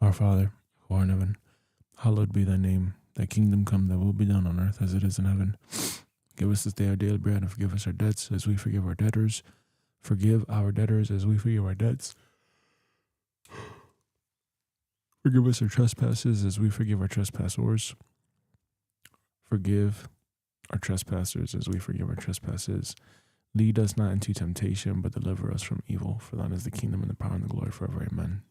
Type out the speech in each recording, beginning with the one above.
Our Father, who art in heaven, hallowed be thy name. Thy kingdom come, thy will be done on earth as it is in heaven. Give us this day our daily bread, and forgive us our debts as we forgive our debtors. Forgive our debtors as we forgive our debts. Forgive us our trespasses as we forgive our trespassors. Forgive our trespassers as we forgive our trespasses. Lead us not into temptation, but deliver us from evil. For thine is the kingdom and the power and the glory forever. Amen.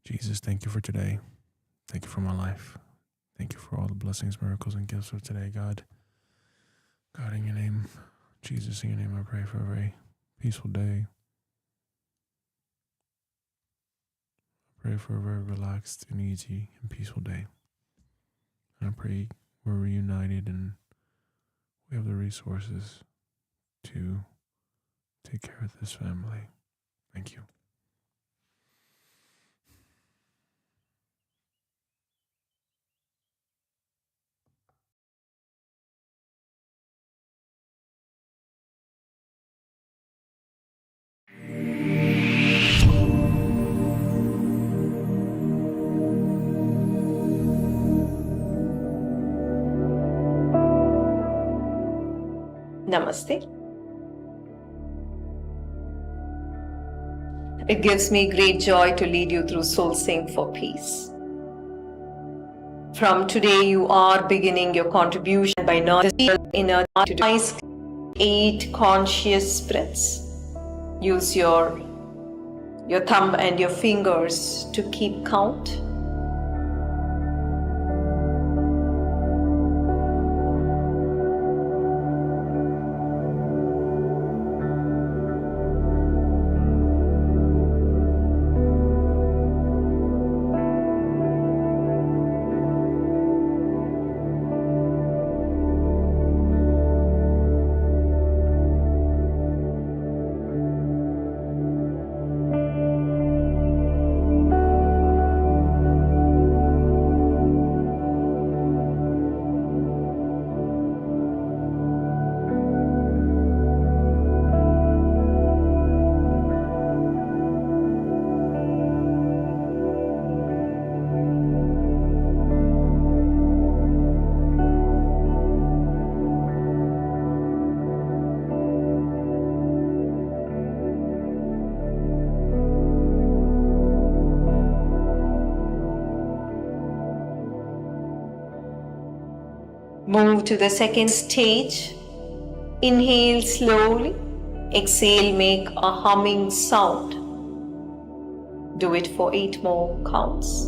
Jesus, thank you for today. Thank you for my life. Thank you for all the blessings, miracles, and gifts of today, God. God, in your name, Jesus, in your name, I pray for a very peaceful day. I pray for a very relaxed and easy and peaceful day. And I pray we're reunited and we have the resources to take care of this family. Thank you. Namaste. It gives me great joy to lead you through Soul Sing for Peace. From today, you are beginning your contribution by noticing inner to devise 8 conscious breaths. Use your thumb and your fingers to keep count. Move to the second stage. Inhale slowly. Exhale, make a humming sound. Do it for 8 more counts.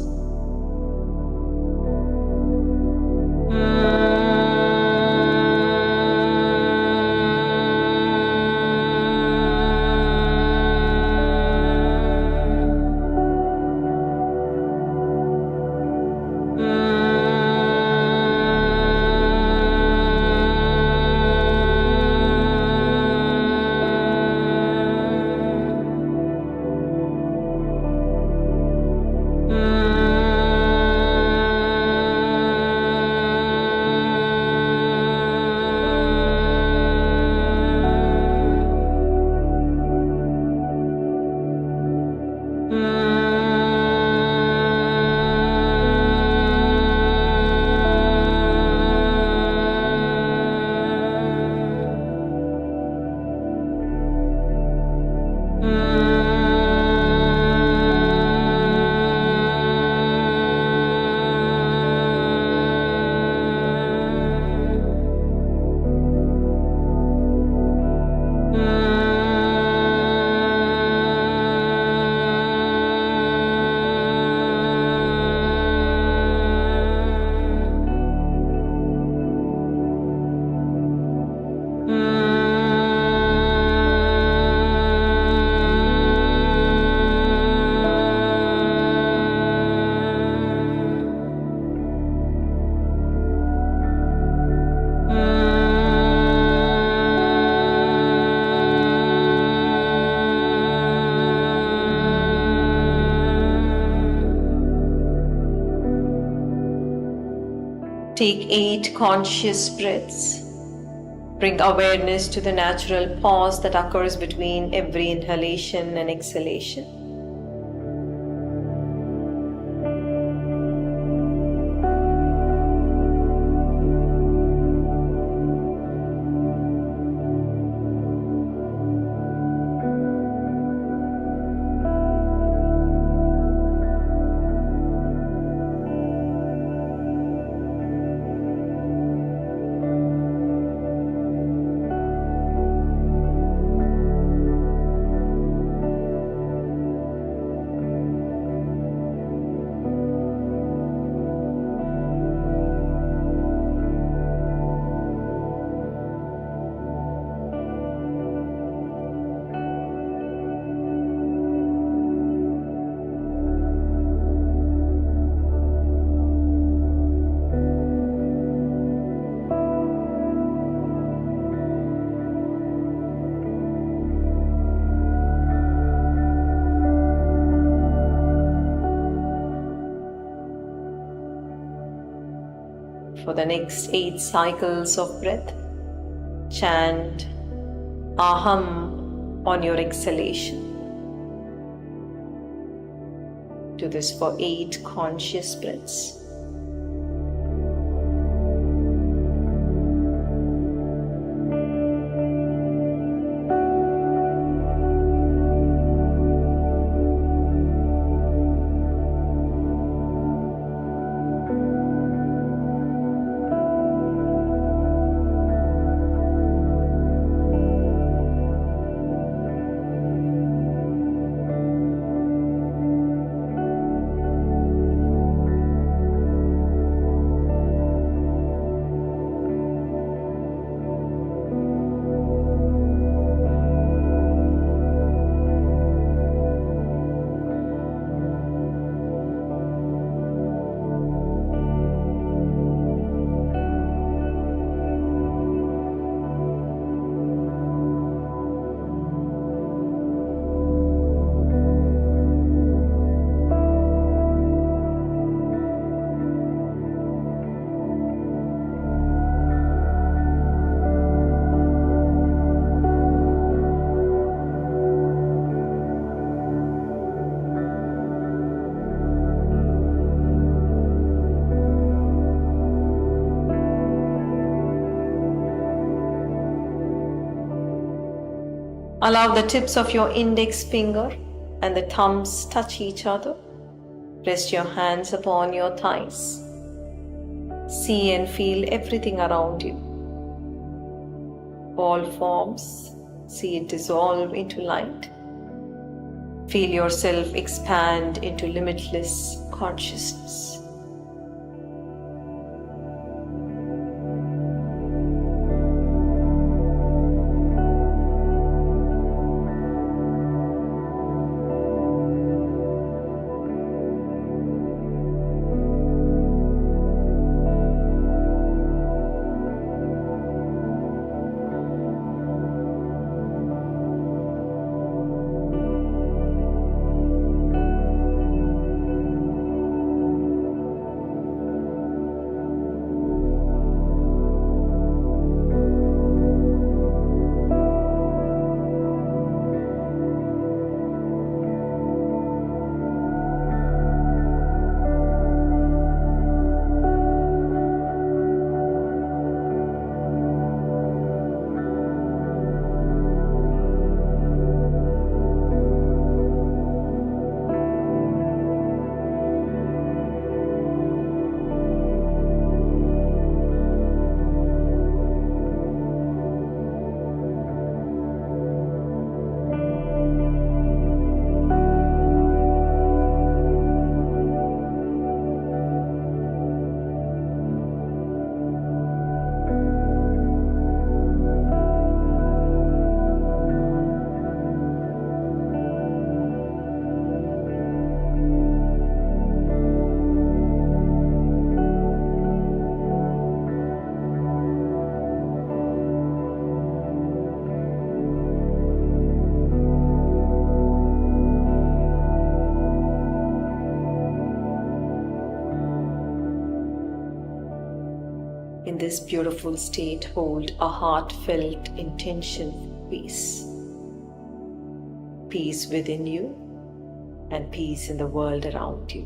Take 8 conscious breaths. Bring awareness to the natural pause that occurs between every inhalation and exhalation. For the next 8 cycles of breath, chant Aham on your exhalation. Do this for 8 conscious breaths. Allow the tips of your index finger and the thumbs touch each other. Rest your hands upon your thighs. See and feel everything around you. All forms, see it dissolve into light. Feel yourself expand into limitless consciousness. In this beautiful state, hold a heartfelt intention for peace. Peace within you and peace in the world around you.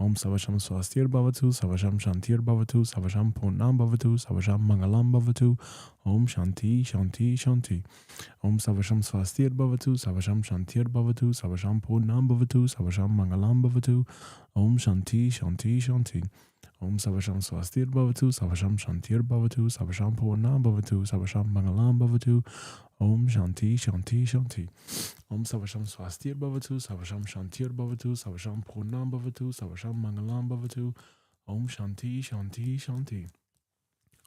Om Savasham Swastir Bhavatu, Savasham Shantir Bhavatu, Savasham Purnam Bhavatu, Savasham Mangalam Bhavatu, Om Shanti, Shanti, Shanti. Om Savasham Swastir Bhavatu, Savasham Shantir Bhavatu, Savasham Purnam Bhavatu, Savasham Mangalam Bhavatu, Om Shanti, Shanti, Shanti. Om Savasham Swastir Bhavatu, Savasham Shantir Bhavatu, Savasham Purnam Bhavatu, Savasham Mangalam Bhavatu, Om Shanti, Shanti, Shanti. Om Savasham Swastir Bhavatu, Savasham Shantir Bhavatu, Savasham Purnam Bhavatu, Savasham Mangalam Bhavatu, Om Shanti, Shanti, Shanti.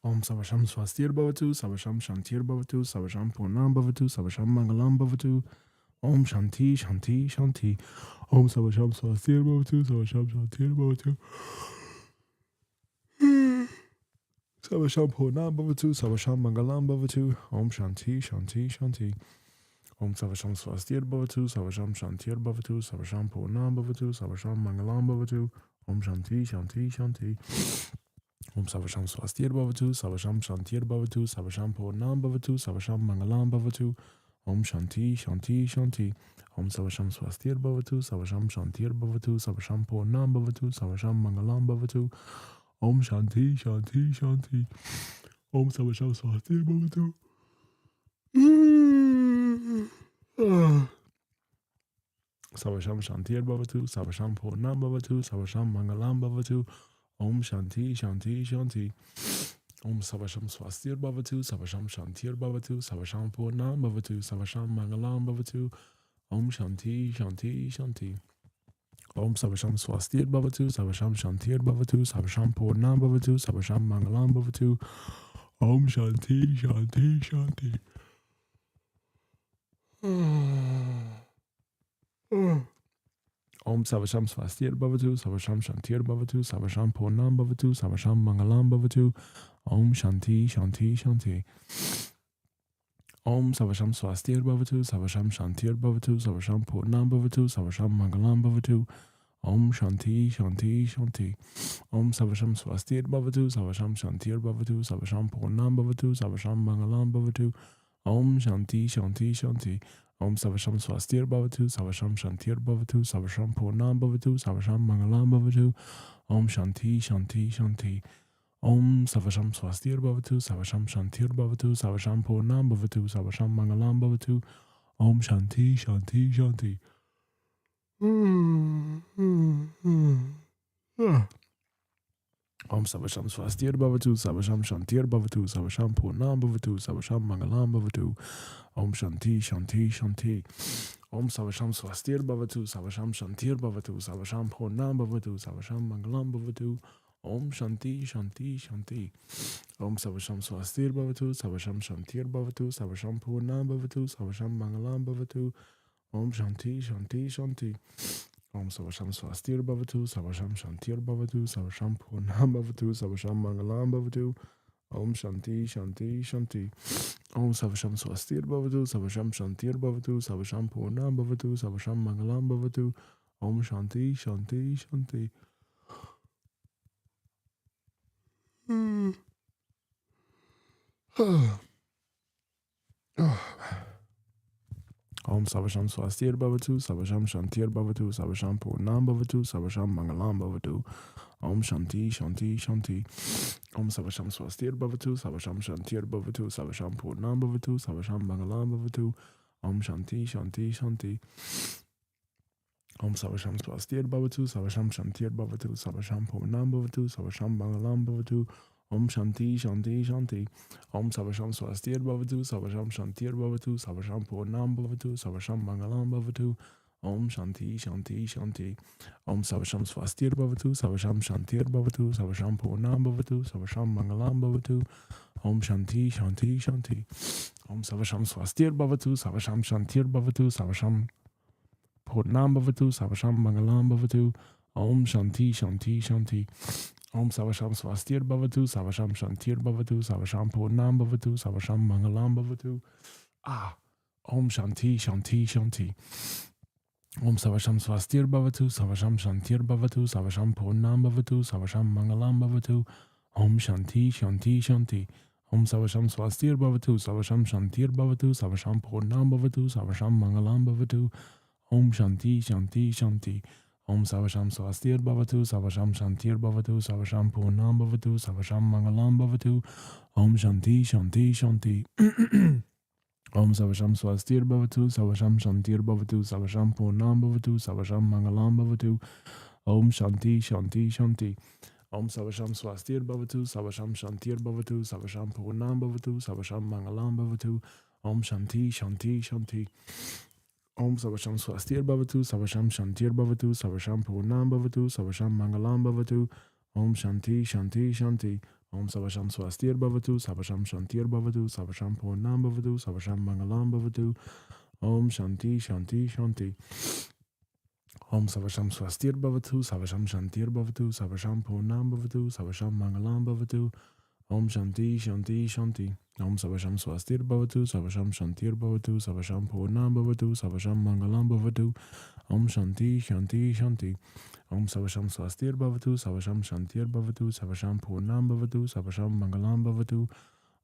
Om Savasham Swastir Bhavatu, Savasham Shantir Bhavatu, Savasham Purnam Bhavatu, Savasham Mangalam Bhavatu, Om Shanti, Shanti, Shanti. Om Savasham Swastir Bhavatu, Savasham Shantir Bhavatu, Savasham Purnam Bhavatu, Savasham Mangalam Bhavatu, Om Shanti, Shanti, Shanti. Om Savasham Swastir Bhavatu, Savasham Shantir Bhavatu, Savasham Purnam Bhavatu, Savasham Mangalam Bhavatu, Om Shanti, Shanti, Shanti. Om Savasham Swastir Bhavatu, Savasham Shantir Bhavatu, Savasham Purnam Bhavatu, Savasham Mangalam Bhavatu, Om Shanti, Shanti, Shanti. Om Savasham Swastir Bhavatu, Savasham Shantir Bhavatu, Savasham Purnam Bhavatu, Savasham Mangalam Bhavatu, Om Shanti, Shanti, Shanti. Om Savasham Swastir Bhavatu. Savasham Shantir Bhavatu, Savasham Purnam Bhavatu, Savasham Mangalam Bhavatu, Om Shanti, Shanti, Shanti. Om Savasham Swastir Bhavatu, Savasham Shantir Bhavatu, Savasham Purnam Bhavatu, Savasham Mangalam Bhavatu, Om Shanti, Shanti, Shanti. Om Savasham Swastir Bhavatu, Savasham Shantir Bhavatu, Savasham Purnam Bhavatu, Savasham Mangalam Bhavatu, Om Shanti, Shanti, Shanti. Om Savasham Swastir Bhavatu, Savasham Shantir Bhavatu, Savasham Purnam Bhavatu, Savasham Mangalam Bhavatu, Om Shanti, Shanti, Shanti. Om Savasham Swastir Bhavatu, Savasham Shantir Bhavatu, Savasham Purnam Bhavatu, Savasham Mangalam Bhavatu, Om Shanti, Shanti, Shanti. Om Savasham Swastir Bhavatu, Savasham Shantir Bhavatu, Savasham Purnam Bhavatu, Savasham Mangalam Bhavatu, Om Shanti, Shanti, Shanti. Om Savasham Swastir Bhavatu, Savasham Shantir Bhavatu, Savasham Purnam Bhavatu, Savasham Mangalam Bhavatu, Om Shanti, Shanti, Shanti. Om Savasham Swastir Bhavatu, Savasham Shantir Bhavatu, Savasham Purnam Bhavatu, Savasham Mangalam Bhavatu, Om Shanti, Shanti, Shanti. Om Savasham Swastir Bhavatu, Savasham Shantir Bhavatu, Savasham Purnam Bhavatu, Savasham Mangalam Bhavatu, Om Shanti, Shanti, Shanti. Om Savasham Swastir Bhavatu, Savasham Shantir Bhavatu, Savasham Purnam Bhavatu, Savasham Mangalam Bhavatu, Om Shanti, Shanti, Shanti. Om Savasham Swastir Bhavatu, Savasham Shantir Bhavatu, Savasham Purnam Bhavatu, Savasham Mangalam Bhavatu, Om Shanti, Shanti, Shanti. Om Savasham Swastir Bhavatu, Savasham Shantir Bhavatu, Savasham Purnam Bhavatu, Savasham Mangalam Bhavatu, Om Shanti, Shanti, Shanti. Om Savasham Swastir Bhavatu, Savasham Shantir Bhavatu, Savasham Purnam Bhavatu, Savasham Mangalam Bhavatu, Om Shanti, Shanti, Shanti. Om Savasham Swastir Bhavatu, Savasham Shantir Bhavatu, Savasham Purnam Bhavatu, Savasham Mangalam Bhavatu, Om Shanti, Shanti, Shanti. Om Savasham Swastir Bhavatu, Savasham Shantir Bhavatu, Savasham Purnam Bhavatu, Savasham Mangalam Bhavatu, Om Shanti, Shanti, Shanti. Om Savasham Swastir Bhavatu, Savasham Shantir Bhavatu, Savasham Purnam Bhavatu, Savasham Mangalam Bhavatu, Om Shanti, Shanti, Shanti. Om Savasham Swastir Bhavatu, Savasham Shantir Bhavatu, Savasham Purnam Bhavatu, Savasham Mangalam Bhavatu, Om Shanti, Shanti, Shanti. Om Savasham Swastir Bhavatu, Savasham Shantir Bhavatu, Savasham Purnam Bhavatu, Savasham Mangalam Bhavatu, Om Shanti, Shanti, Shanti. Om Savasham Swastir Bhavatu, Savasham Shantir Bhavatu, Savasham Purnam Bhavatu, Savasham Mangalam Bhavatu, Om Shanti, Shanti, Shanti. Om Savasham Swastir Bhavatu, Savasham Shantir Bhavatu, Savasham Purnam Bhavatu, Savasham Mangalam Bhavatu. Om Shanti, Shanti, Shanti. Om Savasham Swastir Bhavatu, Savasham Shantir Bhavatu, Savasham Purnam Bhavatu, Savasham Mangalam Bhavatu, Om Shanti, Shanti, Shanti. Om Savasham Swastir Bhavatu, Savasham Shantir Bhavatu, Savasham Purnam Bhavatu, Savasham Mangalam Bhavatu, Om Shanti, Shanti, Shanti. Om Savasham Swastir Bhavatu, Savasham Shantir Bhavatu, Savasham Purnam Bhavatu, Savasham Mangalam Bhavatu, Om Shanti Shanti Shanti. Om Savasham Swastir Bhavatu, Savasham Shantir Bhavatu, Savasham Purnam Bhavatu, Savasham Mangalam Bhavatu, Om Shanti Shanti Shanti. Om Savasham Swastir Bhavatu, Savasham Shantir Bhavatu, Savasham Purnam Bhavatu, Savasham Mangalam Bhavatu, Om Shanti Shanti Shanti. Om Savasham Swastir Bhavatu, Savasham Shantir Bhavatu, Savasham Purnam Bhavatu, Savasham Mangalam Bhavatu, Om Shanti Shanti Shanti. Om Savasham Swastir Bhavatu, Savasham Shantir Bhavatu, Savasham Purnam Bhavatu, Savasham Mangalam Bhavatu, Om Shanti Shanti Shanti. Om Savasham Swastir Bhavatu, Savasham Shantir Bhavatu, Savasham Purnam Bhavatu, Savasham Mangalam Bhavatu, Om Shanti Shanti Shanti. Om Savasham Swastir Bhavatu, Savasham Shantir Bhavatu, Savasham Purnam Bhavatu, Savasham Mangalam Bhavatu, Om Shanti Shanti Shanti. Om Savasham Swastir Bhavatu, Savasham Shantir Bhavatu, Savasham Purnam Bhavatu, Savasham Mangalam Bhavatu,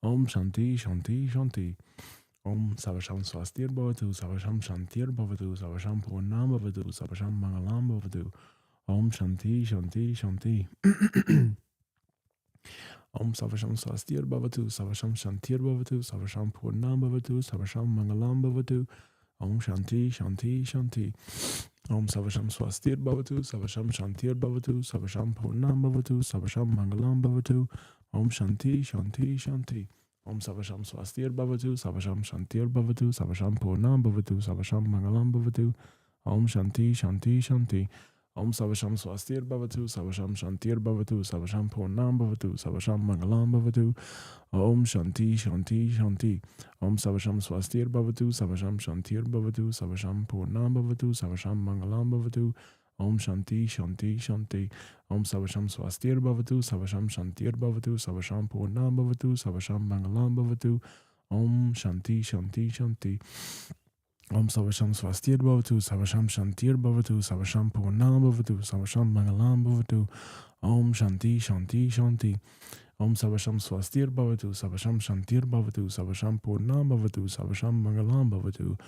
Om Shanti Shanti Shanti. Om Savasham Swastir Bhavatu, Savasham Shantir Bhavatu, Savasham Purnam Bhavatu, Savasham Mangalam Bhavatu, Om Shanti Shanti Shanti. Om Savasham Swastir Bhavatu, Savasham Shantir Bhavatu, Savasham Purnam Bhavatu, Savasham Mangalam Bhavatu, Om Shanti Shanti Shanti. Om Savasham Swastir Bhavatu, Savasham Shantir Bhavatu, Savasham Purnam Bhavatu, Savasham Mangalam Bhavatu, Om Shanti Shanti Shanti. Om Savasham Swastir Bhavatu, Savasham Shantir Bhavatu, Savasham Purnam Bhavatu, Savasham Mangalam Bhavatu, Om Shanti Shanti Shanti. Om Savasham Swastir Bhavatu, Savasham Shantir Bhavatu, Savasham Purnam Bhavatu, Savasham Mangalam Bhavatu, Om Shanti Shanti Shanti. Om Savasham Swastir Bhavatu, Savasham Shantir Bhavatu, Savasham Purnam Bhavatu, Savasham Mangalam Bhavatu, Om Shanti Shanti Shanti. Om Savasham Swastir Bhavatu, Savasham Shantir Bhavatu, Savasham Purnam Bhavatu, Savasham Mangalam Bhavatu, Om Shanti Shanti Shanti. Om Savasham Swastir Bhavatu, Savasham Shantir Bhavatu, Savasham Purnam Bhavatu, Savasham Mangalam Bhavatu, Om Shanti Shanti Shanti. Om Savasham Swastir Bhavatu, Savasham Shantir Bhavatu, Savasham Purnam Bhavatu, Savasham Mangalam Bhavatu, Om Shanti Shanti Shanti. Om Savasham Swastir Bhavatu, Savasham Shantir Bhavatu, Savasham Purnam Bhavatu, Savasham Mangalam Bhavatu,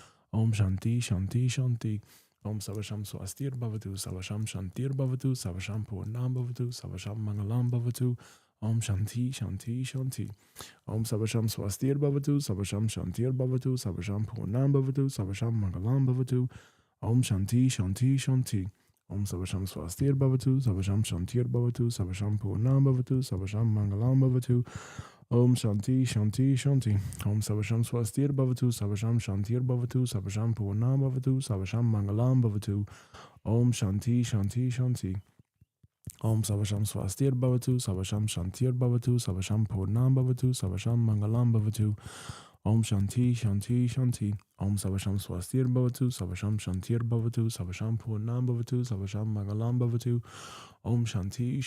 Om Shanti Shanti Shanti. Om Savasham Swastir Bhavatu, Savasham Shantir Bhavatu, Savasham Purnam Bhavatu, Savasham Mangalam Bhavatu, Om Shanti Shanti Shanti. Om Savasham Swastir Bhavatu, Savasham Shantir Bhavatu, Savasham Purnam Bhavatu, Savasham Mangalam Bhavatu, Om Shanti Shanti Shanti. Om Savasham Swastir Bhavatu, Savasham Shantir Bhavatu, Savasham Purnam Bhavatu, Savasham Mangalam Bhavatu, Om Shanti Shanti Shanti. Om Savasham Swastir Bhavatu, Savasham Shantir Bhavatu, Savasham Purnam Bhavatu, Savasham Mangalam Bhavatu, Om Shanti Shanti Shanti. Om Savasham Swastir Bhavatu, Savasham Shantir Bhavatu, Savasham Purnam Bhavatu, Savasham Mangalam Bhavatu, Om Shanti Shanti Shanti. Om Savasham Swastir Bhavatu, Savasham Shantir Bhavatu, Savasham Purnam Bhavatu, Savasham Mangalam Bhavatu, Om Shanti Shanti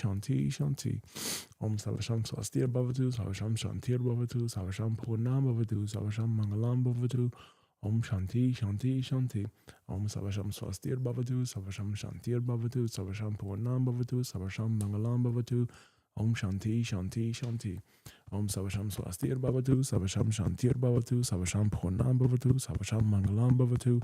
Shanti. Om Savasham Swastir Bhavatu, Savasham Shantir Bhavatu, Savasham Purnam Bhavatu, Savasham Mangalam Bhavatu, Om Shanti Shanti Shanti. Om Savasham Swastir Bhavatu, Savasham Shantir Bhavatu, Savasham Purnam Bhavatu, Savasham Mangalam Bhavatu, Om Shanti Shanti Shanti. Om Savasham Swastir Bhavatu, Savasham Shantir Bhavatu, Savasham Purnam Bhavatu, Savasham Mangalam Bhavatu,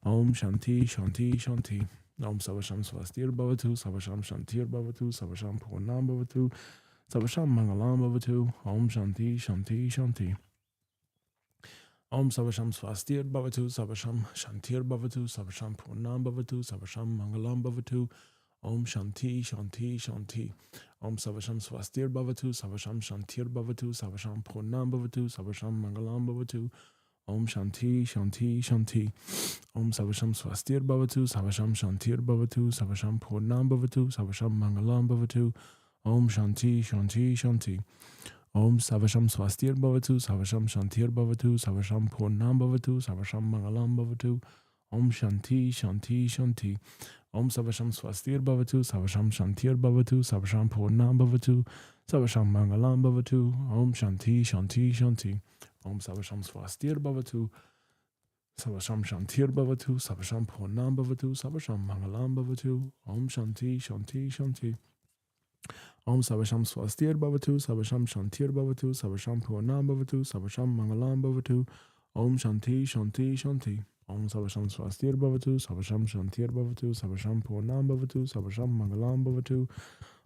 Om Shanti Shanti Shanti. Om Savasham Swastir Bhavatu, Savasham Shantir Bhavatu, Savasham Purnam Bhavatu, Savasham Mangalam Bhavatu, Om Shanti Shanti Shanti. Om Savasham Swastir Bhavatu, Savasham Shantir Bhavatu, Savasham Purnam Bhavatu, Savasham Mangalam Bhavatu, Om Shanti Shanti Shanti. Om Savasham Swastir Bhavatu, Savasham Shantir Bhavatu, Savasham Purnam Bhavatu, Savasham Mangalam Bhavatu, Om Shanti Shanti Shanti. Om Savasham Swastir Bhavatu, Savasham Shantir Bhavatu, Savasham Purnam Bhavatu, Savasham Mangalam Bhavatu, Om Shanti Shanti Shanti. Om Savasham Swastir Bhavatu, Savasham Shantir Bhavatu, Savasham Purnam Bhavatu, Savasham Mangalam Bhavatu, Om Shanti Shanti Shanti. Om Savasham Swastir Bhavatu, Savasham Shantir Bhavatu, Savasham Purnam Bhavatu, Savasham Mangalam Bhavatu, Om Shanti Shanti Shanti. Om Savasham Swastir Bhavatu, Savasham Shantir Bhavatu, Savasham Purnam Bhavatu, Savasham Mangalam Bhavatu, Om Shanti Shanti Shanti. Om Savasham Swastir Bhavatu, Savasham Shantir Bhavatu, Savasham Purnam Bhavatu, Savasham Mangalam Bhavatu.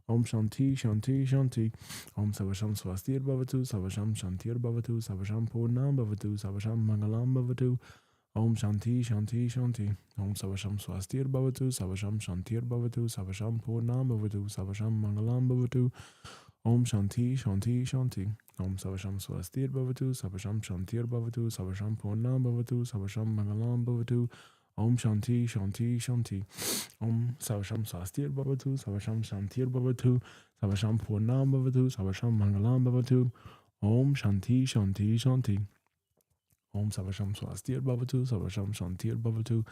Om Shanti Shanti Shanti. Om Savasham Swastir Bhavatu, Savasham Shantir Bhavatu, Savasham Purnam Bhavatu, Savasham Mangalam Bhavatu. Om Shanti Shanti Shanti. Om Savasham Swastir Bhavatu, Savasham Shantir Bhavatu, Savasham Purnam Bhavatu, Savasham Mangalam Bhavatu. Om Shanti Shanti Shanti. Om Savasham Swastir Bhavatu, Savasham Shantir Bhavatu, Savasham Purnam Bhavatu, Savasham Mangalam Bhavatu. Om Shanti Shanti Shanti. Om Savasham Swastir Bhavatu, Savasham Shantir Bhavatu, Savasham Purnam Bhavatu, Savasham Mangalam Bhavatu. Om Shanti Shanti Shanti. Om Savasham Swastir Bhavatu, Savasham Shantir Bhavatu,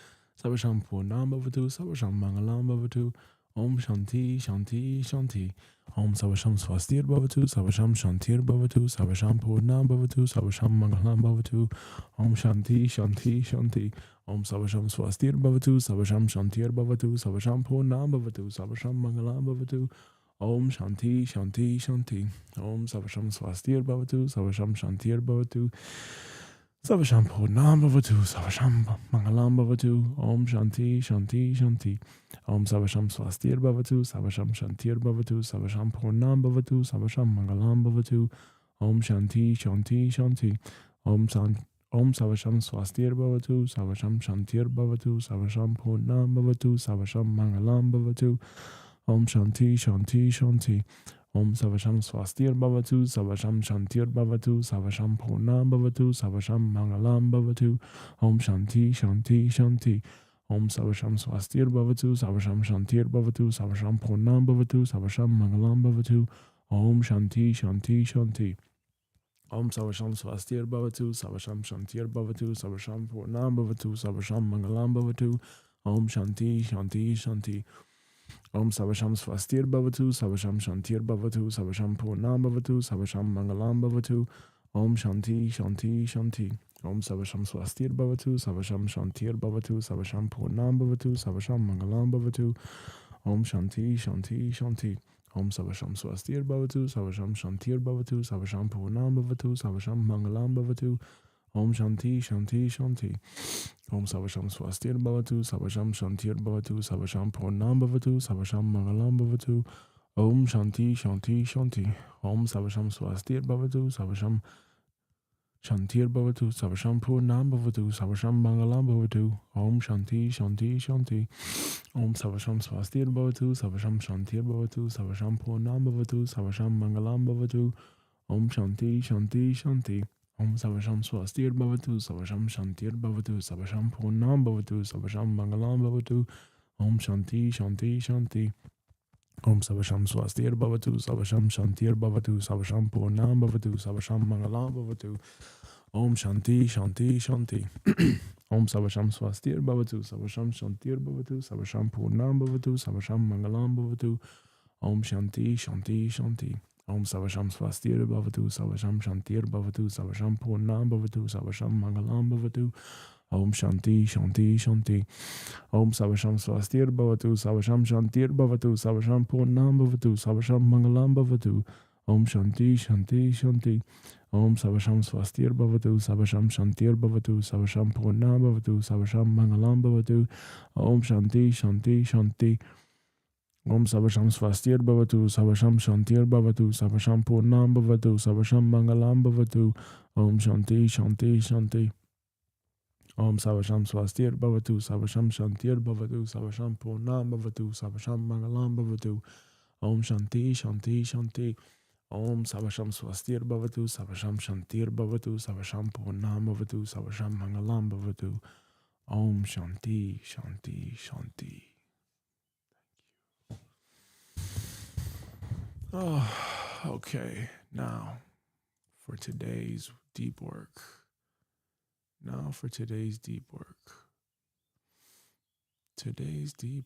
Savasham Purnam Bhavatu, Savasham Mangalam Bhavatu. Om Shanti Shanti Shanti. Om Savasham Swastir Bhavatu, Savasham Shantir Bhavatu, Savasham Purnam Bhavatu, Savasham Mangalam Bhavatu. Om Shanti Shanti Shanti. Om Savasham Swastir Bhavatu, Savasham Shantir Bhavatu, Savasham Purnam Bhavatu, Savasham Mangalam Bhavatu. Om Shanti Shanti Shanti. Om Savasham Swastir Bhavatu, Savasham Shantir Bhavatu, Savasham Purnam Bhavatu, Savasham Mangalam Bhavatu. Om Shanti Shanti Shanti. Om Savasham Swastir Bhavatu, Savasham Shantir Bhavatu, Savasham Purnam Bhavatu, Savasham Mangalam Bhavatu. Om Shanti Shanti Shanti. Om Savasham Swastir Bhavatu, Savasham Shantir Bhavatu, Savasham Purnam Bhavatu, Savasham Mangalam Bhavatu. Om Shanti Shanti Shanti. Om Savasham Swastir Bhavatu, Savasham Shantir Bhavatu, Savasham Purnam Bhavatu, Savasham Mangalam Bhavatu. Om Shanti Shanti Shanti. Om Savasham Swastir Bhavatu, Savasham Shantir Bhavatu, Savasham Purnam Bhavatu, Savasham Mangalam Bhavatu. Om Shanti Shanti Shanti. Om Savasham Swastir Bhavatu, Savasham Shantir Bhavatu, Savasham Purnam Bhavatu, Savasham Mangalam Bhavatu. Om Shanti Shanti Shanti. Om Savasham Swastir Bhavatu, Savasham Shantir Bhavatu, Savasham Purnam Bhavatu, Savasham Mangalam Bhavatu. Om Shanti Shanti Shanti. Om Savasham Swastir Bhavatu, Savasham Shantir Bhavatu, Savasham Purnam Bhavatu, Savasham Mangalam Bhavatu. Om Shanti Shanti Shanti. Om Savasham Swastir Bhavatu, Savasham Shantir Bhavatu, Savasham Purnam Bhavatu, Savasham Mangalam Bhavatu. Om Shanti Shanti Shanti. Om Savasham Swastir Bhavatu, Savasham Shantir Bhavatu, Savasham Purnam Bhavatu, Savasham Mangalam Bhavatu. Om Shanti Shanti Shanti. Om Savasham Swastir Bhavatu, Savasham Shantir Bhavatu, Savasham Purnam Bhavatu, Savasham Mangalam Bhavatu. Om Shanti Shanti Shanti. Om Savasham Swastir Bhavatu, Savasham Shantir Bhavatu, Savasham Purnam Bhavatu, Savasham Mangalam Bhavatu. Om Shanti Shanti Shanti. Om Savasham Swastir Bhavatu, Savasham Shantir Bhavatu, Savasham Purnam Bhavatu, Savasham Mangalam Bhavatu. Om Shanti Shanti Shanti. Om Savasham Swastir Bhavatu, Savasham Shantir Bhavatu, Savasham Purnam Bhavatu, Savasham Mangalam Bhavatu. Om Shanti Shanti Shanti. Om Savasham Swastir Bhavatu, Savasham Shantir Bhavatu, Savasham Purnam Bhavatu, Savasham Mangalam Bhavatu. Om Shanti Shanti Shanti. Om Savasham Swastir Bhavatu, Savasham Shantir Bhavatu, Savasham Purnam Bhavatu, Savasham Mangalam Bhavatu. Om Shanti Shanti Shanti. Om Savasham Swastir Bhavatu, Savasham Shantir Bhavatu, Savasham Purnam Bhavatu, Savasham Mangalam Bhavatu. Om Shanti Shanti Shanti. Om Savasham Swastir Bhavatu, Savasham Shantir Bhavatu, Savasham Purnam Bhavatu, Savasham Mangalam Bhavatu. Om Shanti Shanti Shanti. Om Savasham Swastir Bhavatu, Savasham Shantir Bhavatu, Savasham Purnam Bhavatu, Savasham Mangalam Bhavatu. Om Shanti Shanti Shanti. Om Savasham Swastir Bhavatu, Savasham Shantir Bhavatu, Savasham Purnam Bhavatu, Savasham Mangalam Bhavatu. Om Shanti Shanti Shanti. Om Savasham Swastir Bhavatu, Savasham Shantir Bhavatu, Savasham Purnam Bhavatu, Savasham Mangalam Bhavatu. Om Shanti Shanti Shanti. Oh, okay. Now for today's deep work. Today's deep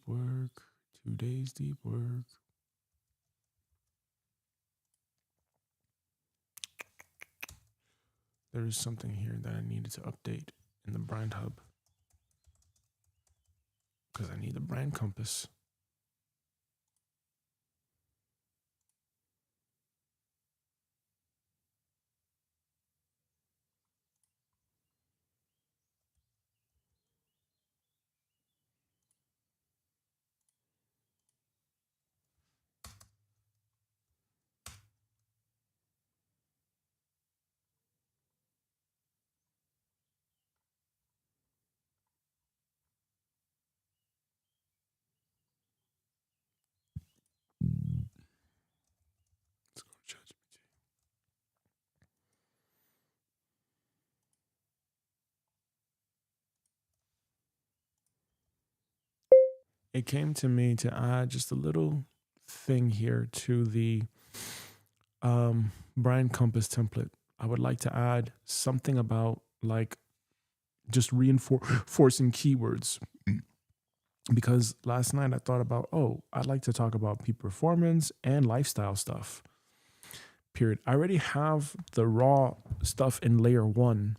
work. There is something here that I needed to update in the brand hub because I need the brand compass. it came to me to add just a little thing here to the brand compass template. I would like to add something about like just reinforcing keywords. Because last night I thought about, oh, I'd like to talk about peak performance and lifestyle stuff. Period. I already have the raw stuff in layer 1,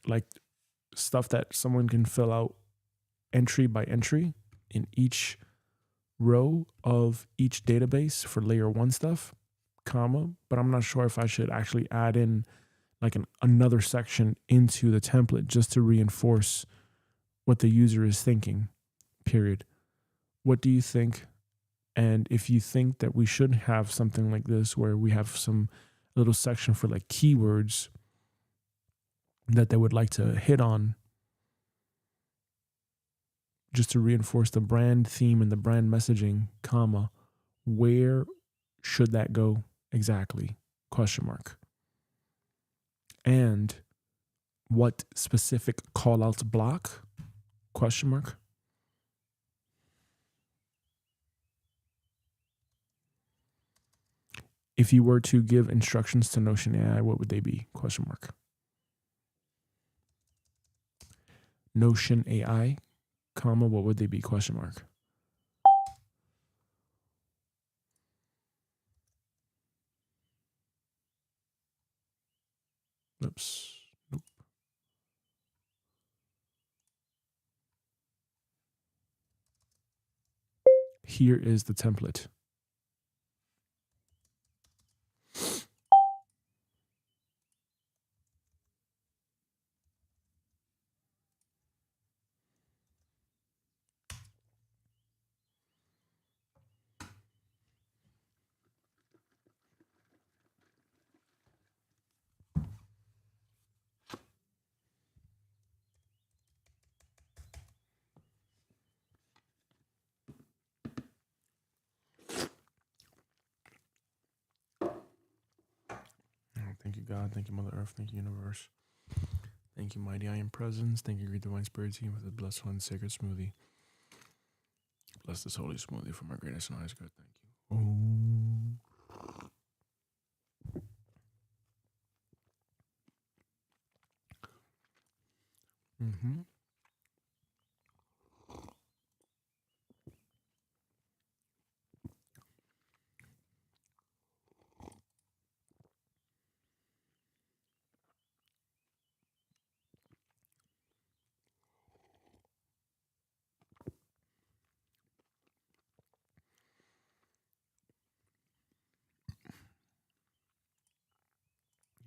like stuff that someone can fill out entry by entry in each row of each database for layer 1 stuff, comma, but I'm not sure if I should actually add in like another section into the template just to reinforce what the user is thinking, period. What do you think? And if you think that we should have something like this where we have some little section for like keywords that they would like to hit on just to reinforce the brand theme and the brand messaging, comma, where should that go exactly? Question mark. And what specific call outs block? Question mark. If you were to give instructions to Notion AI, what would they be? Question mark. Notion AI, comma, what would they be? Question mark. Oops. Nope. Here is the template. Thank you, God. Thank you, Mother Earth. Thank you, Universe. Thank you, Mighty I Am Presence. Thank you, Great Divine Spirit Team, for the blessed one, sacred smoothie. Bless this holy smoothie for my greatest and highest good. Thank you. Mm-hmm.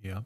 Yep.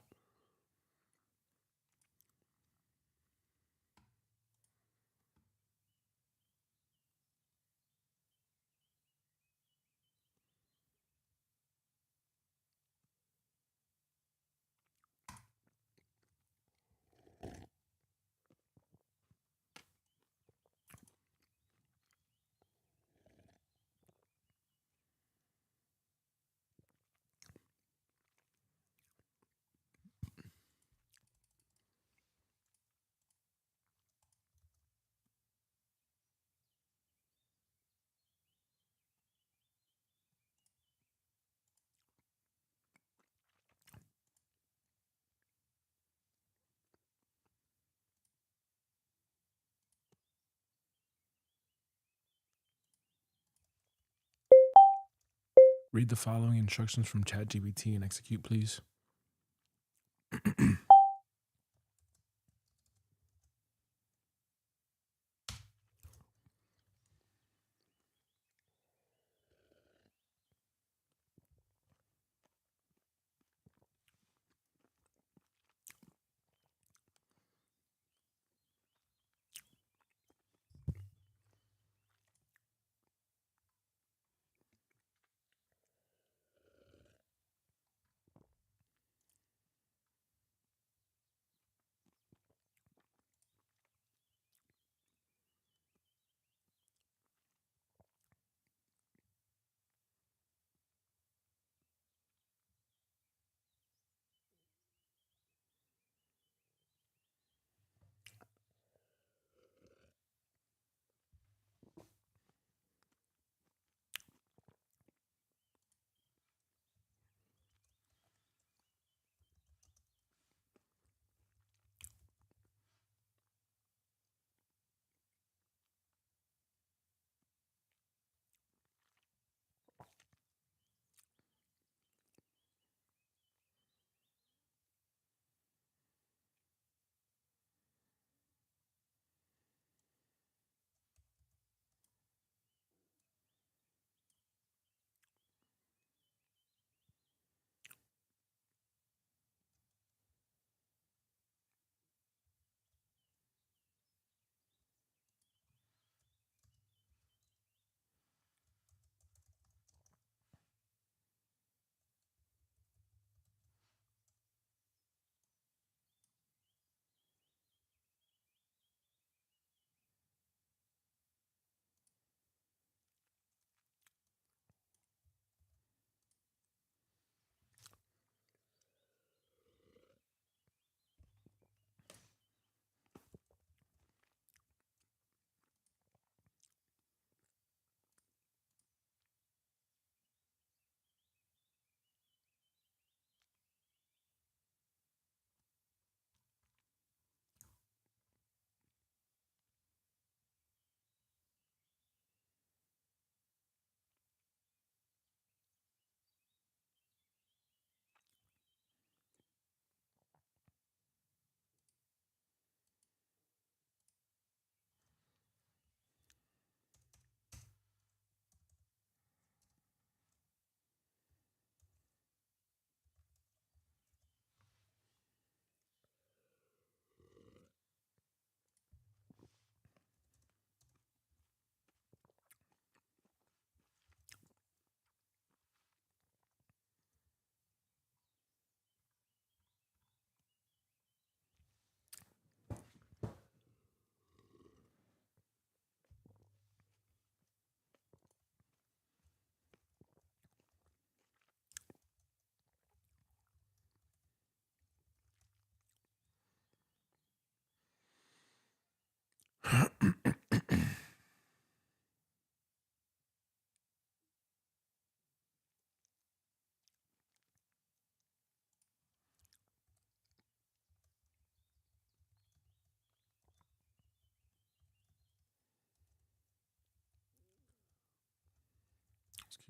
Read the following instructions from ChatGPT and execute, please.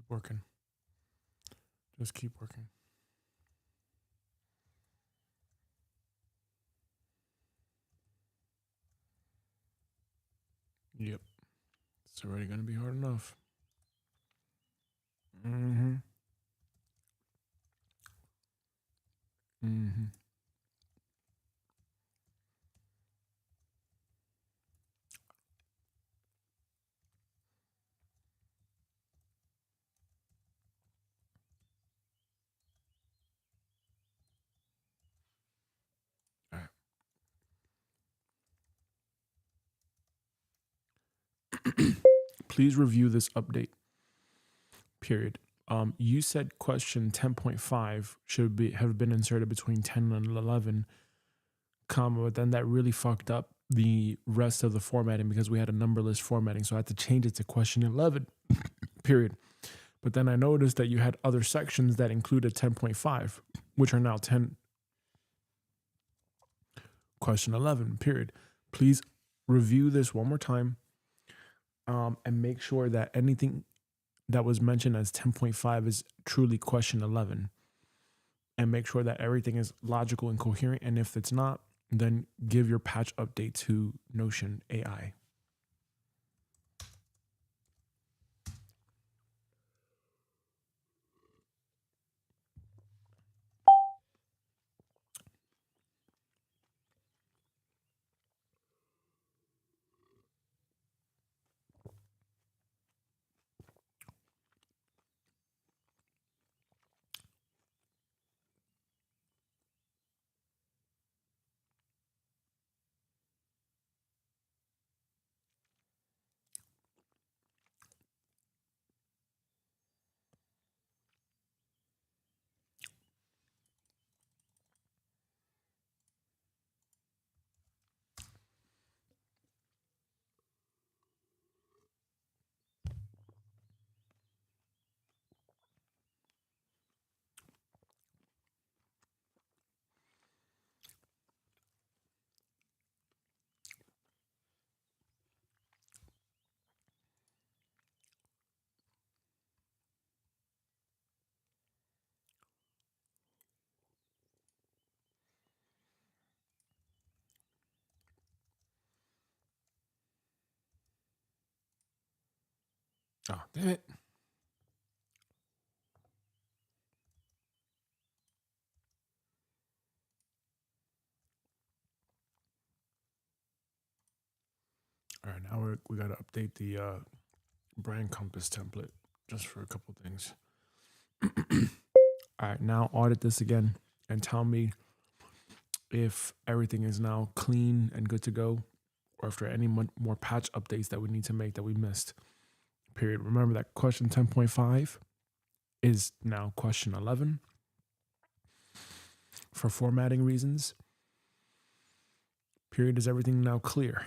Keep working. Just keep working. Yep. It's already going to be hard enough. Mm-hmm. Mm-hmm. All right. Please review this update. Period. You said question 10.5 should have been inserted between 10 and 11, comma, but then that really fucked up the rest of the formatting because we had a numberless formatting, so I had to change it to question 11. Period. But then I noticed that you had other sections that included 10.5, which are now 10 question 11. Period. Please review this one more time, and make sure that anything that was mentioned as 10.5 is truly question 11, and make sure that everything is logical and coherent. And if it's not, then give your patch update to Notion AI. Oh, damn it. All right, now we got to update the brand compass template just for a couple things. All right, now audit this again and tell me if everything is now clean and good to go, or if there are any more patch updates that we need to make that we missed. Period. Remember that question 10.5 is now question 11 for formatting reasons. Period. Is everything now clear?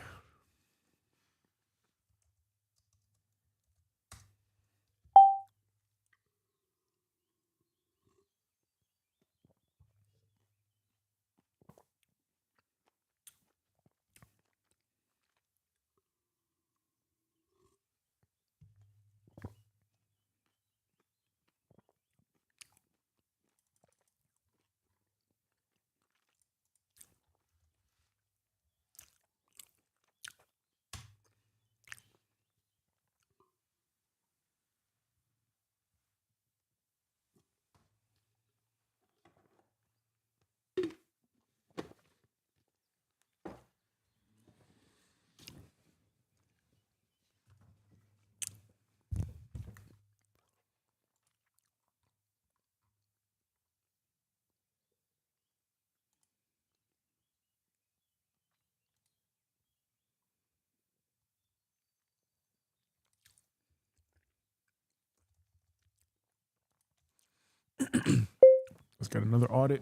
Let's get another audit.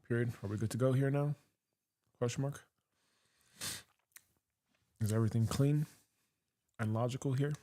Period. Are we good to go here now? Question mark. Is everything clean and logical here?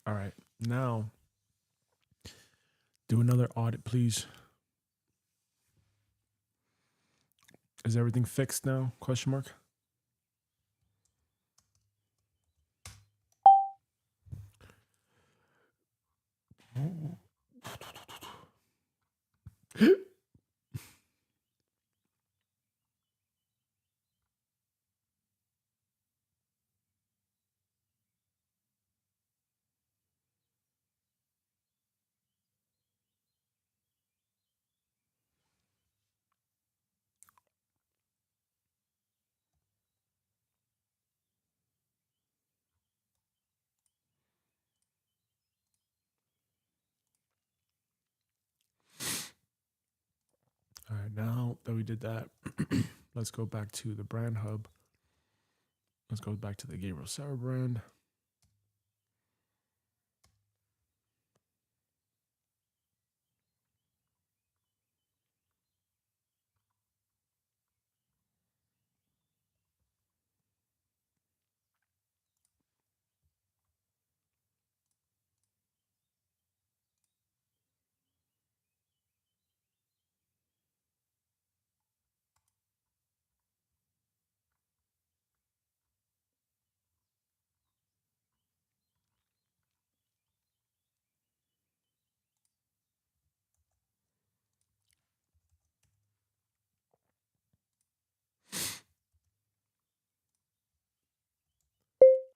All right. Now, do another audit, please. Is everything fixed now? Question mark. All right. Now that we did that, let's go back to the brand hub. Let's go back to the Gabriel Serra brand.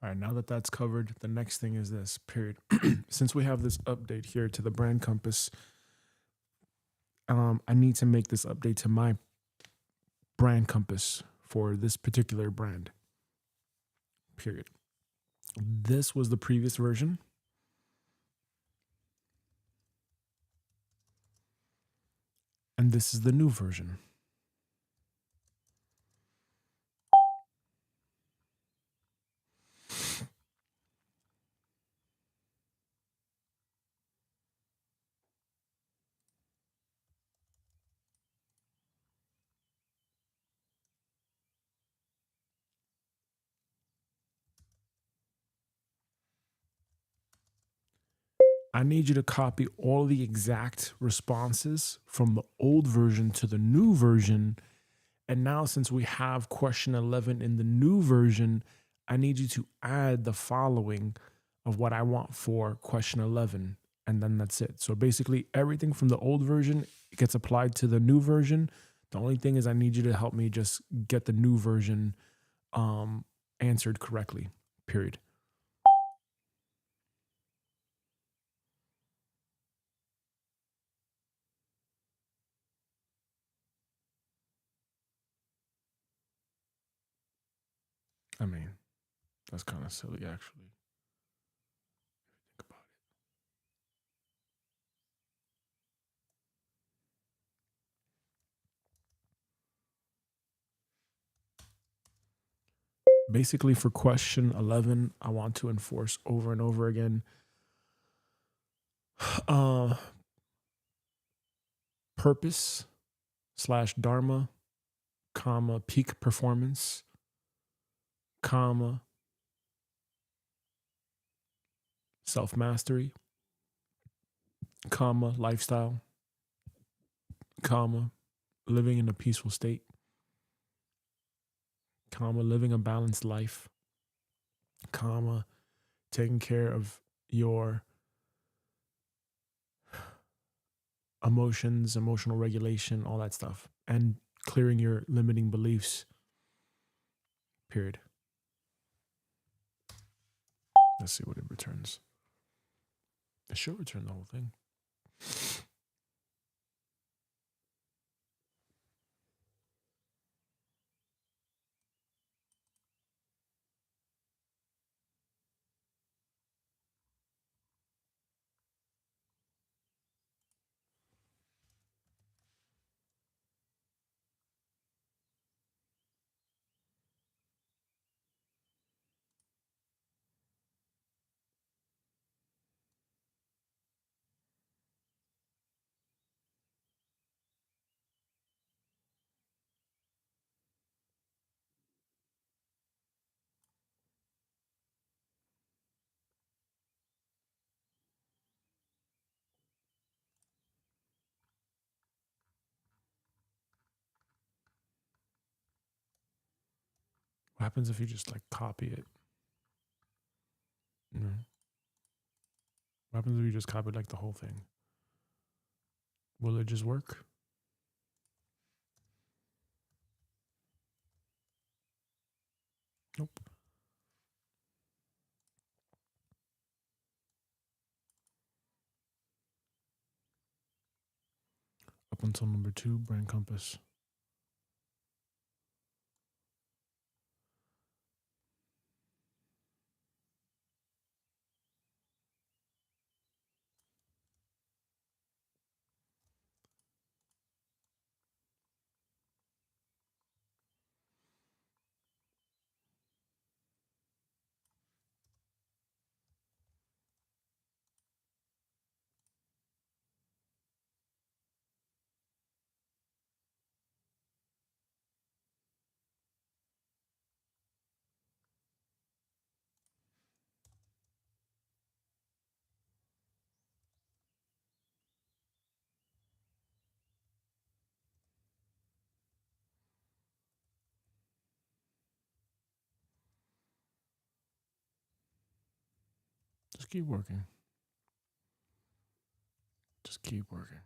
All right, now that that's covered, the next thing is this, period. Since we have this update here to the brand compass, I need to make this update to my brand compass for this particular brand, period. This was the previous version. And this is the new version. I need you to copy all the exact responses from the old version to the new version. And now, since we have question 11 in the new version, I need you to add the following of what I want for question 11. And then that's it. So basically, everything from the old version gets applied to the new version. The only thing is, I need you to help me just get the new version answered correctly, period. I mean, that's kind of silly, actually. Think about it. Basically, for question 11, I want to enforce over and over again purpose / dharma, comma, peak performance, comma, self-mastery, comma, lifestyle, comma, living in a peaceful state, comma, living a balanced life, comma, taking care of your emotions, emotional regulation, all that stuff, and clearing your limiting beliefs, period. Let's see what it returns. It should return the whole thing. happens if you just like copy it? No. What happens if you just copy like the whole thing? Will it just work? Nope. Up until number 2, brain compass. Just keep working. Just keep working.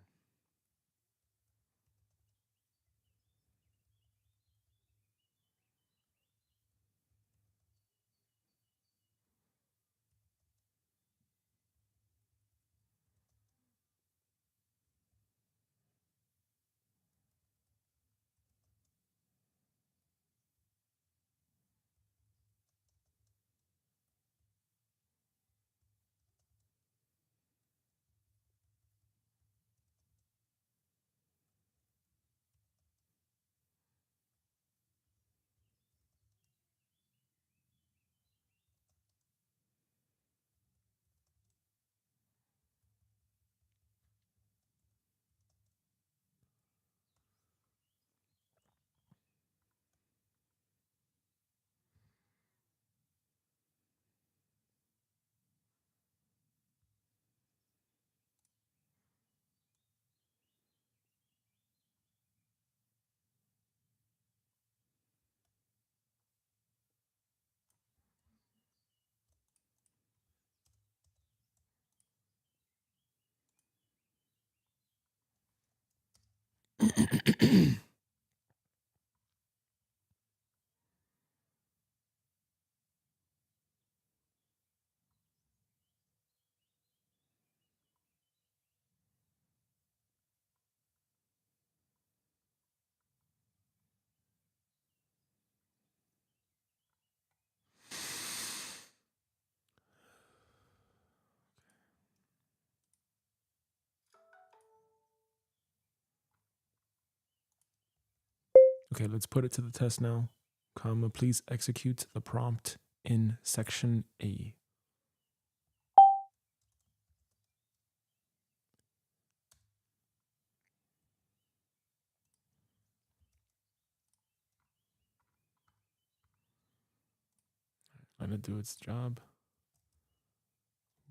Okay, let's put it to the test now. Comma, please execute the prompt in section A. Let it do its job.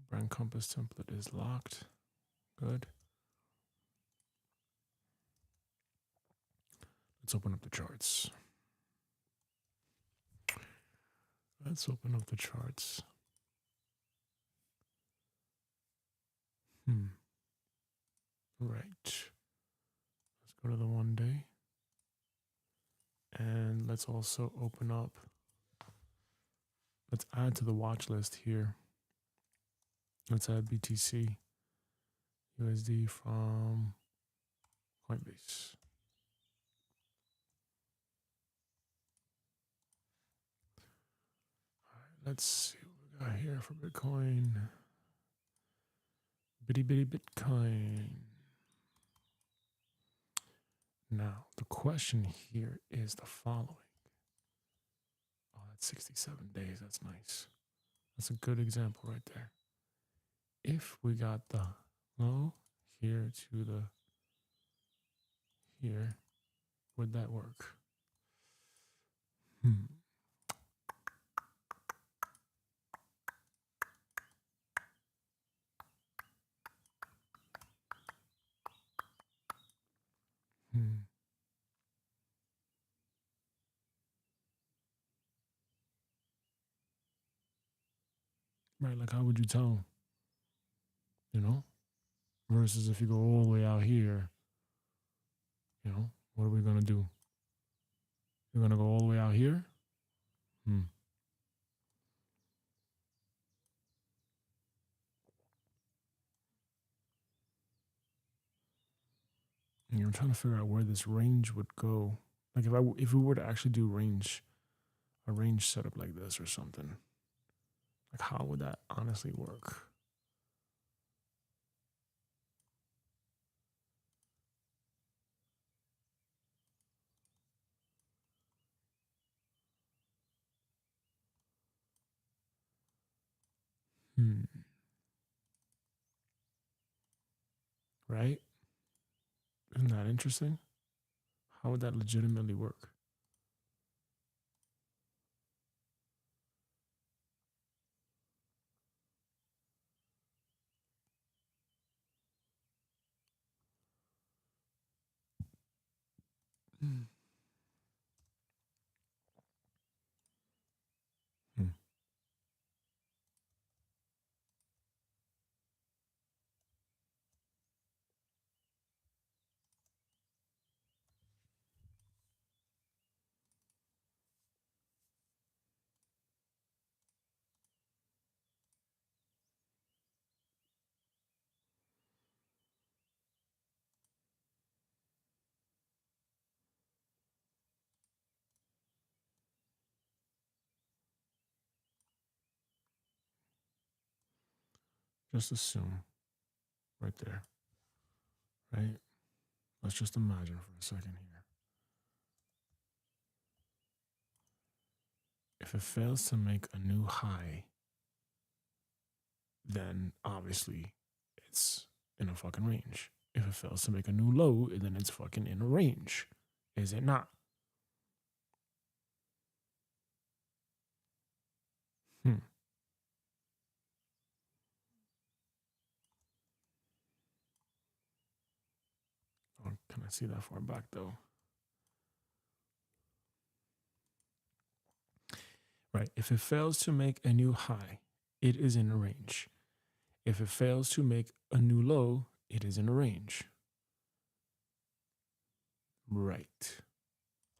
Brain compass template is locked. Good. Let's open up the charts. Let's open up the charts. Right. Let's go to the 1 day. And let's also open up. Let's add to the watch list here. Let's add BTC USD from Coinbase. All right, let's see what we got here for Bitcoin. Bitty bitty Bitcoin. Now, the question here is the following. Oh, that's 67 days. That's nice. That's a good example right there. If we got the low here to the here, would that work? Hmm. Right? Like, how would you tell? You know? Versus if you go all the way out here, you know, what are we going to do? You're going to go all the way out here? Hmm. And I'm trying to figure out where this range would go. Like if we were to actually do a range setup like this or something, like how would that honestly work? Hmm. Right? Isn't that interesting? How would that legitimately work? Hmm. Hmm. Just assume right there, right? Let's just imagine for a second here. If it fails to make a new high, then obviously it's in a fucking range. If it fails to make a new low, then it's fucking in a range. Is it not? Hmm. Oh, can I see that far back though? Right. If it fails to make a new high, it is in a range. If it fails to make a new low, it is in a range. Right.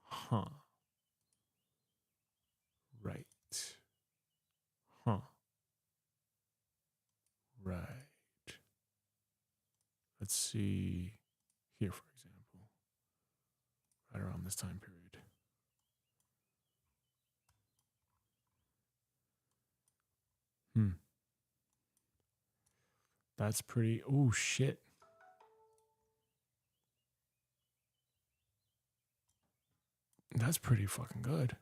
Huh. Right. Huh. Right. Let's see here, for example, right around this time period. Hmm. That's pretty. Oh, shit. That's pretty fucking good,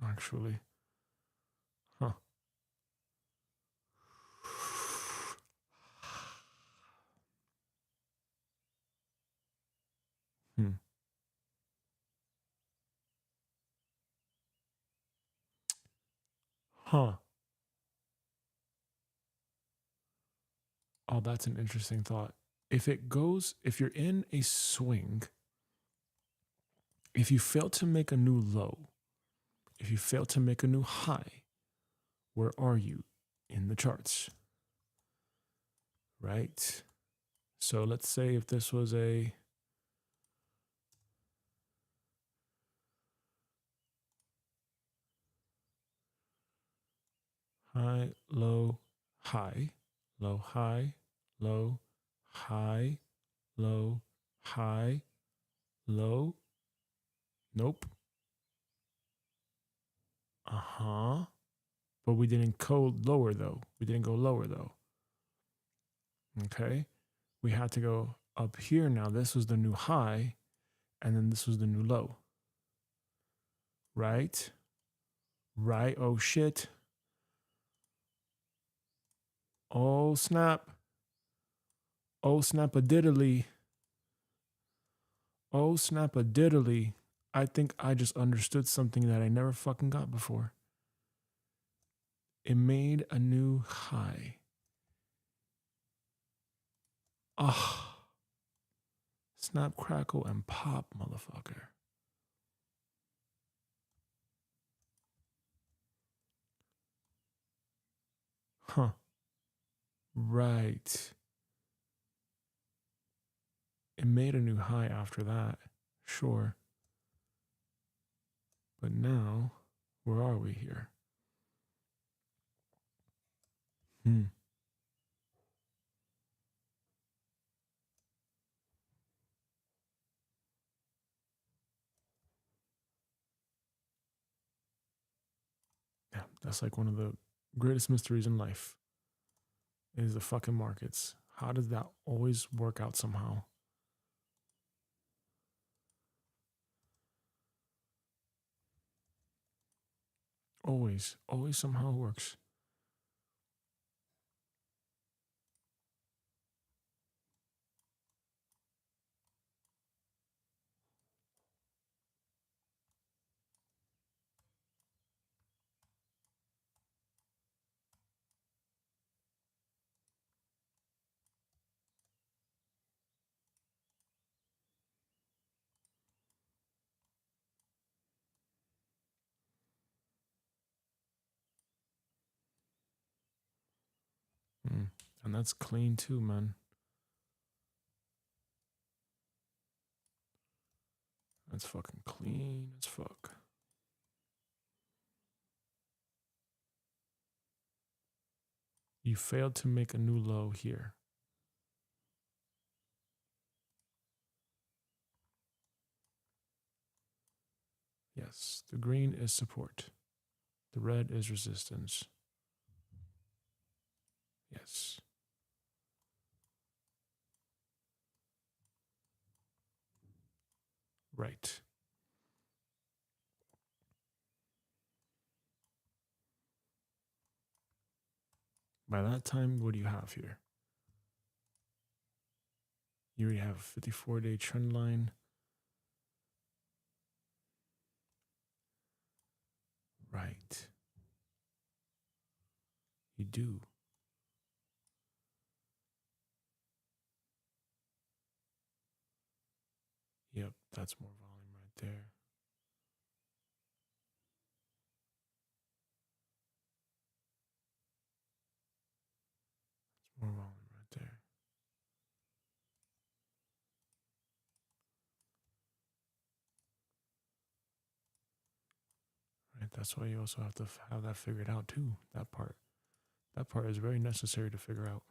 actually. Huh. Hmm. Huh. Oh, that's an interesting thought. If you're in a swing, if you fail to make a new low, if you fail to make a new high, where are you in the charts? Right? So let's say if this was a high, low, high, low, high, low, high, low, high, low. Nope. Uh-huh. But we didn't go lower though. We didn't go lower though. Okay. We had to go up here now. This was the new high, and then this was the new low. Right? Right. Oh shit. Oh snap. Oh snap a diddly. Oh snap a diddly. I think I just understood something that I never fucking got before. It made a new high. Ah. Snap, crackle, and pop, motherfucker. Huh. Right. It made a new high after that. Sure. But now, where are we here? Hmm. Yeah, that's like one of the greatest mysteries in life is the fucking markets. How does that always work out somehow? Always, always somehow works. Mm. And that's clean too, man. That's fucking clean as fuck. You failed to make a new low here. Yes, the green is support. The red is resistance. Yes. Right. By that time, what do you have here? You already have a 54-day trend line. Right. You do. Yep, that's more volume right there. That's more volume right there. Right. That's why you also have to have that figured out too. That part. That part is very necessary to figure out.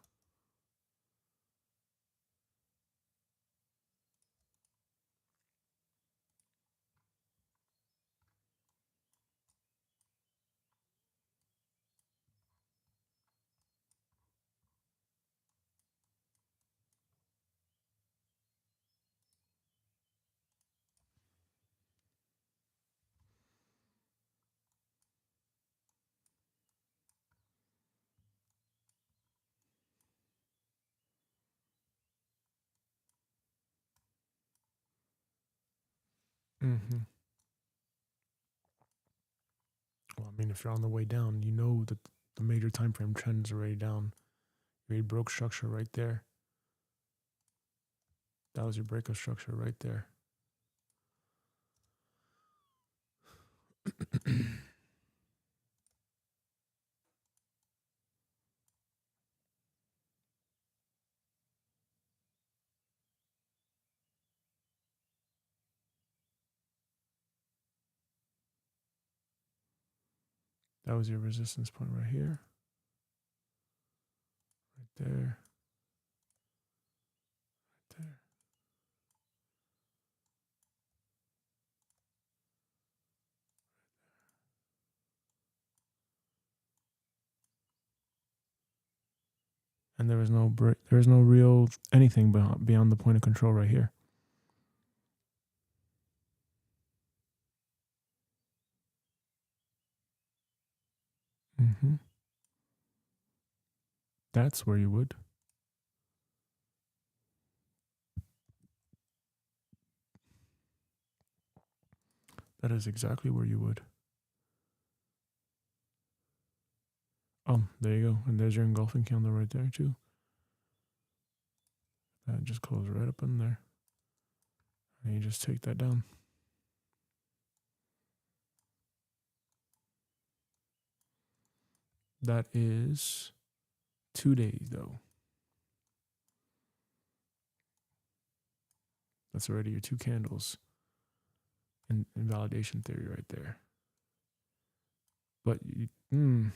Mm-hmm. Well, I mean, if you're on the way down, you know that the major time frame trend is already down. You already broke structure right there. That was your breakup structure right there. That was your resistance point right here. Right there. Right there. And there was no there was no real anything beyond the point of control right here. Mm-hmm. That's where you would. That is exactly where you would. Oh, there you go. And there's your engulfing candle right there too. That just closed right up in there. And you just take that down. That is 2 days though. That's already your 2 candles in validation theory right there. But you, you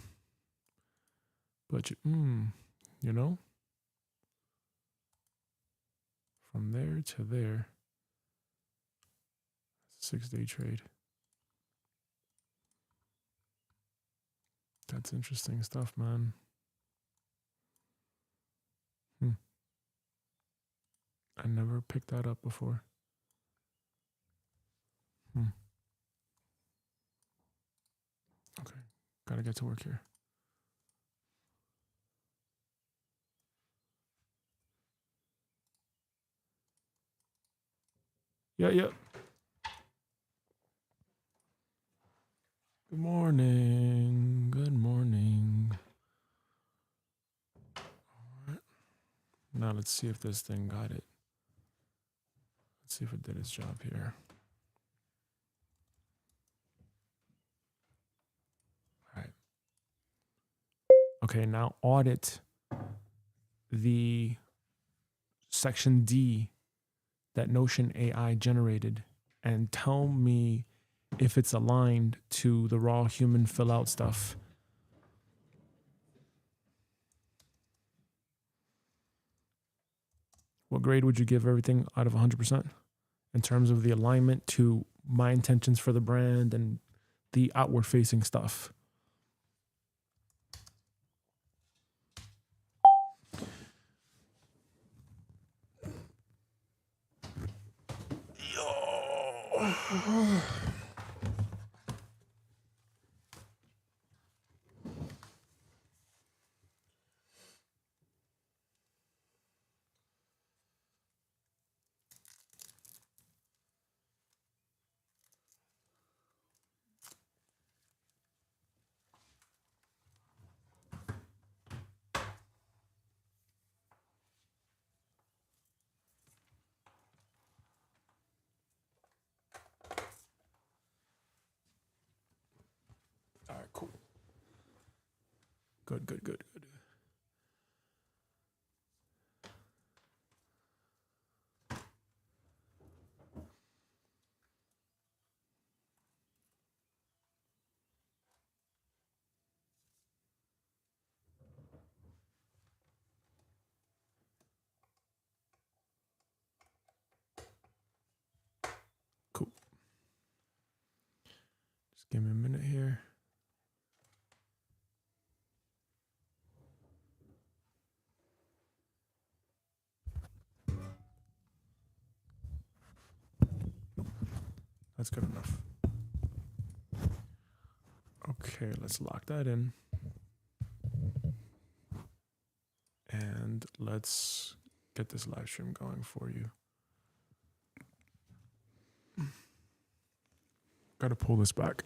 know, from there to there, 6-day trade. That's interesting stuff, man. I never picked that up before. Okay, gotta get to work here. Yeah. Good morning. Good morning. All right. Now let's see if this thing got it. Let's see if it did its job here. All right. Okay, now audit the section D that Notion AI generated and tell me if it's aligned to the raw human fill out stuff. What grade would you give everything out of 100% in terms of the alignment to my intentions for the brand and the outward facing stuff? All right, cool. Good. Cool. Just give me a minute here. That's good enough. Okay, let's lock that in. And let's get this live stream going for you. Gotta pull this back.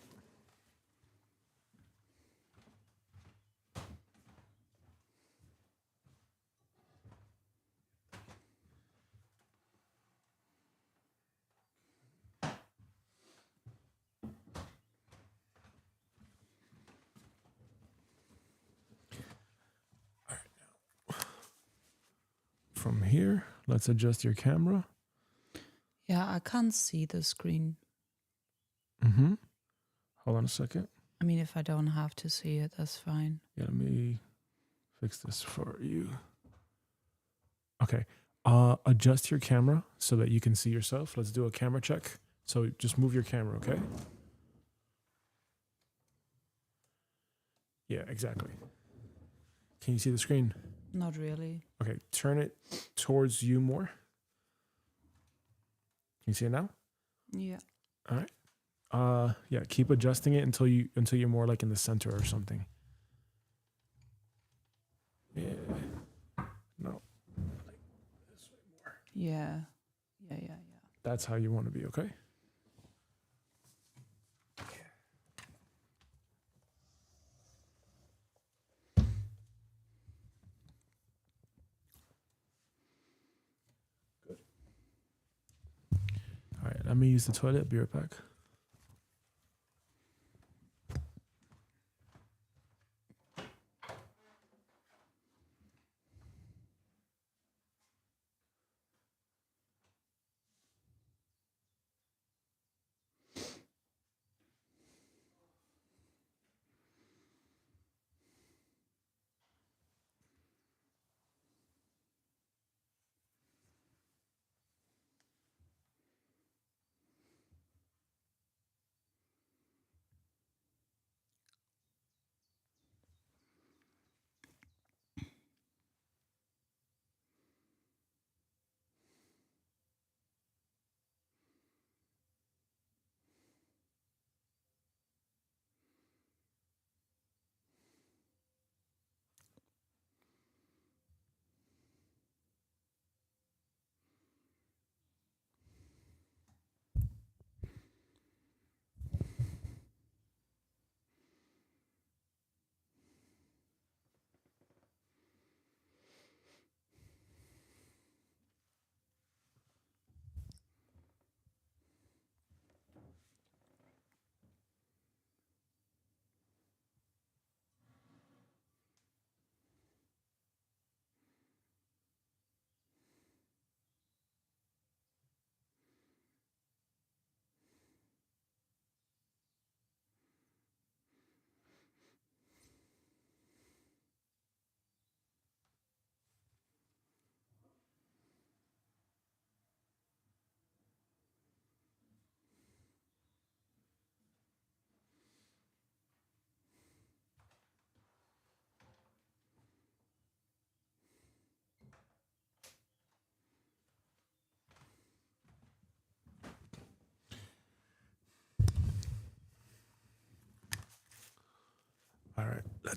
From here, let's adjust your camera. Yeah, I can't see the screen. Hold on a second. I mean, if I don't have to see it, that's fine. Yeah, let me fix this for you. Okay. Adjust your camera so that you can see yourself. Let's do a camera check. So just move your camera, okay? Yeah, exactly. Can you see the screen? Not really. Okay, turn it towards you more. Can you see it now? Yeah. All right. Yeah, keep adjusting it until you're more like in the center or something. Yeah. No. Like this way more. Yeah. That's how you want to be, okay? Good. All right, let me use the toilet. Be right back.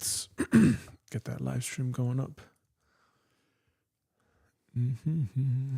let's get that live stream going up. Mm-hmm.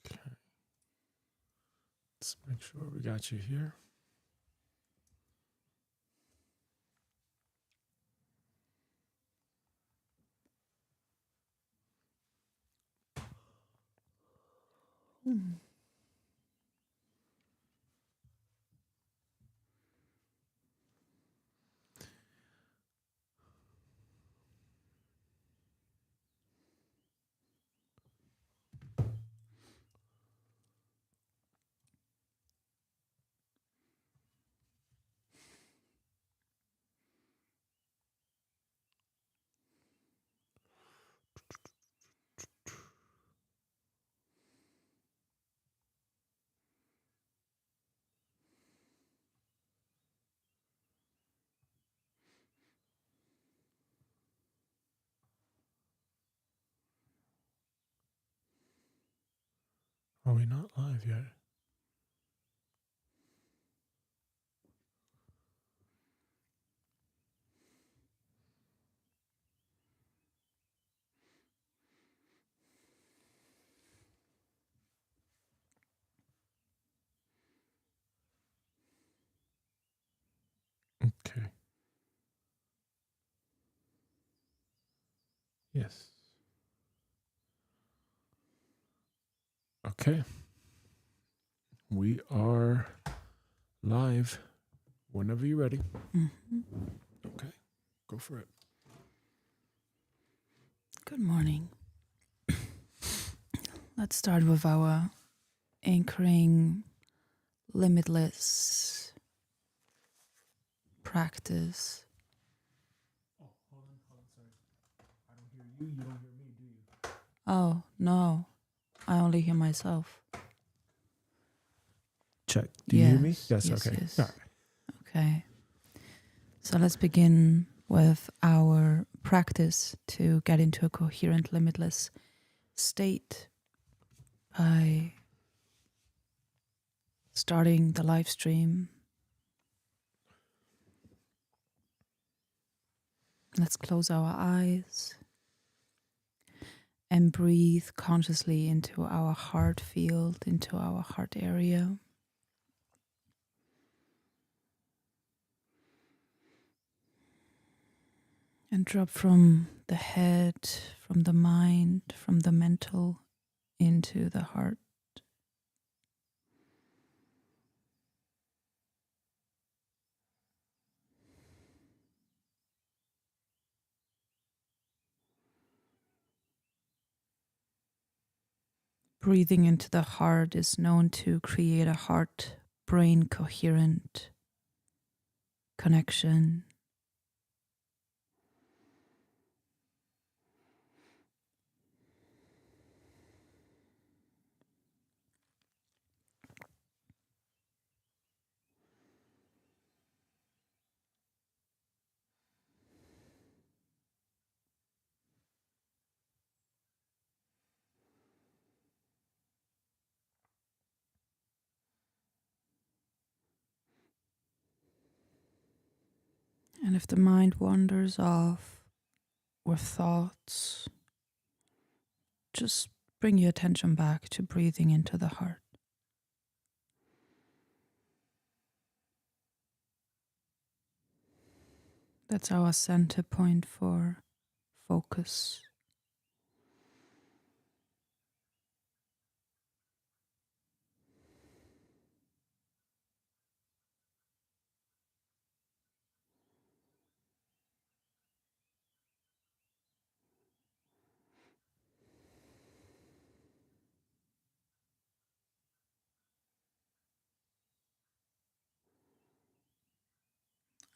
Okay. Let's make sure we got you here. Are we not live yet? Okay. Yes. Okay. We are live whenever you're ready. Mm-hmm. Okay. Go for it. Good morning. Let's start with our anchoring limitless practice. Oh, hold on, sorry. I don't hear you. You don't hear me, do you? Oh, no. I only hear myself. Check. Do you hear me? Yes, Yes. yes, Okay. yes. All right. Okay. So let's begin with our practice to get into a coherent, limitless state by starting the live stream. Let's close our eyes and breathe consciously into our heart field, into our heart area. And drop from the head, from the mind, from the mental into the heart. Breathing into the heart is known to create a heart-brain coherent connection. And if the mind wanders off with thoughts, just bring your attention back to breathing into the heart. That's our center point for focus.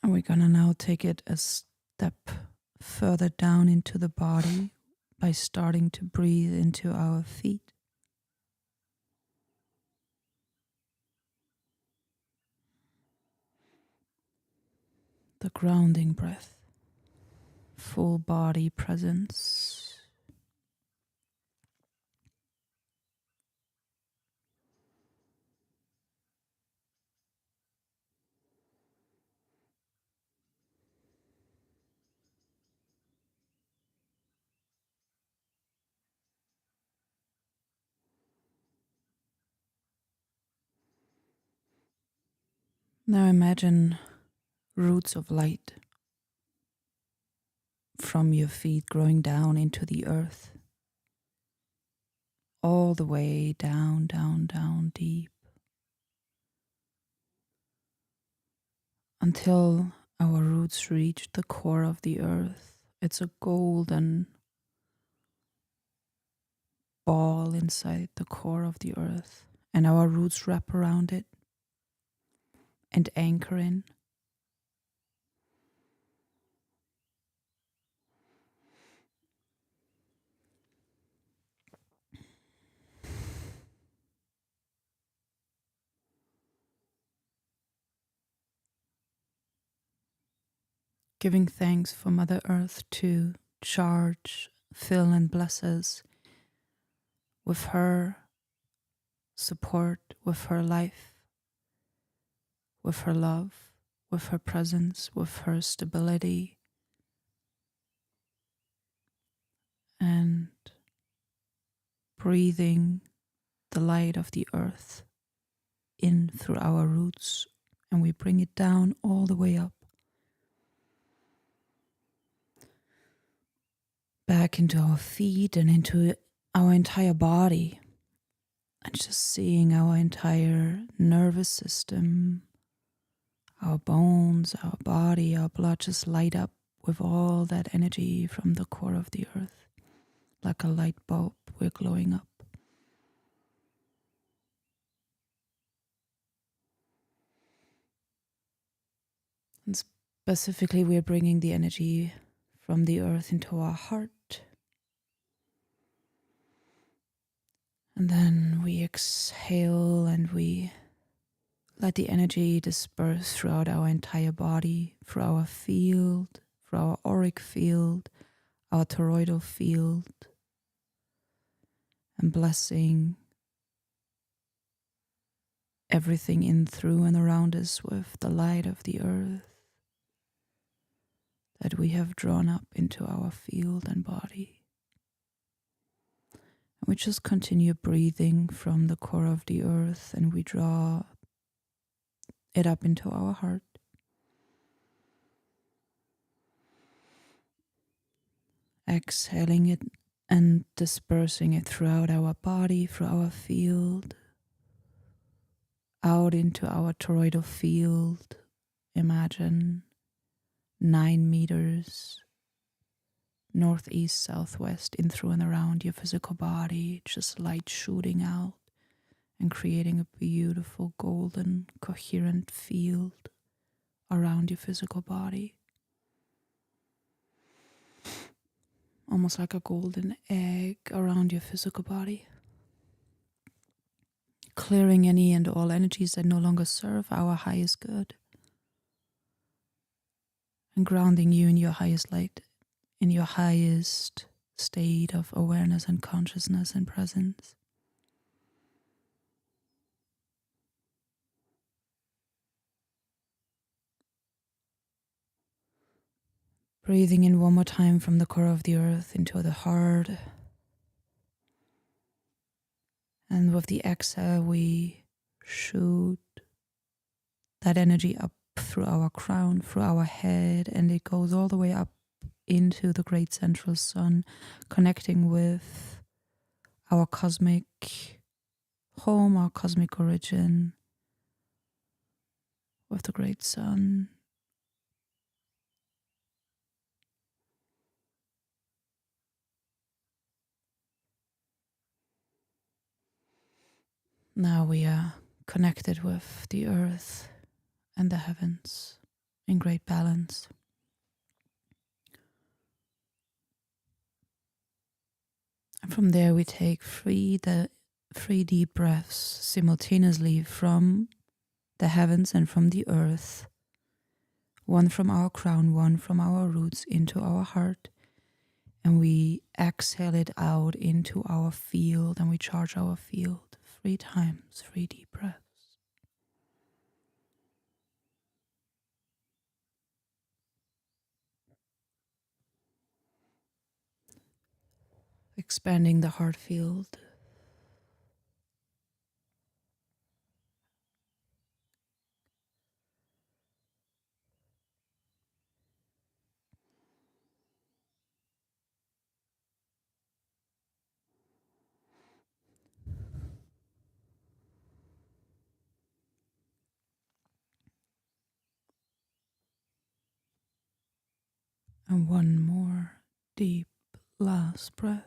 And we're going to now take it a step further down into the body by starting to breathe into our feet. The grounding breath, full body presence. Now imagine roots of light from your feet growing down into the earth, all the way down, down, down deep, until our roots reach the core of the earth. It's a golden ball inside the core of the earth, and our roots wrap around it and anchor in. Giving thanks for Mother Earth to charge, fill, and bless us with her support, with her life, with her love, with her presence, with her stability, and breathing the light of the earth in through our roots, and we bring it down all the way up, back into our feet and into our entire body, and just seeing our entire nervous system, our bones, our body, our blood just light up with all that energy from the core of the earth. Like a light bulb, we're glowing up. And specifically, we're bringing the energy from the earth into our heart. And then we exhale and we let the energy disperse throughout our entire body, through our field, through our auric field, our toroidal field, and blessing everything in, through, and around us with the light of the earth that we have drawn up into our field and body. And we just continue breathing from the core of the earth, and we draw it up into our heart. Exhaling it and dispersing it throughout our body, through our field, out into our toroidal field. Imagine 9 meters, northeast, southwest, in, through, and around your physical body, just light shooting out and creating a beautiful golden coherent field around your physical body. Almost like a golden egg around your physical body. Clearing any and all energies that no longer serve our highest good. And grounding you in your highest light, in your highest state of awareness and consciousness and presence. Breathing in one more time from the core of the earth into the heart. And with the exhale, we shoot that energy up through our crown, through our head, and it goes all the way up into the great central sun, connecting with our cosmic home, our cosmic origin, with the great sun. Now we are connected with the earth and the heavens in great balance. And from there we take three deep breaths simultaneously from the heavens and from the earth. One from our crown, one from our roots into our heart. And we exhale it out into our field, and we charge our field 3 times, 3 deep breaths. Expanding the heart field. And one more deep last breath.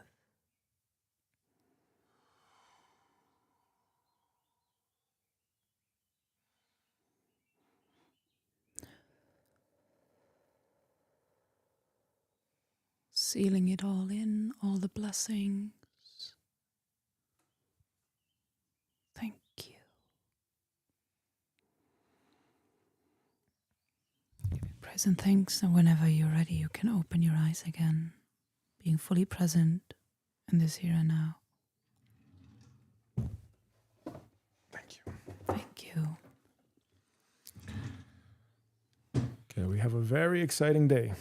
Sealing it all in, all the blessings. Thank you. Give me praise and thanks, and whenever you're ready, you can open your eyes again, being fully present in this here and now. Thank you. Thank you. Okay, we have a very exciting day.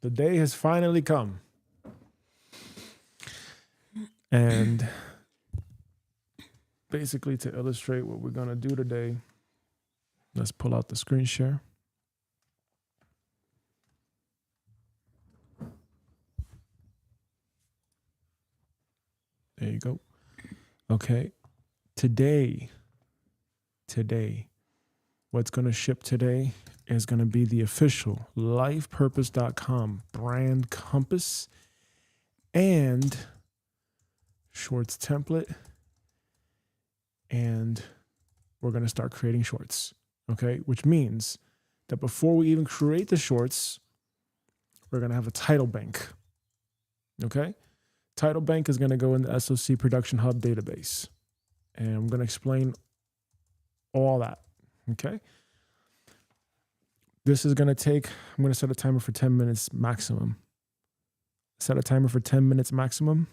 The day has finally come. And basically, to illustrate what we're going to do today, let's pull out the screen share. There you go. Okay. Today, what's going to ship today is going to be the official lifepurpose.com brand compass and shorts template. And we're going to start creating shorts. Okay. Which means that before we even create the shorts, we're going to have a title bank. Okay. Title bank is going to go in the SOC Production Hub database. And I'm going to explain all that. Okay. This is going to take, I'm going to set a timer for 10 minutes maximum. Set a timer for 10 minutes maximum.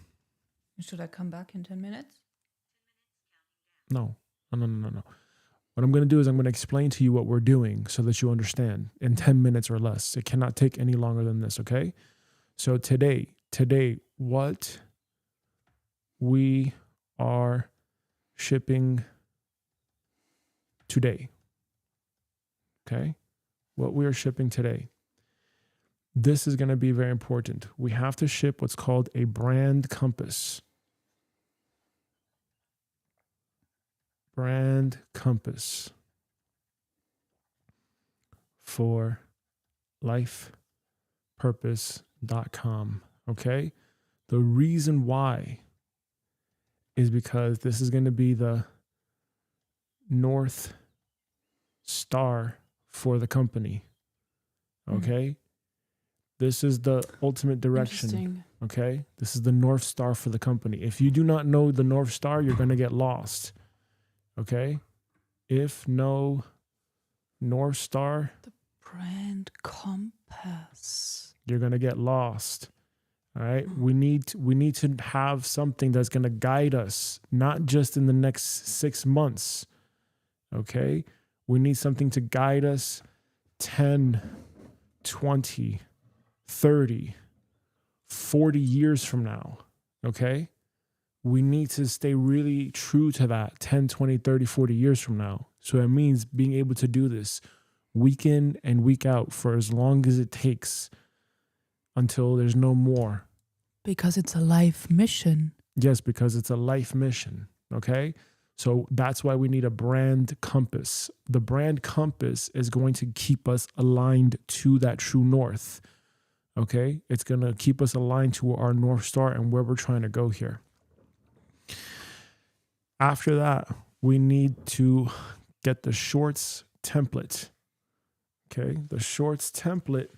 Should I come back in 10 minutes? No. What I'm going to do is I'm going to explain to you what we're doing so that you understand in 10 minutes or less. It cannot take any longer than this. Okay. So today, what we are shipping today. Okay. What we are shipping today. This is going to be very important. We have to ship what's called a brand compass. Brand compass for Life lifepurpose.com. Okay. The reason why is because this is going to be the North Star for the company. Okay. This is the ultimate direction. Interesting. Okay. This is the North Star for the company. If you do not know the North Star, you're going to get lost. Okay. If no North Star, Brand compass. you're going to get lost. All right. We need to have something that's going to guide us, not just in the next 6 months. Okay. We need something to guide us 10, 20, 30, 40 years from now. Okay. We need to stay really true to that 10, 20, 30, 40 years from now. So it means being able to do this week in and week out for as long as it takes until there's no more. Because it's a life mission. Yes, because it's a life mission. Okay. So that's why we need a brand compass. The brand compass is going to keep us aligned to that true north. Okay. It's going to keep us aligned to our North Star and where we're trying to go here. After that, we need to get the shorts template. Okay. The shorts template.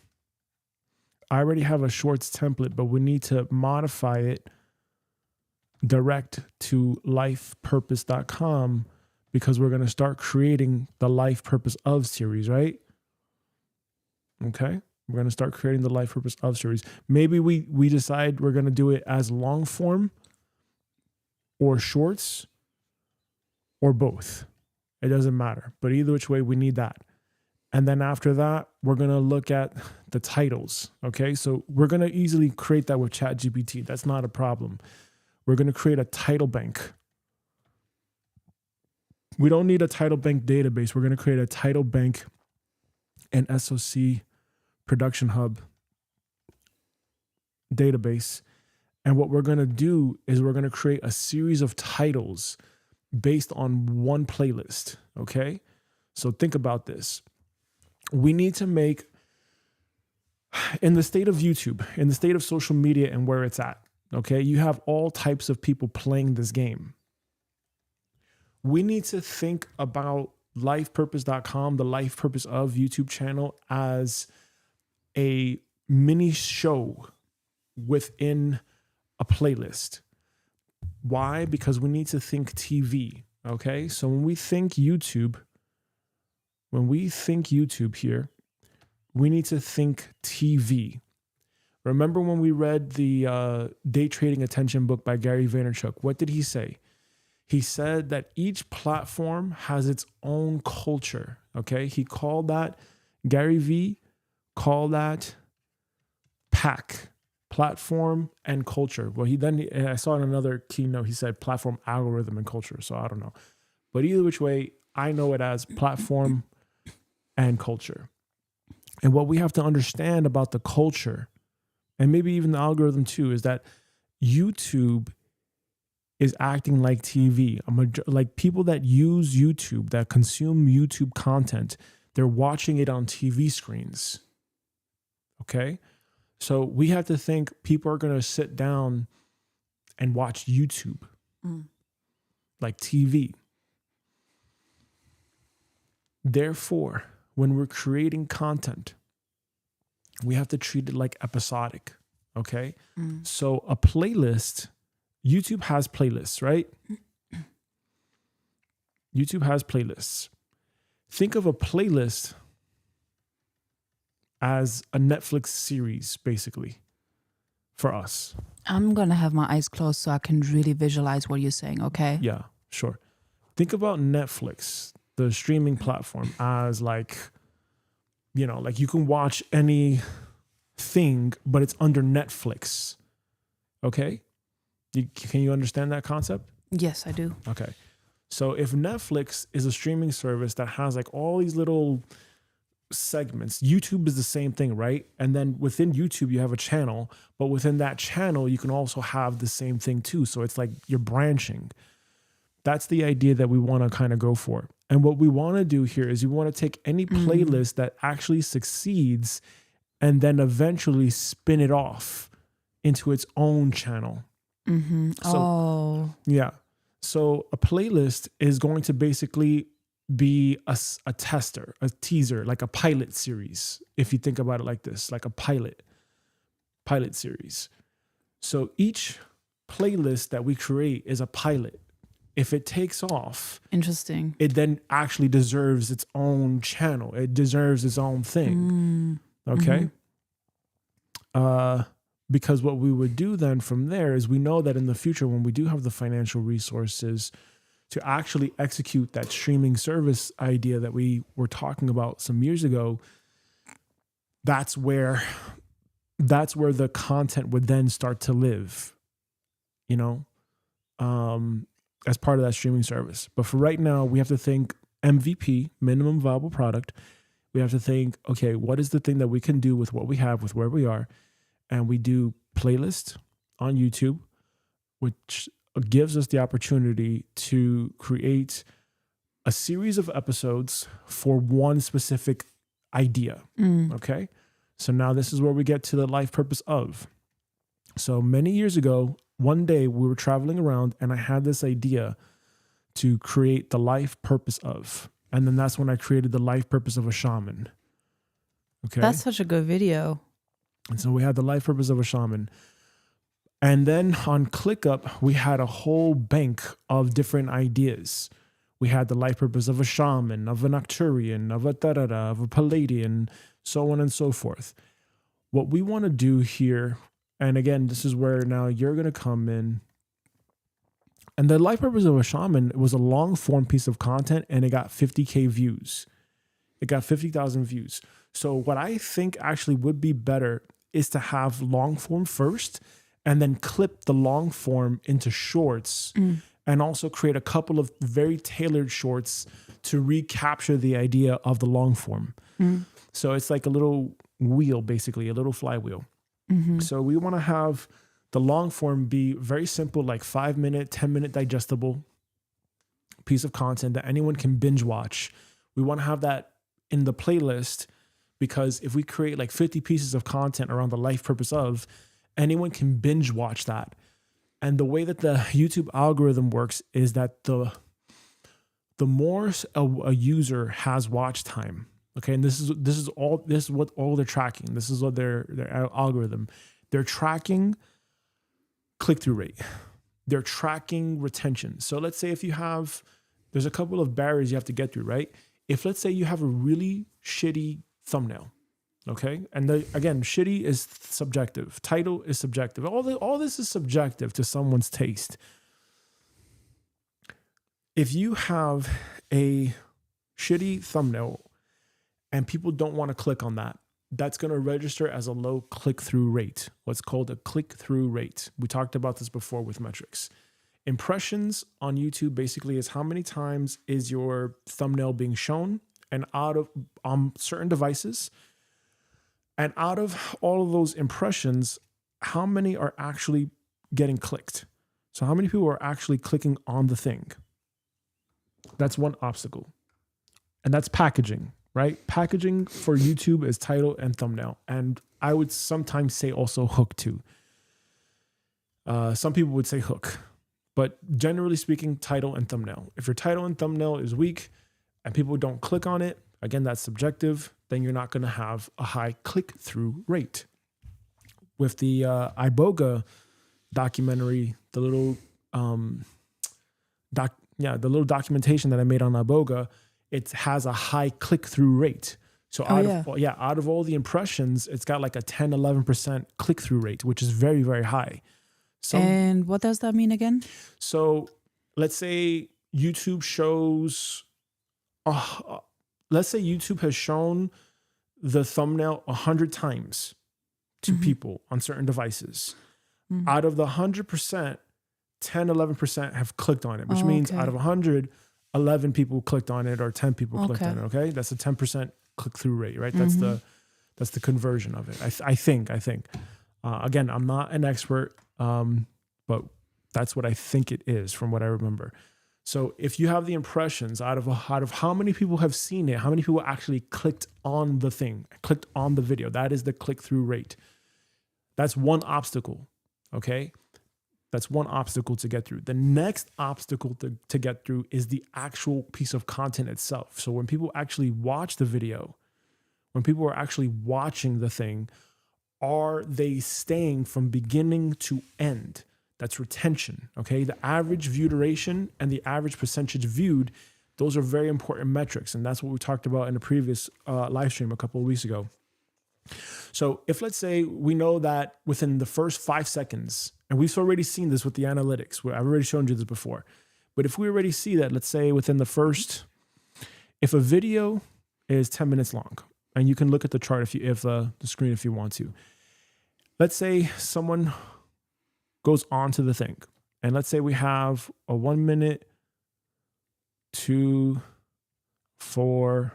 I already have a shorts template, but we need to modify it direct to lifepurpose.com because we're going to start creating the Life Purpose Of series, right? Okay. We're going to start creating the Life Purpose Of series. Maybe we decide we're going to do it as long form or shorts or both. It doesn't matter. But either which way, we need that. And then after that, we're going to look at the titles. Okay. So we're going to easily create that with ChatGPT. That's not a problem. We're going to create a title bank. We don't need a title bank database. We're going to create a title bank and SOC production hub database. And what we're going to do is we're going to create a series of titles based on one playlist. Okay. So think about this. We need to make, in the state of YouTube, in the state of social media and where it's at, okay, you have all types of people playing this game. We need to think about lifepurpose.com, the Life Purpose Of YouTube channel, as a mini show within a playlist. Why? Because we need to think TV, okay? So when we think YouTube here, we need to think TV. Remember when we read the Day Trading Attention book by Gary Vaynerchuk? What did he say? He said that each platform has its own culture, okay? He called that, Gary V called that PAC, platform and culture. Well, I saw in another keynote, he said platform, algorithm, and culture. So I don't know. But either which way, I know it as platform and culture. And what we have to understand about the culture, and maybe even the algorithm too, is that YouTube is acting like TV. Like people that use YouTube, that consume YouTube content, they're watching it on TV screens. Okay? So we have to think people are going to sit down and watch YouTube, like TV. Therefore, when we're creating content, we have to treat it like episodic, okay? So a playlist, YouTube has playlists, right? YouTube has playlists. Think of a playlist as a Netflix series, basically, for us. I'm going to have my eyes closed so I can really visualize what you're saying, okay? Yeah, sure. Think about Netflix, the streaming platform, as like, you know, like you can watch anything, but it's under Netflix. Okay? Can you understand that concept? Yes, I do. Okay. So if Netflix is a streaming service that has like all these little segments, YouTube is the same thing, right? And then within YouTube, you have a channel, but within that channel, you can also have the same thing too. So it's like you're branching. That's the idea that we want to kind of go for. And what we want to do here is we want to take any playlist that actually succeeds and then eventually spin it off into its own channel. Mm-hmm. So, yeah. So a playlist is going to basically be a tester, a teaser, like a pilot series. If you think about it like this, like a pilot series. So each playlist that we create is a pilot. If it takes off, interesting, it then actually deserves its own channel. It deserves its own thing. Okay. Because what we would do then from there is we know that in the future, when we do have the financial resources to actually execute that streaming service idea that we were talking about some years ago, that's where the content would then start to live, as part of that streaming service. But for right now, we have to think MVP, minimum viable product. We have to think, okay, what is the thing that we can do with what we have, with where we are? And we do playlist on YouTube, which gives us the opportunity to create a series of episodes for one specific idea. Okay. So now this is where we get to the life purpose of. So many years ago, one day we were traveling around and I had this idea to create the life purpose of. And then that's when I created the life purpose of a shaman. Okay. That's such a good video. And so we had the life purpose of a shaman. And then on ClickUp, we had a whole bank of different ideas. We had the life purpose of a shaman, of an Arcturian, of a da-da-da, of a Palladian, so on and so forth. What we want to do here, and again, this is where now you're going to come in. And the life purpose of a shaman was a long form piece of content, and it got 50K views. It got 50,000 views. So what I think actually would be better is to have long form first, and then clip the long form into shorts, and also create a couple of very tailored shorts to recapture the idea of the long form. So it's like a little wheel, basically, a little flywheel. So we want to have the long form be very simple, like 5-minute, 10-minute digestible piece of content that anyone can binge watch. We want to have that in the playlist, because if we create like 50 pieces of content around the life purpose of, anyone can binge watch that. And the way that the YouTube algorithm works is that the more a user has watch time, okay, and this is what all they're tracking. This is what their algorithm. They're tracking click-through rate. They're tracking retention. So let's say there's a couple of barriers you have to get through, right? If let's say you have a really shitty thumbnail, okay? And again, shitty is subjective. Title is subjective. All this is subjective to someone's taste. If you have a shitty thumbnail and people don't want to click on that, that's going to register as a low click-through rate, what's called a click-through rate. We talked about this before with metrics. Impressions on YouTube basically is how many times is your thumbnail being shown, and on certain devices. And out of all of those impressions, how many are actually getting clicked? So how many people are actually clicking on the thing? That's one obstacle. And that's packaging, right? Packaging for YouTube is title and thumbnail. And I would sometimes say also hook too. Some people would say hook. But generally speaking, title and thumbnail. If your title and thumbnail is weak and people don't click on it, again, that's subjective, then you're not going to have a high click-through rate. With the Iboga documentary, the little the little documentation that I made on Iboga, it has a high click-through rate. So out of all the impressions, it's got like a 10-11% click-through rate, which is very, very high. And what does that mean again? So let's say YouTube shows, let's say YouTube has shown the thumbnail 100 times to people on certain devices. Out of the 100%, 10-11% have clicked on it, which means out of 100, 11 people clicked on it or 10 people clicked on it. Okay, that's a 10% click-through rate, right? That's the conversion of it. I think. Again, I'm not an expert, but that's what I think it is from what I remember. So if you have the impressions out of how many people have seen it, how many people actually clicked on the thing, clicked on the video, that is the click-through rate. That's one obstacle, okay? That's one obstacle to get through. The next obstacle to get through is the actual piece of content itself. So when people actually watch the video, when people are actually watching the thing, are they staying from beginning to end? That's retention, okay? The average view duration and the average percentage viewed, those are very important metrics. And that's what we talked about in the previous live stream a couple of weeks ago. So if, let's say, we know that within the first 5 seconds, and we've already seen this with the analytics, I've already shown you this before, but if we already see that, let's say within the first, if a video is 10 minutes long, and you can look at the chart if the screen if you want to, let's say someone goes on to the thing, and let's say we have a 1 minute, 2, 4,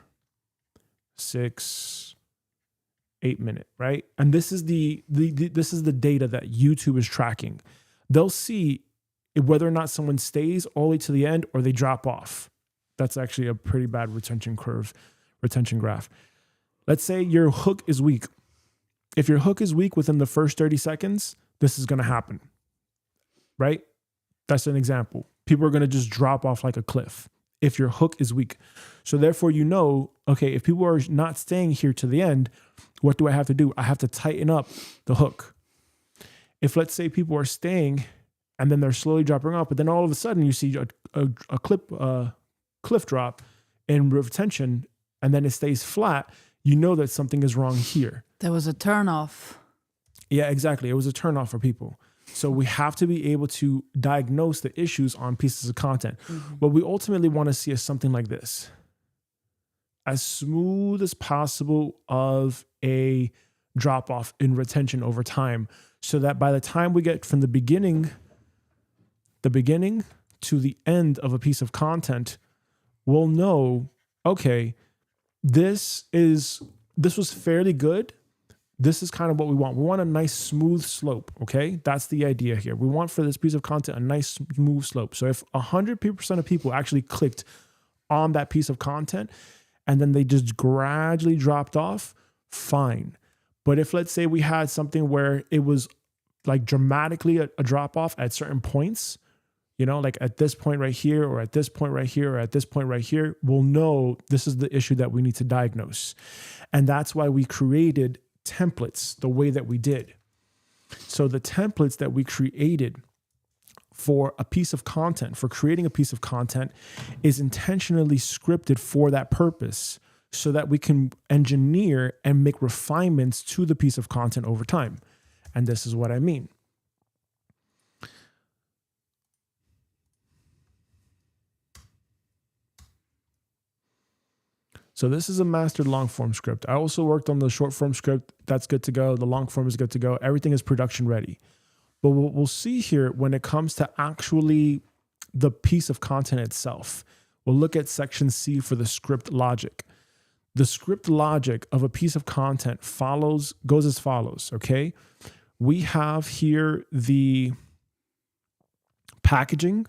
6, 8 minute, right? And this is the data that YouTube is tracking. They'll see whether or not someone stays all the way to the end or they drop off. That's actually a pretty bad retention graph. Let's say your hook is weak. If your hook is weak within the first 30 seconds, this is going to happen, right? That's an example. People are going to just drop off like a cliff if your hook is weak. So therefore, you know, okay, if people are not staying here to the end, what do I have to do? I have to tighten up the hook. If, let's say, people are staying and then they're slowly dropping off, but then all of a sudden you see a cliff drop in retention, and then it stays flat, you know that something is wrong here. There was a turnoff. Yeah, exactly. It was a turnoff for people. So we have to be able to diagnose the issues on pieces of content. Mm-hmm. What we ultimately want to see is something like this. As smooth as possible of a drop off in retention over time, so that by the time we get from the beginning to the end of a piece of content, we'll know, okay, this was fairly good. This is kind of what we want. We want a nice smooth slope, okay? That's the idea here. We want for this piece of content a nice smooth slope. So if 100% of people actually clicked on that piece of content and then they just gradually dropped off, fine. But if, let's say, we had something where it was like dramatically a drop off at certain points, you know, like at this point right here, or at this point right here, or at this point right here, we'll know this is the issue that we need to diagnose. And that's why we created templates the way that we did. So the templates that we created for a piece of content, for creating a piece of content, is intentionally scripted for that purpose, so that we can engineer and make refinements to the piece of content over time. And this is what I mean. So this is a mastered long form script. I also worked on the short form script. That's good to go. The long form is good to go. Everything is production ready. But what we'll see here when it comes to actually the piece of content itself, we'll look at section C for the script logic. The script logic of a piece of content goes as follows, okay? We have here the packaging,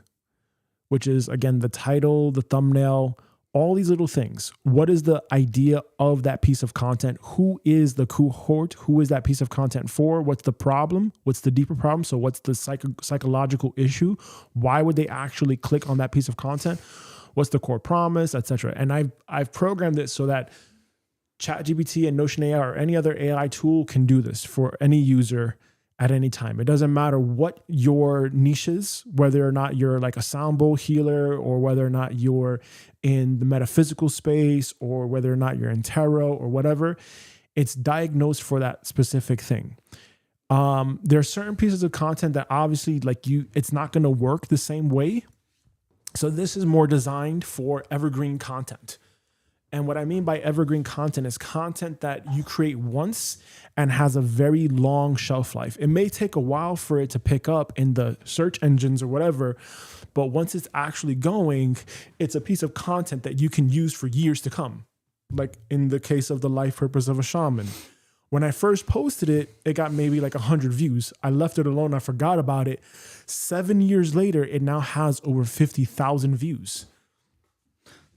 which is, again, the title, the thumbnail, all these little things. What is the idea of that piece of content? Who is the cohort? Who is that piece of content for? What's the problem? What's the deeper problem? So what's the psychological issue? Why would they actually click on that piece of content? What's the core promise, etc.? And I've programmed it so that ChatGPT and Notion AI or any other AI tool can do this for any user at any time. It doesn't matter what your niche is, whether or not you're like a sound bowl healer, or whether or not you're in the metaphysical space, or whether or not you're in tarot or whatever. It's diagnosed for that specific thing. There are certain pieces of content that obviously it's not going to work the same way. So this is more designed for evergreen content. And what I mean by evergreen content is content that you create once and has a very long shelf life. It may take a while for it to pick up in the search engines or whatever, but once it's actually going, it's a piece of content that you can use for years to come. Like in the case of the life purpose of a shaman, When I first posted it, it got maybe like 100 views. I left it alone. I forgot about it. 7 years later, it now has over 50,000 views.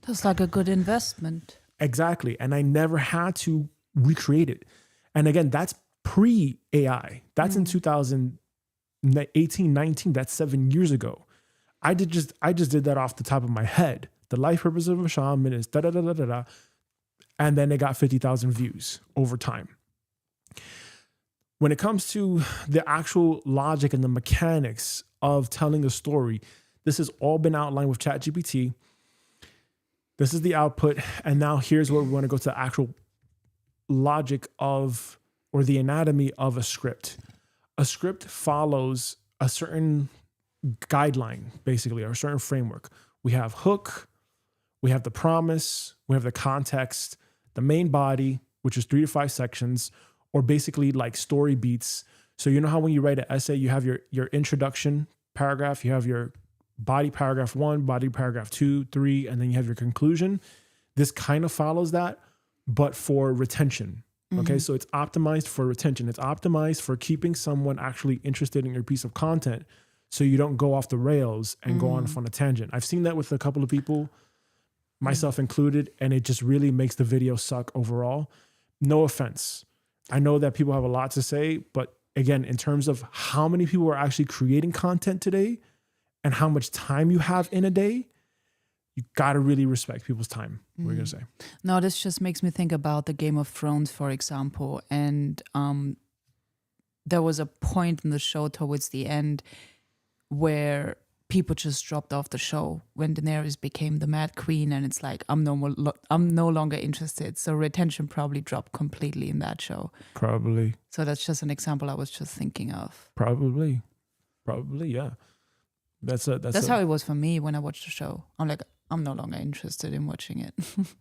That's like a good investment. Exactly. And I never had to recreate it. And again, that's pre-AI. That's in 2018, 19. That's 7 years ago. I just did that off the top of my head. The life purpose of a shaman is da da da da da da. And then it got 50,000 views over time. When it comes to the actual logic and the mechanics of telling a story, this has all been outlined with ChatGPT. This is the output. And now here's where we want to go to the actual logic of, or the anatomy of a script. A script follows a certain guideline, basically, or a certain framework. We have hook, we have the promise, we have the context, the main body, which is 3 to 5 sections, or basically like story beats. So you know how when you write an essay, you have your introduction paragraph, you have your body paragraph 1, body paragraph 2, 3, and then you have your conclusion. This kind of follows that, but for retention. Okay, so it's optimized for retention. It's optimized for keeping someone actually interested in your piece of content, so you don't go off the rails and go off on a tangent. I've seen that with a couple of people, myself included, and it just really makes the video suck overall. No offense. I know that people have a lot to say, but again, in terms of how many people are actually creating content today and how much time you have in a day, you got to really respect people's time. What are you going to say? No, this just makes me think about the Game of Thrones, for example. And there was a point in the show towards the end where people just dropped off the show when Daenerys became the Mad Queen, and it's like I'm no longer interested. So retention probably dropped completely in that show. Probably. So that's just an example I was just thinking of. Probably, yeah. That's how it was for me when I watched the show. I'm like, I'm no longer interested in watching it.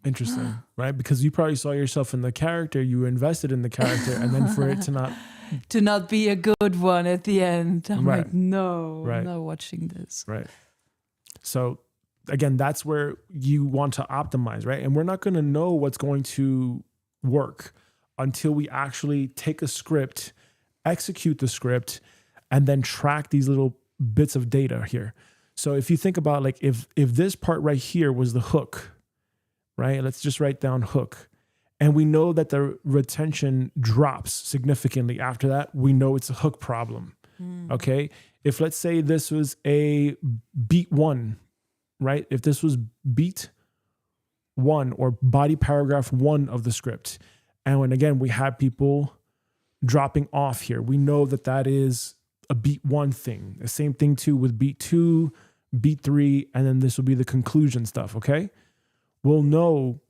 Interesting, right? Because you probably saw yourself in the character, you were invested in the character, and then for it to not be a good one at the end, I'm right. like, no, right. I'm not watching this. Right. So again, that's where you want to optimize, right? And we're not going to know what's going to work until we actually take a script, execute the script, and then track these little bits of data here. So if you think about like, if this part right here was the hook, right? Let's just write down hook. And we know that the retention drops significantly after that. We know it's a hook problem. Okay. If let's say this was a beat 1, right? If this was beat 1 or body paragraph 1 of the script. And when, again, we have people dropping off here, we know that that is a beat 1 thing. The same thing too with beat 2, beat 3, and then this will be the conclusion stuff. Okay. We'll know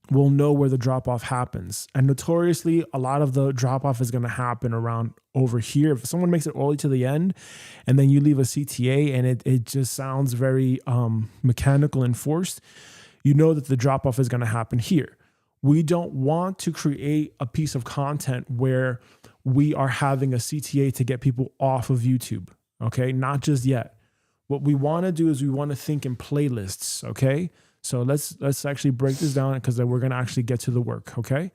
where the drop off happens. And notoriously, a lot of the drop off is going to happen around over here. If someone makes it all the way to the end and then you leave a CTA and it just sounds very mechanical and forced, you know that the drop off is going to happen here. We don't want to create a piece of content where we are having a CTA to get people off of YouTube. Okay. Not just yet. What we want to do is we want to think in playlists. Okay. So let's actually break this down because then we're going to actually get to the work, okay?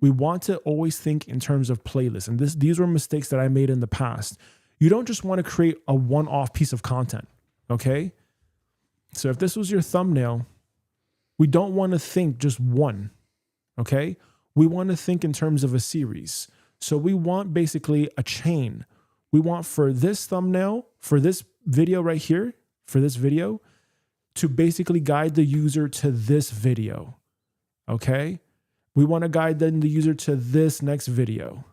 We want to always think in terms of playlists. And these were mistakes that I made in the past. You don't just want to create a one-off piece of content, okay? So if this was your thumbnail, we don't want to think just one, okay? We want to think in terms of a series. So we want basically a chain. We want for this thumbnail, for this video right here, for this video, to basically guide the user to this video, okay? We want to guide then the user to this next video.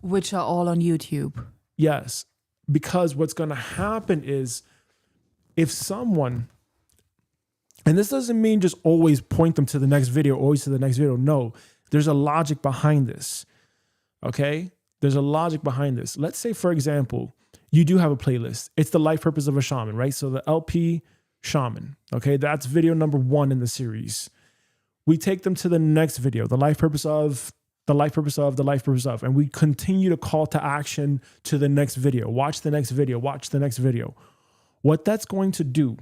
Which are all on YouTube. Yes, because what's going to happen is if someone, and this doesn't mean just always point them to the next video, always to the next video. No, there's a logic behind this, okay? There's a logic behind this. Let's say, for example, you do have a playlist. It's the life purpose of a shaman, right? So the LP shaman. Okay, that's video number 1 in the series. We take them to the next video, the life purpose of, the life purpose of, the life purpose of, and we continue to call to action to the next video. Watch the next video, watch the next video. What that's going to do,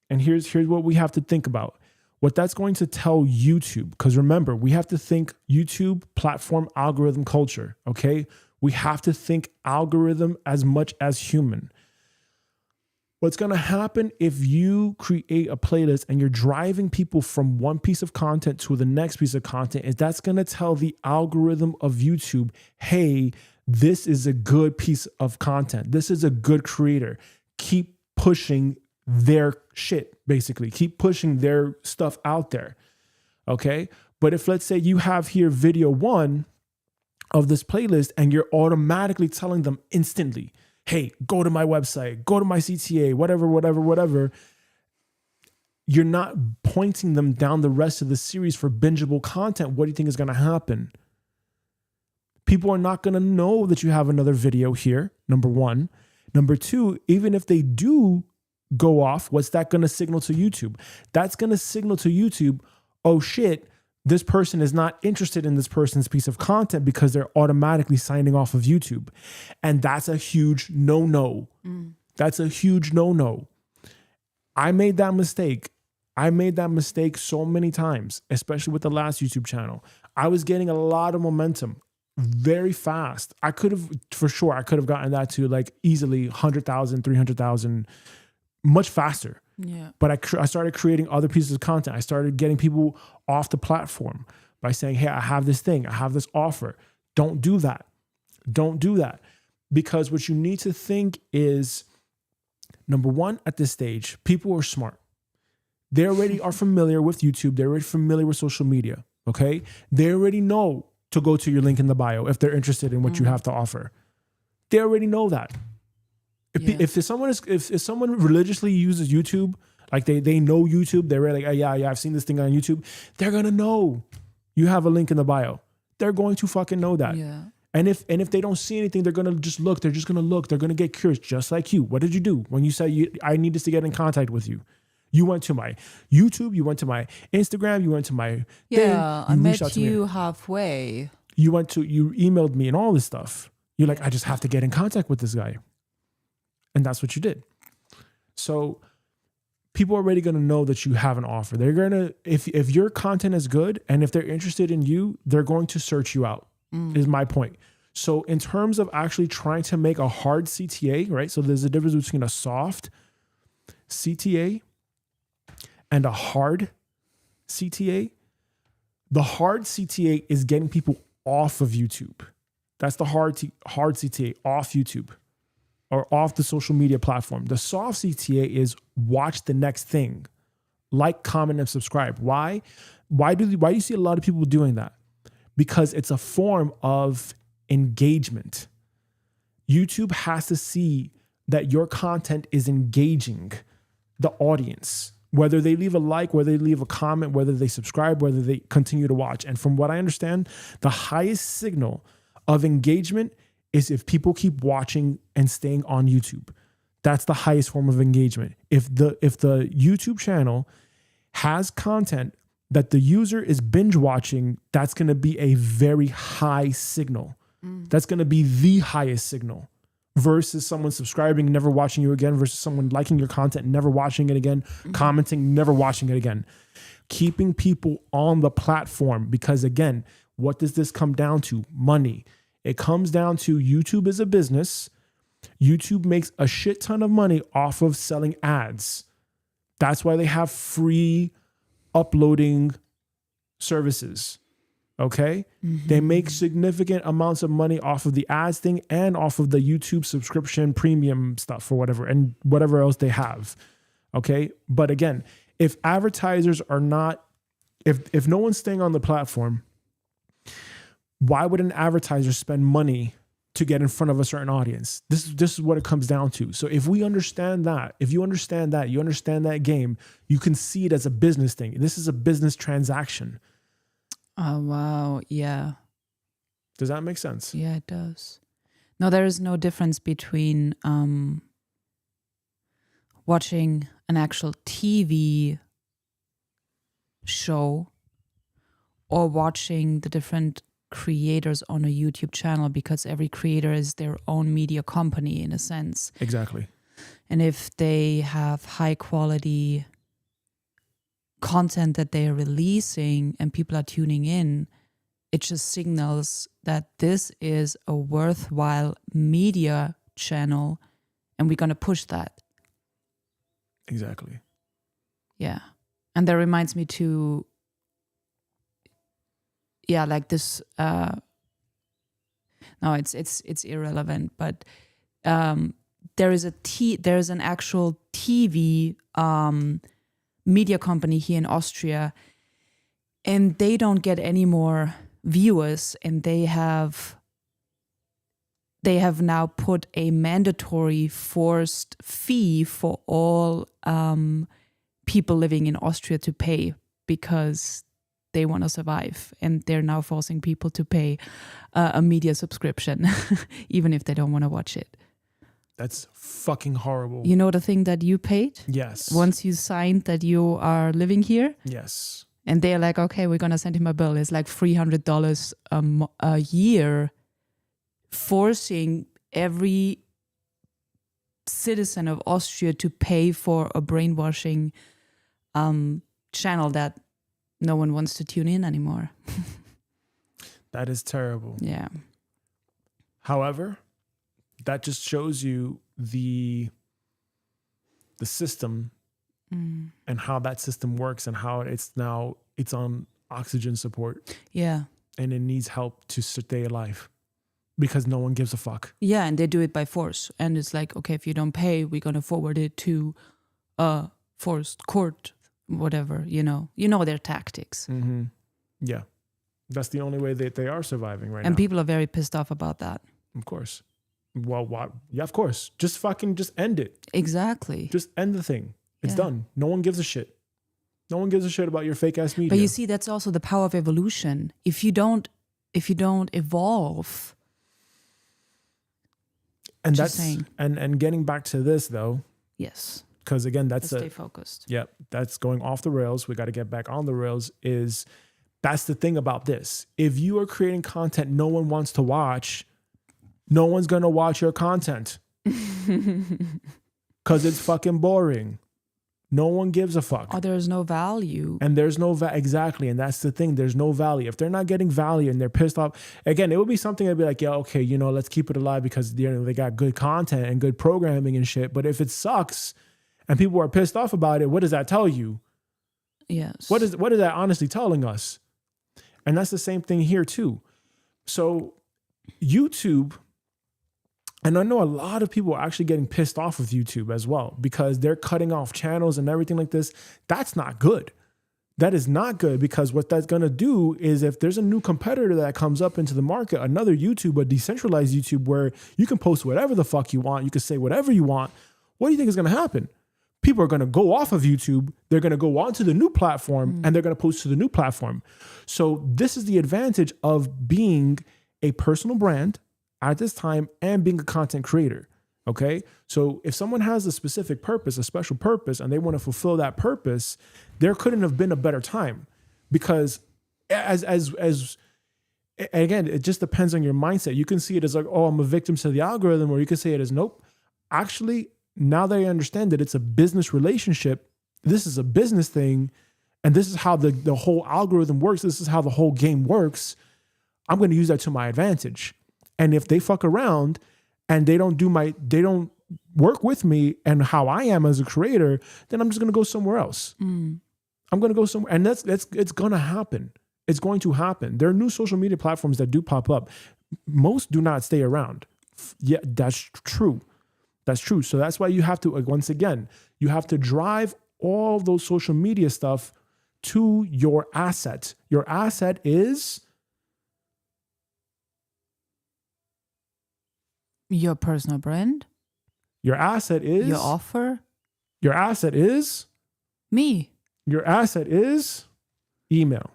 and here's what we have to think about. what that's going to tell YouTube, because remember, we have to think YouTube, platform, algorithm, culture, okay? We have to think algorithm as much as human. What's going to happen if you create a playlist and you're driving people from one piece of content to the next piece of content is that's going to tell the algorithm of YouTube, hey, this is a good piece of content. This is a good creator. Keep pushing their shit, basically. Keep pushing their stuff out there, okay? But if, let's say, you have here video 1 of this playlist and you're automatically telling them instantly, hey, go to my website, go to my CTA, whatever. You're not pointing them down the rest of the series for bingeable content. What do you think is going to happen? People are not going to know that you have another video here, number 1. Number 2, even if they do go off, what's that going to signal to YouTube? That's going to signal to YouTube, oh shit, this person is not interested in this person's piece of content because they're automatically signing off of YouTube. And that's a huge no-no. That's a huge no-no. I made that mistake. I made that mistake so many times, especially with the last YouTube channel. I was getting a lot of momentum very fast. I could have gotten that to like easily 100,000, 300,000 much faster. Yeah. But I started creating other pieces of content. I started getting people off the platform by saying, hey, I have this thing. I have this offer. Don't do that. Don't do that. Because what you need to think is, number 1, at this stage, people are smart. They already are familiar with YouTube. They're already familiar with social media. Okay. They already know to go to your link in the bio if they're interested in what you have to offer. They already know that. If someone religiously uses YouTube, like they know YouTube, they're like, oh, yeah, I've seen this thing on YouTube. They're gonna know you have a link in the bio. They're going to fucking know that. Yeah. And if they don't see anything, they're gonna just look. They're just gonna look. They're gonna get curious, just like you. What did you do when you said I need to get in contact with you? You went to my YouTube. You went to my Instagram. You went to my thing. I met you halfway. You emailed me and all this stuff. You're like, I just have to get in contact with this guy. And that's what you did. So people are already going to know that you have an offer. They're going to, if your content is good and if they're interested in you, they're going to search you out, is my point. So in terms of actually trying to make a hard CTA, right? So there's a difference between a soft CTA and a hard CTA. The hard CTA is getting people off of YouTube. That's the hard CTA, off YouTube or off the social media platform. The soft CTA is watch the next thing, like, comment, and subscribe. Why do you see a lot of people doing that? Because it's a form of engagement. YouTube has to see that your content is engaging the audience, whether they leave a like, whether they leave a comment, whether they subscribe, whether they continue to watch. And from what I understand, the highest signal of engagement is if people keep watching and staying on YouTube. That's the highest form of engagement. If the YouTube channel has content that the user is binge watching, that's going to be a very high signal. That's going to be the highest signal versus someone subscribing and never watching you again versus someone liking your content, never watching it again, commenting, never watching it again. Keeping people on the platform, because again, what does this come down to? Money. It comes down to YouTube is a business. YouTube makes a shit ton of money off of selling ads. That's why they have free uploading services. Okay? They make significant amounts of money off of the ads thing and off of the YouTube subscription premium stuff or whatever, and whatever else they have. Okay? But again, if advertisers are not, if no one's staying on the platform, why would an advertiser spend money to get in front of a certain audience? This is what it comes down to. So if we understand that, if you understand that game, you can see it as a business thing. This is a business transaction. Oh, wow. Yeah. Does that make sense? Yeah, it does. No, there is no difference between watching an actual TV show or watching the different creators on a YouTube channel, because every creator is their own media company in a sense. Exactly. And if they have high quality content that they are releasing and people are tuning in, it just signals that this is a worthwhile media channel and we're going to push that. Exactly. Yeah. And that reminds me to, like this, no, it's irrelevant, but there is an actual TV media company here in Austria, and they don't get any more viewers, and they have now put a mandatory forced fee for all people living in Austria to pay because they want to survive, and they're now forcing people to pay a media subscription even if they don't want to watch it. That's fucking horrible. You know the thing that you paid? Yes. Once you signed that you are living here? Yes. And they're like, okay, we're going to send him a bill. It's like $300 a year, forcing every citizen of Austria to pay for a brainwashing channel that no one wants to tune in anymore. That is terrible. Yeah. However, that just shows you the system and how that system works and how it's on oxygen support. Yeah. And it needs help to stay alive because no one gives a fuck. Yeah, and they do it by force. And it's like, okay, if you don't pay, we're going to forward it to a forced court, whatever, you know their tactics. Mm-hmm. Yeah. That's the only way that they are surviving right now. And people are very pissed off about that. Of course. Well, what? Yeah, of course. Just end it. Exactly. Just end the thing. It's done. No one gives a shit. No one gives a shit about your fake ass media. But you see, that's also the power of evolution. If you don't evolve. And just that's saying. And getting back to this though. Yes. Because again, stay focused. Yeah, that's going off the rails. We got to get back on the rails. That's the thing about this. If you are creating content no one wants to watch, no one's going to watch your content. Because it's fucking boring. No one gives a fuck. Or there's no value. And there's no exactly. And that's the thing. There's no value. If they're not getting value and they're pissed off, again, it would be something that'd be like, yeah, okay, let's keep it alive because they got good content and good programming and shit. But if it sucks and people are pissed off about it, what does that tell you? Yes. What is that honestly telling us? And that's the same thing here too. So YouTube, and I know a lot of people are actually getting pissed off with YouTube as well because they're cutting off channels and everything like this. That's not good. That is not good because what that's going to do is if there's a new competitor that comes up into the market, another YouTube, a decentralized YouTube where you can post whatever the fuck you want, you can say whatever you want, what do you think is going to happen? People are going to go off of YouTube. They're going to go onto the new platform and they're going to post to the new platform. So this is the advantage of being a personal brand at this time and being a content creator. Okay. So if someone has a specific purpose, a special purpose, and they want to fulfill that purpose, there couldn't have been a better time because again, it just depends on your mindset. You can see it as like, oh, I'm a victim to the algorithm, or you can say it as, nope, actually, now that I understand that it's a business relationship, this is a business thing, and this is how the whole algorithm works, this is how the whole game works, I'm going to use that to my advantage. And if they fuck around and they don't work with me and how I am as a creator, then I'm just going to go somewhere else. I'm going to go somewhere. And it's going to happen. It's going to happen. There are new social media platforms that do pop up. Most do not stay around. Yeah, that's true. That's true. So that's why you have to, once again, you have to drive all those social media stuff to your asset. Your asset is your personal brand. Your asset is your offer. Your asset is me. Your asset is email.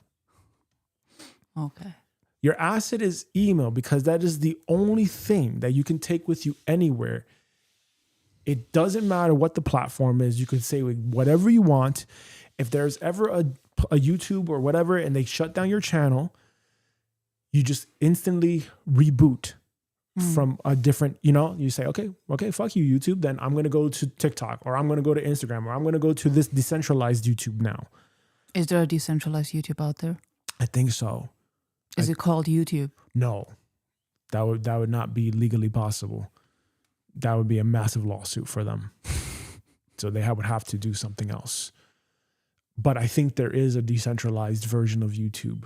Okay. Your asset is email because that is the only thing that you can take with you anywhere. It doesn't matter what the platform is. You can say whatever you want. If there's ever a YouTube or whatever and they shut down your channel, you just instantly reboot from a different, you say, okay, fuck you, YouTube. Then I'm going to go to TikTok, or I'm going to go to Instagram, or I'm going to go to this decentralized YouTube now. Is there a decentralized YouTube out there? I think so. Is it called YouTube? No, that would not be legally possible. That would be a massive lawsuit for them. So they would have to do something else. But I think there is a decentralized version of YouTube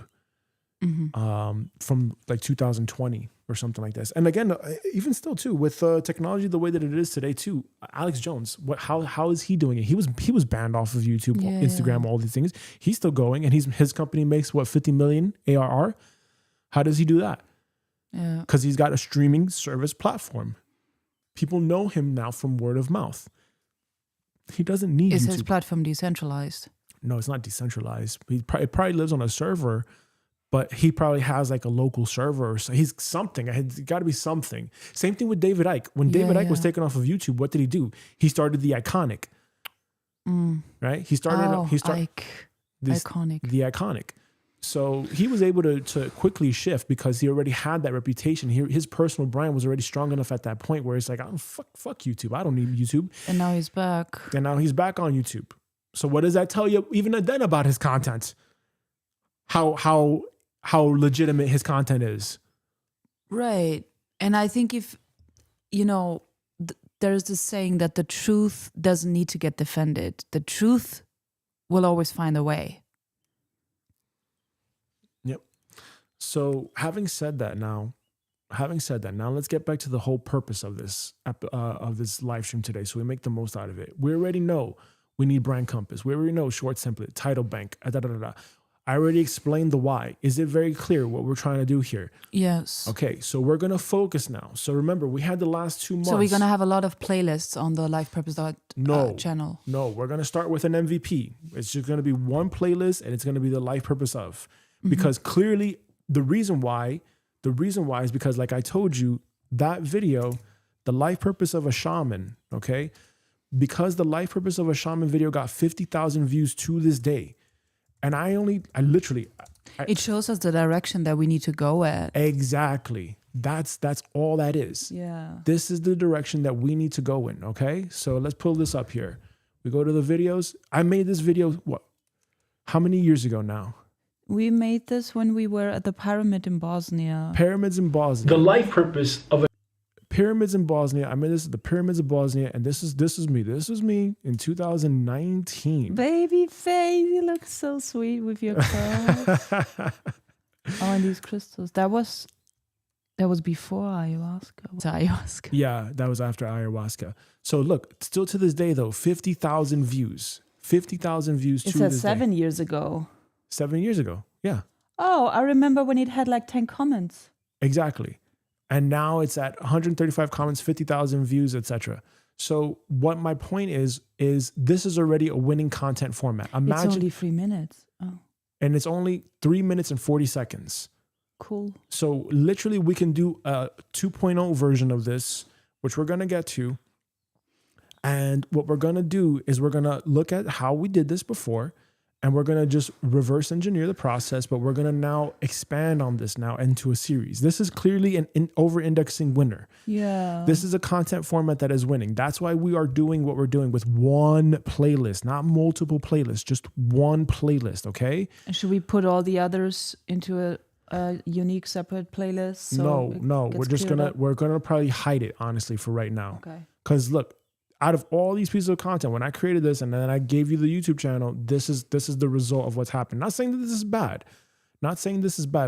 from like 2020 or something like this. And again, even still too, with technology the way that it is today too, Alex Jones, how is he doing it? He was banned off of YouTube, Instagram, all these things. He's still going, and his company makes what, 50 million ARR. How does he do that? Yeah, because he's got a streaming service platform. People know him now from word of mouth. He doesn't need Is YouTube. his platform decentralized? No, it's not decentralized. It probably lives on a server, but he probably has like a local server. Or so he's something. It's got to be something. Same thing with David Icke. When David Icke was taken off of YouTube, what did he do? He started the Iconic. Right? He started. Iconic. The Iconic. So he was able to quickly shift because he already had that reputation. His personal brand was already strong enough at that point where it's like, oh, fuck YouTube. I don't need YouTube. And now he's back. And now he's back on YouTube. So what does that tell you even then about his content? How legitimate his content is. Right. And I think if, there's this saying that the truth doesn't need to get defended. The truth will always find a way. Yep. So having said that now, let's get back to the whole purpose of this live stream today. So we make the most out of it. We already know we need brand compass. We already know short template, title bank, I already explained the why. Is it very clear what we're trying to do here? Yes. Okay, so we're going to focus now. So remember, we had the last 2 months. So we're going to have a lot of playlists on the Life Purpose channel. No, we're going to start with an MVP. It's just going to be one playlist, and it's going to be the life purpose of. Because clearly, the reason why is because, like I told you, that video, the life purpose of a shaman, okay? Because the life purpose of a shaman video got 50,000 views to this day. And it shows us the direction that we need to go at. Exactly. That's all that is. Yeah. This is the direction that we need to go in, okay? So let's pull this up here. We go to the videos. I made this video, how many years ago now? We made this when we were at the pyramid in Bosnia. Pyramids in Bosnia. The life purpose of Pyramids in Bosnia. I made this at the Pyramids of Bosnia, and this is me. This was me in 2019. Baby face, you look so sweet with your curls. And these crystals. That was before ayahuasca. Yeah, that was after ayahuasca. So look, still to this day though, 50,000 views. 50,000 views to this day. It says 7 years ago. 7 years ago. Yeah. Oh, I remember when it had like 10 comments. Exactly. And now it's at 135 comments, 50,000 views, etc. So what my point is this is already a winning content format. Imagine, it's only 3 minutes. Oh. And it's only 3 minutes and 40 seconds. Cool. So literally we can do a 2.0 version of this, which we're going to get to. And what we're going to do is we're going to look at how we did this before. And we're going to just reverse engineer the process, but we're going to now expand on this now into a series. This is clearly an over-indexing winner. Yeah. This is a content format that is winning. That's why we are doing what we're doing with one playlist, not multiple playlists, just one playlist, okay? And should we put all the others into a unique separate playlist? So no. We're gonna probably hide it, honestly, for right now. Okay. Because look, out of all these pieces of content, when I created this and then I gave you the YouTube channel, this is the result of what's happened. Not saying that this is bad.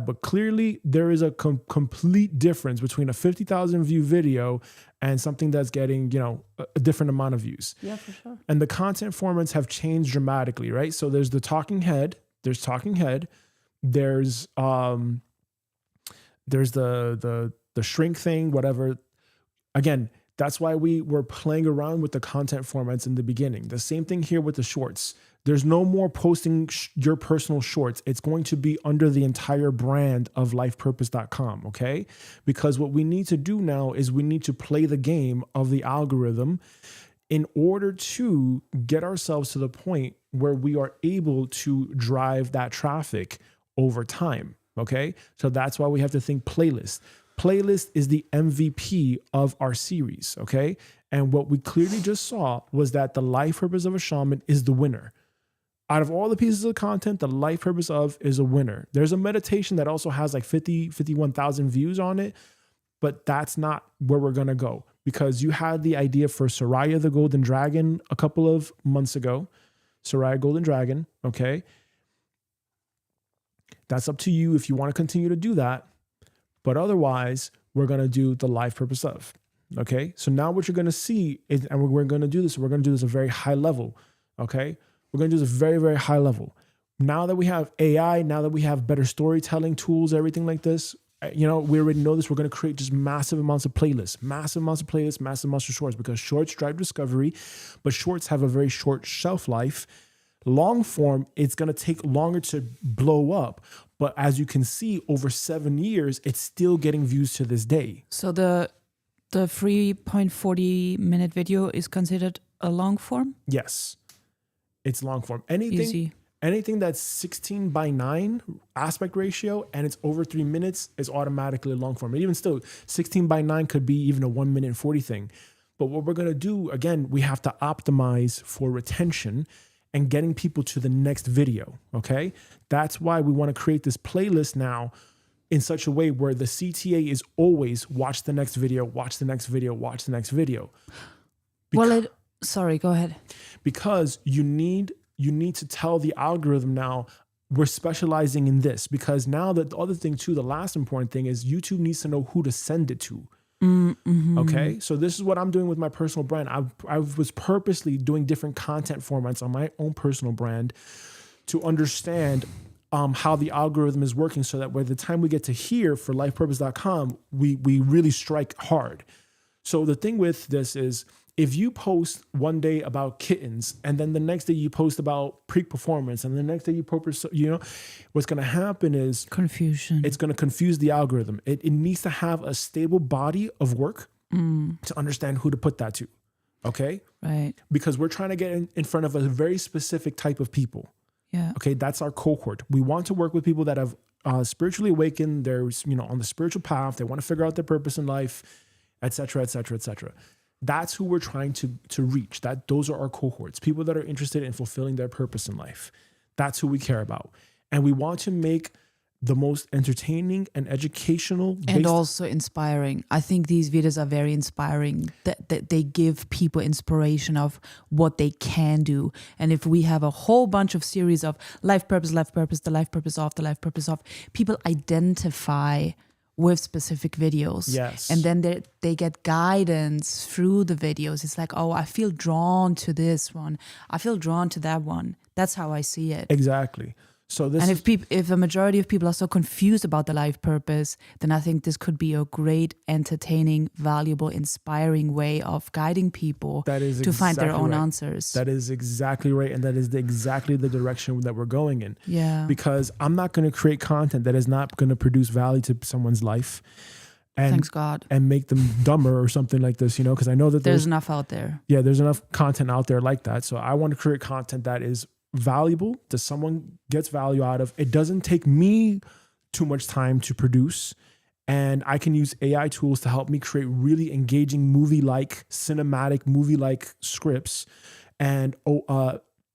But clearly there is a complete difference between a 50,000 view video and something that's getting, a different amount of views. Yeah, for sure. And the content formats have changed dramatically, right? So there's the talking head, there's the shrink thing, whatever. Again, that's why we were playing around with the content formats in the beginning. The same thing here with the shorts. There's no more posting your personal shorts. It's going to be under the entire brand of lifepurpose.com, okay? Because what we need to do now is we need to play the game of the algorithm in order to get ourselves to the point where we are able to drive that traffic over time, okay? So that's why we have to think playlist. Playlist is the MVP of our series, okay? And what we clearly just saw was that the life purpose of a shaman is the winner. Out of all the pieces of content, the life purpose of is a winner. There's a meditation that also has like 51,000 views on it, but that's not where we're going to go, because you had the idea for Soraya the Golden Dragon a couple of months ago. Soraya Golden Dragon, okay? That's up to you if you want to continue to do that. But otherwise, we're going to do the life purpose of, okay? So now what you're going to see is, and we're going to do this at a very high level, okay? We're going to do this very, very high level. Now that we have AI, now that we have better storytelling tools, everything like this, we already know this. We're going to create just massive amounts of playlists, massive amounts of shorts, because shorts drive discovery, but shorts have a very short shelf life. Long form, it's going to take longer to blow up. But as you can see, over 7 years, it's still getting views to this day. So the 3.40 minute video is considered a long form? Yes. It's long form. Easy. Anything that's 16:9 aspect ratio and it's over 3 minutes is automatically long form. And even still, 16:9 could be even a 1 minute and 40 thing. But what we're going to do, again, we have to optimize for retention and getting people to the next video, okay? That's why we want to create this playlist now in such a way where the CTA is always watch the next video, watch the next video, watch the next video. Sorry, go ahead. Because you need to tell the algorithm now, we're specializing in this, because now the other thing too, the last important thing is YouTube needs to know who to send it to. Mm-hmm. Okay, so this is what I'm doing with my personal brand. I was purposely doing different content formats on my own personal brand to understand how the algorithm is working, so that by the time we get to here for lifepurpose.com, we really strike hard. So the thing with this is, if you post one day about kittens and then the next day you post about peak performance and the next day you post, what's going to happen is confusion. It's going to confuse the algorithm. It needs to have a stable body of work to understand who to put that to. Okay. Right. Because we're trying to get in front of a very specific type of people. Yeah. Okay. That's our cohort. We want to work with people that have spiritually awakened. They're, on the spiritual path. They want to figure out their purpose in life, et cetera, et cetera, et cetera. That's who we're trying to reach. Those are our cohorts, people that are interested in fulfilling their purpose in life. That's who we care about. And we want to make the most entertaining and educational. And also inspiring. I think these videos are very inspiring. That they give people inspiration of what they can do. And if we have a whole bunch of series of life purpose, the life purpose of, people identify with specific videos. Yes. And then they get guidance through the videos. It's like, oh, I feel drawn to this one. I feel drawn to that one. That's how I see it. Exactly. So this, and if a majority of people are so confused about the life purpose, then I think this could be a great, entertaining, valuable, inspiring way of guiding people to find their own answers. That is exactly right. And that is exactly the direction that we're going in. Yeah. Because I'm not going to create content that is not going to produce value to someone's life. And, thanks God. And make them dumber or something like this, because I know that there's enough out there. Yeah, there's enough content out there like that. So I want to create content that is valuable, that someone gets value out of. It doesn't take me too much time to produce, and I can use AI tools to help me create really engaging cinematic movie-like scripts and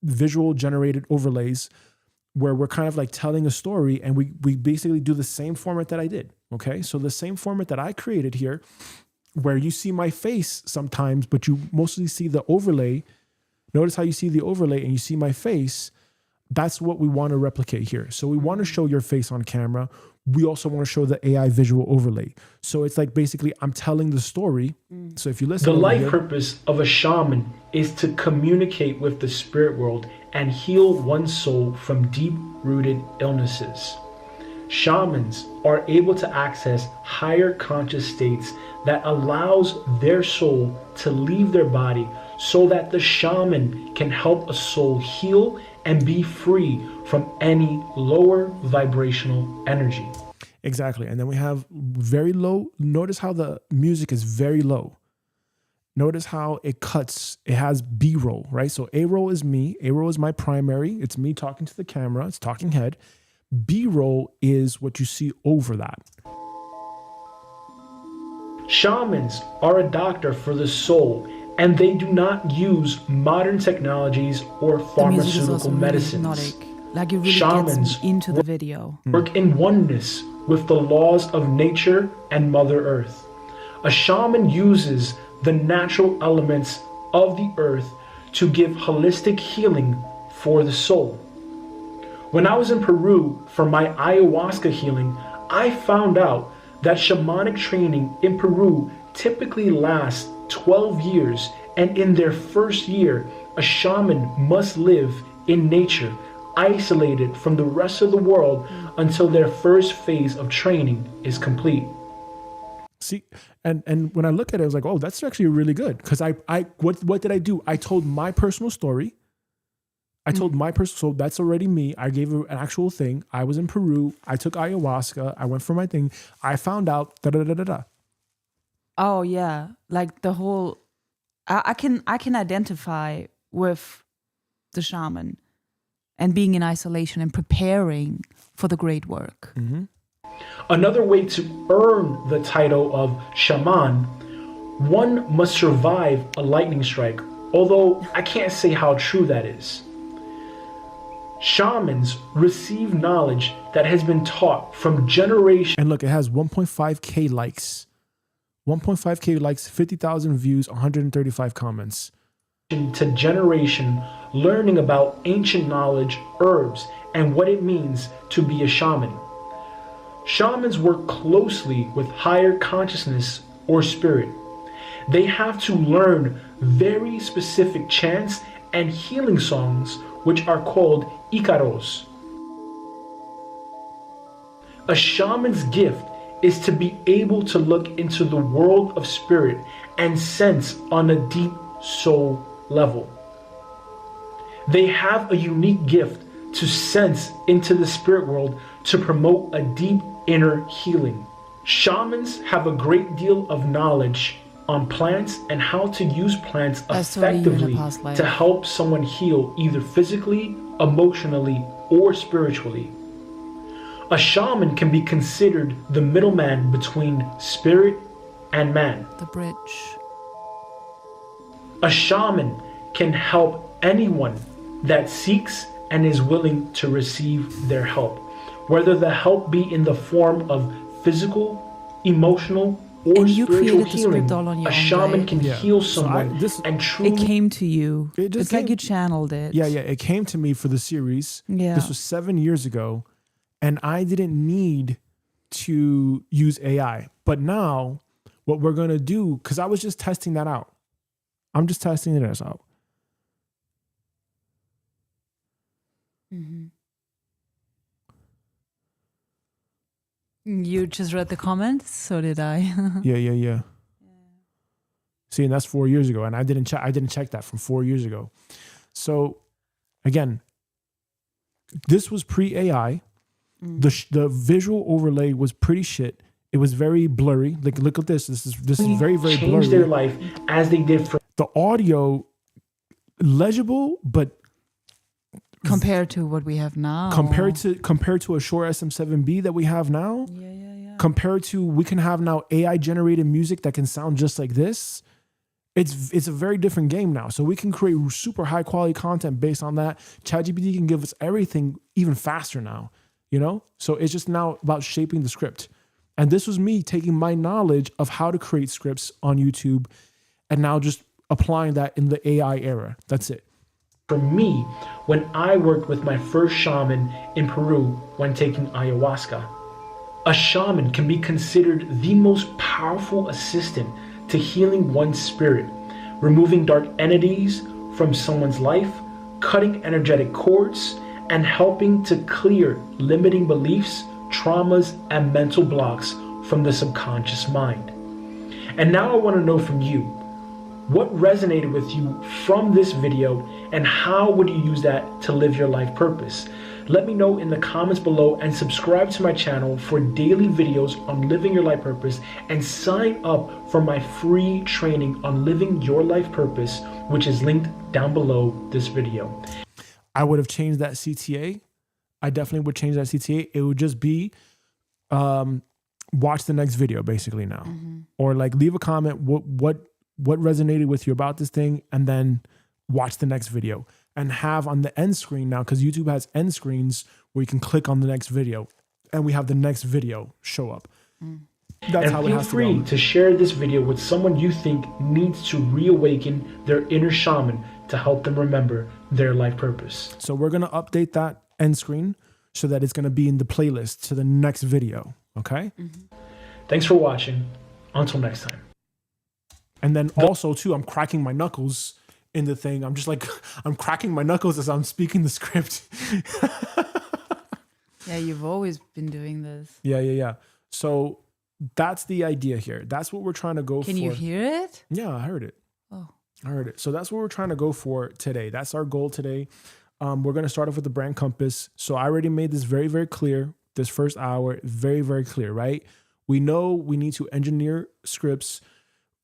visual generated overlays where we're kind of like telling a story, and we basically do the same format that I did. Okay, so the same format that I created here, where you see my face sometimes, but you mostly see the overlay. Notice how you see the overlay and you see my face. That's what we want to replicate here. So we want to show your face on camera. We also want to show the AI visual overlay. So it's like basically I'm telling the story. So if you listen, the life purpose of a shaman is to communicate with the spirit world and heal one's soul from deep-rooted illnesses. Shamans are able to access higher conscious states that allows their soul to leave their body, so that the shaman can help a soul heal and be free from any lower vibrational energy. Exactly. And then we have very low. Notice how the music is very low. Notice how it cuts. It has B-roll, right? So A-roll is me. A-roll is my primary. It's me talking to the camera. It's talking head. B-roll is what you see over that. Shamans are a doctor for the soul and they do not use modern technologies or The music is also pharmaceutical really medicines. hypnotic. Like it really Shamans gets me into the video. work in oneness with the laws of nature and Mother Earth. A shaman uses the natural elements of the earth to give holistic healing for the soul. When I was in Peru for my ayahuasca healing, I found out that shamanic training in Peru typically lasts 12 years, and in their first year, a shaman must live in nature, isolated from the rest of the world until their first phase of training is complete. See, and when I look at it, I was like, oh, that's actually really good. Because what did I do? I told my personal story. So that's already me. I gave an actual thing. I was in Peru. I took ayahuasca. I went for my thing. I found out da. Oh yeah, like the whole. I can identify with the shaman and being in isolation and preparing for the great work. Mm-hmm. Another way to earn the title of shaman, one must survive a lightning strike, although I can't say how true that is. Shamans receive knowledge that has been taught from generations. And look, it has 1.5K likes. 1.5K likes, 50,000 views, 135 comments. To generation, learning about ancient knowledge, herbs, and what it means to be a shaman. Shamans work closely with higher consciousness or spirit. They have to learn very specific chants and healing songs, which are called icaros. A shaman's gift is to be able to look into the world of spirit and sense on a deep soul level. They have a unique gift to sense into the spirit world to promote a deep inner healing. Shamans have a great deal of knowledge on plants and how to use plants effectively to help someone heal either physically, emotionally, or spiritually. A shaman can be considered the middleman between spirit and man. The bridge. A shaman can help anyone that seeks and is willing to receive their help, whether the help be in the form of physical, emotional, or spiritual healing. A shaman can heal someone and truly. It came to you. It's like you channeled it. Yeah, it came to me for the series. Yeah. This was 7 years ago, and I didn't need to use AI. But now, what we're gonna do, because I was just testing that out. I'm just testing it out. Mm-hmm. You just read the comments, so did I. Yeah. See, and that's 4 years ago, and I didn't check that from 4 years ago. So, again, this was pre-AI. The visual overlay was pretty shit. It was very blurry. Like, look at this. This is very, very blurry. Change their life as they did for the audio, legible, but compared to what we have now. Compared to a Shure SM7B that we have now. Yeah. Compared to, we can have now AI generated music that can sound just like this. It's a very different game now. So we can create super high quality content based on that. ChatGPT can give us everything even faster now, you know? So it's just now about shaping the script. And this was me taking my knowledge of how to create scripts on YouTube and now just applying that in the AI era. That's it. For me, when I worked with my first shaman in Peru when taking ayahuasca. A shaman can be considered the most powerful assistant to healing one's spirit, removing dark entities from someone's life, cutting energetic cords, and helping to clear limiting beliefs, traumas, and mental blocks from the subconscious mind. And now I want to know from you, what resonated with you from this video and how would you use that to live your life purpose? Let me know in the comments below and subscribe to my channel for daily videos on living your life purpose and sign up for my free training on living your life purpose, which is linked down below this video. I would have changed that CTA. I definitely would change that CTA. It would just be watch the next video basically now. Or like leave a comment. what resonated with you about this thing, and then watch the next video. And have on the end screen now, because YouTube has end screens where you can click on the next video, and we have the next video show up. That's And how it feel has to free go. to share this video with someone you think needs to reawaken their inner shaman to help them remember their life purpose. So we're going to update that end screen so that it's going to be in the playlist to the next video. Okay. Thanks for watching. Until next time. And then also too, I'm cracking my knuckles in the thing. I'm just like, I'm cracking my knuckles as I'm speaking the script. Yeah, you've always been doing this. Yeah. So that's the idea here. That's what we're trying to go for. Can you hear it? Yeah, I heard it. Oh. I heard it. So that's what we're trying to go for today. That's our goal today. We're going to start off with the brand compass. So I already made this very, very clear. This first hour, very, very clear, right? We know we need to engineer scripts,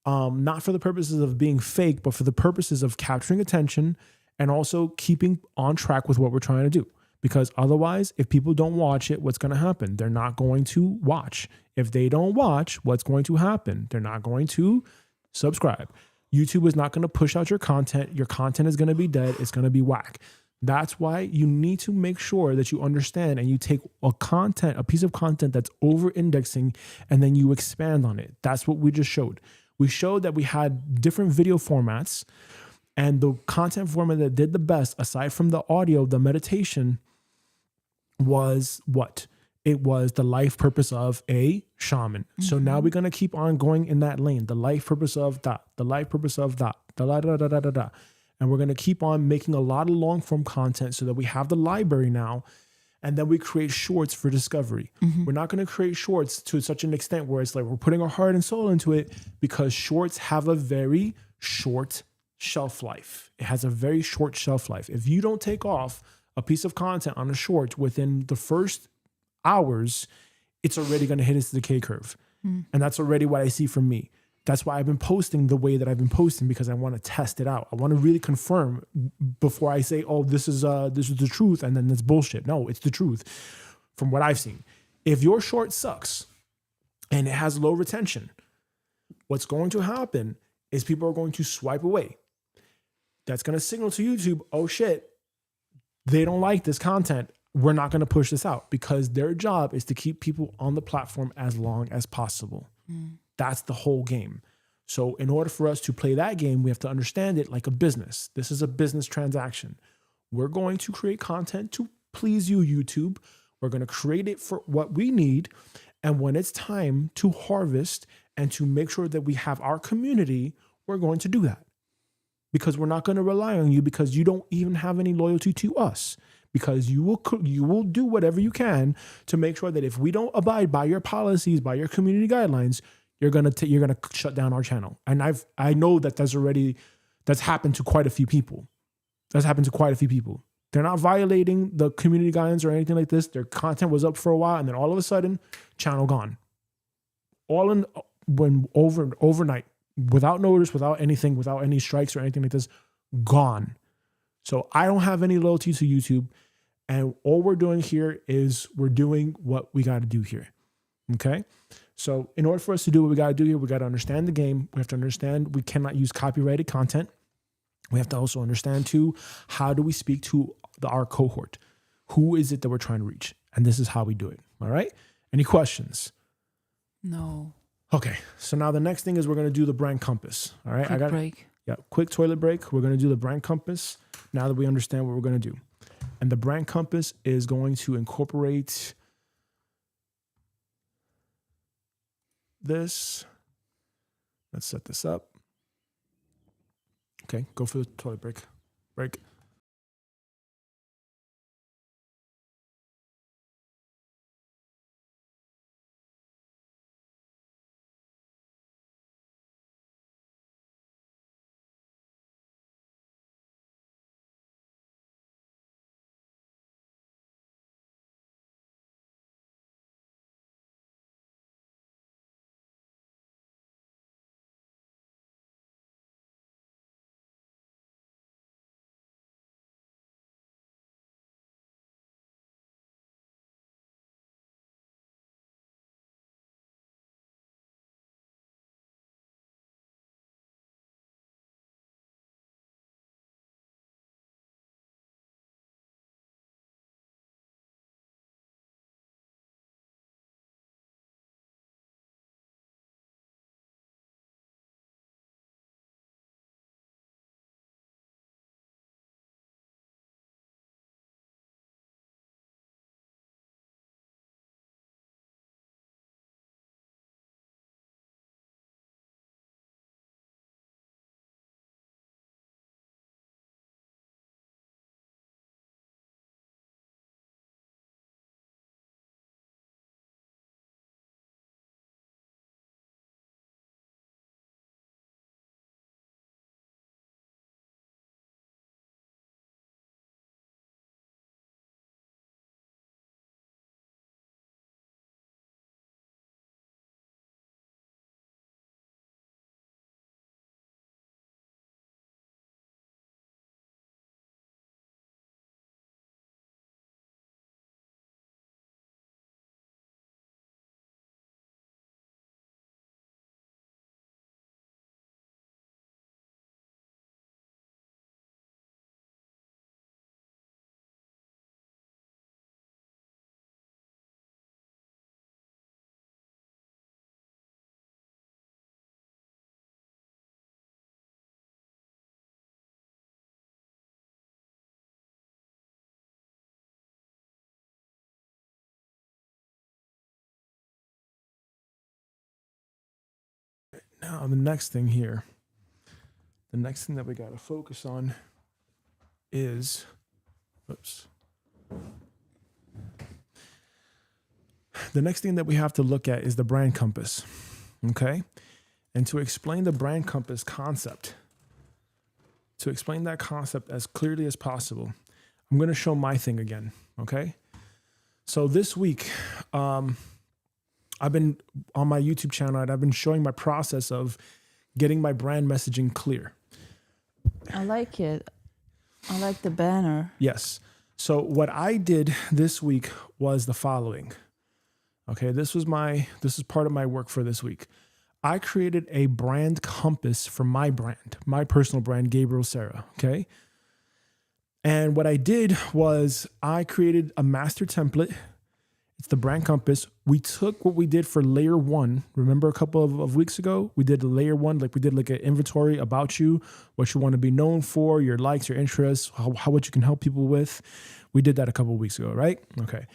not for the purposes of being fake, but for the purposes of capturing attention and also keeping on track with what we're trying to do. Because otherwise, if people don't watch it, what's going to happen? They're not going to watch. If they don't watch, what's going to happen? They're not going to subscribe. YouTube is not going to push out your content. Your content is going to be dead. It's going to be whack. That's why you need to make sure that you understand and you take a piece of content that's over indexing, and then you expand on it. That's what we just showed. We showed that we had different video formats, and the content format that did the best, aside from the audio, the meditation, was what? It was the life purpose of a shaman. So now we're going to keep on going in that lane. The life purpose of that, the life purpose of that, da. And we're going to keep on making a lot of long form content so that we have the library now. And then we create shorts for discovery. We're not going to create shorts to such an extent where it's like we're putting our heart and soul into it, because shorts have a very short shelf life. It has a very short shelf life. If you don't take off a piece of content on a short within the first hours, it's already going to hit its decay curve. And that's already what I see from me. That's why I've been posting the way that I've been posting, because I want to test it out. I want to really confirm before I say, oh, this is the truth, and then it's bullshit. No, it's the truth from what I've seen. If your short sucks and it has low retention, what's going to happen is people are going to swipe away. That's going to signal to YouTube, oh shit, they don't like this content. We're not going to push this out, because their job is to keep people on the platform as long as possible. That's the whole game. So in order for us to play that game, we have to understand it like a business. This is a business transaction. We're going to create content to please you, YouTube. We're going to create it for what we need. And when it's time to harvest and to make sure that we have our community, we're going to do that. Because we're not going to rely on you, because you don't even have any loyalty to us. Because you will do whatever you can to make sure that if we don't abide by your policies, by your community guidelines, you're gonna shut down our channel. And I know that that's happened to quite a few people. They're not violating the community guidelines or anything like this. Their content was up for a while, and then all of a sudden, channel gone. Overnight, without notice, without anything, without any strikes or anything like this, gone. So I don't have any loyalty to YouTube, and all we're doing here is we're doing what we got to do here. Okay. So in order for us to do what we got to do here, we got to understand the game. We have to understand we cannot use copyrighted content. We have to also understand too, how do we speak to our cohort? Who is it that we're trying to reach? And this is how we do it. All right. Any questions? No. Okay. So now the next thing is we're going to do the brand compass. All right. Quick break. Yeah. Quick toilet break. We're going to do the brand compass now that we understand what we're going to do. And the brand compass is going to incorporate this. Let's set this up. Okay, go for the toilet break. Break. Now, the next thing here, the next thing that we got to focus on is, the next thing that we have to look at is the brand compass. Okay. And to explain the brand compass concept, to explain that concept as clearly as possible, I'm going to show my thing again. Okay. So this week, I've been on my YouTube channel and I've been showing my process of getting my brand messaging clear. I like it. I like the banner. Yes. So what I did this week was the following. Okay. This is part of my work for this week. I created a brand compass for my brand, my personal brand, Gabriel Serra. Okay. And what I did was I created a master template. It's the brand compass. We took what we did for layer 1. Remember a couple of weeks ago, we did layer 1, like we did like an inventory about you, what you want to be known for, your likes, your interests, how what you can help people with. We did that a couple of weeks ago, right? Okay.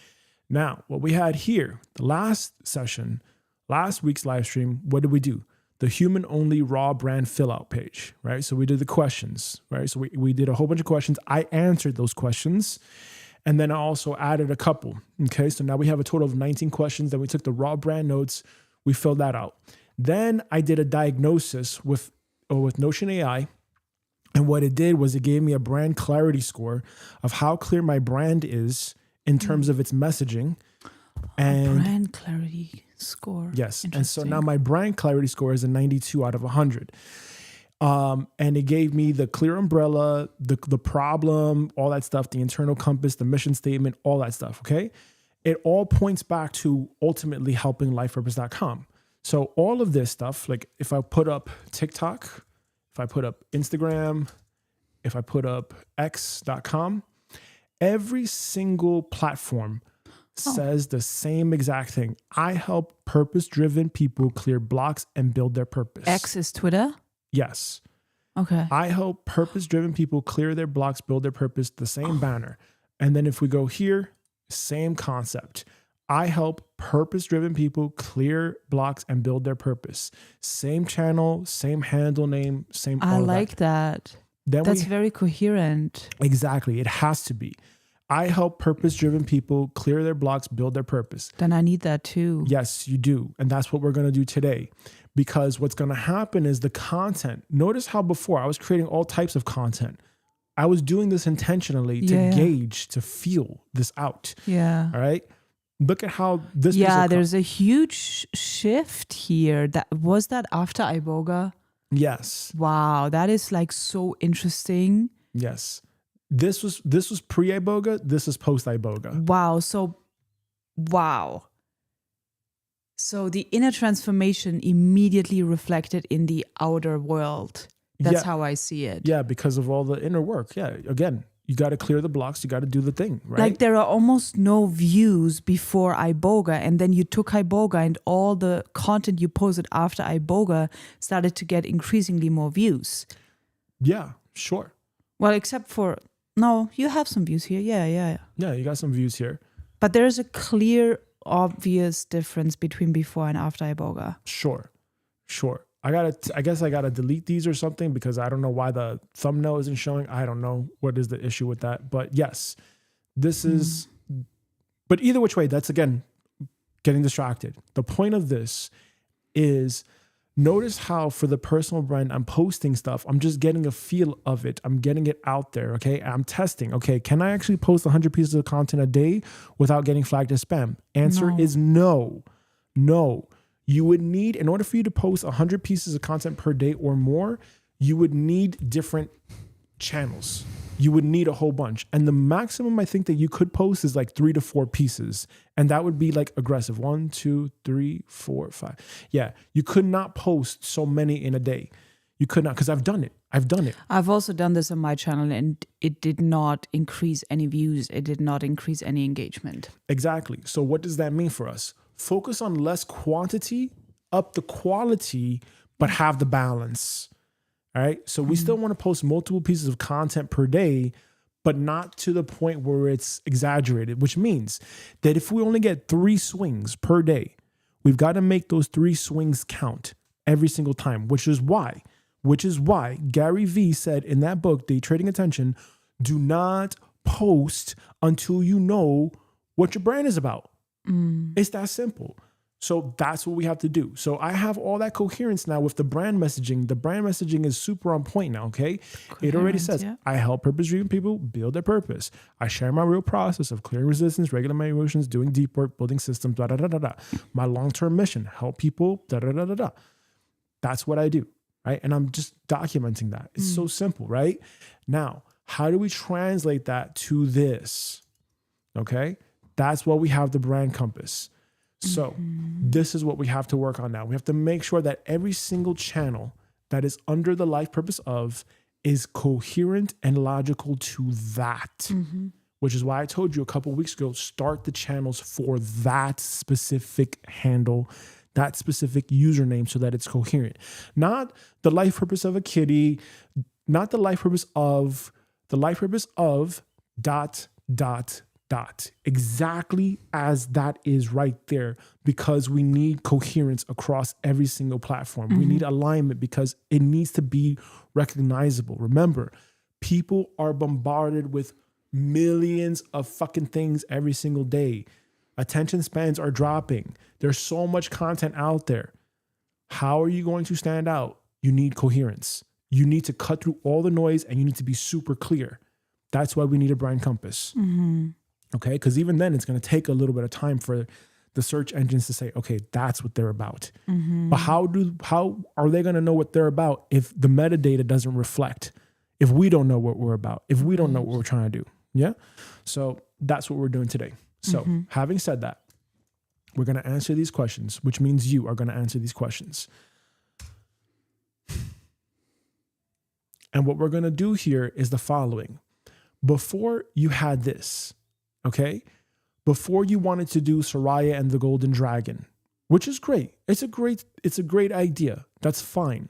Now, what we had here, the last session, last week's live stream, what did we do? The human only raw brand fill out page, right? So we did the questions, right? So we did a whole bunch of questions. I answered those questions. And then I also added a couple. Okay. So now we have a total of 19 questions. Then we took the raw brand notes. We filled that out. Then I did a diagnosis with Notion AI. And what it did was it gave me a brand clarity score of how clear my brand is in terms of its messaging. And brand clarity score. Yes. And so now my brand clarity score is a 92 out of 100. And it gave me the clear umbrella, the problem, all that stuff, the internal compass, the mission statement, all that stuff. Okay. It all points back to ultimately helping lifepurpose.com. So all of this stuff, like if I put up TikTok, if I put up Instagram, if I put up x.com, every single platform says the same exact thing. I help purpose-driven people clear blocks and build their purpose. X is Twitter? Yes. Okay. I help purpose-driven people clear their blocks, build their purpose, the same banner. And then if we go here, same concept. I help purpose-driven people clear blocks and build their purpose. Same channel, same handle name, same all I of like that. Then That's very coherent. Exactly. It has to be. I help purpose-driven people clear their blocks, build their purpose. Then I need that too. Yes, you do. And that's what we're going to do today. Because what's going to happen is the content. Notice how before I was creating all types of content. I was doing this intentionally to gauge, to feel this out. Yeah. All right. Look at how this. Yeah, there's a huge shift here. That after Iboga. Yes. Wow, that is like so interesting. Yes. This was pre-Iboga. This is post-Iboga. Wow. So the inner transformation immediately reflected in the outer world. That's how I see it. Yeah, because of all the inner work. Yeah, again, you got to clear the blocks. You got to do the thing, right? Like there are almost no views before Iboga, and then you took Iboga and all the content you posted after Iboga started to get increasingly more views. Yeah, sure. Well, except for, no, you have some views here. Yeah. Yeah, you got some views here. But there's a clear, obvious difference between before and after Iboga. Sure. I guess I gotta delete these or something because I don't know why the thumbnail isn't showing. I don't know what is the issue with that. But yes, this is, but either which way, that's again, getting distracted. The point of this is notice how for the personal brand, I'm posting stuff. I'm just getting a feel of it. I'm getting it out there. Okay. I'm testing. Okay. Can I actually post 100 pieces of content a day without getting flagged as spam? Answer is no. You would need, in order for you to post 100 pieces of content per day or more, you would need different channels. You would need a whole bunch. And the maximum I think that you could post is like 3 to 4 pieces. And that would be like aggressive. 1, 2, 3, 4, 5. Yeah. You could not post so many in a day. You could not, because I've done it. I've also done this on my channel and it did not increase any views. It did not increase any engagement. Exactly. So what does that mean for us? Focus on less quantity, up the quality, but have the balance. All right. So we still want to post multiple pieces of content per day, but not to the point where it's exaggerated, which means that if we only get 3 swings per day, we've got to make those 3 swings count. every single time, which is why Gary Vee said in that book, Day Trading Attention, do not post until you know what your brand is about. It's that simple. So that's what we have to do. So I have all that coherence now with the brand messaging. The brand messaging is super on point now, okay? It already says, I help purpose-driven people build their purpose. I share my real process of clearing resistance, regulating my emotions, doing deep work, building systems, My long-term mission, help people, That's what I do, right? And I'm just documenting that. It's so simple, right? Now, how do we translate that to this? Okay? That's why we have the brand compass. So this is what we have to work on now. We have to make sure that every single channel that is under the life purpose of is coherent and logical to that, which is why I told you a couple of weeks ago, start the channels for that specific handle, that specific username so that it's coherent. Not the life purpose of a kitty, not the life purpose of, dot. Exactly as that is right there, because we need coherence across every single platform. We need alignment because it needs to be recognizable. Remember, people are bombarded with millions of fucking things every single day. Attention spans are dropping. There's so much content out there. How are you going to stand out? You need coherence. You need to cut through all the noise and you need to be super clear. That's why we need a brand compass. Okay, because even then it's going to take a little bit of time for the search engines to say, okay, that's what they're about. But how are they going to know what they're about if the metadata doesn't reflect? If we don't know what we're about, if we don't know what we're trying to do, yeah. So that's what we're doing today. So having said that, we're going to answer these questions, which means you are going to answer these questions. And what we're going to do here is the following. Before you had this, okay, before you wanted to do Soraya and the Golden Dragon, which is great. It's a great idea. That's fine.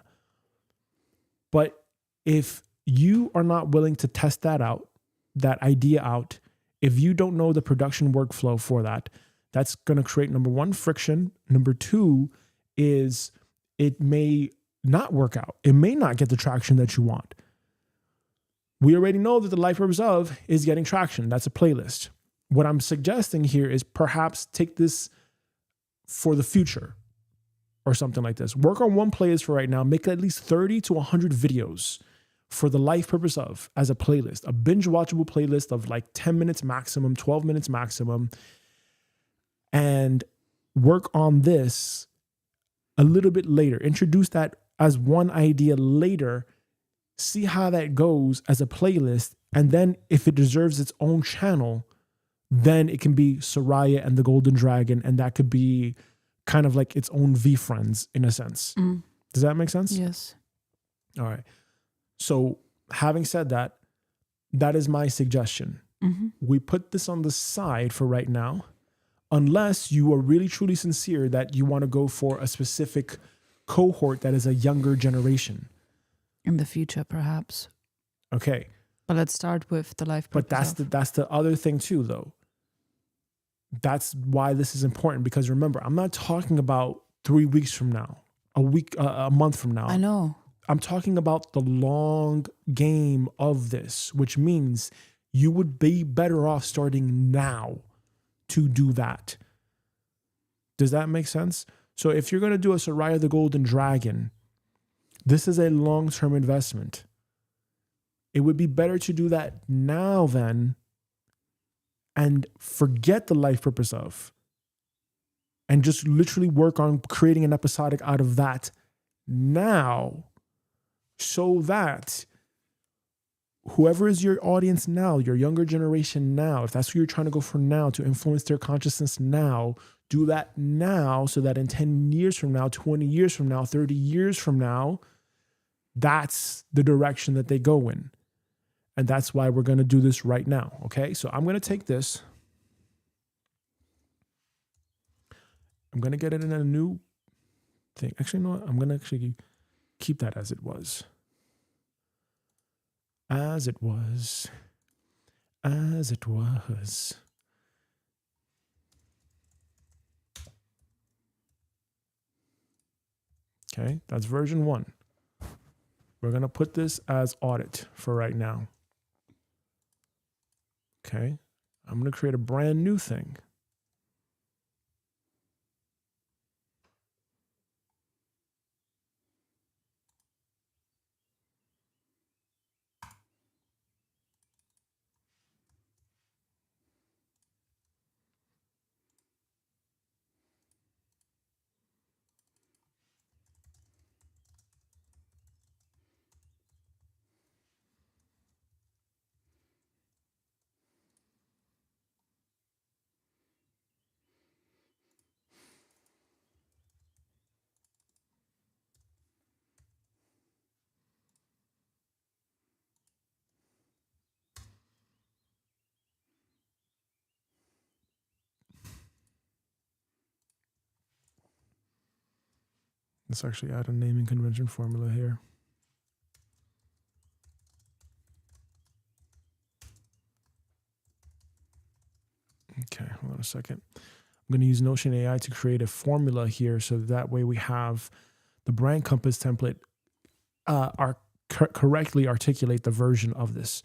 But if you are not willing to test that out, that idea out, if you don't know the production workflow for that, that's going to create, number one, friction. Number two is it may not work out. It may not get the traction that you want. We already know that the life purpose of is getting traction. That's a playlist. What I'm suggesting here is perhaps take this for the future or something like this. Work on one playlist for right now. Make at least 30 to 100 videos for the life purpose of as a playlist, a binge watchable playlist of like 10 minutes maximum, 12 minutes maximum, and work on this a little bit later. Introduce that as one idea later. See how that goes as a playlist. And then if it deserves its own channel, then it can be Soraya and the Golden Dragon. And that could be kind of like its own V-Friends in a sense. Does that make sense? Yes. All right. So having said that, that is my suggestion. We put this on the side for right now, unless you are really truly sincere that you want to go for a specific cohort that is a younger generation. In the future, perhaps. Okay. But let's start with the life purpose. But that's the other thing too, though. That's why this is important, because remember, I'm not talking about 3 weeks from now, a month from now. I know. I'm talking about the long game of this, which means you would be better off starting now to do that. Does that make sense? So if you're going to do a Soraya the Golden Dragon, this is a long-term investment. It would be better to do that now then and forget the life purpose of and just literally work on creating an episodic out of that now, so that whoever is your audience now, your younger generation now, if that's what you're trying to go for now, to influence their consciousness now, do that now so that in 10 years from now, 20 years from now, 30 years from now, that's the direction that they go in. And that's why we're going to do this right now. Okay. So I'm going to take this. I'm going to get it in a new thing. Actually, no, I'm going to actually keep that as it was. As it was. As it was. Okay, that's version 1. We're going to put this as audit for right now. Okay, I'm going to create a brand new thing. Let's actually add a naming convention formula here. Okay, hold on a second. I'm going to use Notion AI to create a formula here so that way we have the brand compass template correctly articulate the version of this.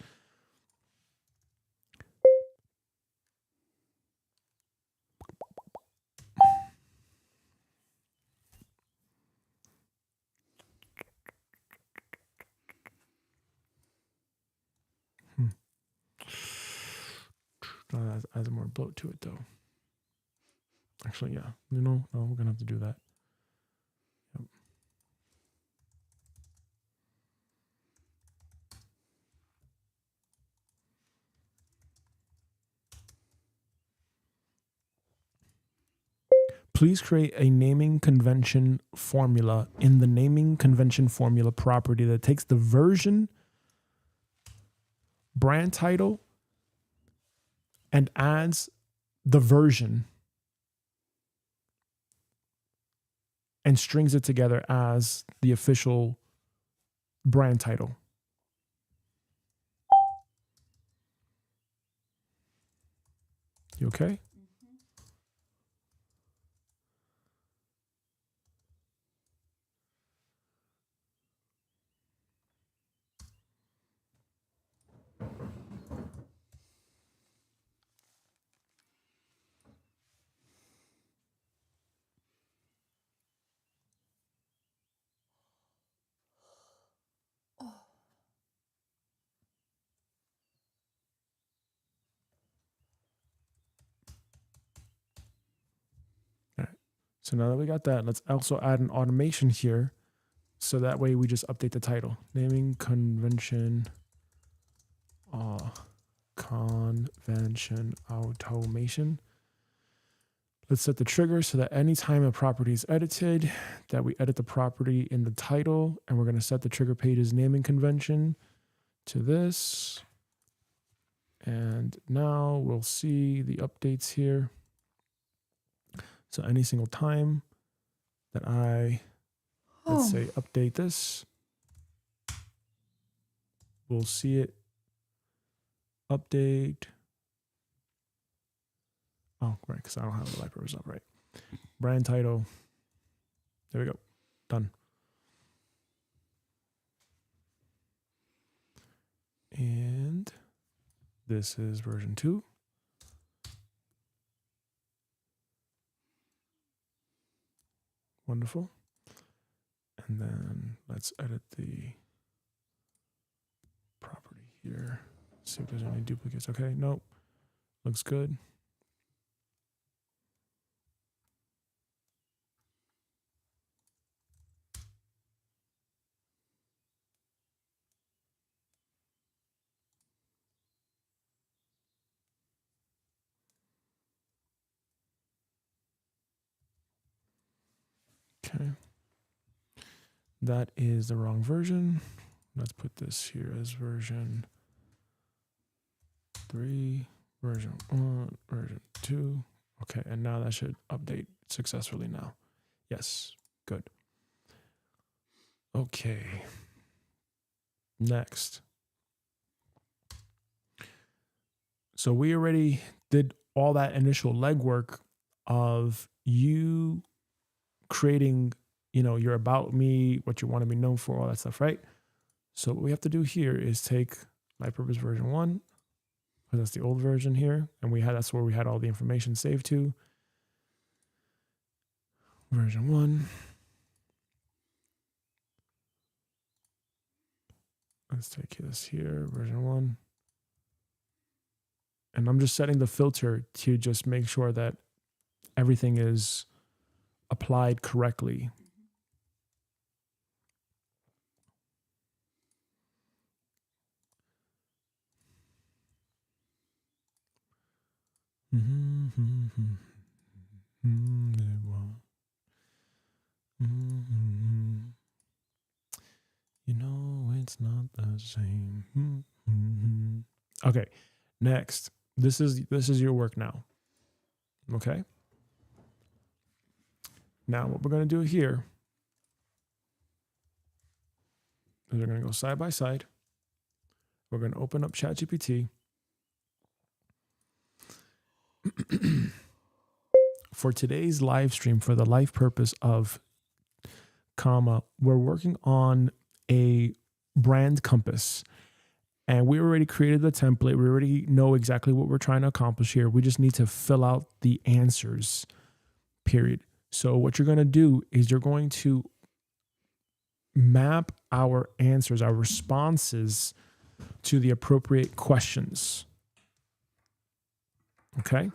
Adds more bloat to it though. Actually, yeah. No, we're going to have to do that. Yep. Please create a naming convention formula in the naming convention formula property that takes the version, brand title, and adds the version and strings it together as the official brand title. You okay? So now that we got that, let's also add an automation here. So that way we just update the title. Naming convention, convention automation. Let's set the trigger so that anytime a property is edited, that we edit the property in the title, and we're going to set the trigger page's naming convention to this. And now we'll see the updates here. So any single time that let's say, update this, we'll see it update. Oh, right, because I don't have the library up right. Brand title. There we go. Done. And this is version 2. Wonderful. And then let's edit the property here. See if there's any duplicates. Okay, nope. Looks good. Okay. That is the wrong version. Let's put this here as version 3, version 1, version 2. Okay, and now that should update successfully now. Yes, good. Okay. Next. So we already did all that initial legwork of you creating, your about me, what you want to be known for, all that stuff, right? So what we have to do here is take Life Purpose version 1, because that's the old version here, and that's where we had all the information saved to. Version 1. Let's take this here, version 1. And I'm just setting the filter to just make sure that everything is applied correctly. It's not the same. Okay, next. This is your work now. Okay. Now what we're going to do here is we're going to go side by side. We're going to open up ChatGPT. For today's live stream, for the life purpose of we're working on a brand compass. And we already created the template. We already know exactly what we're trying to accomplish here. We just need to fill out the answers, period. So what you're going to do is you're going to map our answers, our responses to the appropriate questions. Okay?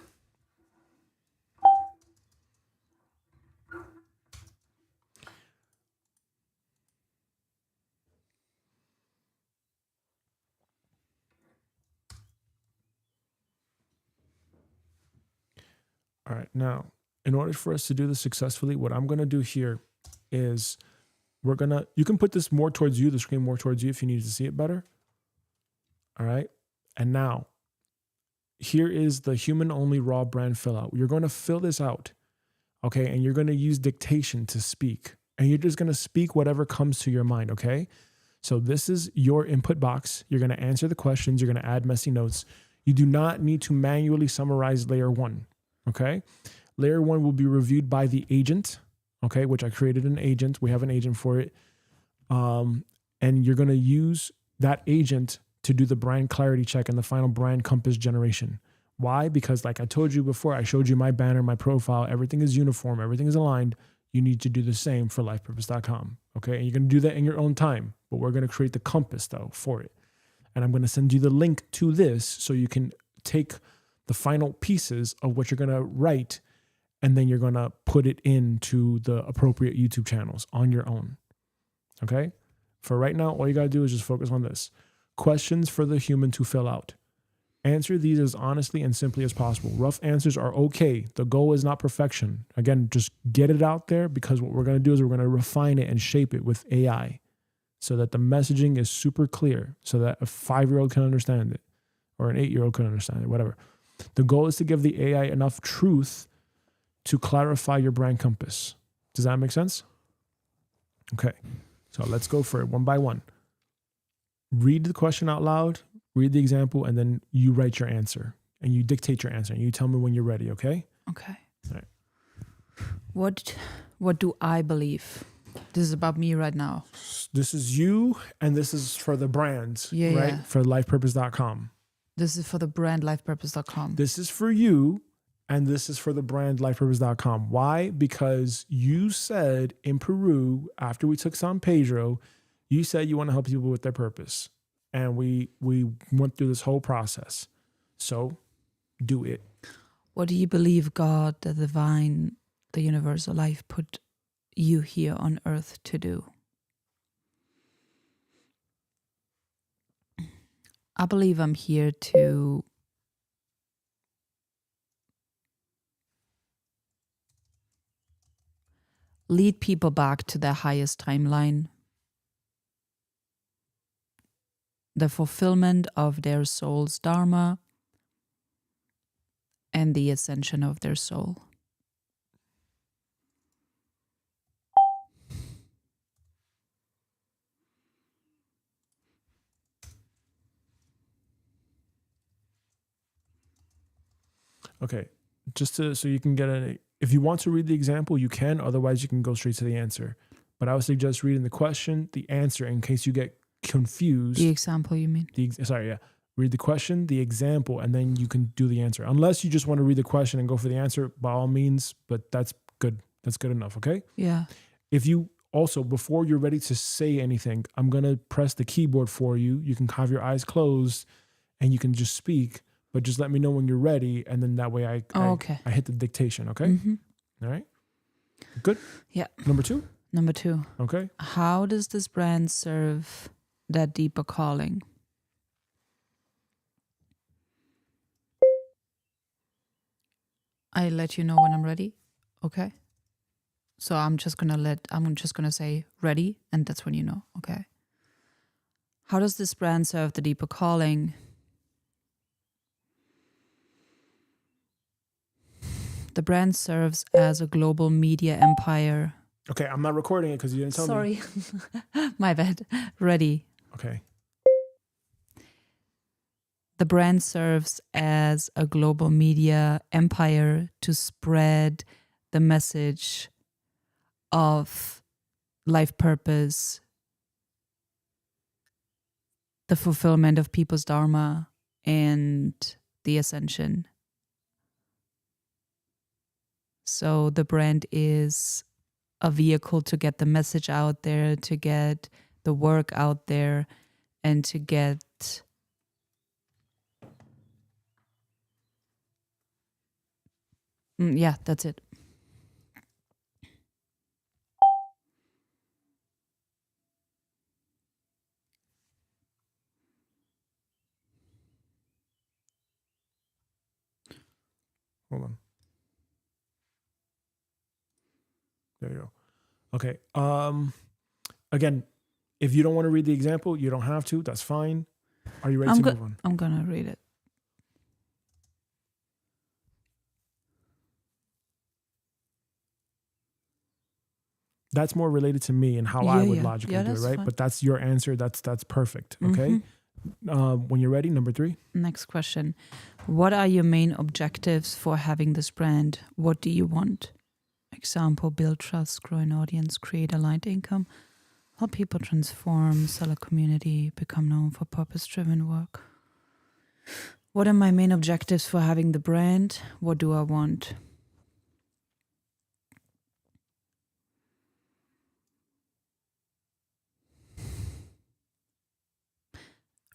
All right, now, in order for us to do this successfully, what I'm going to do here is you can put this more towards you, the screen more towards you if you need to see it better. All right, and now, here is the human-only raw brand fill out. You're going to fill this out, okay, and you're going to use dictation to speak, and you're just going to speak whatever comes to your mind, okay? So this is your input box. You're going to answer the questions. You're going to add messy notes. You do not need to manually summarize layer 1. Okay, layer 1 will be reviewed by the agent, okay, which I created an agent. We have an agent for it. And you're going to use that agent to do the brand clarity check and the final brand compass generation. Why? Because like I told you before, I showed you my banner, my profile, everything is uniform, everything is aligned. You need to do the same for lifepurpose.com, okay? And you're going to do that in your own time, but we're going to create the compass though for it. And I'm going to send you the link to this so you can take the final pieces of what you're going to write, and then you're going to put it into the appropriate YouTube channels on your own. Okay? For right now, all you got to do is just focus on this. Questions for the human to fill out. Answer these as honestly and simply as possible. Rough answers are okay. The goal is not perfection. Again, just get it out there, because what we're going to do is we're going to refine it and shape it with AI so that the messaging is super clear, so that a 5-year-old can understand it, or an 8-year-old can understand it, whatever. The goal is to give the AI enough truth to clarify your brand compass. Does that make sense? Okay, so let's go for it one by one. Read the question out loud, read the example, and then you write your answer. And you dictate your answer. And you tell me when you're ready, okay? Okay. All right. What do I believe? This is about me right now. This is you, and this is for the brand, right? Yeah. For lifepurpose.com. This is for the brand lifepurpose.com. This is for you, and this is for the brand lifepurpose.com. Why? Because you said in Peru, after we took San Pedro, you said you want to help people with their purpose. And we went through this whole process. So do it. What do you believe God, the divine, the universal life put you here on earth to do? I believe I'm here to lead people back to their highest timeline, the fulfillment of their soul's dharma, and the ascension of their soul. Okay, just so you can get if you want to read the example, you can. Otherwise, you can go straight to the answer. but I would suggest reading the question, the answer, in case you get confused. The example, you mean? Read the question, the example, and then you can do the answer. Unless you just want to read the question and go for the answer, by all means, but that's good. That's good enough, okay? Yeah. If you also, before you're ready to say anything, I'm going to press the keyboard for you. You can have your eyes closed and you can just speak, but just let me know when you're ready. And then that way I hit the dictation, okay? Mm-hmm. All right? Good? Yeah. Number 2? Number 2. Okay. How does this brand serve that deeper calling? I let you know when I'm ready. Okay. So I'm just gonna say ready, and that's when you know. Okay. How does this brand serve the deeper calling? The brand serves as a global media empire. Okay, I'm not recording it because you didn't tell me. Sorry. My bad. Ready. Okay. The brand serves as a global media empire to spread the message of life purpose, the fulfillment of people's dharma, and the ascension. So the brand is a vehicle to get the message out there, to get the work out there, and to get yeah, that's it. Hold on. There you go. Okay. Again, if you don't want to read the example, you don't have to. That's fine. Are you ready to move on? I'm gonna read it. That's more related to me and how I would logically do it, right? Fine. But that's your answer. That's perfect. Okay. When you're ready, number 3. Next question. What are your main objectives for having this brand? What do you want? Example, build trust, grow an audience, create aligned income, help people transform, sell a community, become known for purpose-driven work. What are my main objectives for having the brand? What do I want?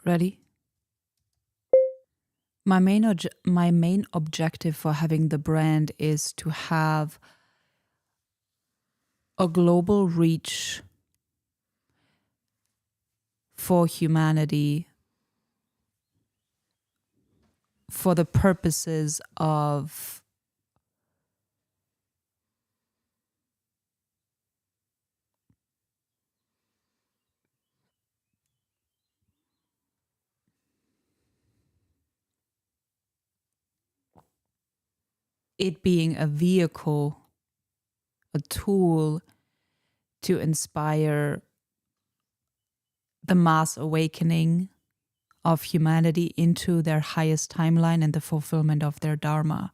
Ready? My main objective for having the brand is to have a global reach for humanity for the purposes of it being a vehicle, a tool to inspire the mass awakening of humanity into their highest timeline and the fulfillment of their dharma.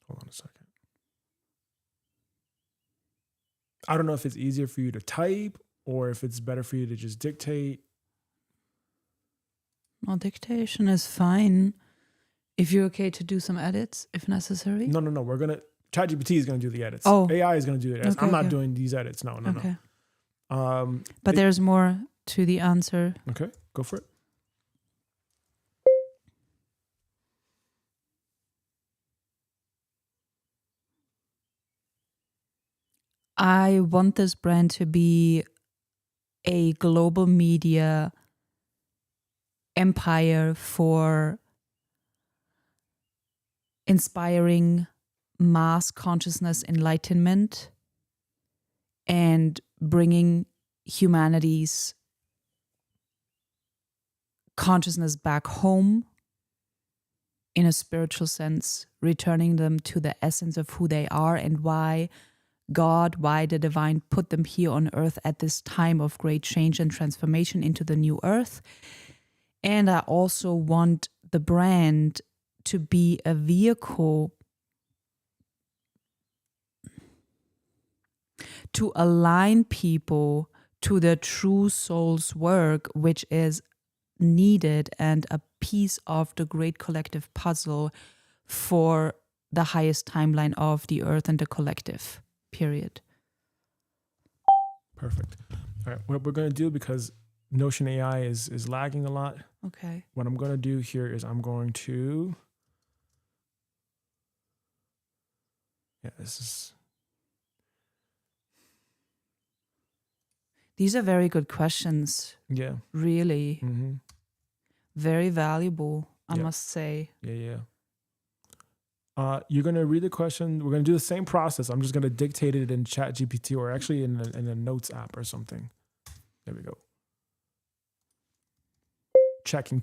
Hold on a second. I don't know if it's easier for you to type or if it's better for you to just dictate. Well, dictation is fine. If you're okay to do some edits, if necessary. No. ChatGPT is going to do the edits. Oh. AI is going to do the edits. Okay, I'm not doing these edits. No. Okay. But there's more to the answer. Okay, go for it. I want this brand to be a global media empire for inspiring mass consciousness enlightenment and bringing humanity's consciousness back home in a spiritual sense, returning them to the essence of who they are and why God, why the divine put them here on earth at this time of great change and transformation into the new earth. And I also want the brand to be a vehicle to align people to their true soul's work, which is needed and a piece of the great collective puzzle for the highest timeline of the earth and the collective, period. Perfect. All right, what we're going to do, because Notion AI is lagging a lot, Okay. what I'm going to do here is I'm going to, These are very good questions. yeah. Really. Mm-hmm. Very valuable, I Yeah. must say. Yeah. You're going to read the question. We're going to do the same process. I'm just going to dictate it in ChatGPT or actually in a notes app or something. There we go. Checking.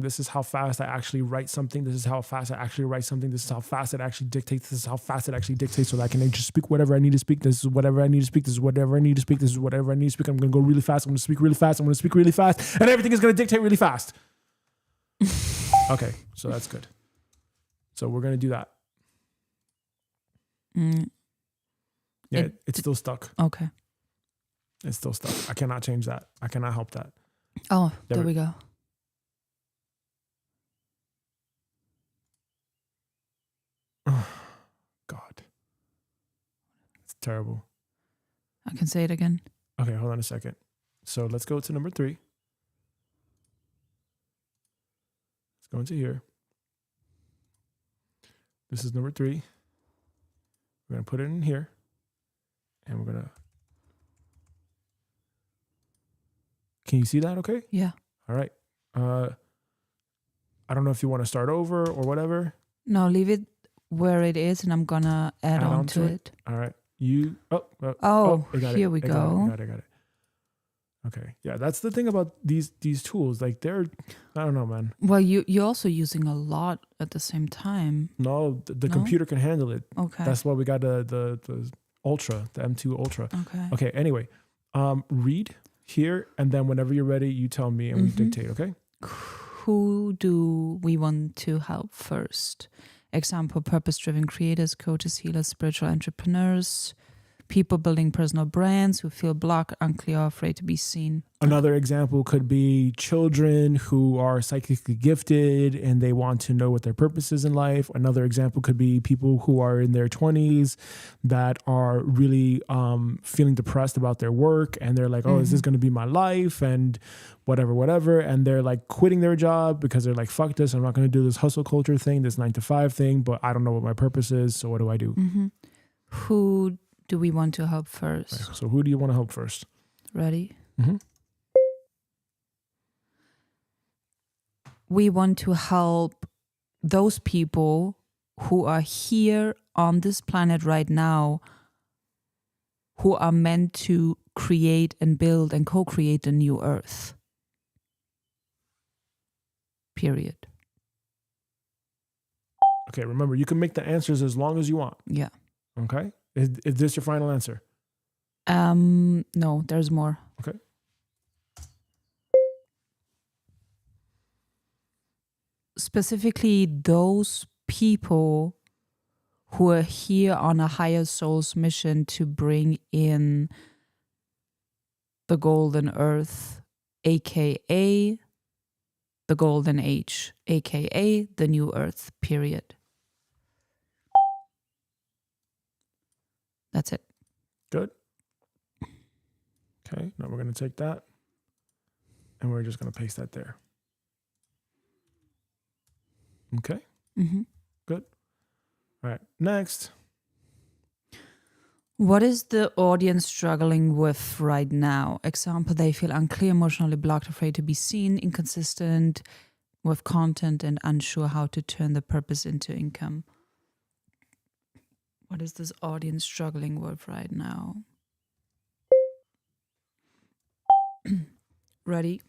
This is how fast I actually write something. This is how fast I actually write something. This is how fast it actually dictates. This is how fast it actually dictates so that I can just speak whatever I need to speak. This is whatever I need to speak. This is whatever I need to speak. This is whatever I need to speak. I'm going to go really fast. I'm going to speak really fast. I'm going to speak really fast. And everything is going to dictate really fast. Okay, so that's good. So we're going to do that. Yeah, it's still stuck. Okay. It's still stuck. I cannot change that. I cannot help that. Oh, there we go. God. It's terrible. I can say it again. Okay, hold on a second. So let's go to number 3. Let's go into here. This is number 3. We're going to put it in here. And we're going to... Can you see that okay? Yeah. All right. I don't know if you want to start over or whatever. No, leave it where it is and I'm going to add on to it. All right. Here we go. Got it. Okay. Yeah, that's the thing about these tools. Like they're, I don't know, man. Well, you're also using a lot at the same time. No, the computer can handle it. Okay. That's why we got the Ultra, the M2 Ultra. Okay. Okay. Anyway, read here, and then whenever you're ready, you tell me and we dictate. Okay. Who do we want to help first? Example: purpose-driven creators, coaches, healers, spiritual entrepreneurs, people building personal brands who feel blocked, unclear, or afraid to be seen. Another example could be children who are psychically gifted and they want to know what their purpose is in life. Another example could be people who are in their 20s that are really feeling depressed about their work and they're like, oh, is this going to be my life? And whatever. And they're like quitting their job because they're like, fuck this. I'm not going to do this hustle culture thing, this 9-to-5 thing, but I don't know what my purpose is. So what do I do? Who do we want to help first? Okay, so who do you want to help first? Ready? We want to help those people who are here on this planet right now, who are meant to create and build and co-create a new earth. Period. Okay, remember, you can make the answers as long as you want. Yeah. Okay? Is this your final answer? No, there's more. Okay. Specifically, those people who are here on a higher soul's mission to bring in the golden earth, aka the golden age, aka the new earth, period. That's it. Good. Okay, now we're going to take that and we're just going to paste that there. Okay. Good. All right. Next. What is the audience struggling with right now? Example, they feel unclear, emotionally blocked, afraid to be seen, inconsistent with content, and unsure how to turn the purpose into income. What is this audience struggling with right now? Ready?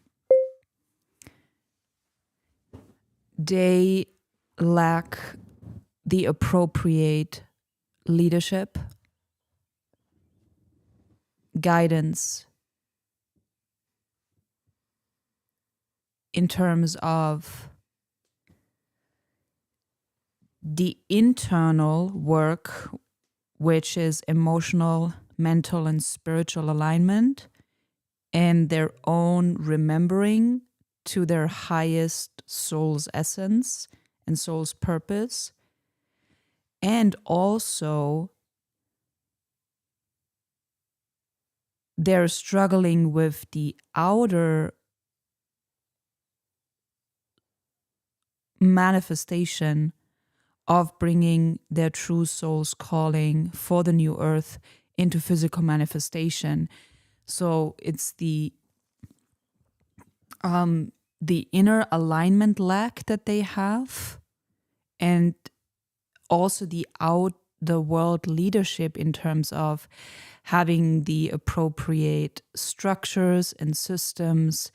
They lack the appropriate leadership, guidance in terms of the internal work, which is emotional, mental, and spiritual alignment, and their own remembering to their highest soul's essence and soul's purpose, and also they're struggling with the outer manifestation of bringing their true soul's calling for the new earth into physical manifestation. So it's the inner alignment lack that they have, and also the world leadership in terms of having the appropriate structures and systems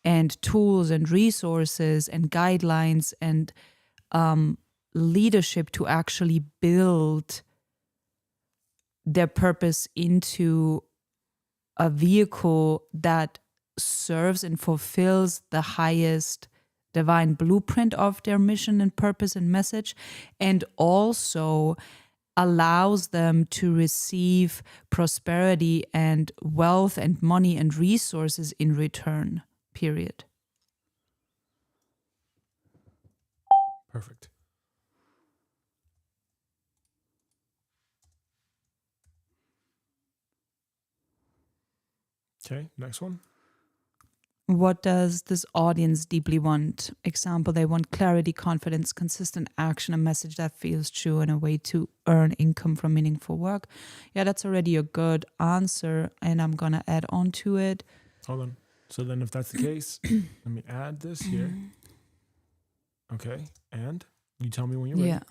and tools and resources and guidelines and leadership to actually build their purpose into a vehicle that serves and fulfills the highest divine blueprint of their mission and purpose and message, and also allows them to receive prosperity and wealth and money and resources in return, period. Perfect. Okay, next one. What does this audience deeply want? Example, they want clarity, confidence, consistent action, a message that feels true, and a way to earn income from meaningful work. Yeah, that's already a good answer, and I'm going to add on to it. Hold on. So then if that's the case, let me add this here. Okay, and you tell me when you're ready. Yeah.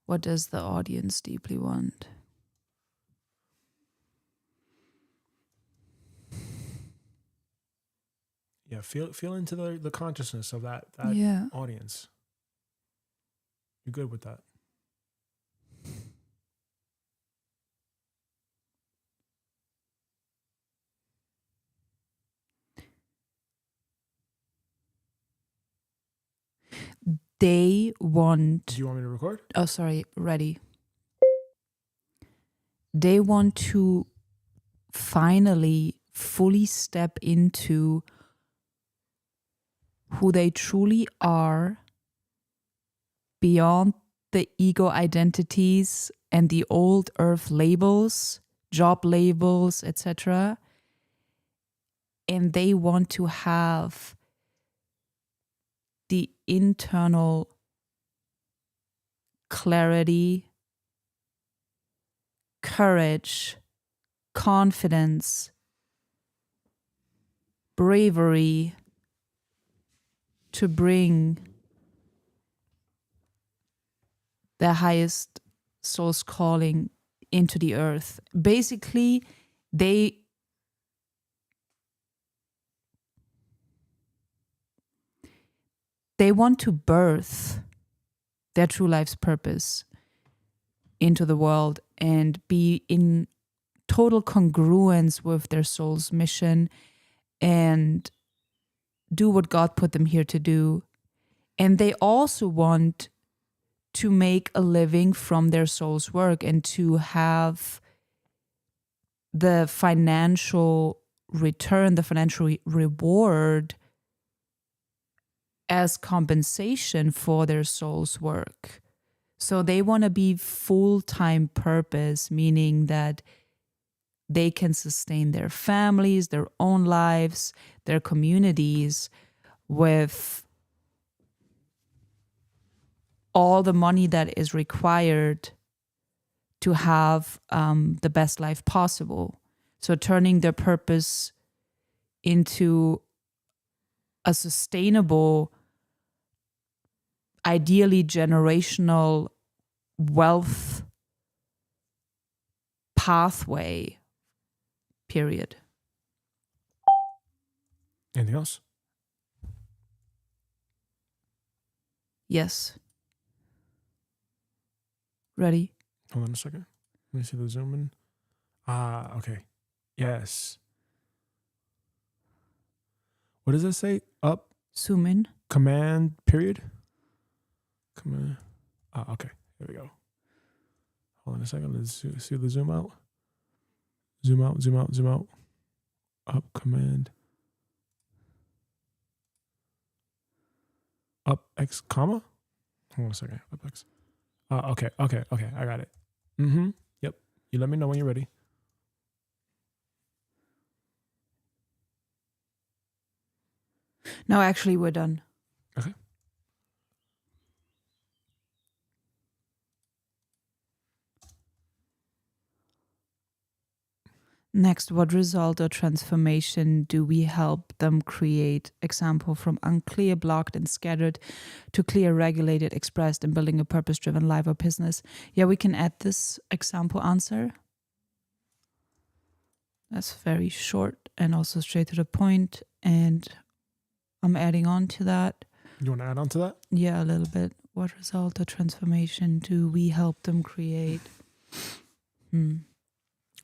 What does the audience deeply want? Yeah, feel into the consciousness of that Yeah. audience. You're good with that. They want... Do you want me to record? Oh, sorry. Ready. They want to finally fully step into who they truly are beyond the ego identities and the old earth labels, job labels, etc. And they want to have the internal clarity, courage, confidence, bravery to bring their highest soul's calling into the earth. Basically, they want to birth their true life's purpose into the world and be in total congruence with their soul's mission and do what God put them here to do. And they also want to make a living from their soul's work and to have the financial return, the financial reward as compensation for their soul's work. So they want to be full-time purpose, meaning that they can sustain their families, their own lives, their communities with all the money that is required to have the best life possible. So turning their purpose into a sustainable, ideally generational wealth pathway, period. Anything else? Yes. Ready? Hold on a second. Let me see the zoom in. Okay. Yes. What does it say? Up, Zoom in. command, period? Command. Okay. Here we go. Hold on a second. Let's see the zoom out. Zoom out, zoom out, zoom out. Up, command. Up, X, comma? Hold on a second. Up, X. Okay. I got it. Yep. You let me know when you're ready. No, actually, we're done. Okay. Next, what result or transformation do we help them create? Example, from unclear, blocked, and scattered to clear, regulated, expressed, and building a purpose-driven life or business. Yeah, we can add this example answer. That's very short and also straight to the point. And I'm adding on to that. You want to add on to that? Yeah, a little bit. What result or transformation do we help them create?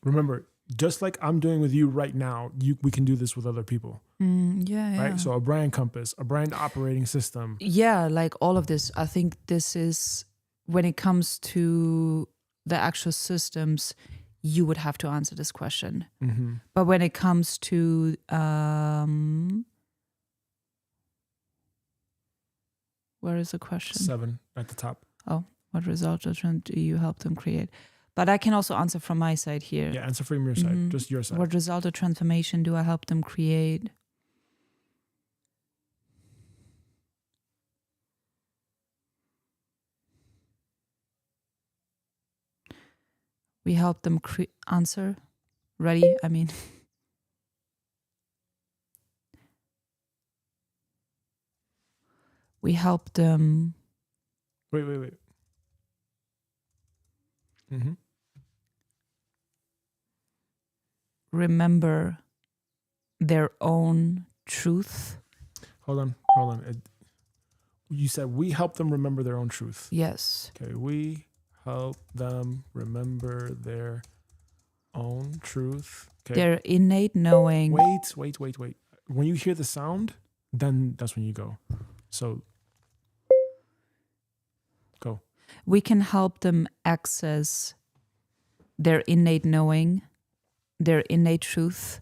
Remember, just like I'm doing with you right now, we can do this with other people. Yeah. Right? So a brand compass, a brand operating system. Yeah, like all of this. I think this is, when it comes to the actual systems, you would have to answer this question. Mm-hmm. But when it comes to where is the question? 7 at the top. Oh, what result or trend do you help them create? But I can also answer from my side here. Yeah, answer from your side, just your side. What result or transformation do I help them create? We help them answer. Ready? I mean, we help them. Wait. Mm-hmm. Remember their own truth. Hold on. You said we help them remember their own truth. Yes. Okay, we help them remember their own truth. Okay. Their innate knowing. Wait. When you hear the sound, then that's when you go. So go. We can help them access their innate knowing, their innate truth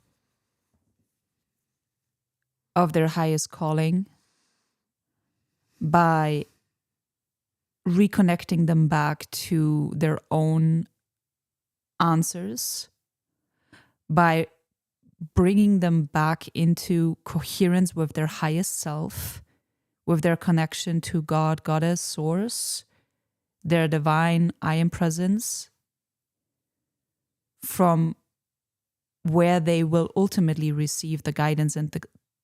of their highest calling by reconnecting them back to their own answers, by bringing them back into coherence with their highest self, with their connection to God, Goddess, Source, their divine I Am presence, from where they will ultimately receive the guidance and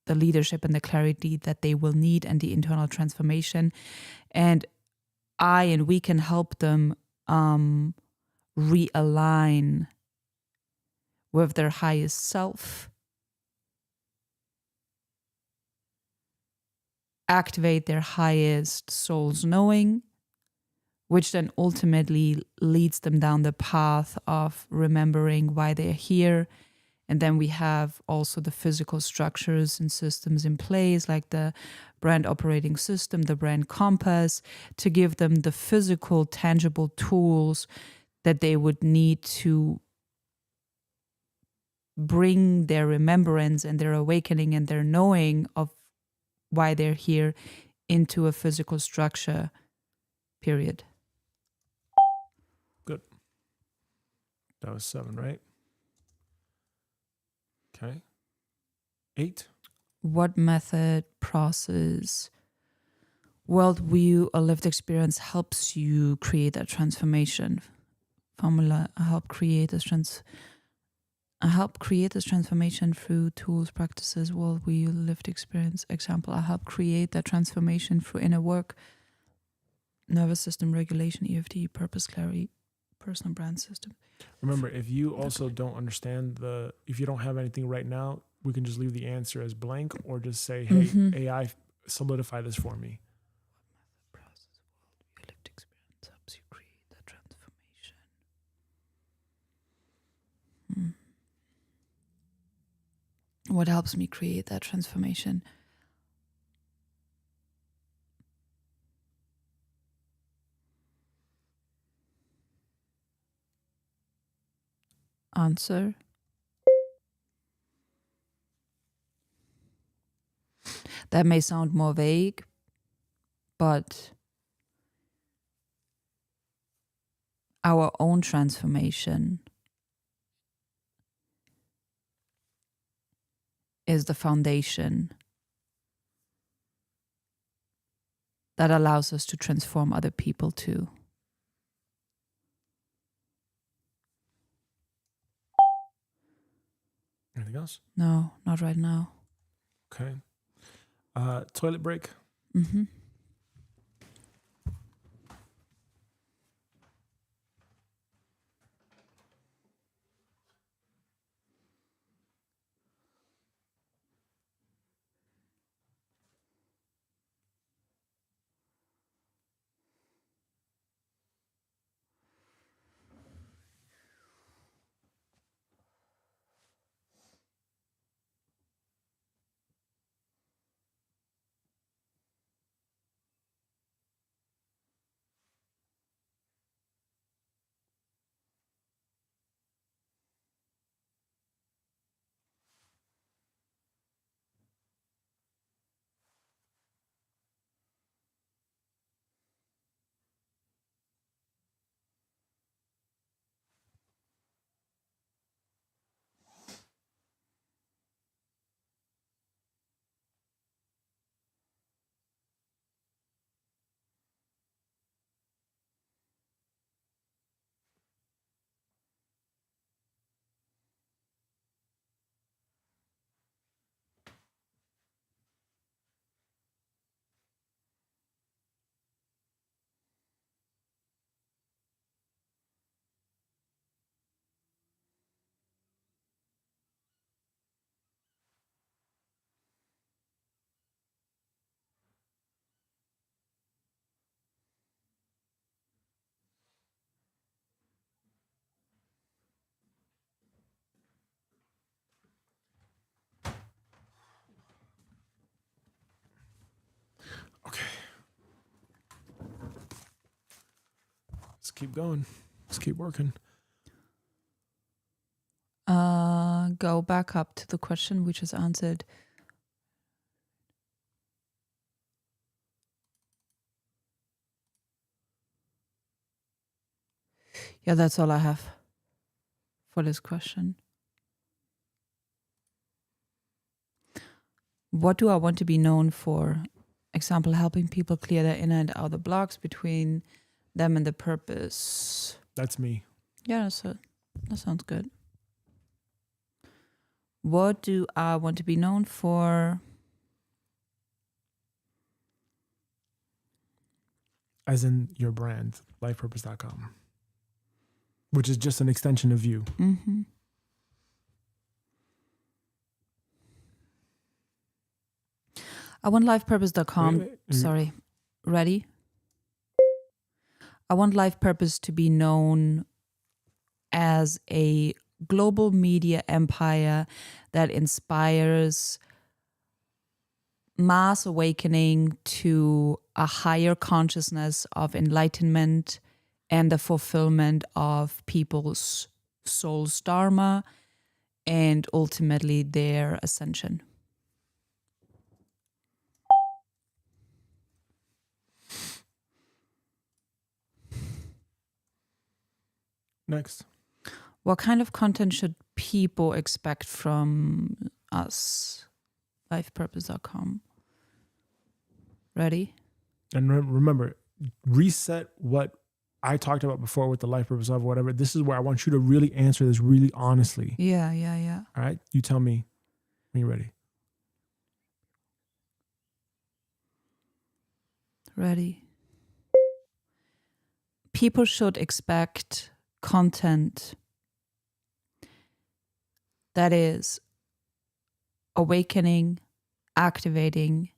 the leadership and the clarity that they will need, and the internal transformation. And we can help them realign with their highest self, activate their highest soul's knowing, which then ultimately leads them down the path of remembering why they're here. And then we have also the physical structures and systems in place, like the brand operating system, the brand compass, to give them the physical, tangible tools that they would need to bring their remembrance and their awakening and their knowing of why they're here into a physical structure, period. Good. That was 7, right? Okay. 8. What method, process, worldview, or lived experience helps you create that transformation? Formula: I help create this transformation through tools, practices, worldview, lived experience. Example: I help create that transformation through inner work, nervous system regulation, EFT, purpose, clarity, personal brand system. Remember, if you also don't understand if you don't have anything right now, we can just leave the answer as blank, or just say, hey, AI, solidify this for me. What method, process, worldview, lived experience helps you create that transformation? What helps me create that transformation? Answer. That may sound more vague, but our own transformation is the foundation that allows us to transform other people too. Anything else? No, not right now. Okay. Toilet break. Mm-hmm. Okay. Let's keep going. Let's keep working. Go back up to the question we just answered. Yeah, that's all I have for this question. What do I want to be known for? Example, helping people clear their inner and outer blocks between them and the purpose. That's me. Yeah, that sounds good. What do I want to be known for? As in your brand, lifepurpose.com, which is just an extension of you. Mm-hmm. I want lifepurpose.com. Wait. Sorry. Ready? I want Life Purpose to be known as a global media empire that inspires mass awakening to a higher consciousness of enlightenment and the fulfillment of people's soul's dharma and ultimately their ascension. Next. What kind of content should people expect from us? Lifepurpose.com. Ready? And remember, reset what I talked about before with the life purpose of whatever. This is where I want you to really answer this really honestly. Yeah. All right? You tell me when you're ready. Ready. People should expect content that is awakening, activating,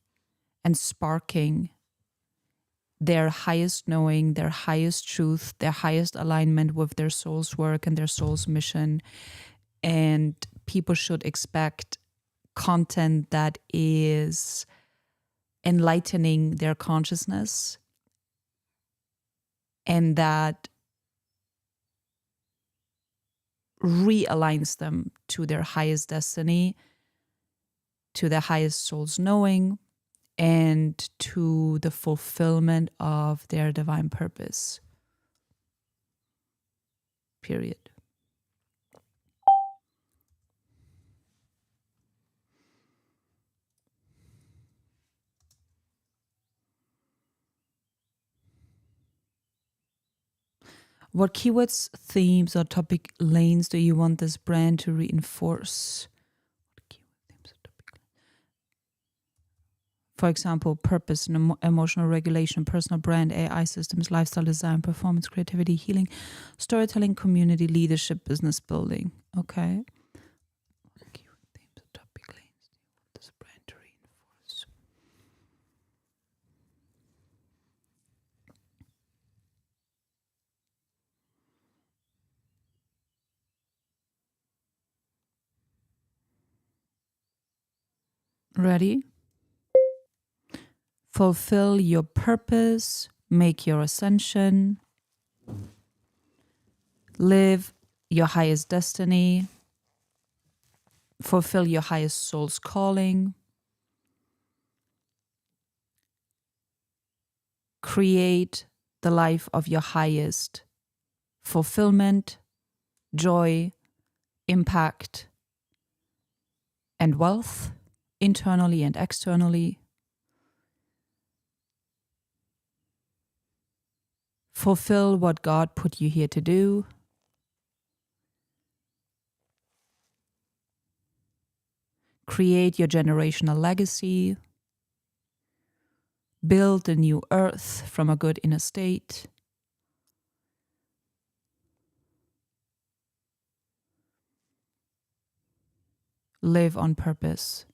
and sparking their highest knowing, their highest truth, their highest alignment with their soul's work and their soul's mission. And people should expect content that is enlightening their consciousness and that realigns them to their highest destiny, to their highest soul's knowing, and to the fulfillment of their divine purpose. Period. What keywords, themes, or topic lanes do you want this brand to reinforce? For example, purpose and emotional regulation, personal brand, AI systems, lifestyle design, performance, creativity, healing, storytelling, community, leadership, business building. Okay. What keyword, themes, or topic lanes do you want this brand to reinforce? Ready? Fulfill your purpose, make your ascension, live your highest destiny, fulfill your highest soul's calling, create the life of your highest fulfillment, joy, impact, and wealth, internally and externally. Fulfill what God put you here to do. Create your generational legacy. Build a new earth from a good inner state. Live on purpose.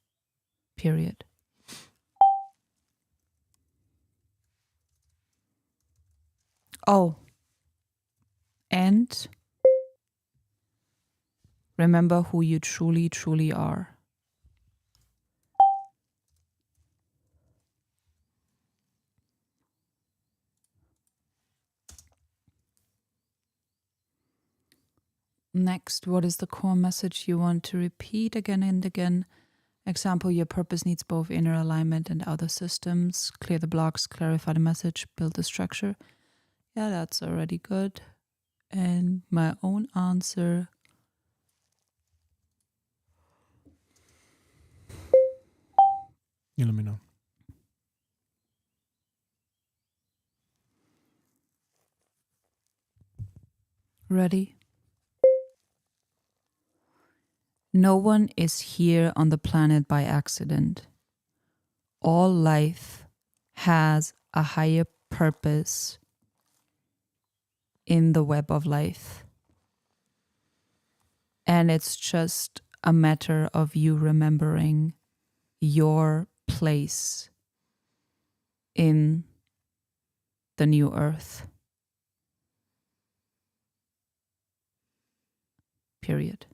Period. Oh, and remember who you truly, truly are. Next, what is the core message you want to repeat again and again? Example, your purpose needs both inner alignment and outer systems. Clear the blocks, clarify the message, build the structure. Yeah, that's already good. And my own answer. You let me know. Ready? No one is here on the planet by accident. All life has a higher purpose in the web of life. And it's just a matter of you remembering your place in the new earth. Period.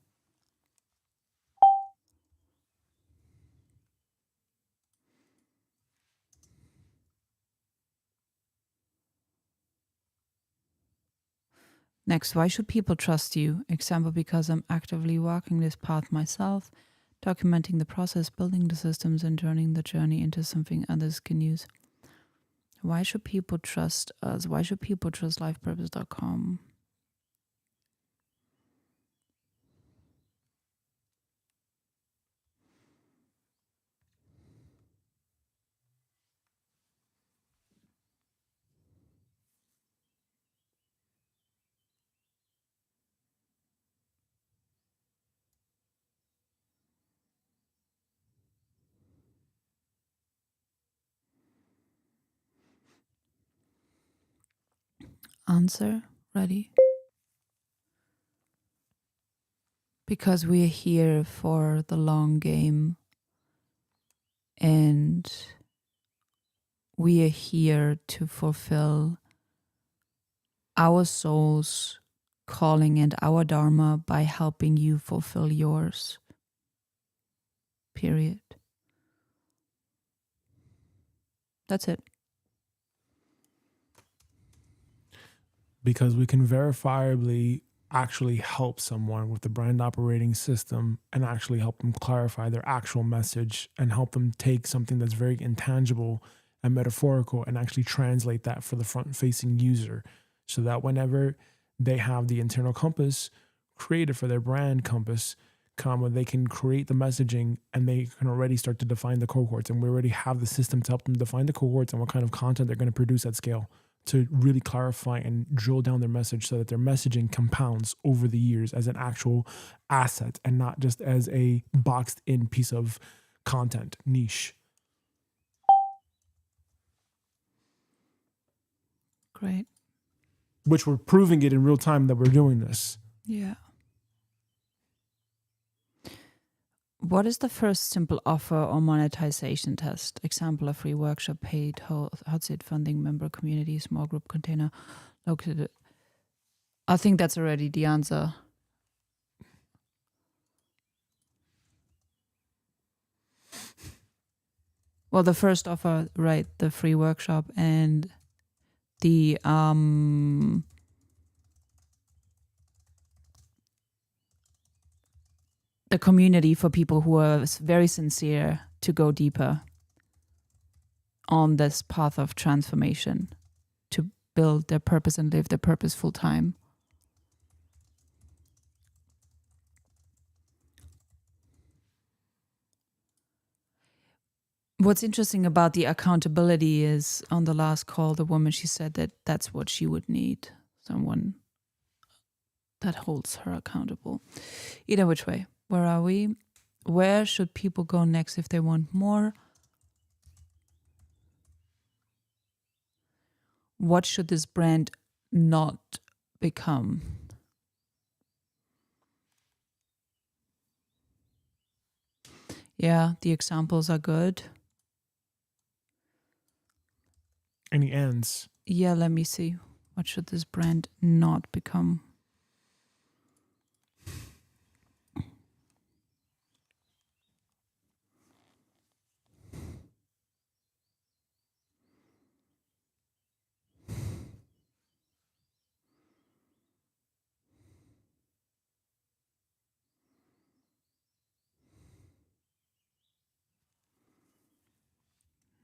Next, why should people trust you? Example, because I'm actively walking this path myself, documenting the process, building the systems, and turning the journey into something others can use. Why should people trust us? Why should people trust lifepurpose.com? Answer, ready? Because we are here for the long game and we are here to fulfill our soul's calling and our dharma by helping you fulfill yours. period. That's it. Because we can verifiably actually help someone with the brand operating system and actually help them clarify their actual message and help them take something that's very intangible and metaphorical and actually translate that for the front facing user, so that whenever they have the internal compass created for their brand compass, they can create the messaging and they can already start to define the cohorts. And we already have the system to help them define the cohorts and what kind of content they're going to produce at scale, to really clarify and drill down their message so that their messaging compounds over the years as an actual asset and not just as a boxed in piece of content niche. Great. Which we're proving it in real time that we're doing this. Yeah. What is the first simple offer or monetization test? Example, a free workshop, paid, hot seat funding, member community, small group container, located. I think that's already the answer. Well, the first offer, right, the free workshop and the community for people who are very sincere to go deeper on this path of transformation, to build their purpose and live their purpose full time. What's interesting about the accountability is on the last call, the woman, she said that that's what she would need, someone that holds her accountable. Either which way. Where are we? Where should people go next if they want more? What should this brand not become? Yeah, the examples are good. Any ends? Yeah, let me see. What should this brand not become?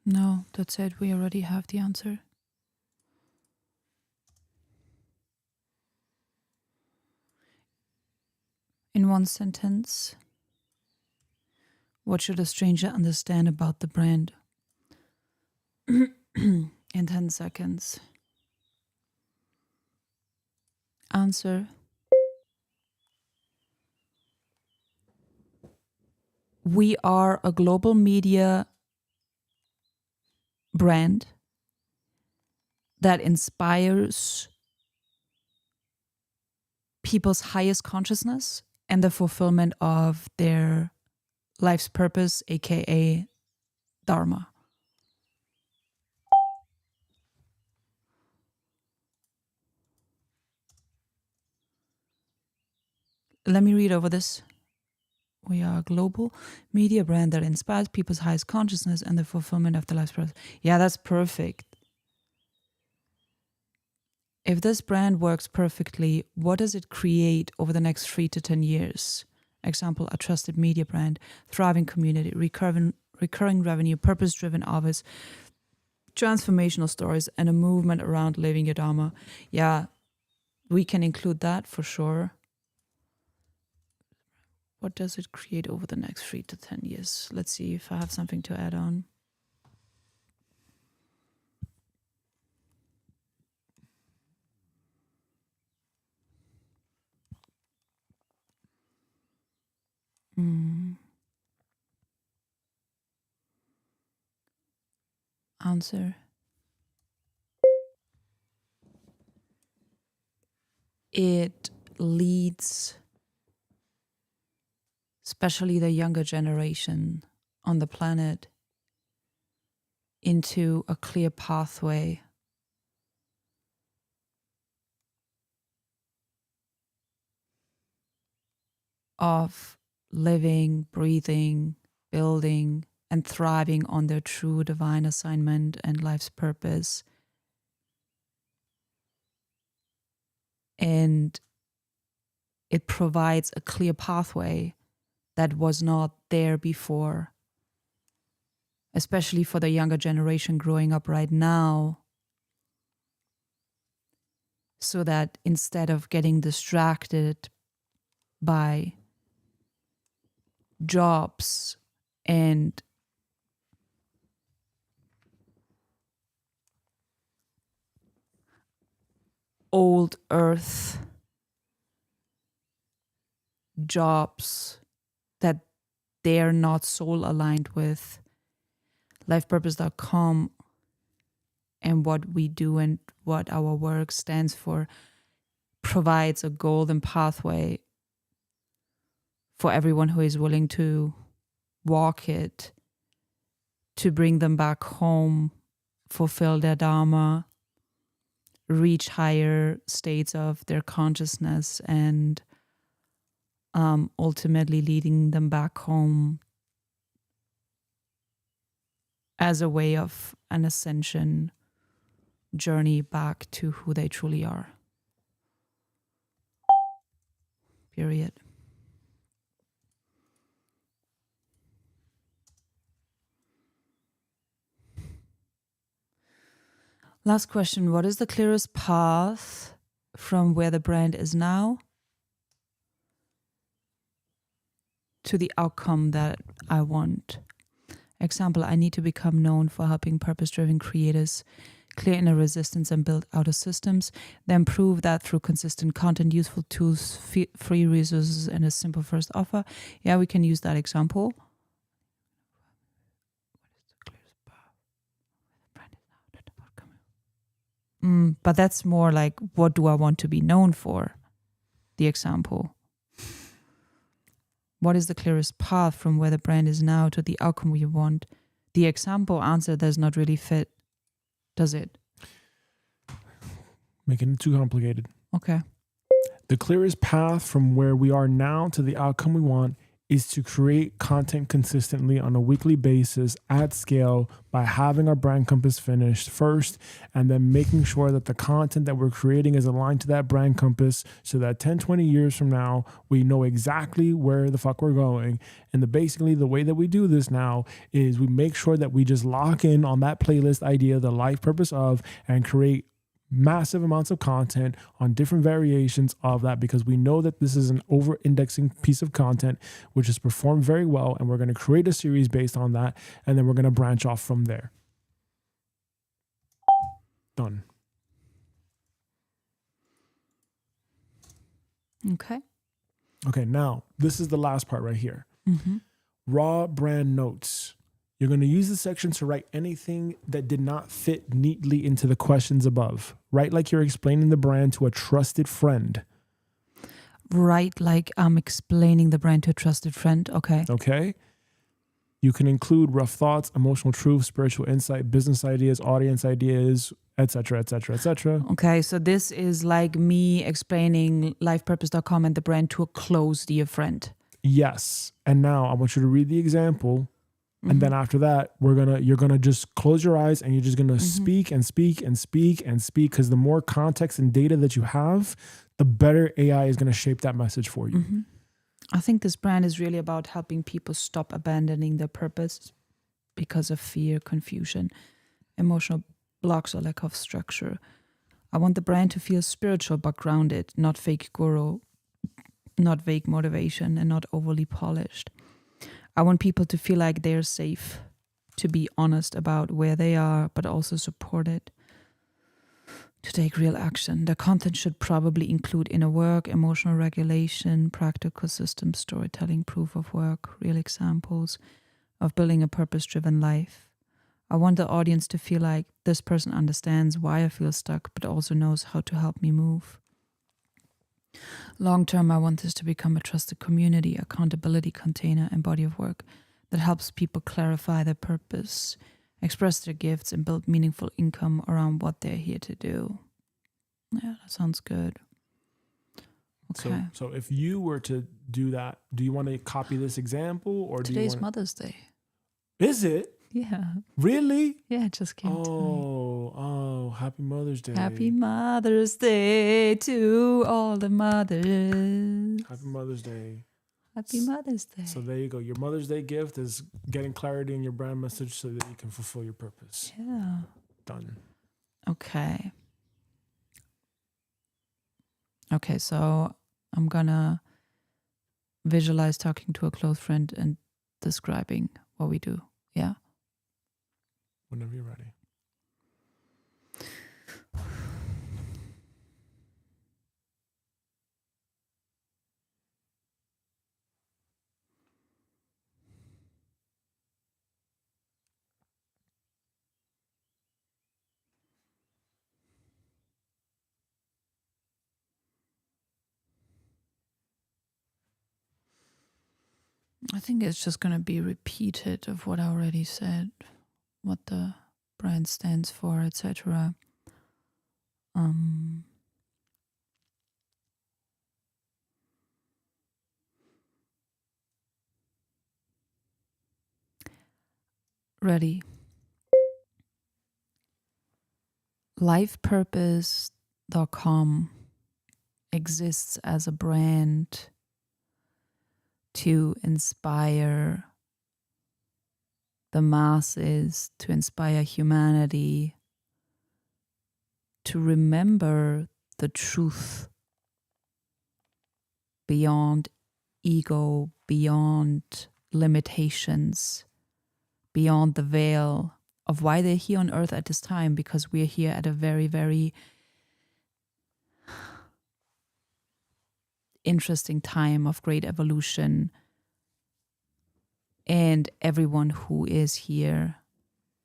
No, that's it. We already have the answer. In one sentence, what should a stranger understand about the brand? In 10 seconds. Answer. We are a global media brand that inspires people's highest consciousness and the fulfillment of their life's purpose, aka Dharma. Let me read over this. We are a global media brand that inspires people's highest consciousness and the fulfillment of their life's purpose. Yeah, that's perfect. If this brand works perfectly, what does it create over the next 3 to 10 years? Example, a trusted media brand, thriving community, recurring revenue, purpose-driven office, transformational stories, and a movement around living your Dharma. Yeah, we can include that for sure. What does it create over the next 3 to 10 years? Let's see if I have something to add on. Answer. It leads, especially the younger generation on the planet, into a clear pathway of living, breathing, building and thriving on their true divine assignment and life's purpose. And it provides a clear pathway that was not there before, especially for the younger generation growing up right now, so that instead of getting distracted by jobs and old earth jobs that they're not soul aligned with, lifepurpose.com and what we do and what our work stands for provides a golden pathway for everyone who is willing to walk it, to bring them back home, fulfill their dharma, reach higher states of their consciousness, and ultimately leading them back home as a way of an ascension journey back to who they truly are. Period. Last question. What is the clearest path from where the brand is now to the outcome that I want? Example, I need to become known for helping purpose-driven creators clear inner resistance and build outer systems, then prove that through consistent content, useful tools, free resources, and a simple first offer. Yeah, we can use that example. But that's more like, what do I want to be known for? The example. What is the clearest path from where the brand is now to the outcome we want? The example answer does not really fit, does it? Making it too complicated. Okay. The clearest path from where we are now to the outcome we want is to create content consistently on a weekly basis at scale by having our brand compass finished first, and then making sure that the content that we're creating is aligned to that brand compass so that 10, 20 years from now, we know exactly where the fuck we're going. And basically the way that we do this now is we make sure that we just lock in on that playlist idea, the life purpose of, and create massive amounts of content on different variations of that, because we know that this is an over-indexing piece of content which has performed very well, and we're going to create a series based on that, and then we're going to branch off from there. Done. Okay. Okay, now this is the last part right here. Mm-hmm. Raw brand notes. You're going to use this section to write anything that did not fit neatly into the questions above. Write like you're explaining the brand to a trusted friend. Write like I'm explaining the brand to a trusted friend. Okay. Okay. You can include rough thoughts, emotional truth, spiritual insight, business ideas, audience ideas, etc., etc., etc. Okay, so this is like me explaining lifepurpose.com and the brand to a close dear friend. Yes. And now I want you to read the example. And then after that, you're gonna just close your eyes and you're just gonna speak and speak and speak and speak, because the more context and data that you have, the better AI is gonna shape that message for you. Mm-hmm. I think this brand is really about helping people stop abandoning their purpose because of fear, confusion, emotional blocks, or lack of structure. I want the brand to feel spiritual but grounded, not fake guru, not vague motivation, and not overly polished. I want people to feel like they're safe, to be honest about where they are, but also supported to take real action. The content should probably include inner work, emotional regulation, practical systems, storytelling, proof of work, real examples of building a purpose-driven life. I want the audience to feel like this person understands why I feel stuck, but also knows how to help me move. Long term, I want this to become a trusted community, accountability container, and body of work that helps people clarify their purpose, express their gifts, and build meaningful income around what they're here to do. Yeah, that sounds good. Okay. So if you were to do that, do you want to copy this example, or do you Today's want? Mother's Day. Is it Yeah. really? Yeah, it just came to me. Oh, happy Mother's Day. Happy Mother's Day to all the mothers. Happy Mother's Day. Happy Mother's Day. So there you go. Your Mother's Day gift is getting clarity in your brand message so that you can fulfill your purpose. Yeah. Done. Okay. Okay, so I'm gonna visualize talking to a close friend and describing what we do. Yeah. Whenever you're ready. I think it's just gonna be repeated of what I already said, what the brand stands for, etc. Ready. Lifepurpose.com exists as a brand to inspire the masses, to inspire humanity, to remember the truth beyond ego, beyond limitations, beyond the veil of why they're here on earth at this time, because we're here at a very, very interesting time of great evolution. And everyone who is here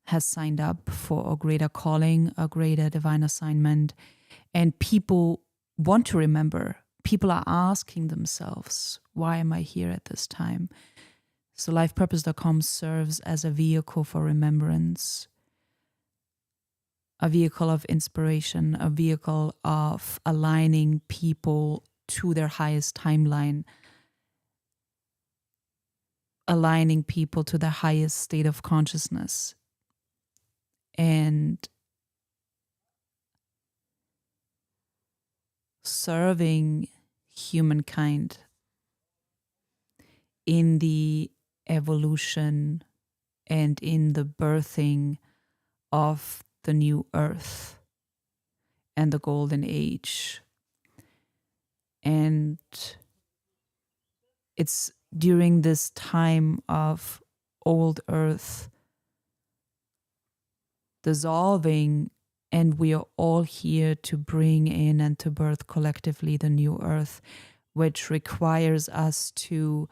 has signed up for a greater calling, a greater divine assignment. And people want to remember. People are asking themselves, why am I here at this time? So lifepurpose.com serves as a vehicle for remembrance, a vehicle of inspiration, a vehicle of aligning people to their highest timeline, aligning people to the highest state of consciousness, and serving humankind in the evolution and in the birthing of the new earth and the golden age. And it's during this time of old earth dissolving, and we are all here to bring in and to birth collectively the new earth, which requires us to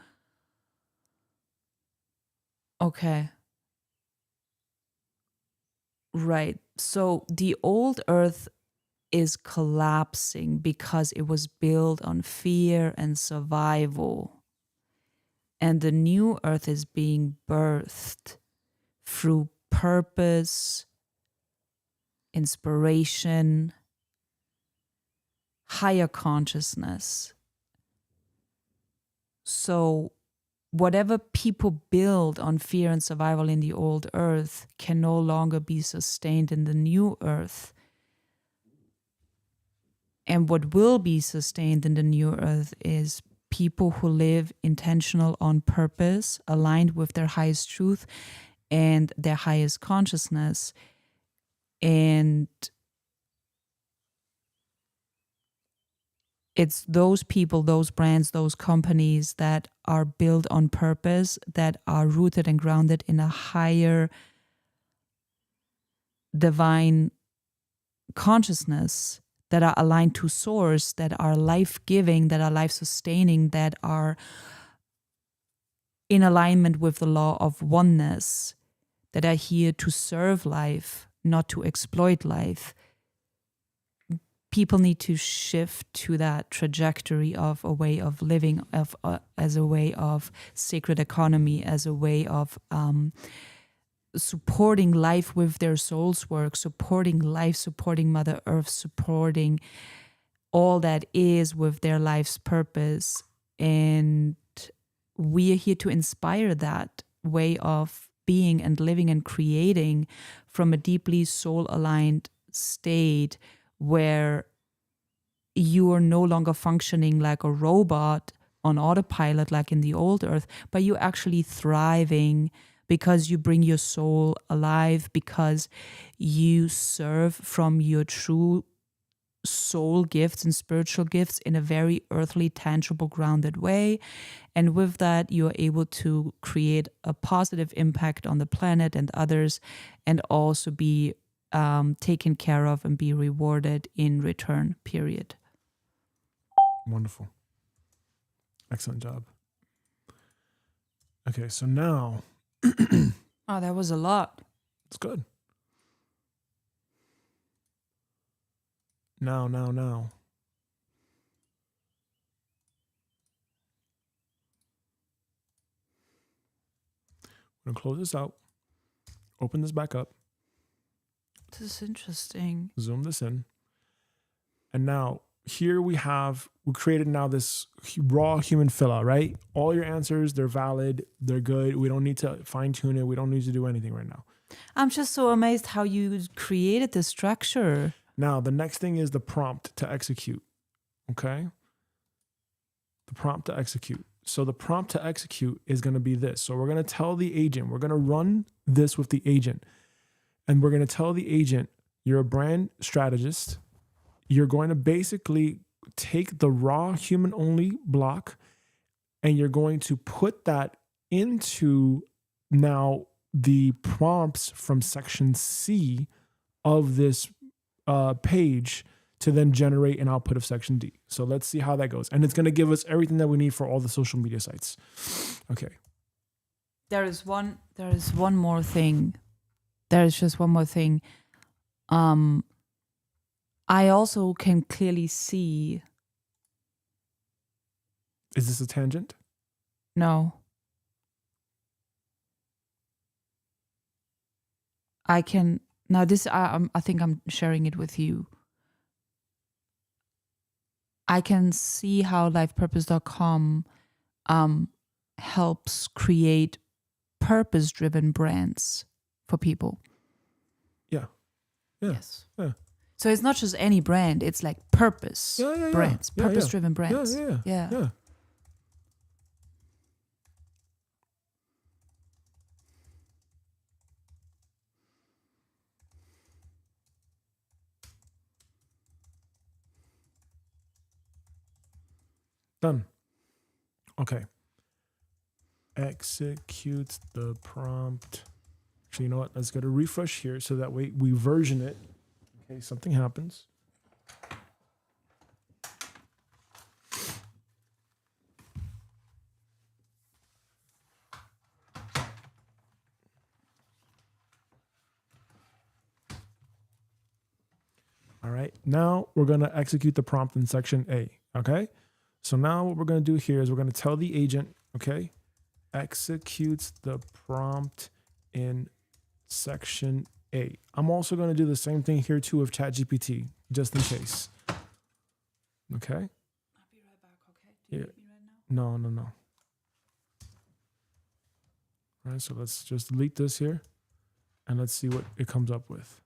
right. So the old earth is collapsing because it was built on fear and survival. And the new earth is being birthed through purpose, inspiration, higher consciousness. So whatever people build on fear and survival in the old earth can no longer be sustained in the new earth. And what will be sustained in the new earth is people who live intentional on purpose, aligned with their highest truth and their highest consciousness. And it's those people, those brands, those companies that are built on purpose, that are rooted and grounded in a higher divine consciousness, that are aligned to source, that are life-giving, that are life-sustaining, that are in alignment with the law of oneness, that are here to serve life, not to exploit life. People need to shift to that trajectory of a way of living, as a way of sacred economy, as a way of supporting life with their soul's work, supporting life, supporting Mother Earth, supporting all that is with their life's purpose. And we are here to inspire that way of being and living and creating from a deeply soul-aligned state where you are no longer functioning like a robot on autopilot like in the old earth, but you're actually thriving because you bring your soul alive, because you serve from your true soul gifts and spiritual gifts in a very earthly, tangible, grounded way. And with that, you're able to create a positive impact on the planet and others, and also be taken care of and be rewarded in return, period. Wonderful. Excellent job. Okay, so now Oh, that was a lot. it's good. Now. I'm going to close this out, open this back up, This is interesting. zoom this in. And now here we created now this raw human fill-out, right? All your answers, they're valid, they're good. We don't need to fine tune it. We don't need to do anything right now. I'm just so amazed how you created the structure. Now, the next thing is the prompt to execute, okay? The prompt to execute. So the prompt to execute is going to be this. So we're going to tell the agent, we're going to run this with the agent. And we're going to tell the agent, you're a brand strategist. You're going to basically take the raw human only block and you're going to put that into now the prompts from section C of this page to then generate an output of section D. So let's see how that goes. And it's going to give us everything that we need for all the social media sites. Okay. There is one more thing. There is just one more thing. I also can clearly see. Is this a tangent? No. I can now. This I think I'm sharing it with you. I can see how lifepurpose.com helps create purpose-driven brands for people. Yeah. Yes. Yeah. So it's not just any brand; it's like purpose brands, Yeah, purpose-driven brands. Yeah. Done. Okay. Execute the prompt. Actually, you know what? Let's go to refresh here so that way we version it in case something happens. All right. Now we're going to execute the prompt in section A. Okay. So now what we're going to do here is we're going to tell the agent, okay, execute the prompt in section A. I'm also going to do the same thing here too with ChatGPT, just in case. Okay. I'll be right back. Okay. Do you need me right No. now? All right. So let's just delete this here and let's see what it comes up with.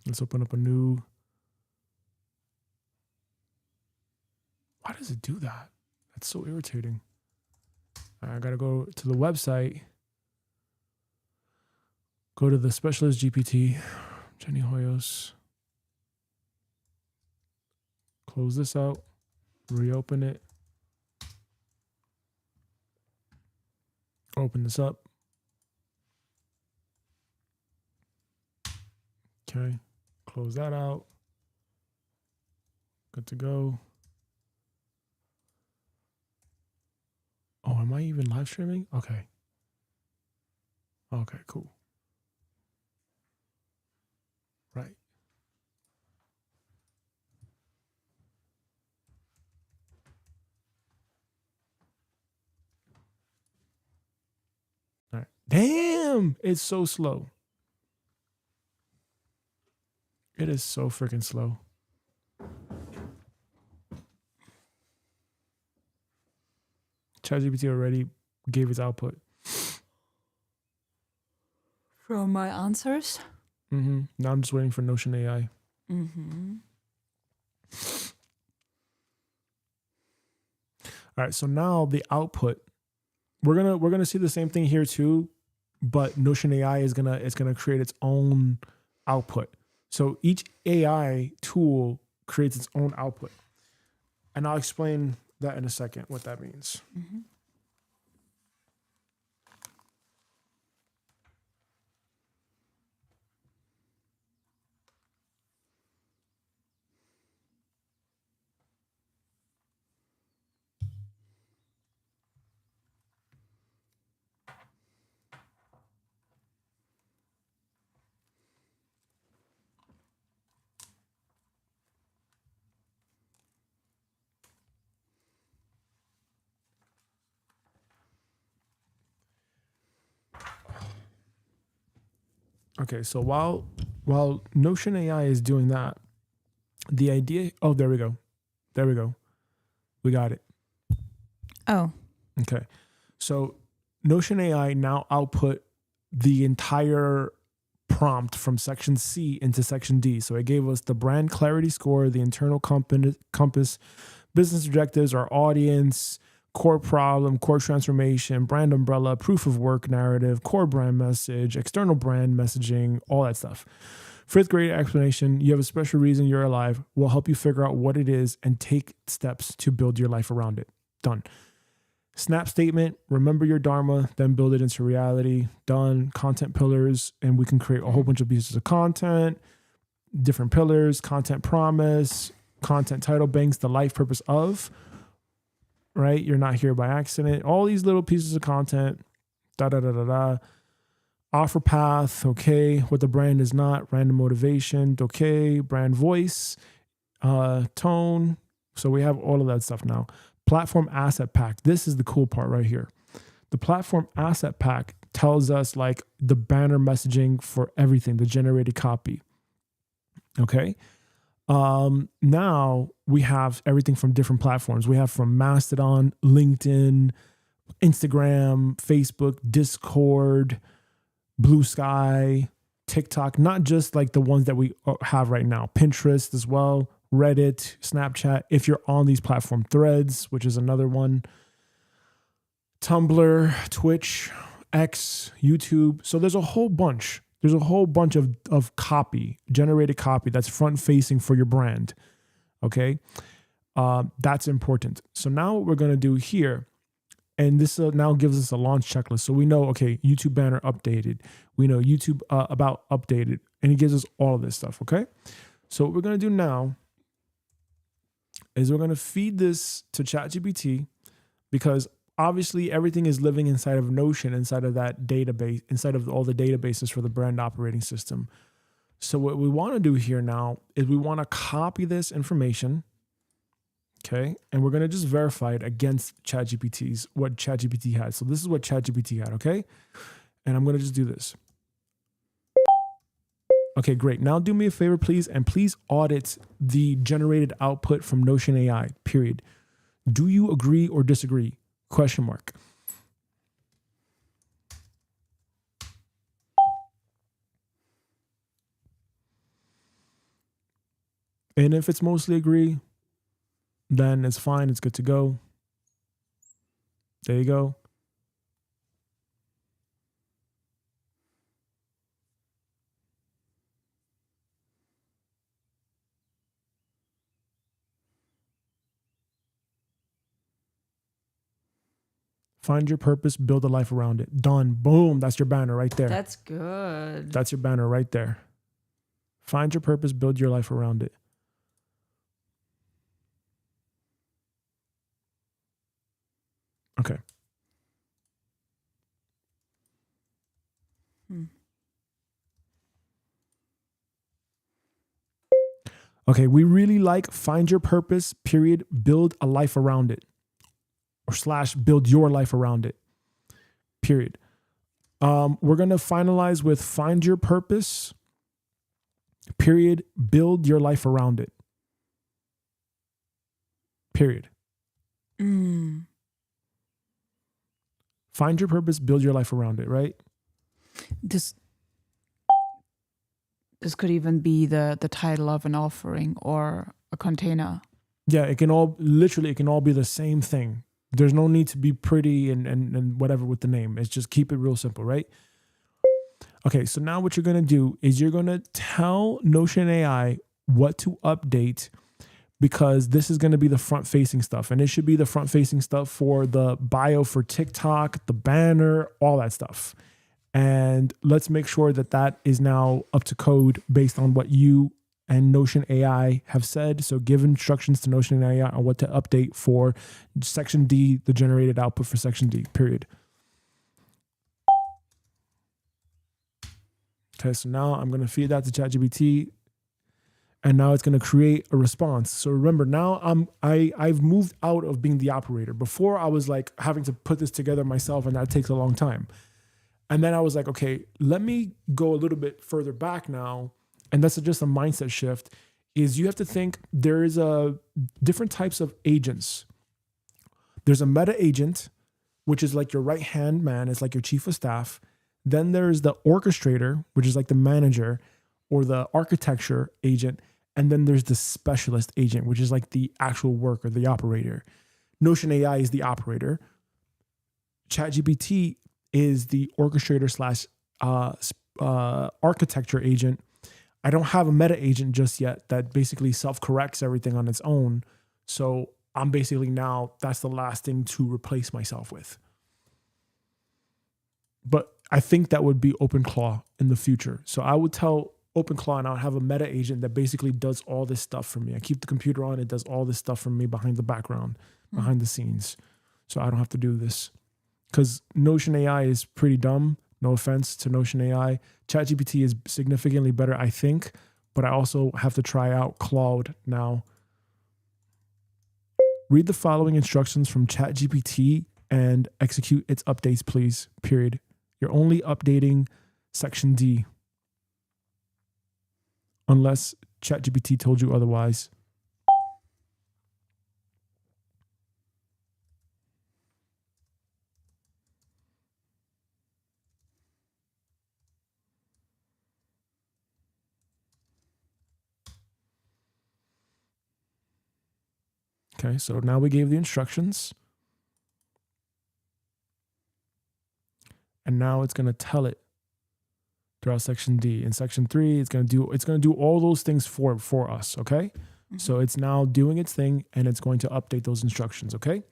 Let's open up a new. Why does it do that? That's so irritating. I got to go to the website. Go to the specialist GPT, Jenny Hoyos. Close this out. Reopen it. Open this up. Okay. Close that out. Good to go. Oh, am I even live streaming? Okay. Okay, cool. Right. Damn, it's so slow. It is so freaking slow. ChatGPT already gave its output. From my answers? Now I'm just waiting for Notion AI. All right, so now the output, we're gonna see the same thing here too, but Notion AI is gonna create its own output. So each AI tool creates its own output, and I'll explain that in a second what that means. Okay, so while Notion AI is doing that, the idea, oh, there we go. We got it. Oh. Okay. So Notion AI now output the entire prompt from section C into section D. So it gave us the brand clarity score, the internal compass, business objectives, our audience, core problem, core transformation, brand umbrella, proof of work narrative, core brand message, external brand messaging, all that stuff. Fifth grade explanation, you have a special reason you're alive, will help you figure out what it is and take steps to build your life around it. Done. Snap statement, remember your dharma, then build it into reality. Done. Content pillars, and we can create a whole bunch of pieces of content, different pillars, content promise, content title banks, the life purpose of, right? You're not here by accident. All these little pieces of content, Offer path, okay. What the brand is not, random motivation, okay. Brand voice, tone. So we have all of that stuff now. Platform asset pack. This is the cool part right here. The platform asset pack tells us like the banner messaging for everything, the generated copy. Okay. Now we have everything from different platforms. We have from Mastodon, LinkedIn, Instagram, Facebook, Discord, Blue Sky, TikTok, not just like the ones that we have right now, Pinterest as well, Reddit, Snapchat, if you're on these platform, Threads, which is another one, Tumblr, Twitch, X, YouTube. So there's a whole bunch. There's a whole bunch of copy, generated copy that's front facing for your brand. Okay. That's important. So now what we're going to do here, and this now gives us a launch checklist. So we know, okay, YouTube banner updated. We know YouTube about updated, and it gives us all of this stuff. Okay. So what we're going to do now is we're going to feed this to ChatGPT, because obviously everything is living inside of Notion, inside of that database, inside of all the databases for the brand operating system. So what we want to do here now is we want to copy this information. Okay. And we're going to just verify it against what ChatGPT had. So this is what ChatGPT had. Okay. And I'm going to just do this. Okay, great. Now do me a favor, please. And please audit the generated output from Notion AI, period. Do you agree or disagree? Question mark. And if it's mostly agree, then it's fine. It's good to go. There you go. Find your purpose, build a life around it. Done. Boom. That's your banner right there. That's good. That's your banner right there. Find your purpose, build your life around it. Okay. Okay, we really like find your purpose, period, build a life around it. Or / build your life around it, period. We're going to finalize with find your purpose, period, build your life around it. Period. Find your purpose, build your life around it, right? This could even be the title of an offering or a container. Yeah, it can all be the same thing. There's no need to be pretty and whatever with the name. It's just keep it real simple, right? Okay, so now what you're going to do is you're going to tell Notion AI what to update, because this is going to be the front facing stuff, and it should be the front facing stuff for the bio for TikTok, the banner, all that stuff. And let's make sure that that is now up to code based on what you and Notion AI have said. So give instructions to Notion AI on what to update for section D, the generated output for section D, period. Okay, so now I'm going to feed that to ChatGPT, and now it's going to create a response. So remember, now I've moved out of being the operator. Before I was like having to put this together myself, and that takes a long time. And then I was like, okay, let me go a little bit further back now. And that's just a mindset shift, is you have to think there is a different types of agents. There's a meta agent, which is like your right hand man. It's like your chief of staff. Then there's the orchestrator, which is like the manager or the architecture agent. And then there's the specialist agent, which is like the actual worker, the operator. Notion AI is the operator. ChatGPT is the orchestrator slash architecture agent. I don't have a meta agent just yet that basically self-corrects everything on its own. So I'm basically now, that's the last thing to replace myself with. But I think that would be OpenClaw in the future. So I would tell OpenClaw, and I'll have a meta agent that basically does all this stuff for me. I keep the computer on, it does all this stuff for me behind the background, behind the scenes. So I don't have to do this. Because Notion AI is pretty dumb. No offense to Notion AI. ChatGPT is significantly better, I think, but I also have to try out Claude now. Read the following instructions from ChatGPT and execute its updates, please, period. You're only updating section D, unless ChatGPT told you otherwise. Okay, so now we gave the instructions. And now it's going to tell it throughout section D. In section 3, it's going to do all those things for us, okay? Mm-hmm. So it's now doing its thing, and it's going to update those instructions, okay?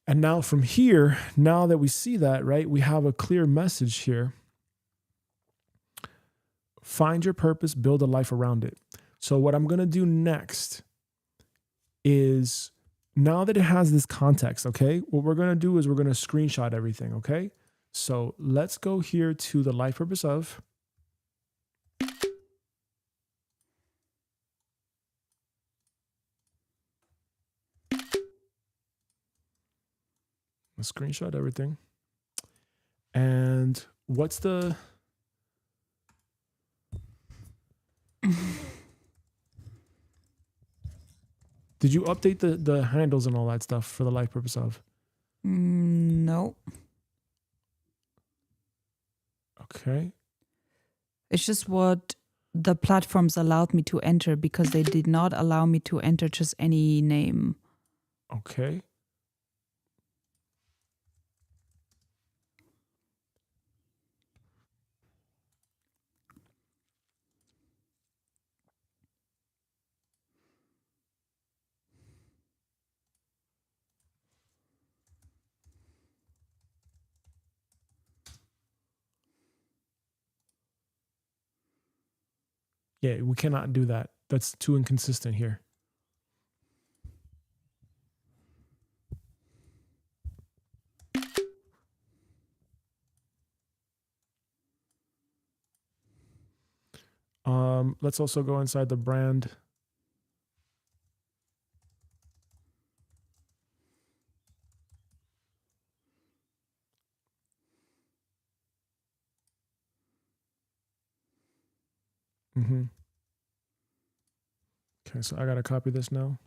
And now from here, now that we see that, right, we have a clear message here. Find your purpose, build a life around it. So what I'm going to do next is, now that it has this context, okay, what we're going to do is we're going to screenshot everything, okay? So let's go here to the life purpose of. Let's screenshot everything. And what's the... Did you update the handles and all that stuff for the life purpose of? No. Okay. It's just what the platforms allowed me to enter, because they did not allow me to enter just any name. Okay. Yeah, we cannot do that. That's too inconsistent here. Let's also go inside the brand. Mm-hmm. Okay, so I got to copy this now.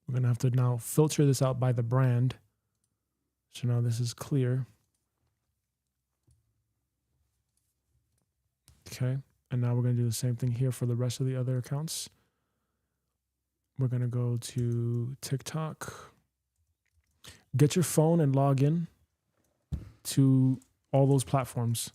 We're going to have to now filter this out by the brand. So now this is clear. Okay. And now we're going to do the same thing here for the rest of the other accounts. We're going to go to TikTok. Get your phone and log in to all those platforms.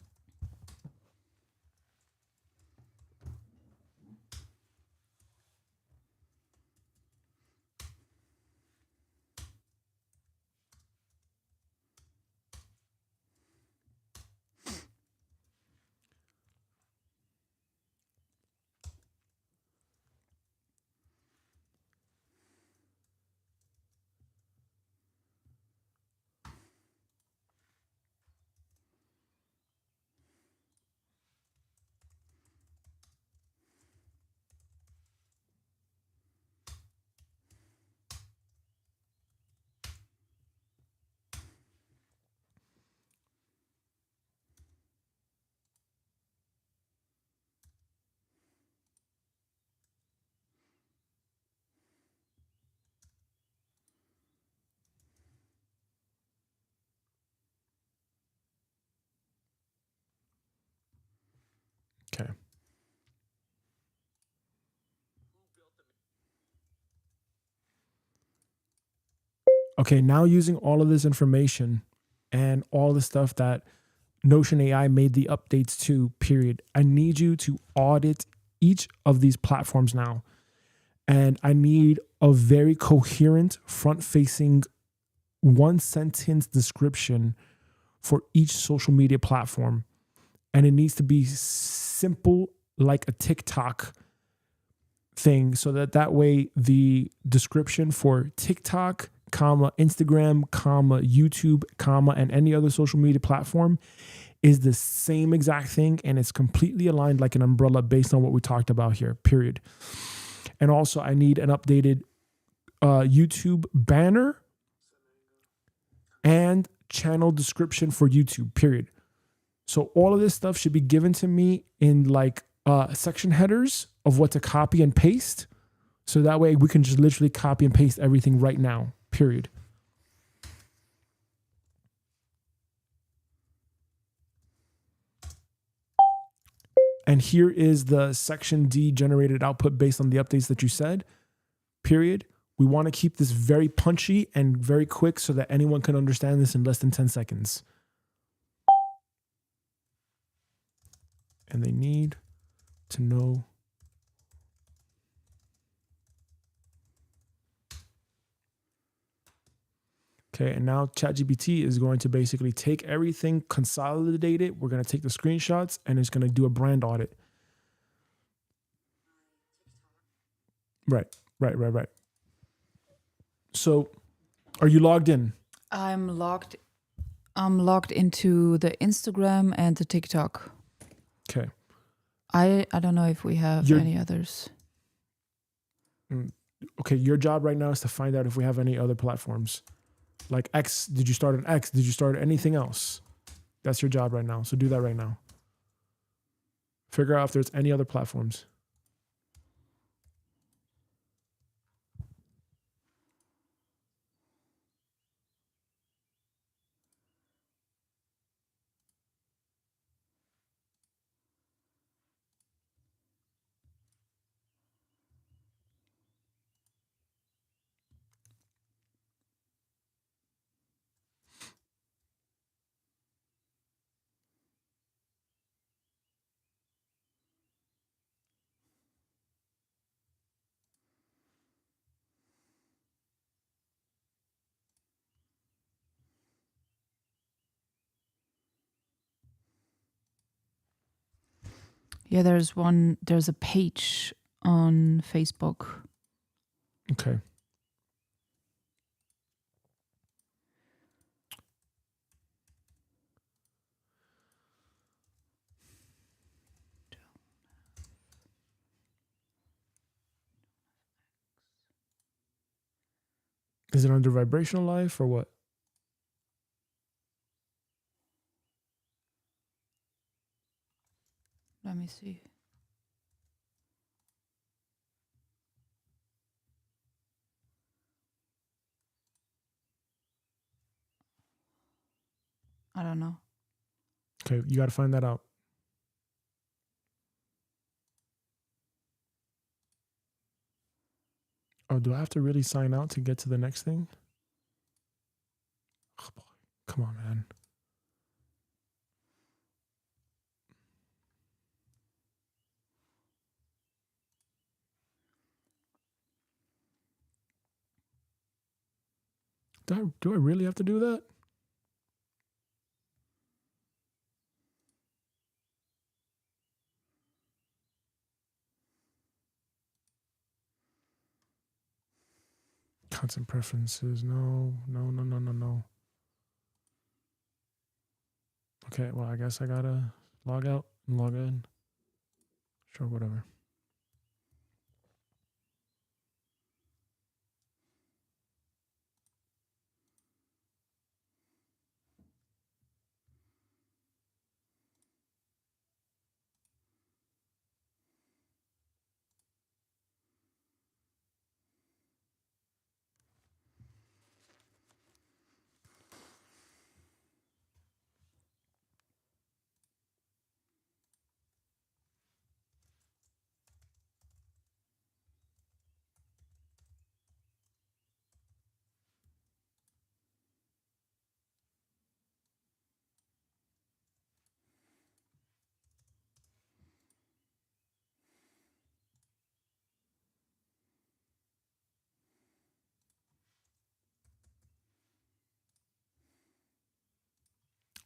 Okay. Okay, now using all of this information and all the stuff that Notion AI made the updates to, period, I need you to audit each of these platforms now. And I need a very coherent, front-facing, one-sentence description for each social media platform. And it needs to be simple, like a TikTok thing, so that way the description for TikTok, Instagram, YouTube, and any other social media platform is the same exact thing, and it's completely aligned like an umbrella based on what we talked about here, period. And also I need an updated YouTube banner and channel description for YouTube, period. So all of this stuff should be given to me in like section headers of what to copy and paste. So that way we can just literally copy and paste everything right now, period. And here is the section D generated output based on the updates that you said, period. We want to keep this very punchy and very quick so that anyone can understand this in less than 10 seconds. And they need to know. Okay, and now ChatGPT is going to basically take everything, consolidate it. We're going to take the screenshots and it's going to do a brand audit. Right. So, are you logged in? I'm logged into the Instagram and the TikTok. Okay. I don't know if we have any others. Okay, your job right now is to find out if we have any other platforms. Like X, did you start an X? Did you start anything else? That's your job right now. So do that right now. Figure out if there's any other platforms. Yeah, there's a page on Facebook. Okay. Is it under vibrational life or what? Let me see. I don't know. Okay, you got to find that out. Oh, do I have to really sign out to get to the next thing? Oh, boy. Come on, man. Do I really have to do that? Constant preferences. No. Okay, well, I guess I gotta log out and log in. Sure, whatever.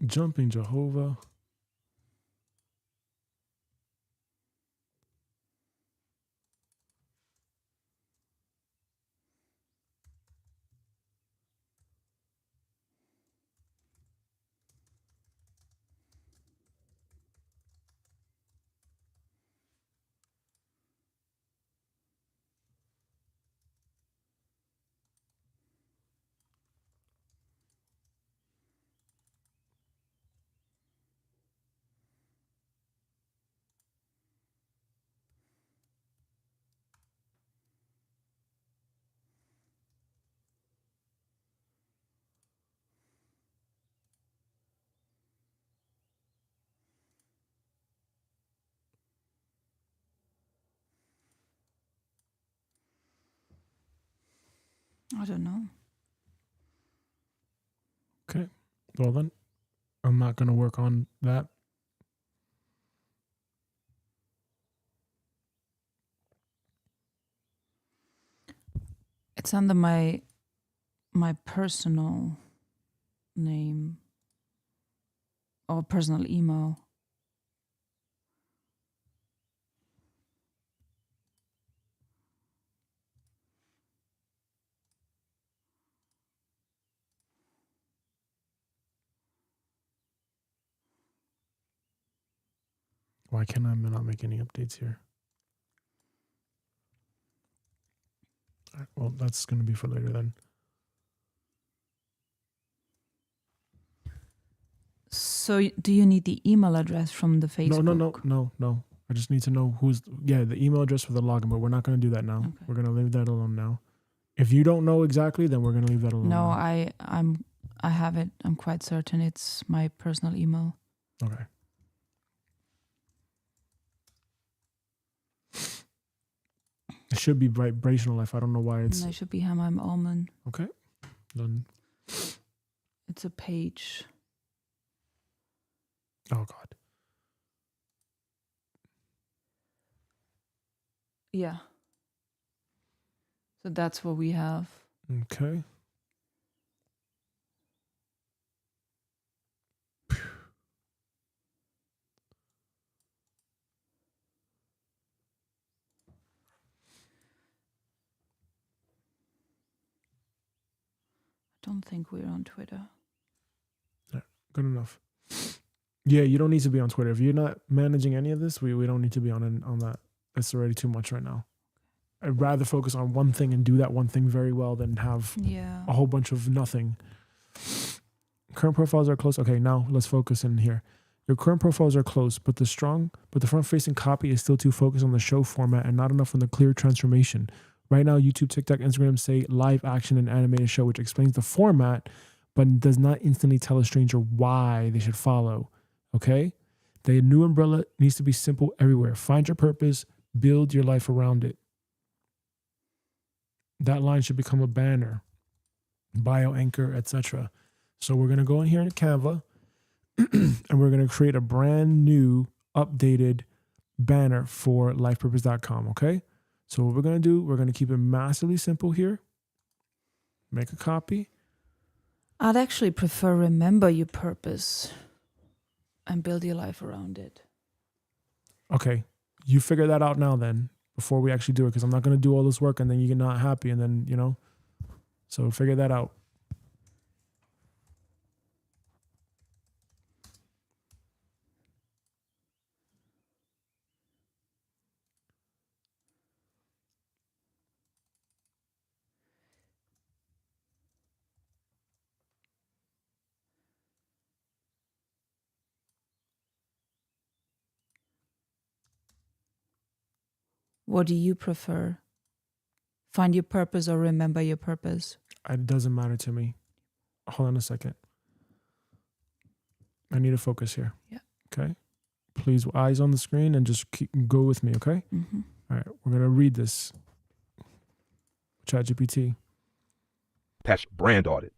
Jumping Jehovah. I don't know. Okay. Well, then, I'm not going to work on that. It's under my personal name or personal email. Why can I not make any updates here? All right, well, that's going to be for later then. So do you need the email address from the Facebook? No. I just need to know who's, the email address for the login, but we're not going to do that now. Okay. We're going to leave that alone now. If you don't know exactly, then we're going to leave that alone. No, now. I have it. I'm quite certain it's my personal email. Okay. It should be vibrational life. I don't know why it's. And I should be Hamheim Almond. Okay. Then. It's a page. Oh, God. Yeah. So that's what we have. Okay. don't think we're on Twitter. Good enough. Yeah, you don't need to be on Twitter. If you're not managing any of this, we don't need to be on that. It's already too much right now. I'd rather focus on one thing and do that one thing very well than have a whole bunch of nothing. Current profiles are close. Okay, now let's focus in here. Your current profiles are close, but the front-facing copy is still too focused on the show format and not enough on the clear transformation. Right now, YouTube, TikTok, Instagram say live action and animated show, which explains the format, but does not instantly tell a stranger why they should follow. Okay? The new umbrella needs to be simple everywhere. Find your purpose, build your life around it. That line should become a banner, bio anchor, etc. So we're going to go in here in Canva and we're going to create a brand new updated banner for lifepurpose.com. Okay. So what we're going to do, we're going to keep it massively simple here. Make a copy. I'd actually prefer remember your purpose and build your life around it. Okay. You figure that out now then before we actually do it, because I'm not going to do all this work and then you get not happy and then, so figure that out. What do you prefer? Find your purpose or remember your purpose? It doesn't matter to me. Hold on a second. I need to focus here. Yeah. Okay. Please, eyes on the screen and just go with me, okay? Mm-hmm. All right. We're going to read this. ChatGPT. Brand audit.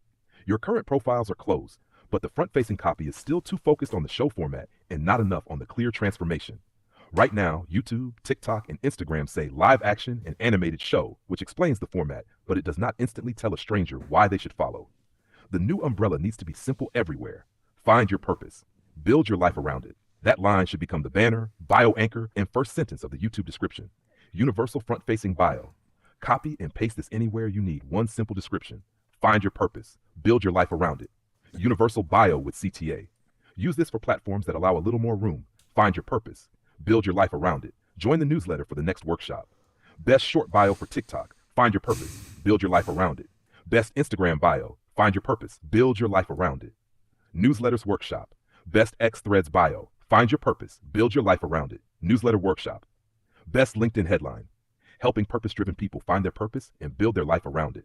Your current profiles are closed, but the front-facing copy is still too focused on the show format and not enough on the clear transformation. Right now, YouTube, TikTok, and Instagram say live action and animated show, which explains the format, but it does not instantly tell a stranger why they should follow. The new umbrella needs to be simple everywhere. Find your purpose. Build your life around it. That line should become the banner, bio anchor, and first sentence of the YouTube description. Universal front-facing bio. Copy and paste this anywhere you need one simple description. Find your purpose. Build your life around it. Universal bio with CTA. Use this for platforms that allow a little more room. Find your purpose. Build your life around it. Join the newsletter for the next workshop. Best short bio for TikTok. Find your purpose. Build your life around it. Best Instagram bio. Find your purpose. Build your life around it. Newsletters workshop. Best X Threads bio. Find your purpose. Build your life around it. Newsletter workshop. Best LinkedIn headline. Helping purpose-driven people find their purpose and build their life around it.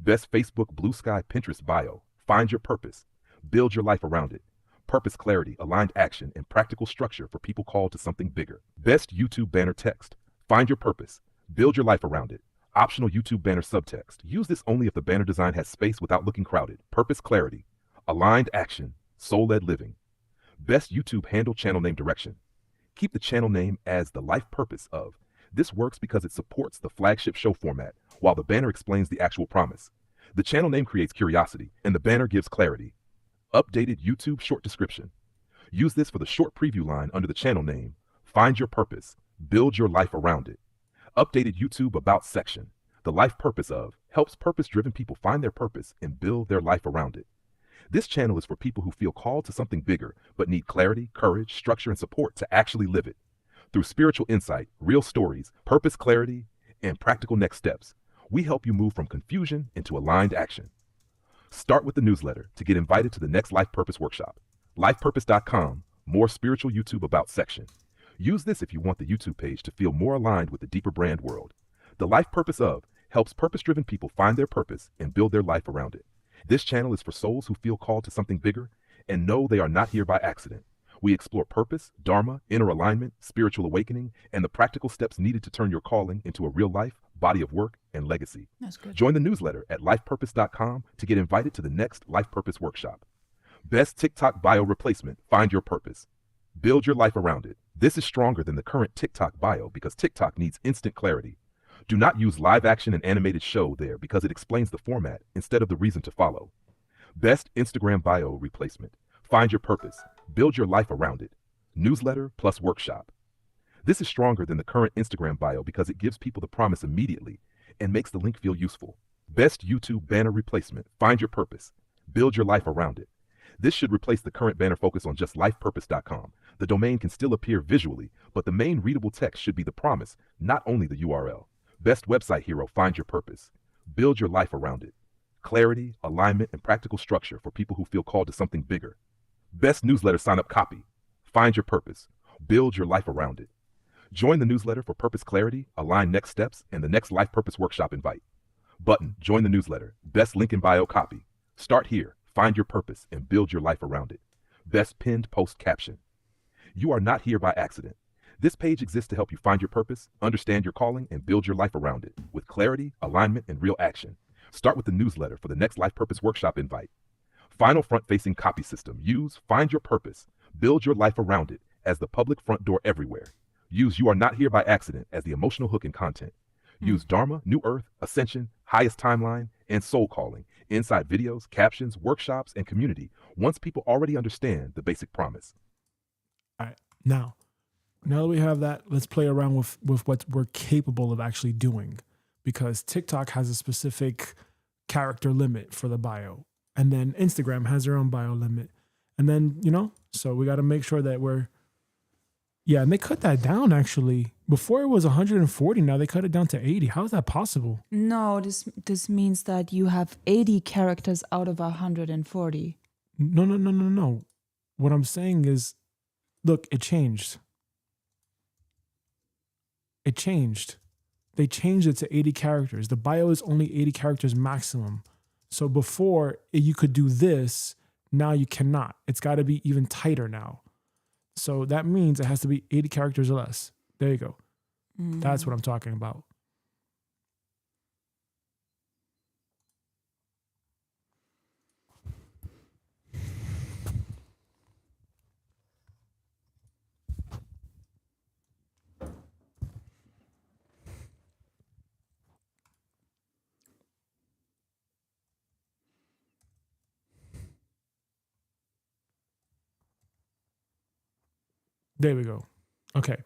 Best Facebook Blue Sky Pinterest bio. Find your purpose. Build your life around it. Purpose clarity, aligned action, and practical structure for people called to something bigger. Best YouTube banner text. Find your purpose. Build your life around it. Optional YouTube banner subtext. Use this only if the banner design has space without looking crowded. Purpose clarity. Aligned action. Soul-led living. Best YouTube handle channel name direction. Keep the channel name as the life purpose of. This works because it supports the flagship show format, while the banner explains the actual promise. The channel name creates curiosity, and the banner gives clarity. Updated YouTube short description. Use this for the short preview line under the channel name. Find your purpose. Build your life around it. Updated YouTube about section. The life purpose of helps purpose-driven people find their purpose and build their life around it. This channel is for people who feel called to something bigger, but need clarity, courage, structure, and support to actually live it. Through spiritual insight, real stories, purpose clarity, and practical next steps, we help you move from confusion into aligned action. Start with the newsletter to get invited to the next Life Purpose workshop. Lifepurpose.com, more spiritual YouTube about section. Use this if you want the YouTube page to feel more aligned with the deeper brand world. The Life Purpose of helps purpose-driven people find their purpose and build their life around it. This channel is for souls who feel called to something bigger and know they are not here by accident. We explore purpose, dharma, inner alignment, spiritual awakening, and the practical steps needed to turn your calling into a real life, body of work, and legacy. That's good. Join the newsletter at lifepurpose.com to get invited to the next Life Purpose workshop. Best TikTok bio replacement. Find your purpose. Build your life around it. This is stronger than the current TikTok bio because TikTok needs instant clarity. Do not use live action and animated show there because it explains the format instead of the reason to follow. Best Instagram bio replacement. Find your purpose. Build your life around it. Newsletter plus workshop. This is stronger than the current Instagram bio because it gives people the promise immediately and makes the link feel useful. Best YouTube banner replacement. Find your purpose. Build your life around it. This should replace the current banner focus on just lifepurpose.com. The domain can still appear visually, but the main readable text should be the promise, not only the URL. Best website hero. Find your purpose. Build your life around it. Clarity, alignment, and practical structure for people who feel called to something bigger. Best newsletter sign up copy. Find your purpose. Build your life around it. Join the newsletter for purpose clarity, align next steps, and the next life purpose workshop invite. Button, join the newsletter. Best link in bio copy. Start here, find your purpose, and build your life around it. Best pinned post caption. You are not here by accident. This page exists to help you find your purpose, understand your calling, and build your life around it with clarity, alignment, and real action. Start with the newsletter for the next life purpose workshop invite. Final front-facing copy system. Use Find Your Purpose, Build Your Life Around It as the public front door everywhere. Use You Are Not Here by Accident as the emotional hook in content. Use Dharma, New Earth, Ascension, Highest Timeline, and Soul Calling inside videos, captions, workshops, and community once people already understand the basic promise. All right. Now that we have that, let's play around with what we're capable of actually doing, because TikTok has a specific character limit for the bio. And then Instagram has their own bio limit. And then, so we got to make sure that and they cut that down actually. Before it was 140, now they cut it down to 80. How is that possible? No, this means that you have 80 characters out of 140. No. What I'm saying is, look, it changed. They changed it to 80 characters. The bio is only 80 characters maximum. So before you could do this, now you cannot. It's got to be even tighter now. So that means it has to be 80 characters or less. There you go. That's what I'm talking about. There we go. Okay.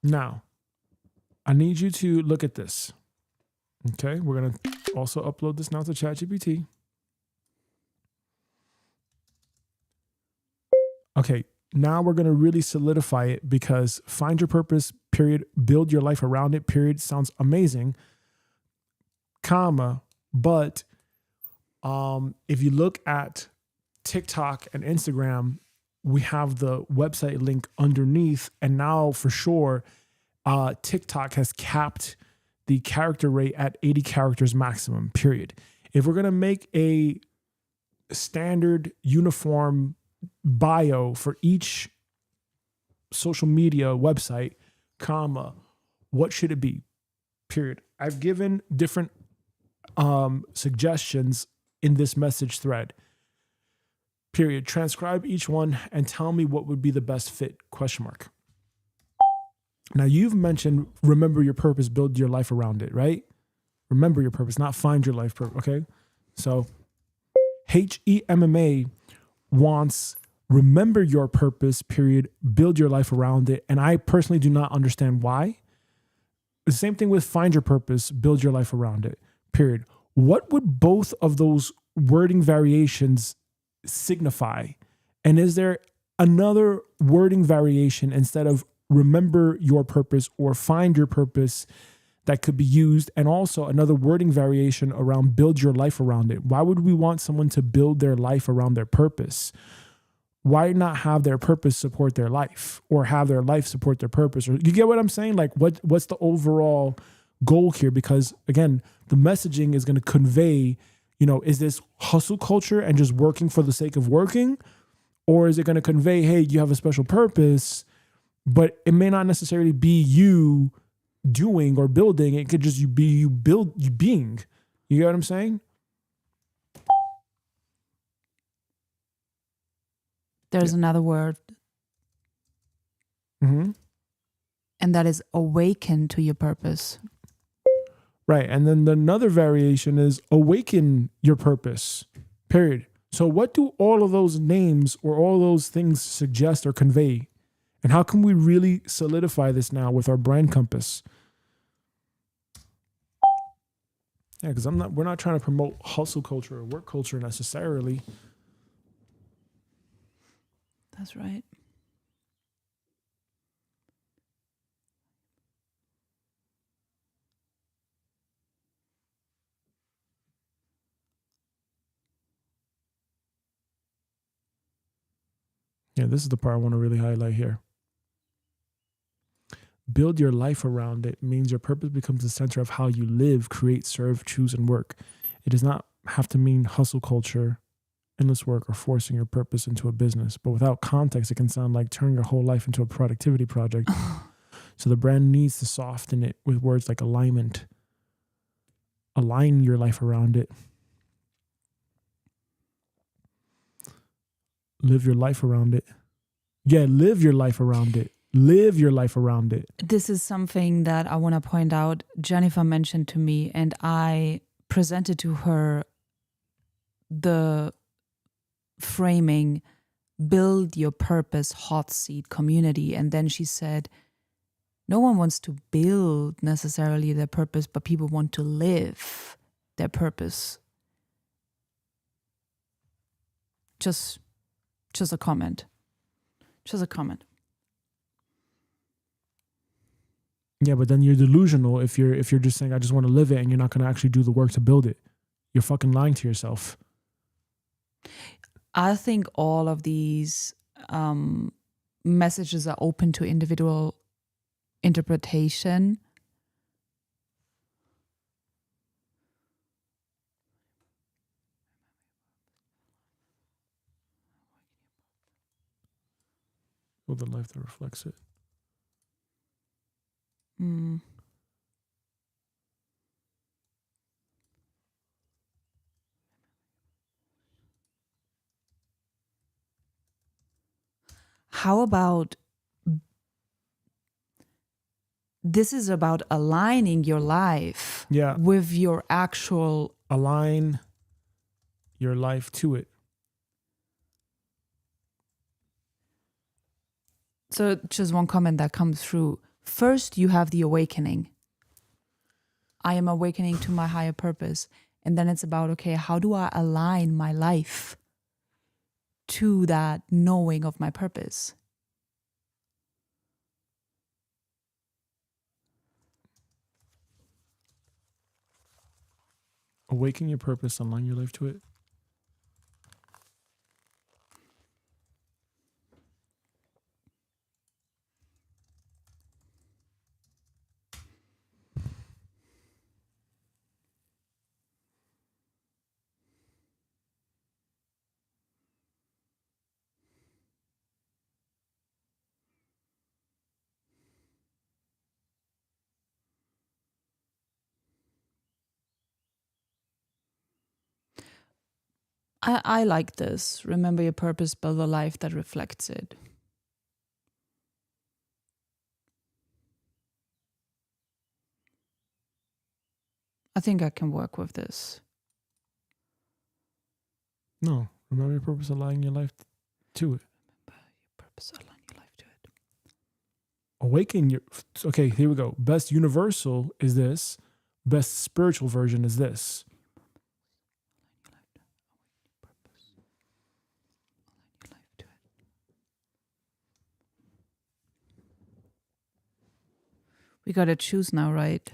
Now, I need you to look at this. Okay. We're going to also upload this now to ChatGPT. Okay. Now we're going to really solidify it, because find your purpose, period, build your life around it, period, sounds amazing, comma, but if you look at TikTok and Instagram, we have the website link underneath, and now for sure, TikTok has capped the character rate at 80 characters maximum, period. If we're going to make a standard uniform bio for each social media website, comma, what should it be, period? I've given different suggestions in this message thread. Period. Transcribe each one and tell me what would be the best fit, ? Now you've mentioned remember your purpose, build your life around it, right? Remember your purpose, not find your life purpose, okay? So HEMMA wants remember your purpose, period, build your life around it. And I personally do not understand why. The same thing with find your purpose, build your life around it, period. What would both of those wording variations signify? And is there another wording variation instead of remember your purpose or find your purpose that could be used, and also another wording variation around build your life around it? Why would we want someone to build their life around their purpose? Why not have their purpose support their life, or have their life support their purpose? Or you get what I'm saying? Like what's the overall goal here? Because again, the messaging is going to convey, is this hustle culture and just working for the sake of working? Or is it going to convey, hey, you have a special purpose, but it may not necessarily be you doing or building. It could just be you being. You get what I'm saying? There's another word. Mm-hmm. And that is awaken to your purpose. Right. And then another variation is awaken your purpose, period. So what do all of those names or all those things suggest or convey? And how can we really solidify this now with our brand compass? Yeah, because we're not trying to promote hustle culture or work culture necessarily. That's right. Yeah, this is the part I want to really highlight here. Build your life around it means your purpose becomes the center of how you live, create, serve, choose, and work. It does not have to mean hustle culture, endless work, or forcing your purpose into a business. But without context, it can sound like turning your whole life into a productivity project. So the brand needs to soften it with words like alignment. Align your life around it. Live your life around it. Yeah, live your life around it. Live your life around it. This is something that I want to point out. Jennifer mentioned to me, and I presented to her the framing, build your purpose hot seat community. And then she said, no one wants to build necessarily their purpose, but people want to live their purpose. Just a comment. Just a comment. Yeah, but then you're delusional if you're just saying I just want to live it and you're not going to actually do the work to build it. You're fucking lying to yourself. I think all of these messages are open to individual interpretation. Well, the life that reflects it. Mm. How about this is about aligning your life with your actual... Align your life to it. So just one comment that comes through. First, you have the awakening. I am awakening to my higher purpose. And then it's about, okay, how do I align my life to that knowing of my purpose? Awaken your purpose, align your life to it. I like this. Remember your purpose, build a life that reflects it. I think I can work with this. No, remember your purpose, align your life to it. Remember your purpose, align your life to it. Awaken your... Okay, here we go. Best universal is this. Best spiritual version is this. We got to choose now, right?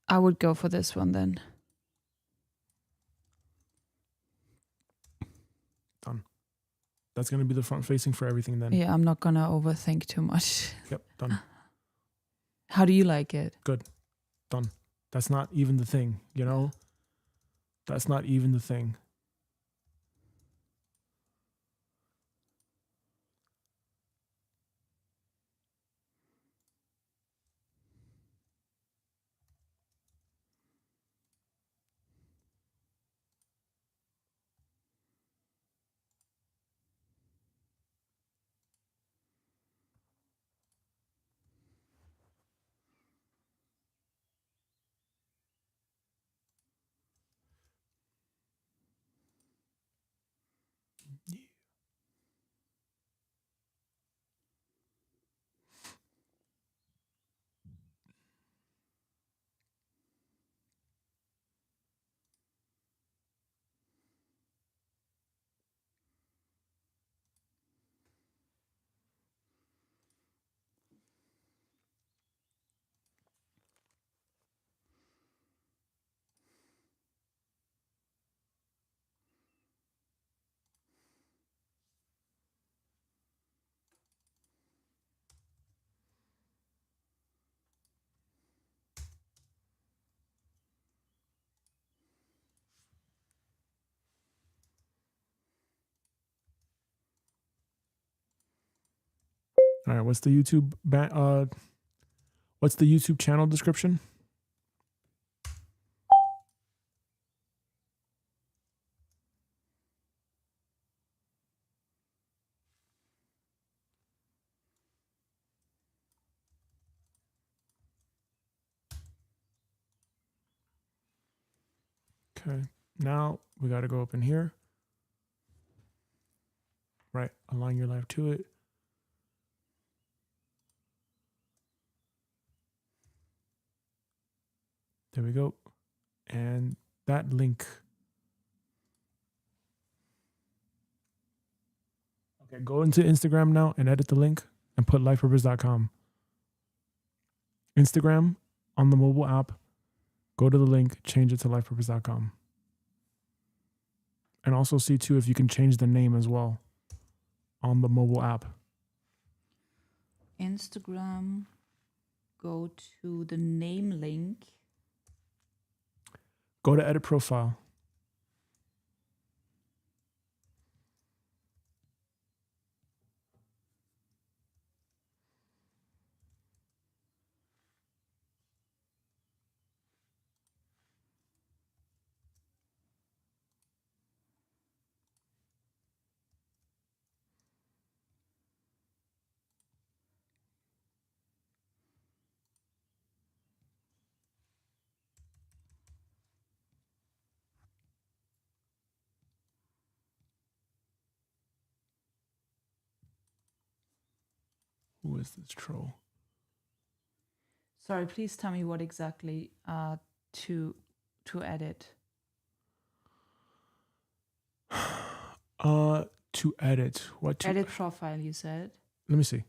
I would go for this one then. Done. That's going to be the front facing for everything then. Yeah, I'm not going to overthink too much. Yep, done. How do you like it? Good. Done. That's not even the thing, you know? That's not even the thing. All right, what's the YouTube channel description? Okay, now we got to go up in here. Right, align your life to it. There we go. And that link. Okay, go into Instagram now and edit the link and put lifepurpose.com. Instagram on the mobile app. Go to the link, change it to lifepurpose.com. And also see too if you can change the name as well on the mobile app. Instagram, go to the name link. Go to edit profile. Who is this troll? Sorry, please tell me what exactly to edit. To edit. What to Edit profile, you said. Let me see.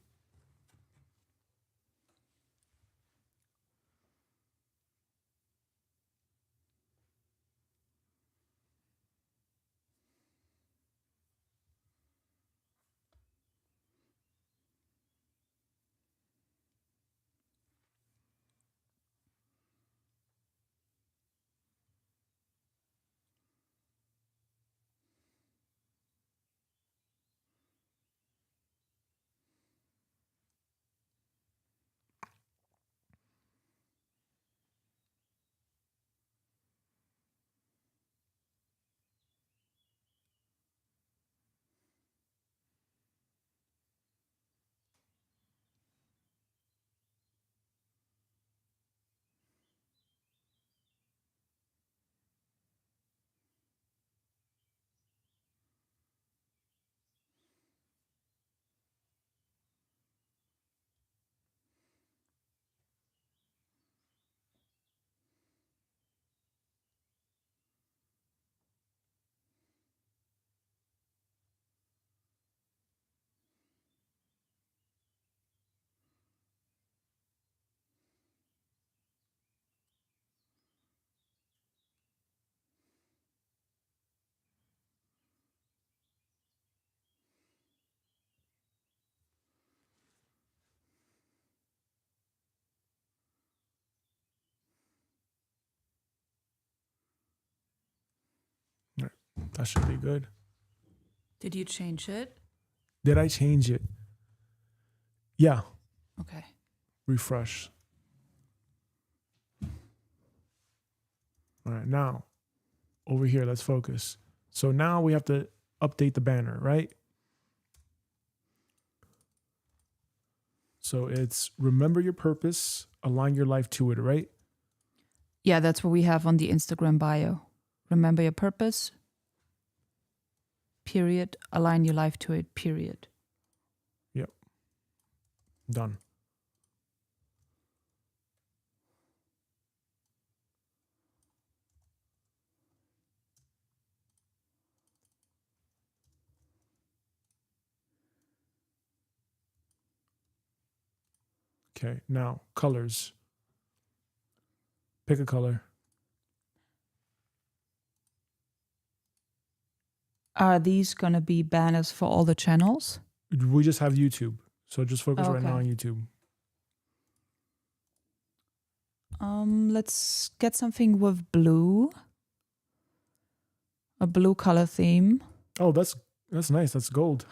That should be good. Did you change it? Did I change it? Yeah. Okay. Refresh. All right, now over here, let's focus. So now we have to update the banner, right? So it's remember your purpose, align your life to it, right? Yeah, that's what we have on the Instagram bio. Remember your purpose, period. Align your life to it, period. Yep. Done. Okay, now colors. Pick a color. Are these going to be banners for all the channels? We just have YouTube. So just focus right Okay. now on YouTube. Let's get something with blue. A blue color theme. Oh, that's nice. That's gold.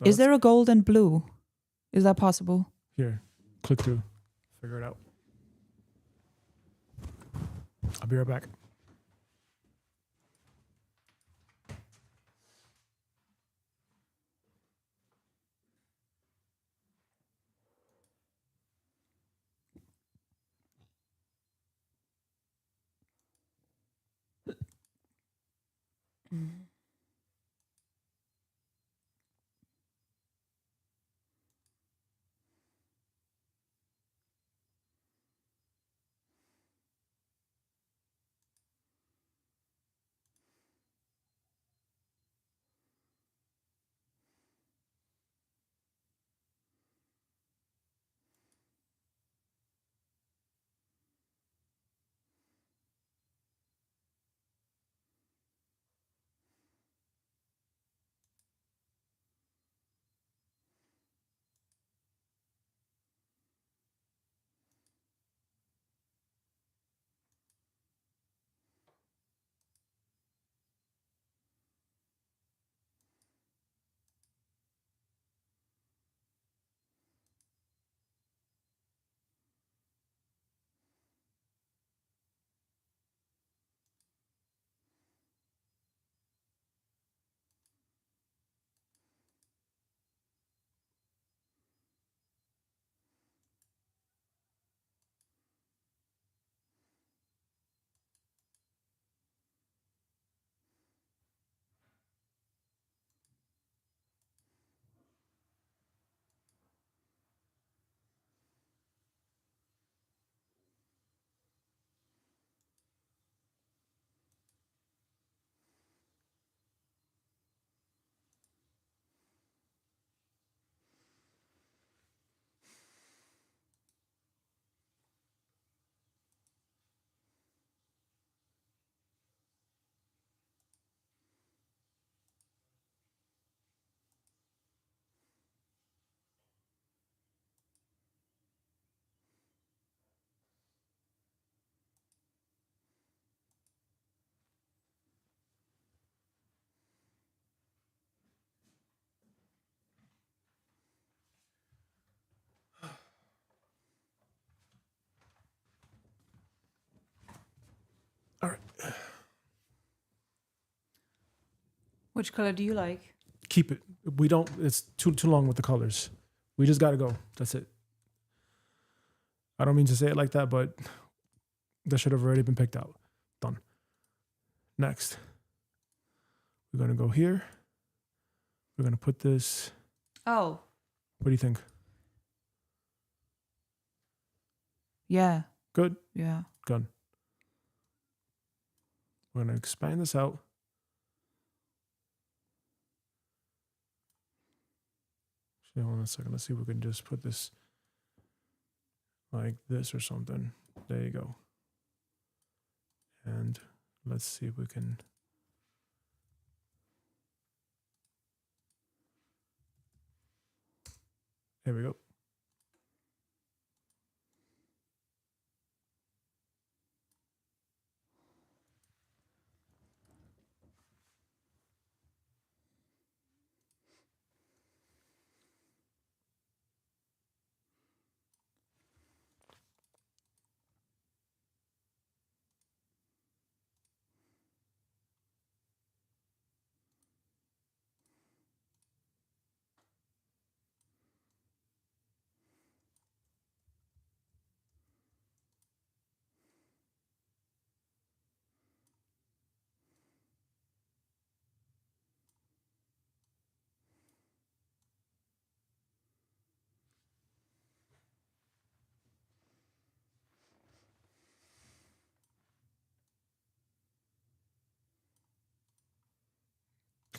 Is there a gold and blue? Is that possible? Here, click through. Figure it out. I'll be right back. All right. Which color do you like? Keep it. We don't. It's too long with the colors. We just gotta go. That's it. I don't mean to say it like that, but that should have already been picked out. Done. Next, we're gonna go here. We're gonna put this. Oh, What do you think? yeah. Good. Yeah. Good. We're gonna expand this out. Hold on a second. Let's see if we can just put this like this or something. There you go. And let's see if we can. There we go.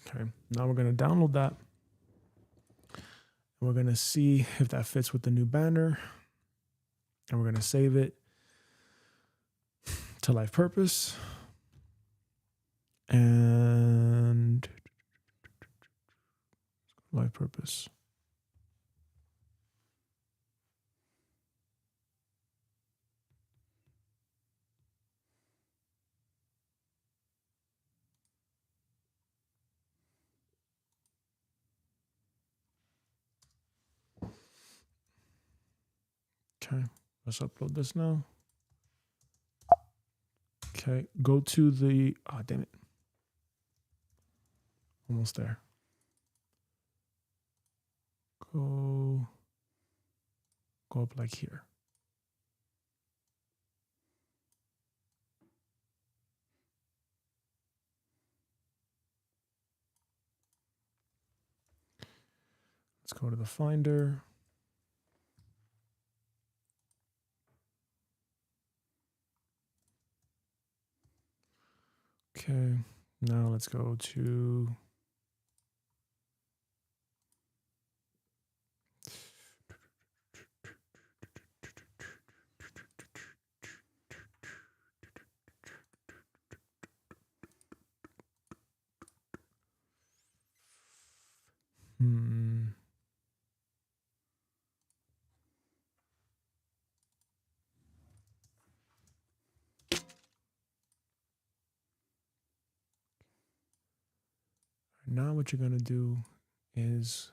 Okay, now we're going to download that. We're going to see if that fits with the new banner. And we're going to save it to life purpose. And life purpose. Okay, let's upload this now. Okay, go to the, oh, damn it. Almost there. Go up like here. Let's go to the Finder. Okay, now let's go to now what you're going to do is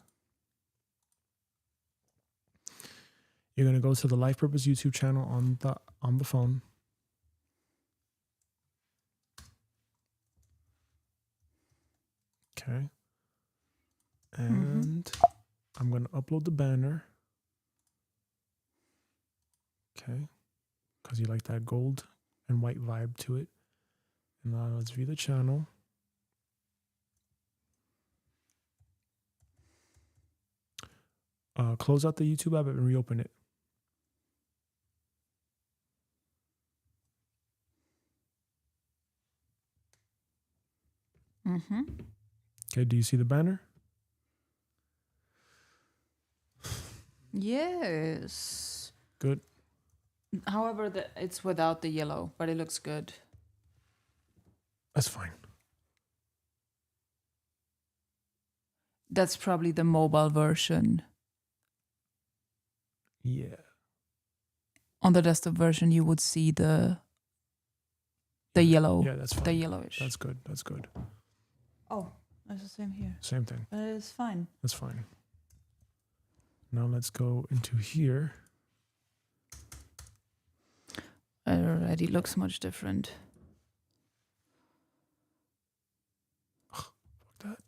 you're going to go to the Life Purpose YouTube channel on the phone. Okay. And I'm going to upload the banner. Okay. Because you like that gold and white vibe to it. And now let's view the channel. Close out the YouTube app and reopen it. Okay, do you see the banner? Yes. Good. However, it's without the yellow, but it looks good. That's fine. That's probably the mobile version. Yeah. On the desktop version, you would see the yellow. Yeah, that's fine. The yellowish. That's good. That's good. Oh, that's the same here. Same thing. It's fine. That's fine. Now let's go into here. It already looks much different. Fuck that.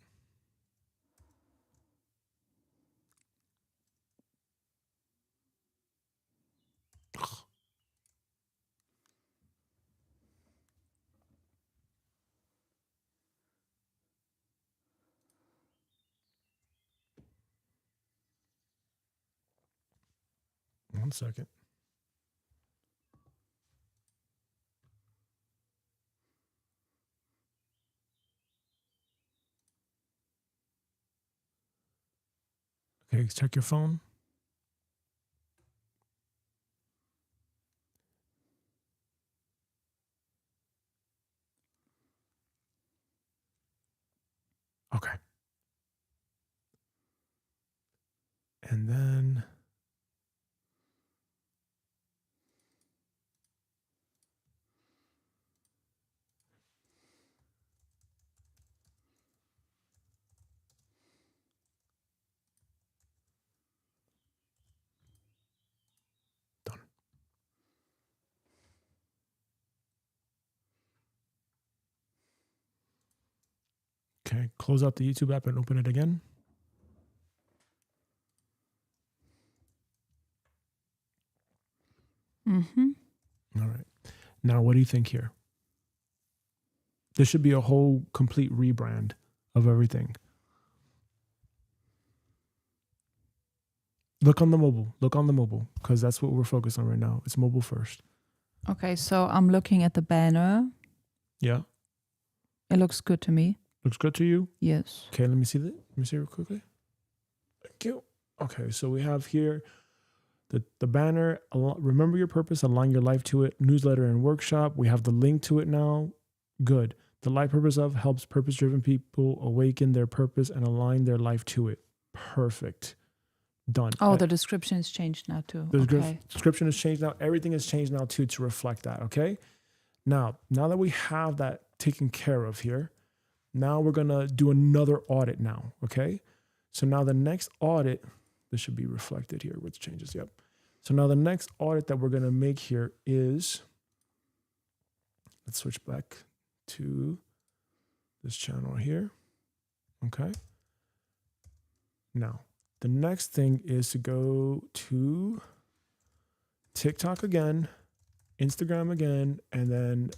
One second. Okay, check your phone. Okay. And then done. Okay, close out the YouTube app and open it again. All right. Now, what do you think here? There should be a whole complete rebrand of everything. Look on the mobile. Look on the mobile, because that's what we're focused on right now. It's mobile first. Okay, so I'm looking at the banner. Yeah. It looks good to me. Looks good to you? Yes. Okay, let me see that. Let me see real quickly. Thank you. Okay, so we have here the banner, remember your purpose, align your life to it, newsletter and workshop. We have the link to it now. Good. The life purpose of helps purpose-driven people awaken their purpose and align their life to it. Perfect. Done. Oh, the description is changed now too. The Okay. description is changed now. Everything is changed now too to reflect that. Okay. Now that we have that taken care of here, now we're gonna do another audit now. Okay. So now the next audit, this should be reflected here with changes. Yep. So now the next audit that we're going to make here is, let's switch back to this channel here. Okay. Now, the next thing is to go to TikTok again, Instagram again, and then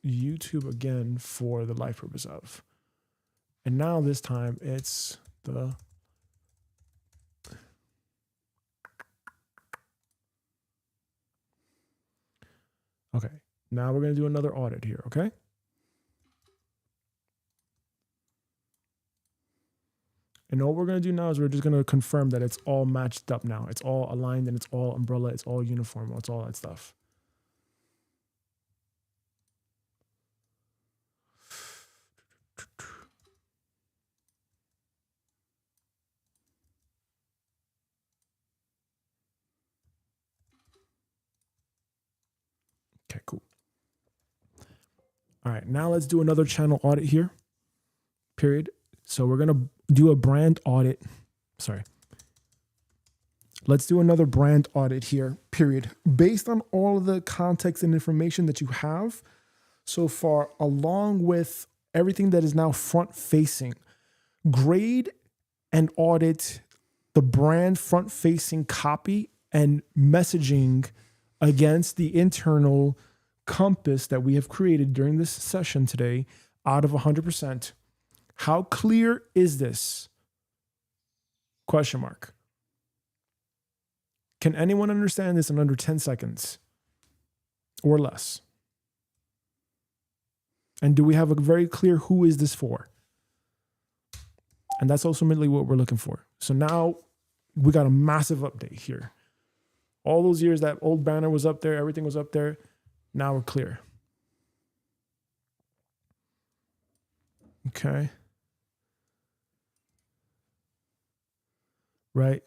YouTube again for the life purpose of. And now this time it's the okay. Now we're going to do another audit here, okay? And all we're going to do now is we're just going to confirm that it's all matched up now. It's all aligned and it's all umbrella. It's all uniform. It's all that stuff. Okay, cool. All right, now let's do another channel audit here, period. So we're going to do a brand audit. Sorry. Let's do another brand audit here, period. Based on all of the context and information that you have so far, along with everything that is now front facing, grade and audit the brand front facing copy and messaging against the internal compass that we have created during this session today out of 100%. How clear is this? Question mark. Can anyone understand this in under 10 seconds or less? And do we have a very clear who is this for? And that's ultimately what we're looking for. So now we got a massive update here. All those years that old banner was up there, everything was up there. Now we're clear. Okay. Right.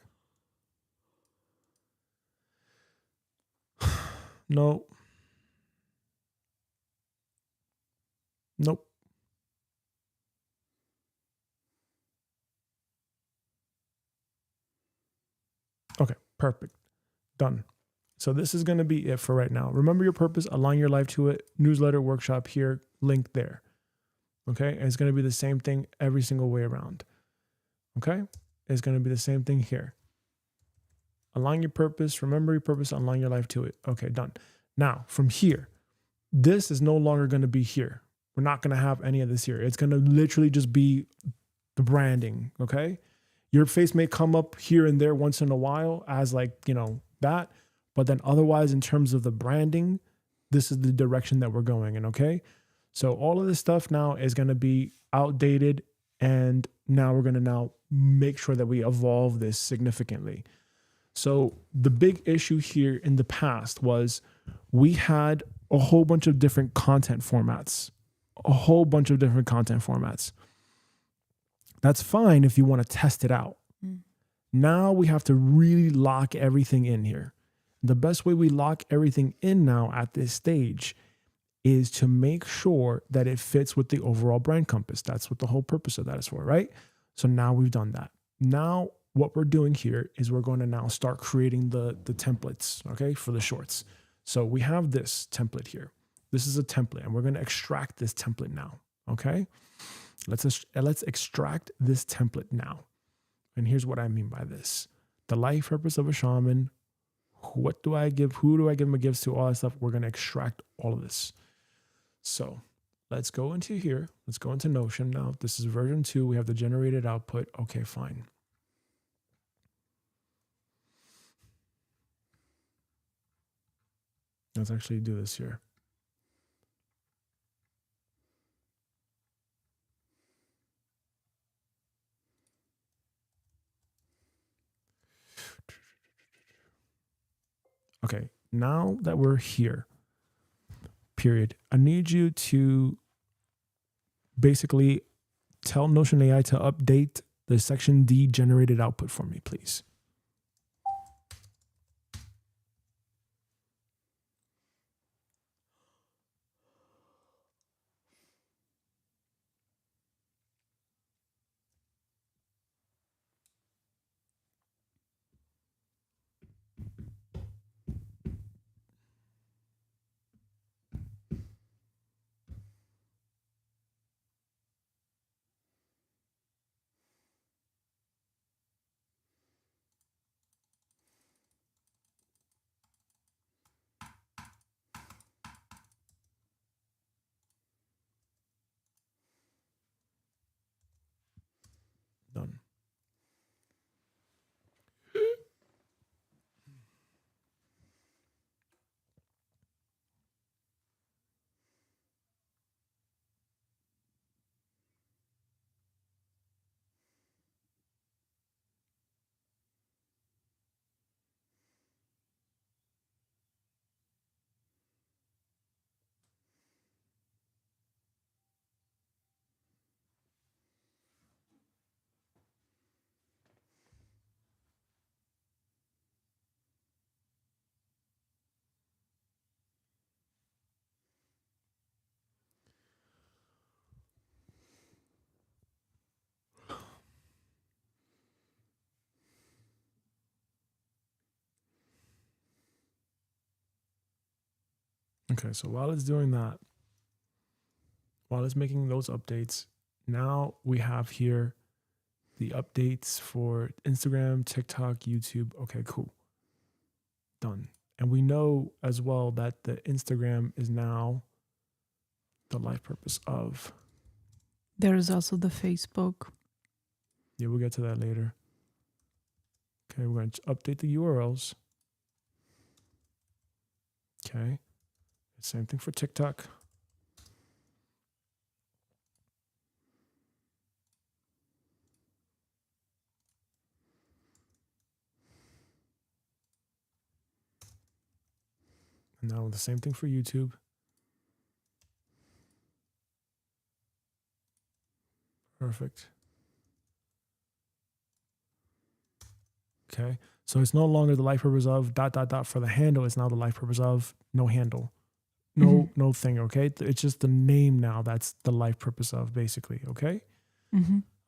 No. Nope. Okay, perfect. Done. So this is going to be it for right now. Remember your purpose, align your life to it. Newsletter, workshop here, link there. Okay, and it's going to be the same thing every single way around. Okay, it's going to be the same thing here. Align your purpose, remember your purpose, align your life to it. Okay, done. Now, from here, this is no longer going to be here. We're not going to have any of this here. It's going to literally just be the branding, okay? Your face may come up here and there once in a while as like, that. But then otherwise, in terms of the branding, this is the direction that we're going in, okay? So all of this stuff now is going to be outdated. And now we're going to now make sure that we evolve this significantly. So the big issue here in the past was we had a whole bunch of different content formats. That's fine if you want to test it out. Now we have to really lock everything in here. The best way we lock everything in now at this stage is to make sure that it fits with the overall brand compass. That's what the whole purpose of that is for, right? So now we've done that. Now what we're doing here is we're going to now start creating the templates, okay, for the shorts. So we have this template here. This is a template, and we're going to extract this template now, okay? Let's extract this template now. And here's what I mean by this. The life purpose of a shaman. What do I give? Who do I give my gifts to? All that stuff. We're going to extract all of this. So let's go into here. Let's go into Notion now. This is version 2. We have the generated output. Okay, fine. Let's actually do this here. Okay, now that we're here, period, I need you to basically tell Notion AI to update the section D generated output for me, please. Okay, so while it's doing that, while it's making those updates, now we have here the updates for Instagram, TikTok, YouTube. Okay, cool. Done. And we know as well that the Instagram is now the life purpose of. There is also the Facebook. Yeah, we'll get to that later. Okay, we're going to update the URLs. Okay. Same thing for TikTok. And now the same thing for YouTube. Perfect. Okay. So it's no longer the life purpose of ... for the handle. It's now the life purpose of no handle. No thing. Okay. It's just the name now. That's the life purpose of basically. Okay.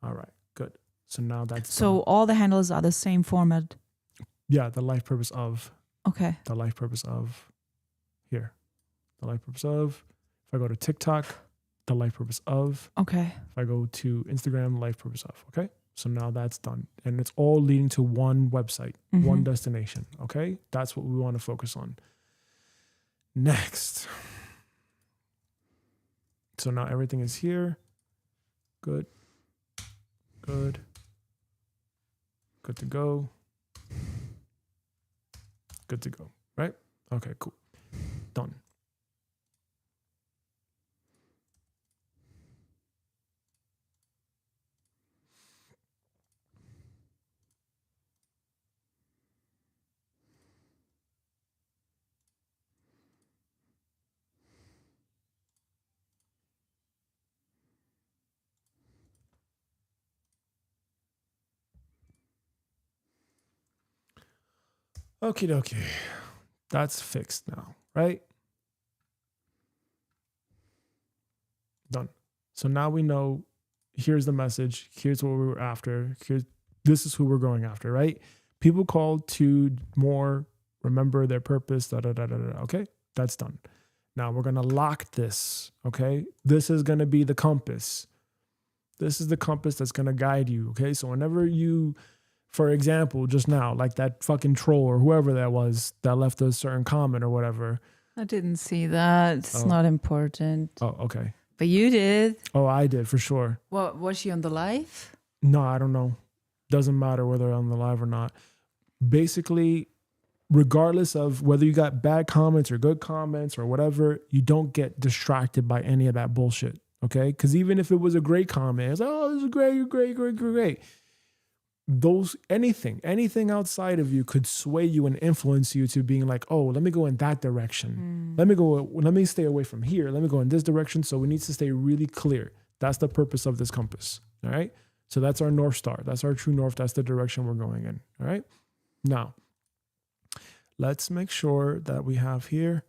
All right. Good. So now that's so done. all the handles are the same format. Yeah. The life purpose of. Okay. The life purpose of here. The life purpose of. If I go to TikTok, the life purpose of. Okay. If I go to Instagram, life purpose of. Okay. So now that's done. And it's all leading to one website, one destination. Okay. That's what we want to focus on. Next. So now everything is here. Good. Good. Good to go. Good to go. Right? Okay, cool. Done. Okie dokie. That's fixed now, right? Done. So now we know here's the message. Here's what we were after. This is who we're going after, right? People called to more remember their purpose. Okay, that's done. Now we're going to lock this. Okay, this is going to be the compass. This is the compass that's going to guide you. Okay, so whenever you, for example, just now, like that fucking troll or whoever that was that left a certain comment or whatever. I didn't see that. It's not important. Oh, okay. But you did. Oh, I did for sure. What, was she on the live? No, I don't know. Doesn't matter whether I'm on the live or not. Basically, regardless of whether you got bad comments or good comments or whatever, you don't get distracted by any of that bullshit. Okay? Because even if it was a great comment, it's like, oh, this is great. Those anything outside of you could sway you and influence you to being like, oh, let me go in that direction. Let me stay away from here. Let me go in this direction. So we need to stay really clear. That's the purpose of this compass. All right. So that's our North Star. That's our true north. That's the direction we're going in. All right. Now, let's make sure that we have here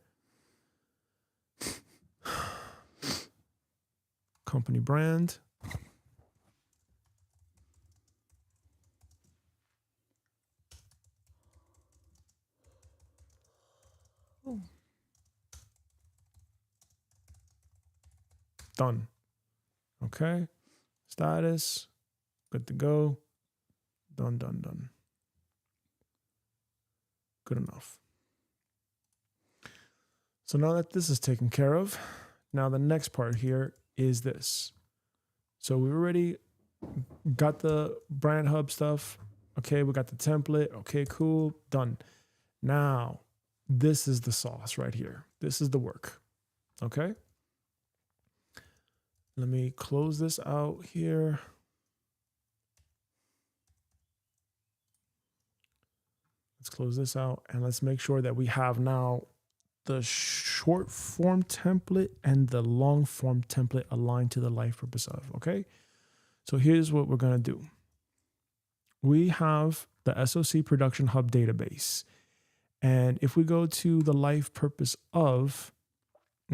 company brand. Done. Okay. Status. Good to go. Done. Good enough. So now that this is taken care of, now the next part here is this. So we already got the brand hub stuff. Okay, we got the template. Okay, cool. Done. Now, this is the sauce right here. This is the work. Okay. Let me close this out here. Let's close this out and let's make sure that we have now the short form template and the long form template aligned to the life purpose of. Okay. So here's what we're going to do. We have the SOC Production Hub database. And if we go to the life purpose of,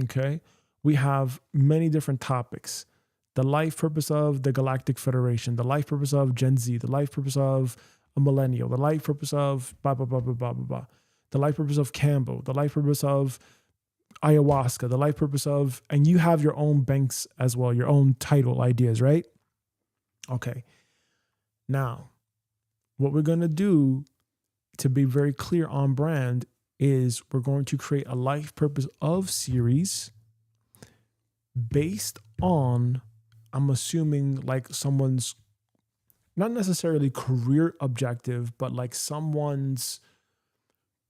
okay, we have many different topics. The life purpose of the Galactic Federation, the life purpose of Gen Z, the life purpose of a millennial, the life purpose of blah, blah, blah, blah, blah, blah, blah. The life purpose of Cambo, the life purpose of ayahuasca, the life purpose of, and you have your own banks as well, your own title ideas, right? Okay. Now, what we're going to do to be very clear on brand is we're going to create a life purpose of series based on, I'm assuming, like someone's not necessarily career objective, but like someone's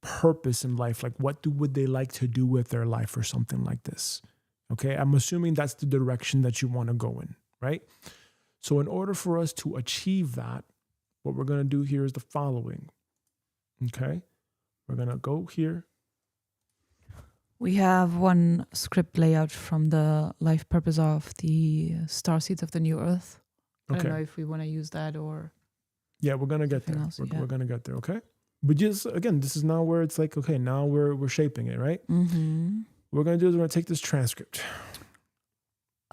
purpose in life. Like would they like to do with their life or something like this? Okay. I'm assuming that's the direction that you want to go in, right? So in order for us to achieve that, what we're going to do here is the following. Okay. We're going to go here. We have one script layout from the life purpose of the starseeds of the new earth. I don't know if we want to use that or... Yeah, we're going to get there. We're going to get there, okay? But just, again, this is now where it's like, okay, now we're shaping it, right? Mm-hmm. What we're going to do is we're going to take this transcript.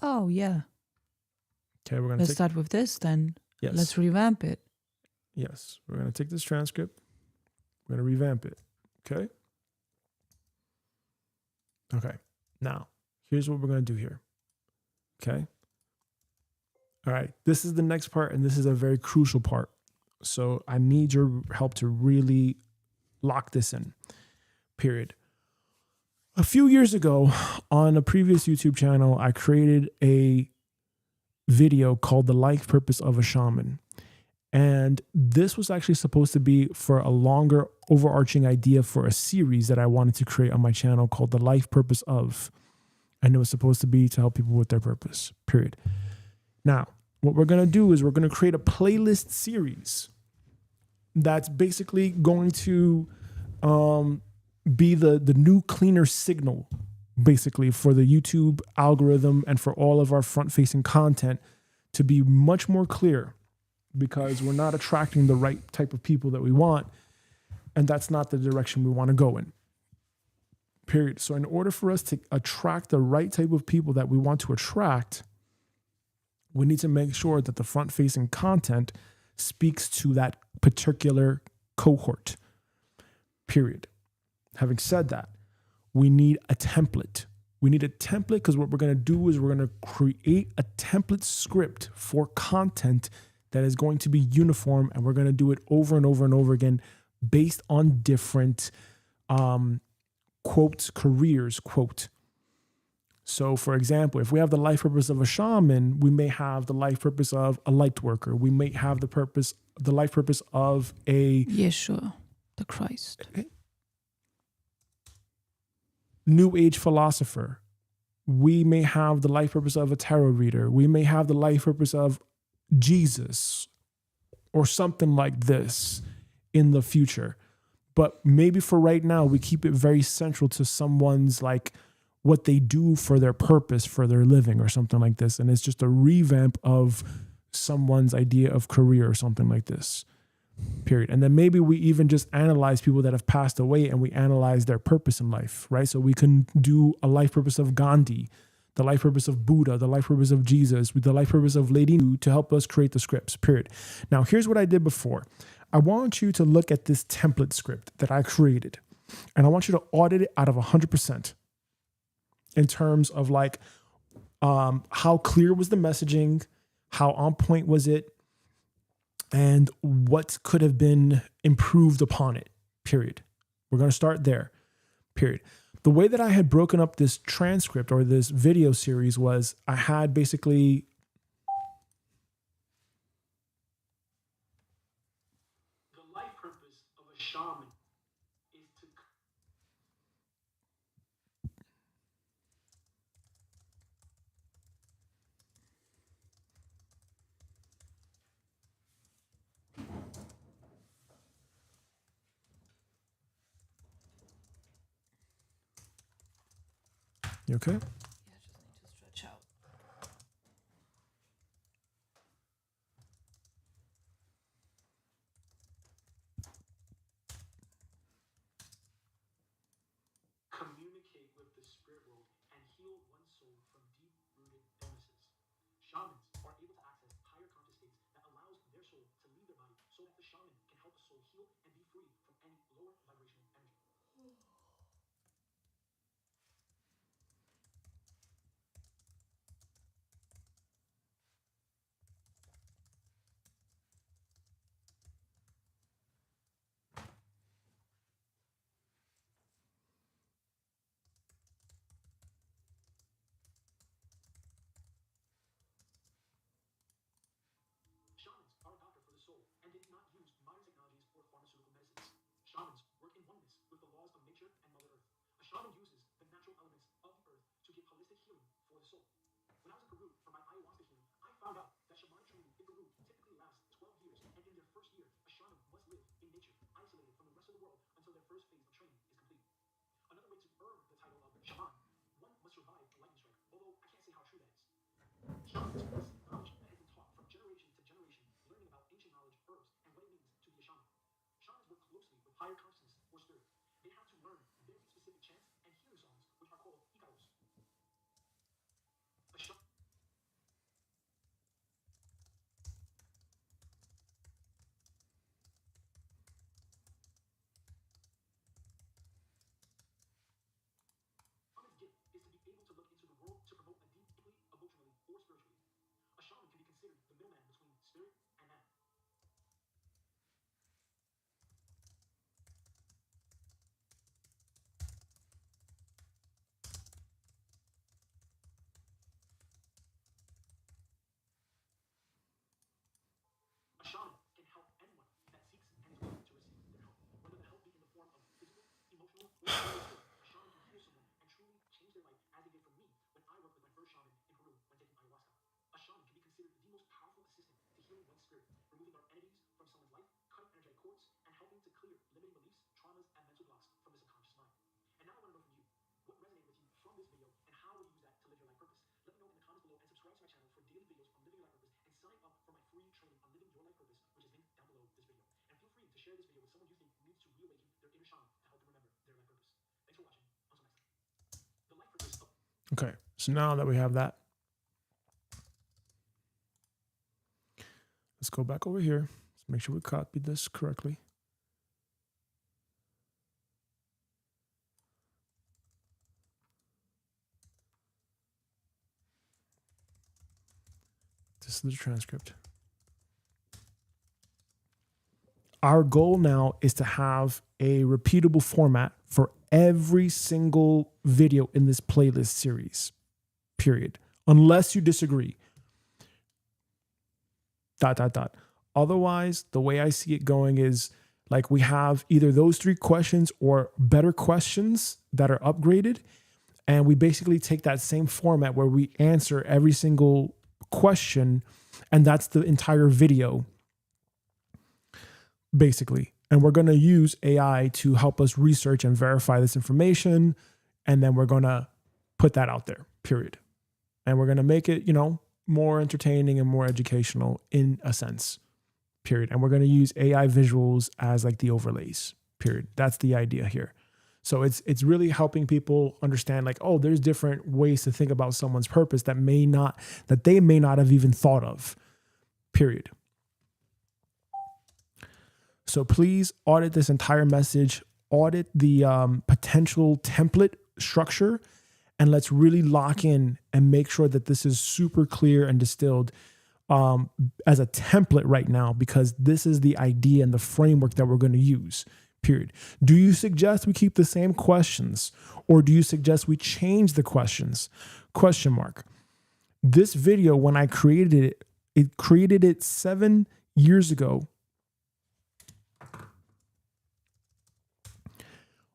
Oh, yeah. Okay, we're going to Let's start with this then. Yes. Let's revamp it. Yes, we're going to take this transcript. We're going to revamp it, okay? Okay, now, here's what we're going to do here, okay? All right, this is the next part, and this is a very crucial part. So I need your help to really lock this in, period. A few years ago, on a previous YouTube channel, I created a video called The Life Purpose of a Shaman. And this was actually supposed to be for a longer overarching idea for a series that I wanted to create on my channel called The Life Purpose of. And it was supposed to be to help people with their purpose, period. Now, what we're going to do is we're going to create a playlist series that's basically going to be the new cleaner signal, basically, for the YouTube algorithm and for all of our front-facing content to be much more clear, because we're not attracting the right type of people that we want, and that's not the direction we want to go in, period. So in order for us to attract the right type of people that we want to attract, we need to make sure that the front-facing content speaks to that particular cohort, period. Having said that, we need a template. We need a template because what we're going to do is we're going to create a template script for content that is going to be uniform, and we're going to do it over and over and over again based on different quotes, careers, quote. So, for example, if we have the life purpose of a shaman, we may have the life purpose of a light worker. We may have the life purpose of a Yeshua, the Christ. New Age philosopher. We may have the life purpose of a tarot reader. We may have the life purpose of Jesus or something like this in the future. But maybe for right now, we keep it very central to someone's like what they do for their purpose, for their living or something like this. And it's just a revamp of someone's idea of career or something like this, period. And then maybe we even just analyze people that have passed away and we analyze their purpose in life, right? So we can do a life purpose of Gandhi, the life purpose of Buddha, the life purpose of Jesus, the life purpose of Lady Nu to help us create the scripts, period. Now, here's what I did before. I want you to look at this template script that I created, and I want you to audit it out of 100% in terms of like how clear was the messaging, how on point was it, and what could have been improved upon it, period. We're going to start there, period. The way that I had broken up this transcript or this video series was I had basically The life purpose of a shaman is to... You okay? Yeah, just need to stretch out. communicate with the spirit world and heal one's soul from deep-rooted illnesses. Shamans are able to access higher conscious states that allows their soul to leave their body so that the shaman can help the soul heal and be free from any lower vibrational energy. Shamans work in oneness with the laws of nature and Mother Earth. A shaman uses the natural elements of the earth to give holistic healing for the soul. When I was in Peru for my ayahuasca healing, I found out that shamanic training in Peru typically lasts 12 years, and in their first year, a shaman must live in nature, isolated from the rest of the world until their first phase of training is complete. Another way to earn the title of shaman, one must survive a lightning strike, although I can't say how true that is. Shaman is knowledge that has been taught from generation to generation, learning about ancient knowledge, herbs, and what it means to be a shaman. Shamans work closely with higher consciousness or spirit. They have to learn very specific chants and healing songs, which are called ikaros. A shaman Shaman's gift is to be able to look into the world to promote a deeply, emotionally, or spiritually. A shaman can be considered the middleman between spirit and man. A shaman can help anyone that seeks and is willing to receive their help, whether the help be in the form of physical, emotional, or spiritual. A shaman can heal someone and truly change their life, as they did for me when I worked with my first shaman in Peru when taking ayahuasca. A shaman can be considered the most powerful assistant to healing one's spirit, removing dark entities from someone's life, cutting energetic cords, and helping to clear limiting beliefs, traumas, and mental blocks from the subconscious mind. And now I want to know from you, what resonated with you from this video, and how will you use that to live your life purpose? Let me know in the comments below, and subscribe to my channel for daily videos on living your life purpose, and sign up for my free training on living your life purpose, which is linked down below this video. And feel free to share this video with someone you think needs to reawaken their inner shaman to help them remember their life purpose. Thanks for watching. Until next time. The life purpose of Okay, so now that we have that, let's go back over here. Let's make sure we copied this correctly. This is the transcript. Our goal now is to have a repeatable format for every single video in this playlist series, period. Unless you disagree. ... Otherwise, the way I see it going is like we have either those 3 questions or better questions that are upgraded. And we basically take that same format where we answer every single question, and that's the entire video, basically. And we're going to use AI to help us research and verify this information. And then we're going to put that out there, period. And we're going to make it, more entertaining and more educational in a sense, period. And we're going to use AI visuals as like the overlays, period. That's the idea here. So it's really helping people understand like, oh, there's different ways to think about someone's purpose that they may not have even thought of, period. So please audit this entire message, audit the potential template structure, and let's really lock in and make sure that this is super clear and distilled as a template right now, because this is the idea and the framework that we're going to use, period. Do you suggest we keep the same questions, or do you suggest we change the questions? Question mark. This video, when I created it 7 years ago,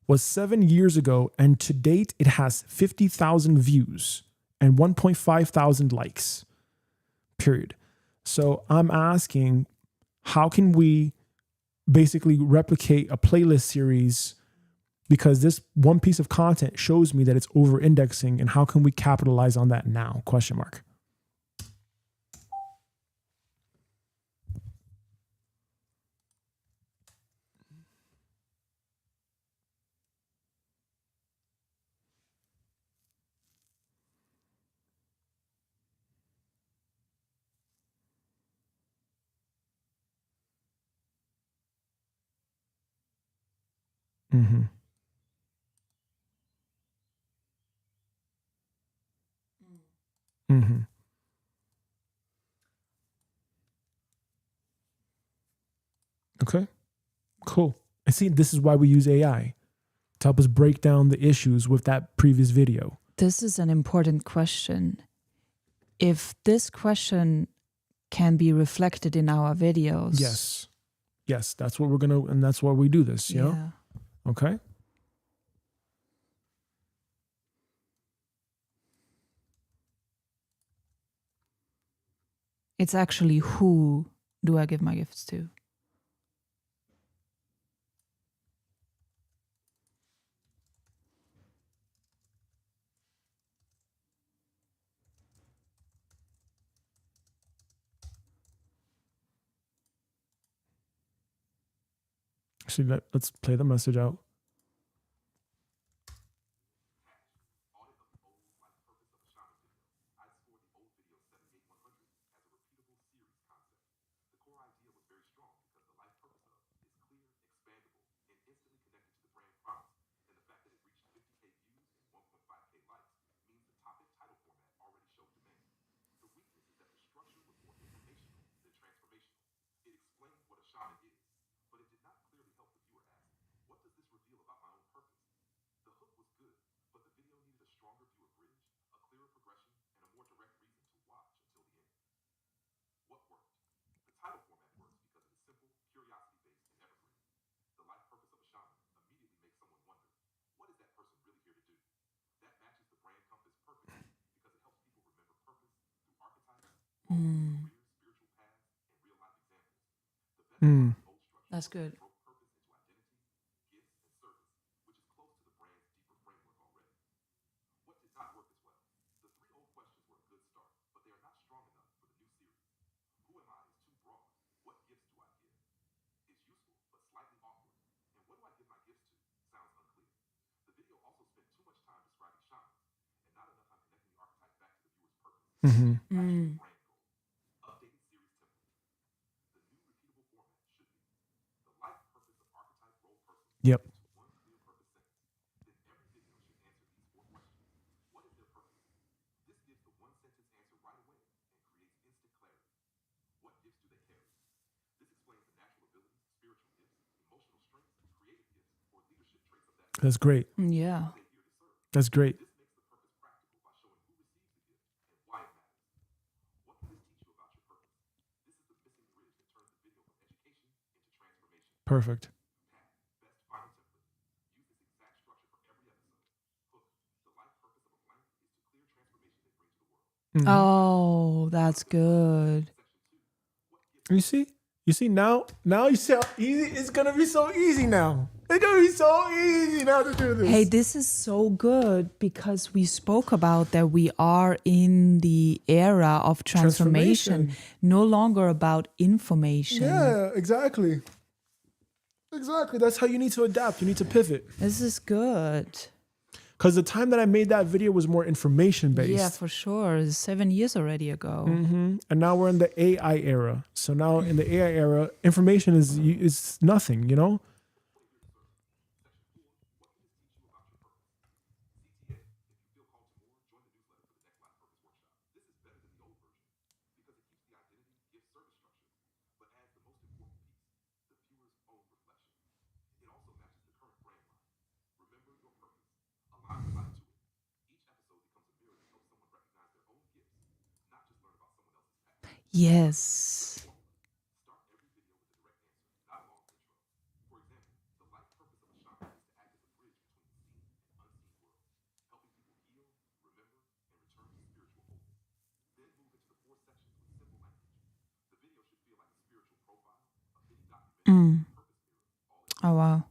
was 7 years ago, and to date it has 50,000 views and 1.5 thousand likes, period. So I'm asking, how can we basically replicate a playlist series, because this one piece of content shows me that it's over indexing, and how can we capitalize on that now? Question mark. Mm-hmm. Mm-hmm. Okay, cool. I see. This is why we use AI to help us break down the issues with that previous video. This is an important question. If this question can be reflected in our videos, Yes. Yes, that's what we're gonna, and that's why we do this. You know? Okay. It's actually who do I give my gifts to? Actually, let's play the message out. Mm. That's good. Mm-hmm. Yep. That's great. Yeah. That's great. Perfect. Mm-hmm. Oh, that's good. You see now you see how easy it's gonna be. So easy now. It's gonna be so easy now to do this. Hey, this is so good because we spoke about that we are in the era of transformation. No longer about information. Yeah, exactly. Exactly. That's how you need to adapt. You need to pivot. This is good. Because the time that I made that video was more information based. Yeah, for sure. It's 7 years already ago. Mm-hmm. And now we're in the AI era. So now in the AI era, information is nothing, you know? Yes. Mm. Oh, wow.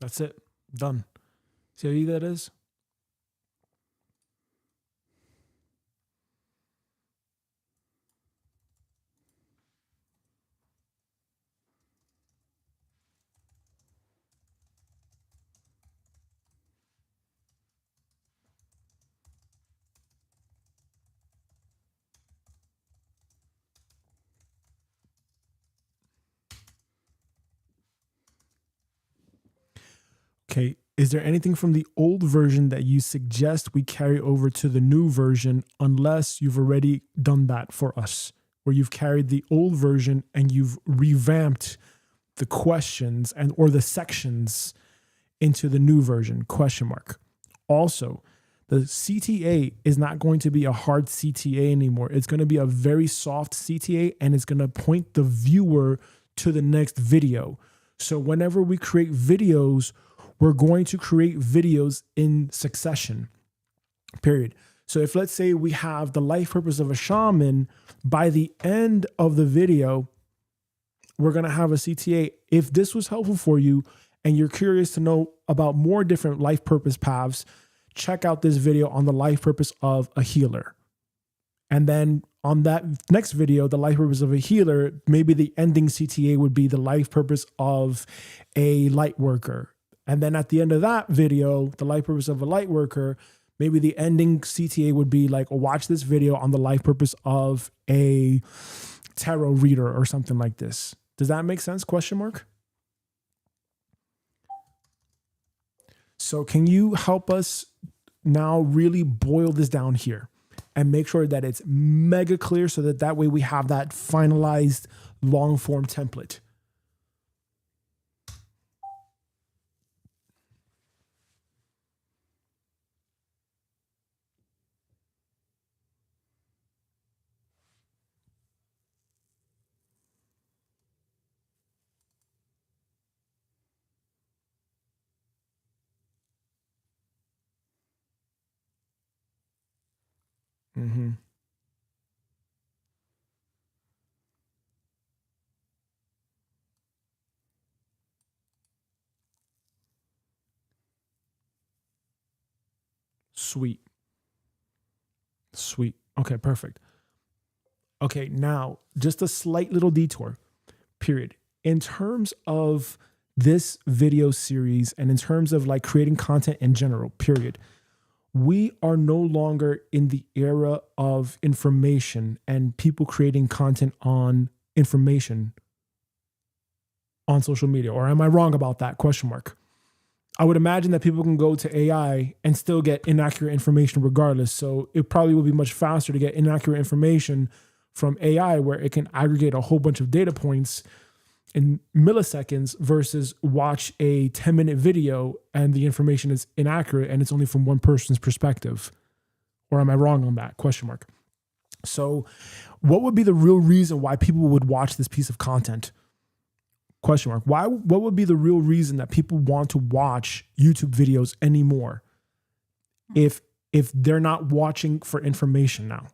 That's it. Done. See how easy that is? Okay. Is there anything from the old version that you suggest we carry over to the new version, unless you've already done that for us, where you've carried the old version and you've revamped the questions and or the sections into the new version? Question mark. Also, the CTA is not going to be a hard CTA anymore. It's going to be a very soft CTA, and it's going to point the viewer to the next video. So whenever we create videos, we're going to create videos in succession, period. So if, let's say, we have the life purpose of a shaman, by the end of the video, we're going to have a CTA. If this was helpful for you and you're curious to know about more different life purpose paths, check out this video on the life purpose of a healer. And then on that next video, the life purpose of a healer, maybe the ending CTA would be the life purpose of a light worker. And then at the end of that video, the life purpose of a light worker, maybe the ending CTA would be like, watch this video on the life purpose of a tarot reader or something like this. Does that make sense? Question mark. So can you help us now really boil this down here and make sure that it's mega clear, so that way we have that finalized long form template? Mm-hmm. Sweet. Sweet. Okay, perfect. Okay, now just a slight little detour, period. In terms of this video series and in terms of like creating content in general, period, we are no longer in the era of information and people creating content on information on social media. Or am I wrong about that? Question mark. I would imagine that people can go to AI and still get inaccurate information regardless. So it probably will be much faster to get inaccurate information from AI, where it can aggregate a whole bunch of data points in milliseconds versus watch a 10-minute video and the information is inaccurate and it's only from one person's perspective. Or am I wrong on that? Question mark. So what would be the real reason why people would watch this piece of content? Question mark. What would be the real reason that people want to watch YouTube videos anymore if they're not watching for information now?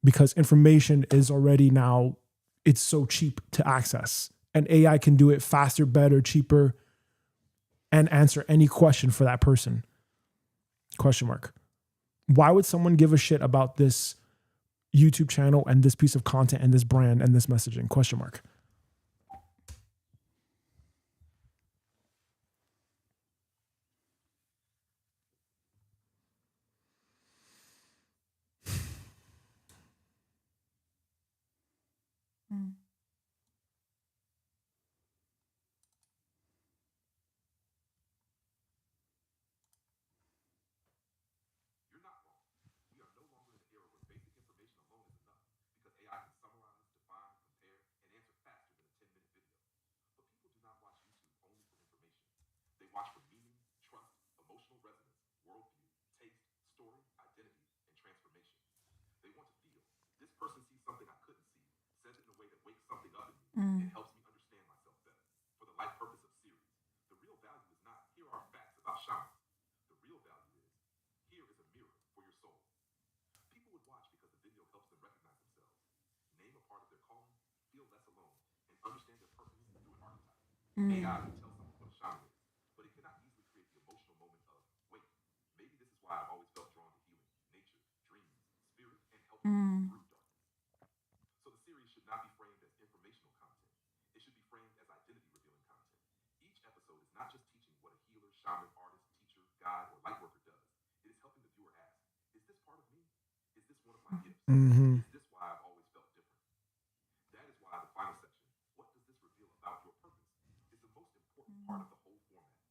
Because information is already now, it's so cheap to access, and AI can do it faster, better, cheaper, and answer any question for that person. Question mark. Why would someone give a shit about this YouTube channel and this piece of content and this brand and this messaging? Question mark. So the series should not be framed as informational content. It should be framed as identity revealing content. Each episode is not just teaching what a healer, shaman, artist, teacher, guide, or light worker does. It is helping the viewer ask, is this part of me? Is this one of my gifts? Mm-hmm. Is this why I've always felt different? That is why the final section, what does this reveal about your purpose, is the most important part of the whole format.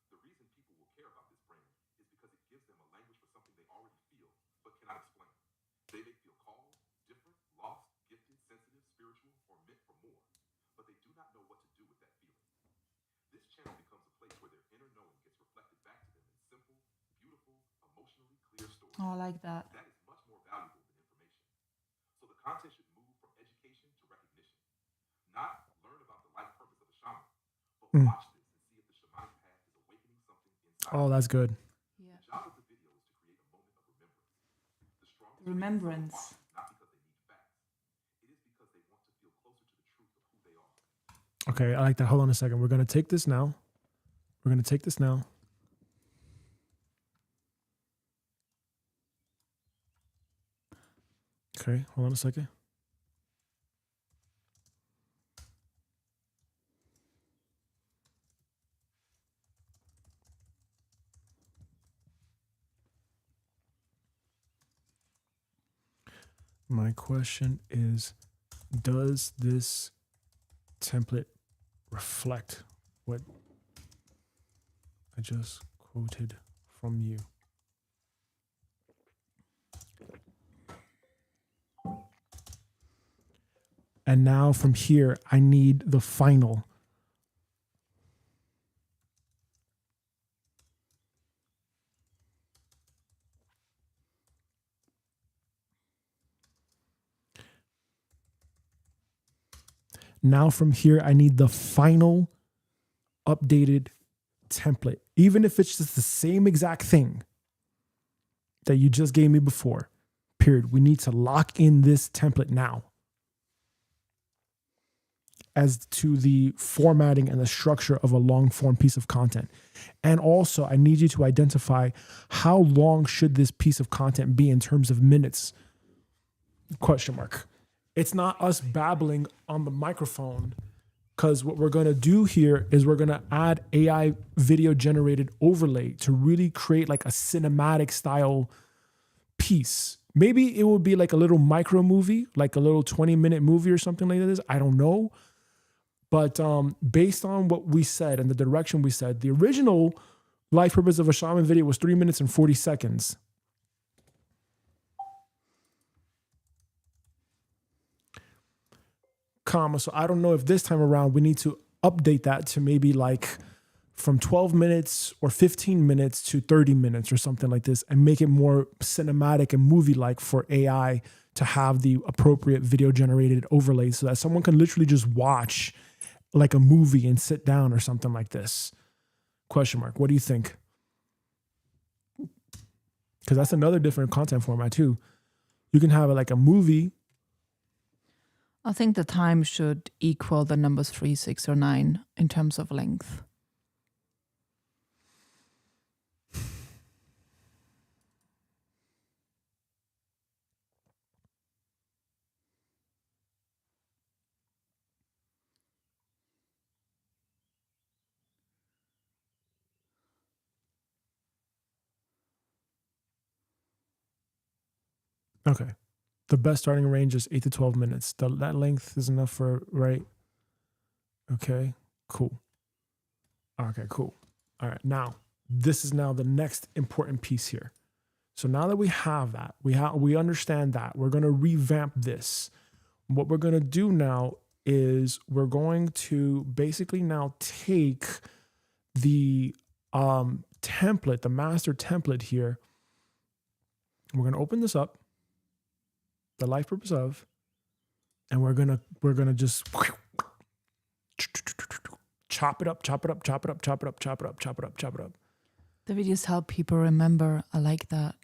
The reason people will care about this brand is because it gives them a language for something they already feel but cannot explain. They may feel called, different, lost, gifted, sensitive, spiritual, or meant for more, but they do not know what to do with that feeling. This channel becomes a place where their inner knowing gets reflected back to them in simple, beautiful, emotionally clear stories. Oh, I like that. That is much more valuable than information. So the content should move from education to recognition. Not learn about the life purpose of a shaman, but watch this and see if the shamanic path is awakening something inside. Oh, that's good. The job of the video is to create a moment of remembrance. The strongest Remembrance. watch not because they need facts. It is because they want to feel closer to the truth of who they are. Okay, I like that. Hold on a second. We're going to take this now. Okay, hold on a second. My question is, does this template reflect what I just quoted from you? And now from here, I need the final. Now from here, I need the final updated template. Even if it's just the same exact thing that you just gave me before, period. We need to lock in this template now as to the formatting and the structure of a long form piece of content. And also, I need you to identify how long should this piece of content be in terms of minutes? Question mark. It's not us babbling on the microphone, because what we're going to do here is we're going to add AI video generated overlay to really create like a cinematic style piece. Maybe it would be like a little micro movie, like a little 20-minute movie or something like this. I don't know. But based on what we said and the direction we said, the original life purpose of a shaman video was 3 minutes and 40 seconds. So I don't know if this time around we need to update that to maybe like from 12 minutes or 15 minutes to 30 minutes or something like this, and make it more cinematic and movie-like for AI to have the appropriate video generated overlay so that someone can literally just watch like a movie and sit down or something like this. Question mark. What do you think? Because that's another different content format too. You can have it like a movie. I think the time should equal the numbers 3, 6, or 9 in terms of length. Okay. The best starting range is 8 to 12 minutes. That length is enough for, right? Okay, cool. Okay, cool. All right, now, this is now the next important piece here. So now that we have that, we understand that, we're going to revamp this. What we're going to do now is we're going to basically now take the template, the master template here. We're going to open this up. The life purpose of, and we're gonna just chop it up. The videos help people remember. I like that.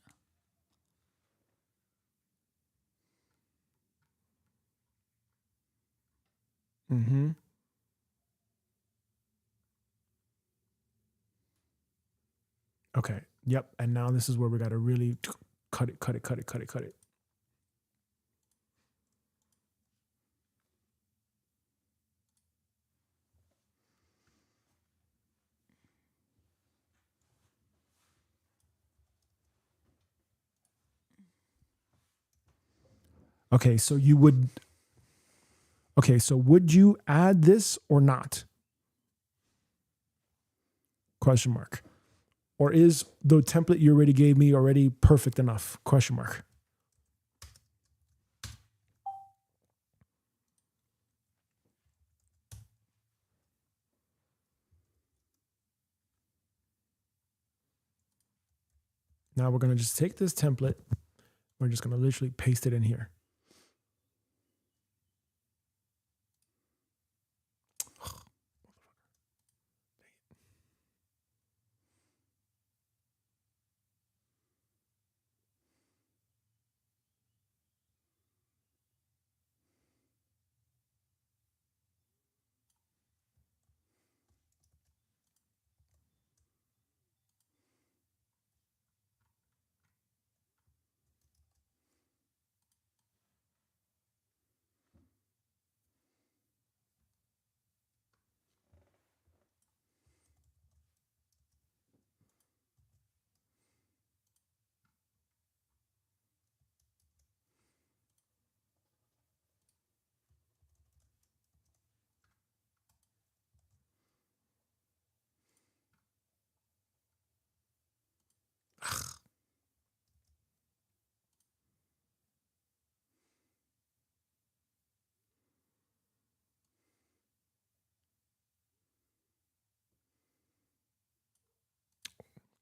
Mm-hmm. Okay. Yep. And now this is where we gotta really cut it. Okay, so you would. Okay, so would you add this or not? Question mark. Or is the template you already gave me already perfect enough? Question mark. Now we're going to just take this template. We're just going to literally paste it in here.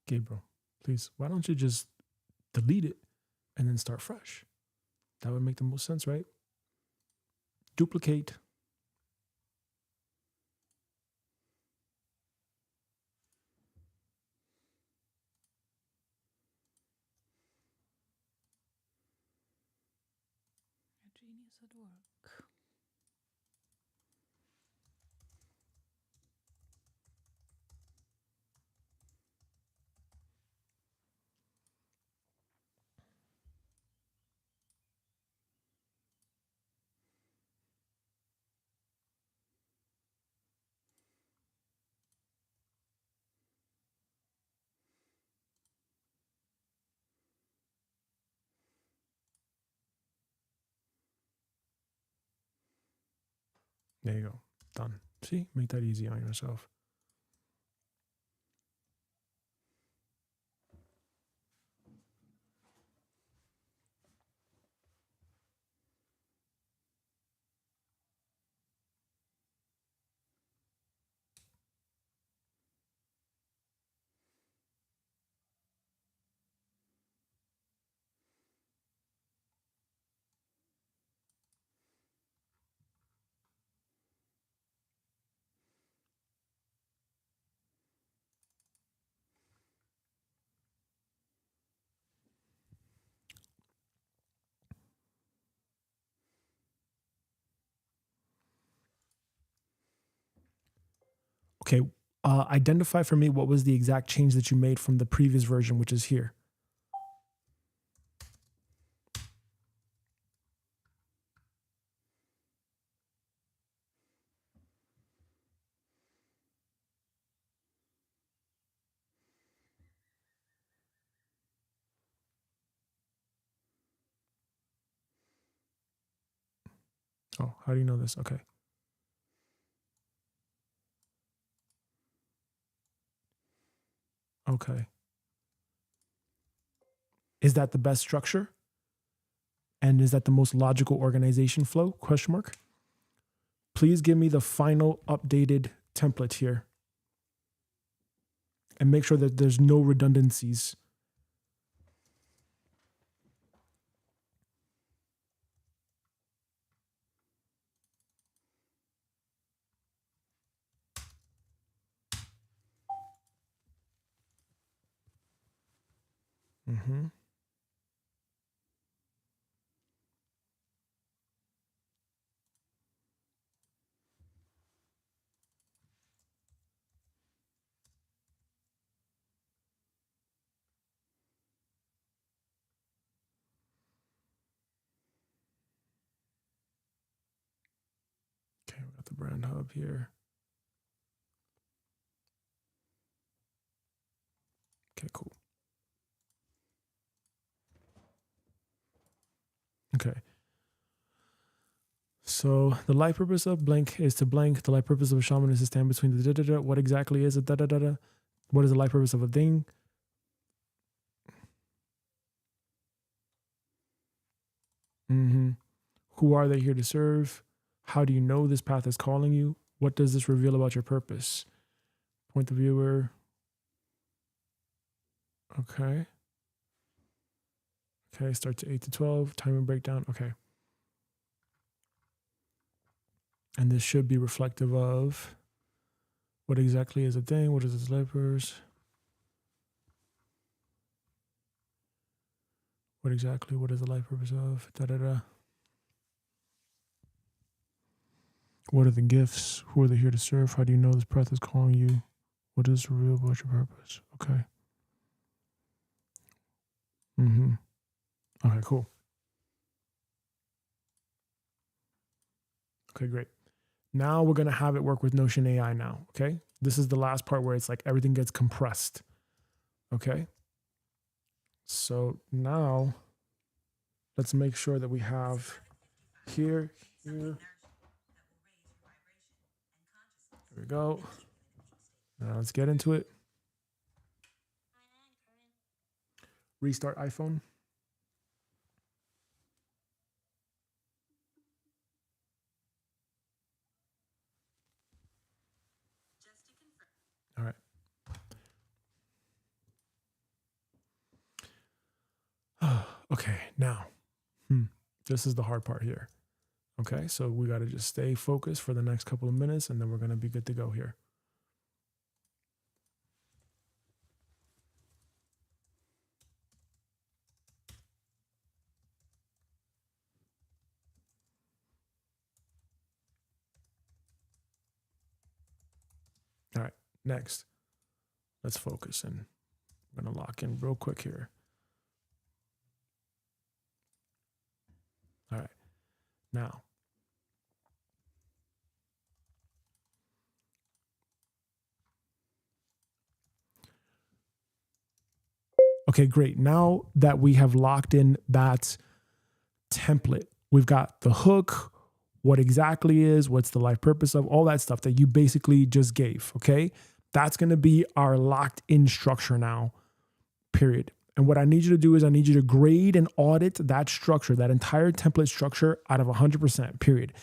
Gabriel, please, why don't you just delete it and then start fresh? That would make the most sense, right? Duplicate. Genius at work. There you go. Done. See, make that easy on yourself. Okay, identify for me what was the exact change that you made from the previous version, which is here. Oh, how do you know this? Okay. Okay. Is that the best structure? And is that the most logical organization flow? Question mark. Please give me the final updated template here. And make sure that there's no redundancies. Mm-hmm. Okay, we got the brand hub here. Okay, cool. Okay. So the life purpose of blank is to blank. The life purpose of a shaman is to stand between the da-da-da. What exactly is it? Da-da-da-da. What is the life purpose of a thing? Who are they here to serve? How do you know this path is calling you? What does this reveal about your purpose? Point the viewer. Okay. Okay, start to 8 to 12. Timing breakdown. Okay. And this should be reflective of what exactly is a thing? What is its life purpose? What is the life purpose of? Da-da-da. What are the gifts? Who are they here to serve? How do you know this path is calling you? What is real about your purpose? Okay. Okay, cool. Okay, great. Now we're going to have it work with Notion AI now, okay? This is the last part where it's like everything gets compressed, okay? So now let's make sure that we have here. Here we go. Now let's get into it. Restart iPhone. All right. Okay, now, this is the hard part here. Okay, so we got to just stay focused for the next couple of minutes, and then we're going to be good to go here. All right, next, let's focus, and I'm going to lock in real quick here. All right, now, okay, great. Now that we have locked in that template, we've got the hook, what exactly is, what's the life purpose of, all that stuff that you basically just gave, okay? That's going to be our locked in structure now, period. And what I need you to do is I need you to grade and audit that structure, that entire template structure out of 100%, period.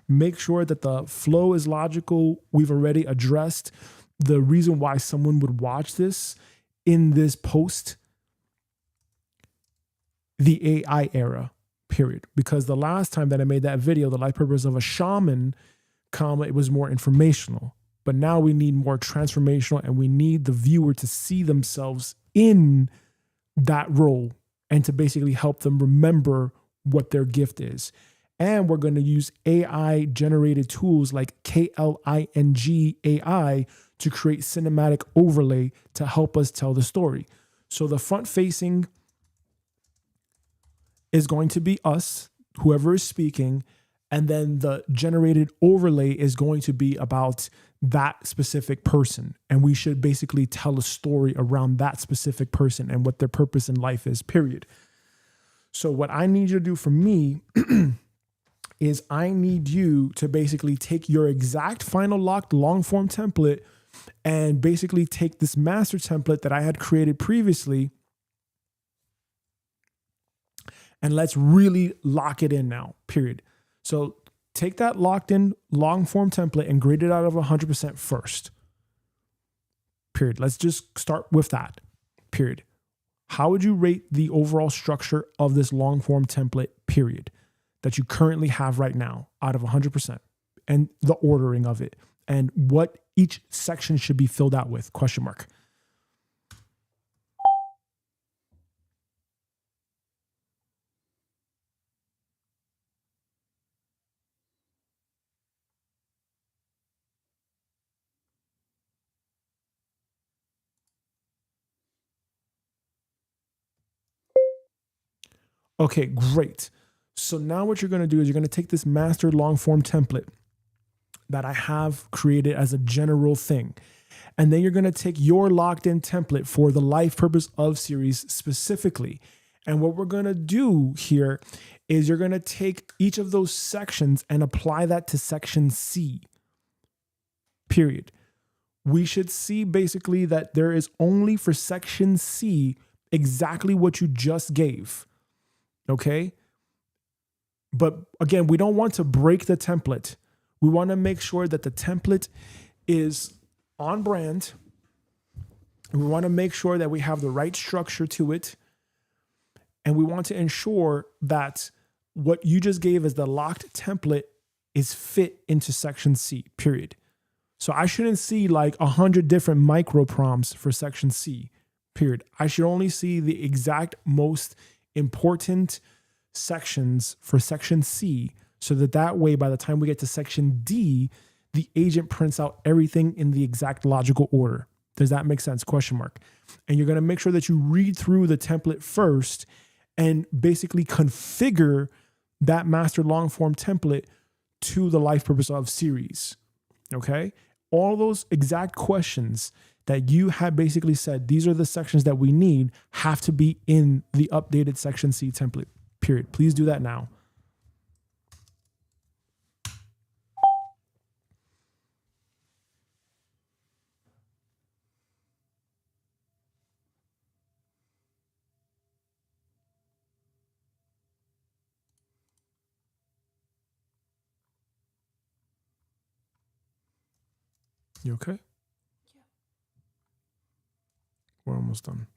Make sure that the flow is logical. We've already addressed the reason why someone would watch this in this post, the AI era, period. Because the last time that I made that video, the life purpose of a shaman, it was more informational. But now we need more transformational, and we need the viewer to see themselves in that role and to basically help them remember what their gift is. And we're going to use AI generated tools like KLING AI to create cinematic overlay to help us tell the story. So the front facing is going to be us, whoever is speaking, and then the generated overlay is going to be about that specific person. And we should basically tell a story around that specific person and what their purpose in life is, period. So what I need you to do for me is I need you to basically take your exact final locked long form template and basically take this master template that I had created previously, and let's really lock it in now, period. So take that locked in long form template and grade it out of 100% first, period. Let's just start with that, period. How would you rate the overall structure of this long form template, period, that you currently have right now out of 100%, and the ordering of it and what each section should be filled out with, question mark. Okay, great. So now what you're going to do is you're going to take this master long form template that I have created as a general thing. And then you're going to take your locked in template for the life purpose of series specifically. And what we're going to do here is you're going to take each of those sections and apply that to section C, period. We should see basically that there is only for section C exactly what you just gave. Okay. But again, we don't want to break the template. We want to make sure that the template is on brand. We want to make sure that we have the right structure to it. And we want to ensure that what you just gave as the locked template is fit into section C, period. So I shouldn't see like 100 different micro prompts for section C, period. I should only see the exact most important sections for section C, so that way, by the time we get to section D, the agent prints out everything in the exact logical order. Does that make sense? Question mark. And you're going to make sure that you read through the template first and basically configure that master long form template to the life purpose of series. Okay. All those exact questions that you had basically said, these are the sections that we need, have to be in the updated section C template, period. Please do that now. You okay? Yeah. We're almost done.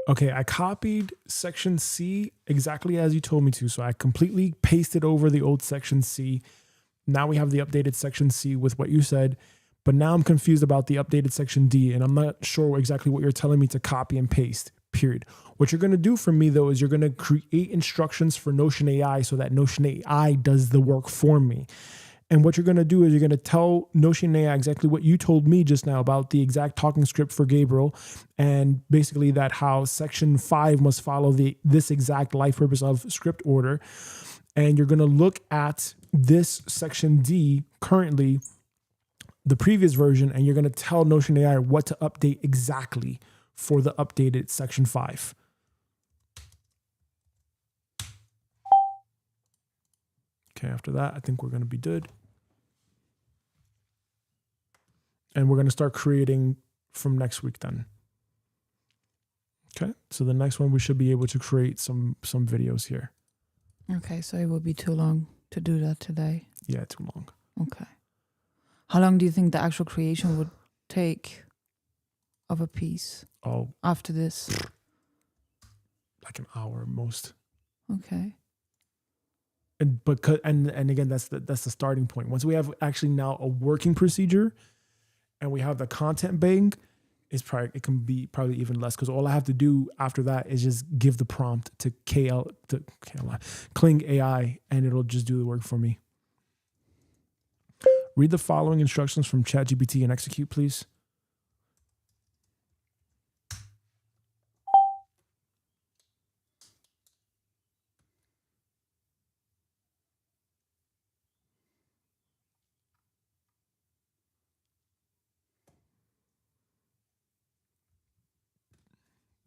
Okay, I copied section C exactly as you told me to. So I completely pasted over the old section C. Now we have the updated section C with what you said, but now I'm confused about the updated section D, and I'm not sure exactly what you're telling me to copy and paste, period. What you're going to do for me, though, is you're going to create instructions for Notion AI so that Notion AI does the work for me. And what you're going to do is you're going to tell Notion AI exactly what you told me just now about the exact talking script for Gabriel, and basically that how section 5 must follow this exact life purpose of script order. And you're going to look at this section D currently the previous version, and you're going to tell Notion AI what to update exactly for the updated section 5. Okay, after that, I think we're going to be good. And we're going to start creating from next week then. Okay, so the next one we should be able to create some videos here. Okay, so it will be too long to do that today. Yeah, too long. Okay. How long do you think the actual creation would take of a piece after this? Like an hour most. Okay. And again, that's the starting point. Once we have actually now a working procedure, and we have the content bank, it can be probably even less, because all I have to do after that is just give the prompt to Kling AI, and it'll just do the work for me. Read the following instructions from ChatGPT and execute, please.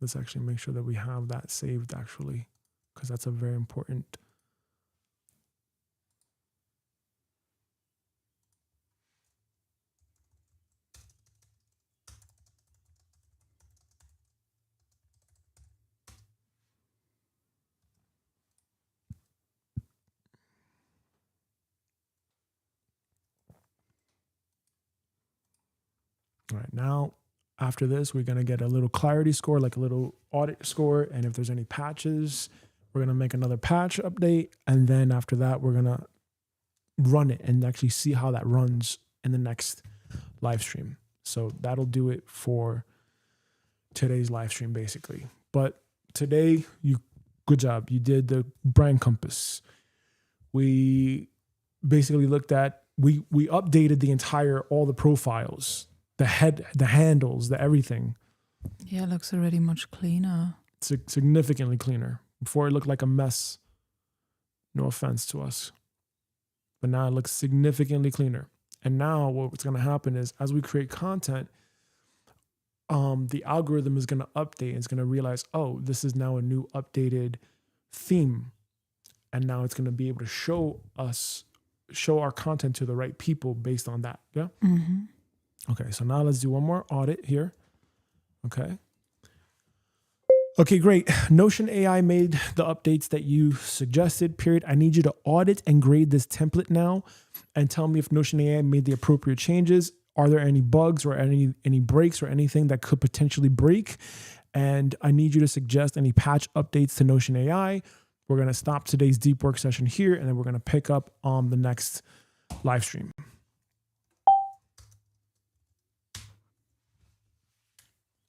Let's actually make sure that we have that saved, actually, because that's a very important. All right, now after this, we're going to get a little clarity score, like a little audit score. And if there's any patches, we're going to make another patch update. And then after that, we're going to run it and actually see how that runs in the next live stream. So that'll do it for today's live stream, basically. But today, good job. You did the brand compass. We basically looked at, we updated all the profiles, the head, the handles, the everything. Yeah, it looks already much cleaner. Significantly cleaner. Before it looked like a mess. No offense to us. But now it looks significantly cleaner. And now what's going to happen is, as we create content, the algorithm is going to update. It's going to realize, oh, this is now a new updated theme. And now it's going to be able to show our content to the right people based on that. Yeah? Mm-hmm. Okay, so now let's do one more audit here. Okay, great. Notion AI made the updates that you suggested, period. I need you to audit and grade this template now and tell me if Notion AI made the appropriate changes. Are there any bugs or any breaks or anything that could potentially break? And I need you to suggest any patch updates to Notion AI. We're going to stop today's deep work session here, and then we're going to pick up on the next live stream.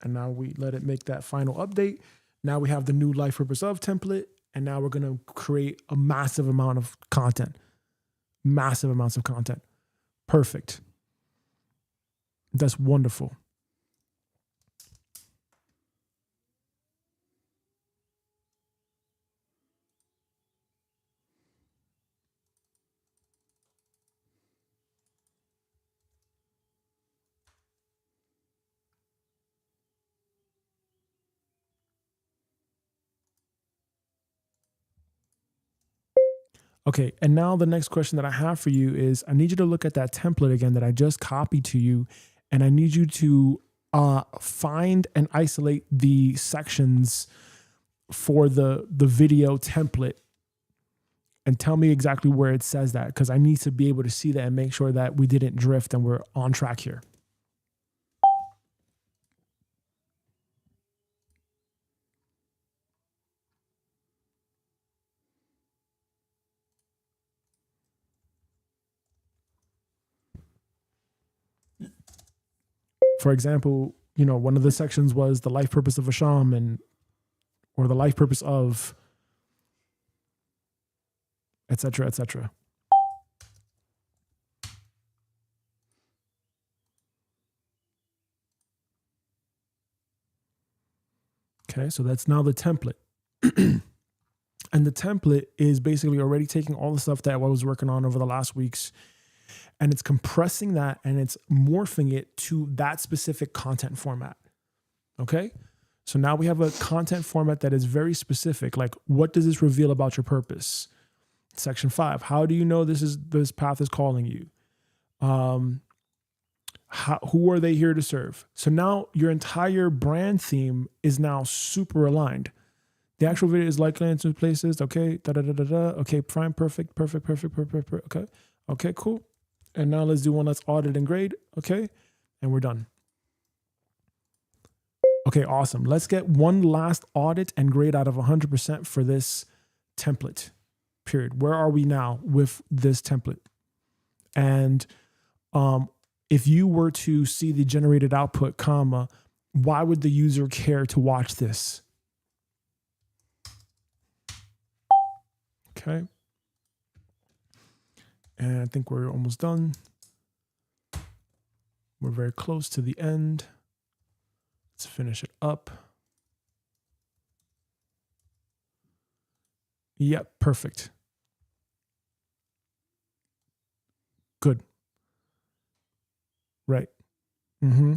And now we let it make that final update. Now we have the new life purpose of template, and now we're going to create a massive amount of content. Massive amounts of content. Perfect. That's wonderful. Okay, and now the next question that I have for you is, I need you to look at that template again that I just copied to you, and I need you to find and isolate the sections for the video template and tell me exactly where it says that, because I need to be able to see that and make sure that we didn't drift and we're on track here. For example, one of the sections was the life purpose of a shaman, or the life purpose of, etc., etc. Okay, so that's now the template. And the template is basically already taking all the stuff that I was working on over the last weeks And it's compressing that and it's morphing it to that specific content format. Okay? So now we have a content format that is very specific. Like, what does this reveal about your purpose? Section 5. How do you know this path is calling you? Who are they here to serve? So now your entire brand theme is now super aligned. The actual video is likely in two places. Okay. Okay. Fine. Perfect. Okay. Okay. Cool. And now let's do one that's audit and grade. Okay. And we're done. Okay. Awesome. Let's get one last audit and grade out of 100% for this template. Period. Where are we now with this template? And, if you were to see the generated output, comma, why would the user care to watch this? Okay. And I think we're almost done. We're very close to the end. Let's finish it up. Yep, perfect. Good. Right. Mm-hmm.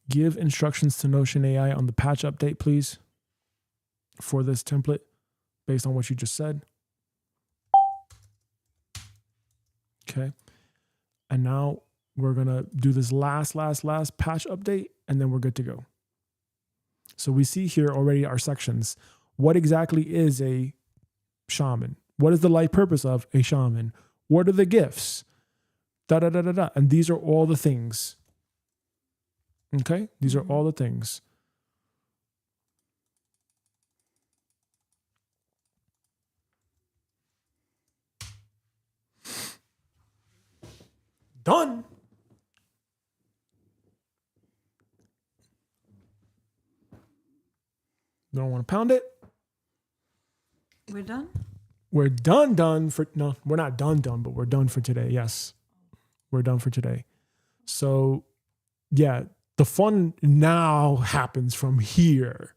Give instructions to Notion AI on the patch update, please, for this template based on what you just said. Okay. And now we're going to do this last patch update, and then we're good to go. So we see here already our sections. What exactly is a shaman? What is the life purpose of a shaman? What are the gifts? And these are all the things. Okay? These are all the things. Done. Don't want to pound it. We're done? We're done for, no, we're not done, but we're done for today. Yes. We're done for today. So yeah, the fun now happens from here.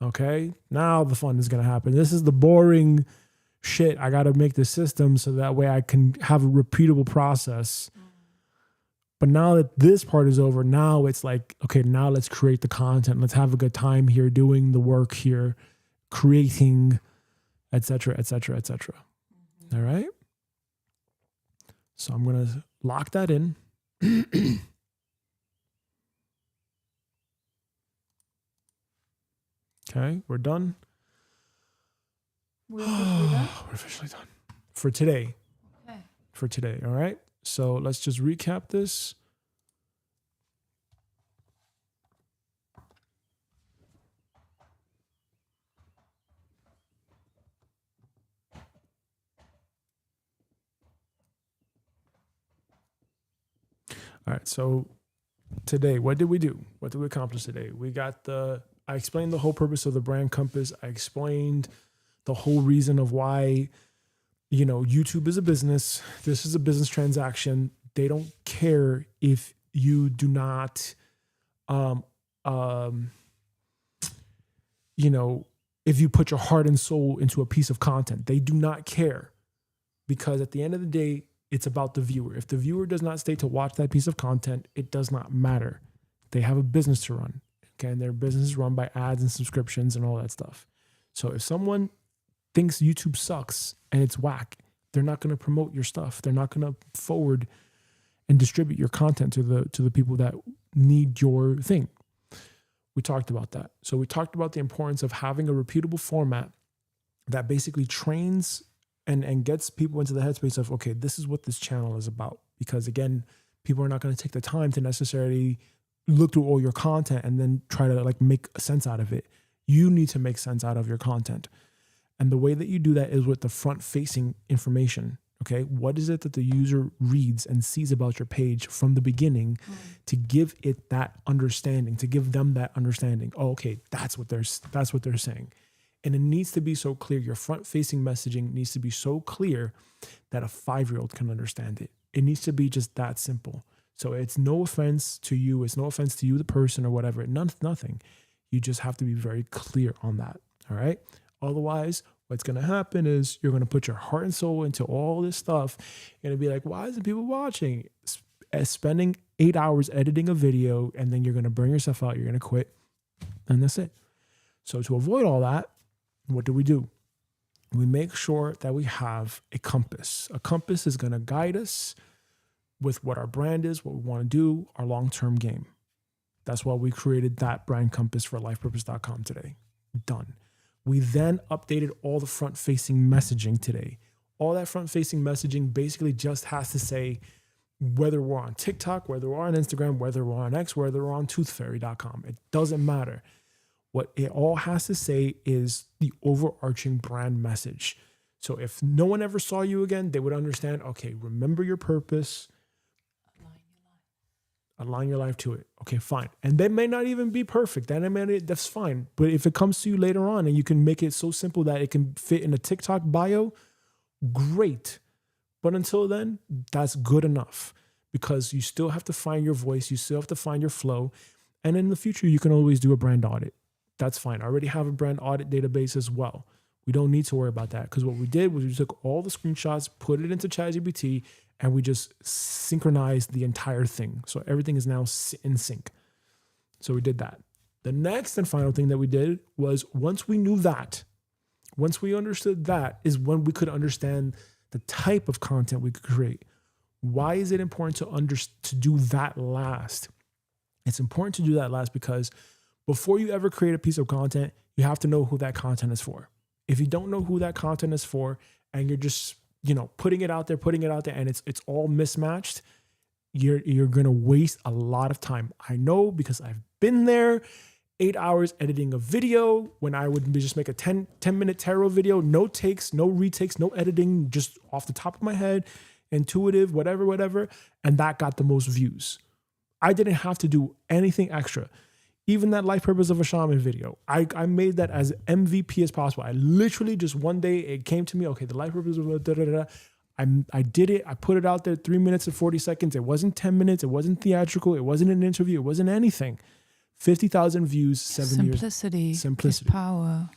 Okay. Now the fun is going to happen. This is the boring shit. I got to make the system so that way I can have a repeatable process. But now that this part is over, now it's like, okay, now let's create the content. Let's have a good time here, doing the work here, creating, etc. All right. So I'm going to lock that in. Okay, we're done. We're officially done? We're officially done. For today. Okay. For today, all right? So let's just recap this. All right, so today, what did we do? What did we accomplish today? I explained the whole purpose of the brand compass. I explained the whole reason of why, YouTube is a business. This is a business transaction. They don't care if you do not, if you put your heart and soul into a piece of content. They do not care, because at the end of the day, it's about the viewer. If the viewer does not stay to watch that piece of content, it does not matter. They have a business to run. Okay, and their business is run by ads and subscriptions and all that stuff. So if someone thinks YouTube sucks and it's whack, they're not going to promote your stuff. They're not going to forward and distribute your content to the people that need your thing. We talked about that. So we talked about the importance of having a repeatable format that basically trains and gets people into the headspace of, okay, this is what this channel is about. Because again, people are not going to take the time to necessarily look through all your content and then try to make sense out of it. You need to make sense out of your content. And the way that you do that is with the front facing information. Okay, what is it that the user reads and sees about your page from the beginning to give it that understanding, to give them that understanding? Oh, okay, that's what they're saying. And it needs to be so clear. Your front-facing messaging needs to be so clear that a 5-year-old can understand it. It needs to be just that simple. So it's no offense to you. It's no offense to you, the person or whatever. Nothing. You just have to be very clear on that. All right. Otherwise, what's going to happen is you're going to put your heart and soul into all this stuff. You're going to be like, why isn't people watching? Spending 8 hours editing a video, and then you're going to burn yourself out. You're going to quit. And that's it. So to avoid all that, what do? We make sure that we have a compass. A compass is going to guide us with what our brand is, what we want to do, our long-term game. That's why we created that brand compass for lifepurpose.com today. Done. We then updated all the front-facing messaging today. All that front-facing messaging basically just has to say whether we're on TikTok, whether we're on Instagram, whether we're on X, whether we're on toothfairy.com. It doesn't matter. What it all has to say is the overarching brand message. So if no one ever saw you again, they would understand, okay, remember your purpose, align your life to it. Okay, fine. And they may not even be perfect. That's fine. But if it comes to you later on and you can make it so simple that it can fit in a TikTok bio, great. But until then, that's good enough, because you still have to find your voice. You still have to find your flow. And in the future, you can always do a brand audit. That's fine. I already have a brand audit database as well. We don't need to worry about that, because what we did was we took all the screenshots, put it into ChatGPT, and we just synchronized the entire thing. So everything is now in sync. So we did that. The next and final thing that we did was, once we knew that, once we understood that, is when we could understand the type of content we could create. Why is it important to do that last? It's important to do that last because before you ever create a piece of content, you have to know who that content is for. If you don't know who that content is for, and you're just, putting it out there, and it's all mismatched, you're going to waste a lot of time. I know, because I've been there. 8 hours editing a video when I would just make a 10-minute tarot video, no takes, no retakes, no editing, just off the top of my head, intuitive, whatever. And that got the most views. I didn't have to do anything extra. Even that Life Purpose of a Shaman video, I made that as MVP as possible. I literally just one day, it came to me, okay, the Life Purpose of I did it. I put it out there, 3 minutes and 40 seconds. It wasn't 10 minutes. It wasn't theatrical. It wasn't an interview. It wasn't anything. 50,000 views, 7 years. Simplicity is power.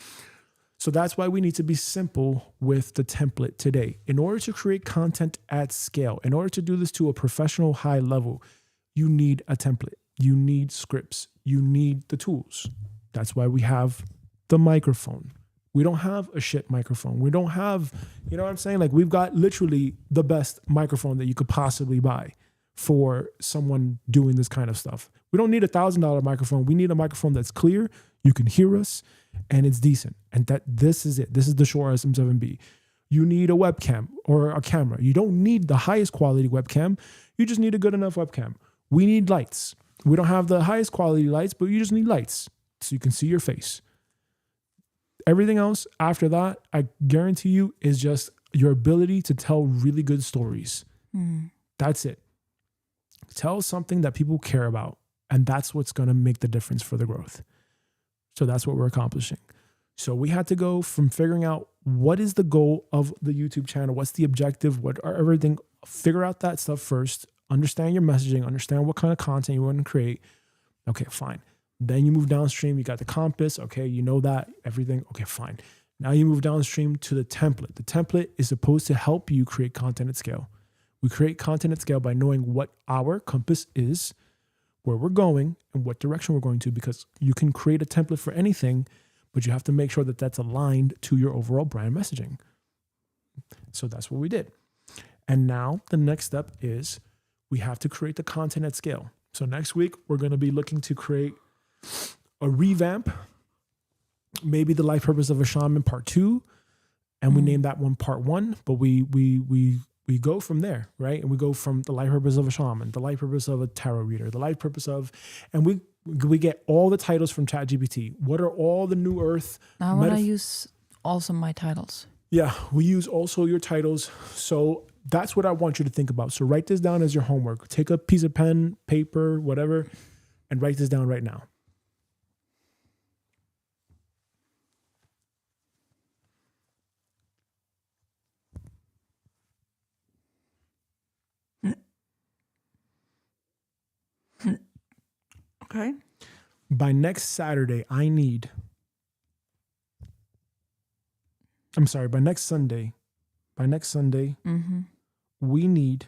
So that's why we need to be simple with the template today. In order to create content at scale, in order to do this to a professional high level, you need a template. You need scripts. You need the tools. That's why we have the microphone. We don't have a shit microphone. We don't have, you know what I'm saying? Like, we've got literally the best microphone that you could possibly buy for someone doing this kind of stuff. We don't need $1,000 microphone. We need a microphone that's clear, you can hear us, and it's decent. And this is it. This is the Shure SM7B. You need a webcam or a camera. You don't need the highest quality webcam. You just need a good enough webcam. We need lights. We don't have the highest quality lights, but you just need lights so you can see your face. Everything else after that, I guarantee you, is just your ability to tell really good stories. That's it. Tell something that people care about, and that's what's going to make the difference for the growth. So that's what we're accomplishing. So we had to go from figuring out what is the goal of the YouTube channel, what's the objective, what are everything, figure out that stuff first, understand your messaging, understand what kind of content you want to create. Okay, fine. Then you move downstream, you got the compass. Okay, you know that, everything. Okay, fine. Now you move downstream to the template. The template is supposed to help you create content at scale. We create content at scale by knowing what our compass is, where we're going, and what direction we're going to, because you can create a template for anything, but you have to make sure that that's aligned to your overall brand messaging. So that's what we did. And now the next step is we have to create the content at scale. So next week, we're going to be looking to create a revamp, maybe the Life Purpose of a Shaman Part 2, and we name that one Part 1, but we go from there, right? And we go from the Life Purpose of a Shaman, the Life Purpose of a Tarot Reader, the Life Purpose of, and we get all the titles from ChatGPT. What are all the New Earth? I want to use also my titles. Yeah, we use also your titles. So That's what I want you to think about. So write this down as your homework. Take a piece of pen, paper, whatever, and write this down right now. Okay. By next Saturday, by next Sunday, Mm-hmm. we need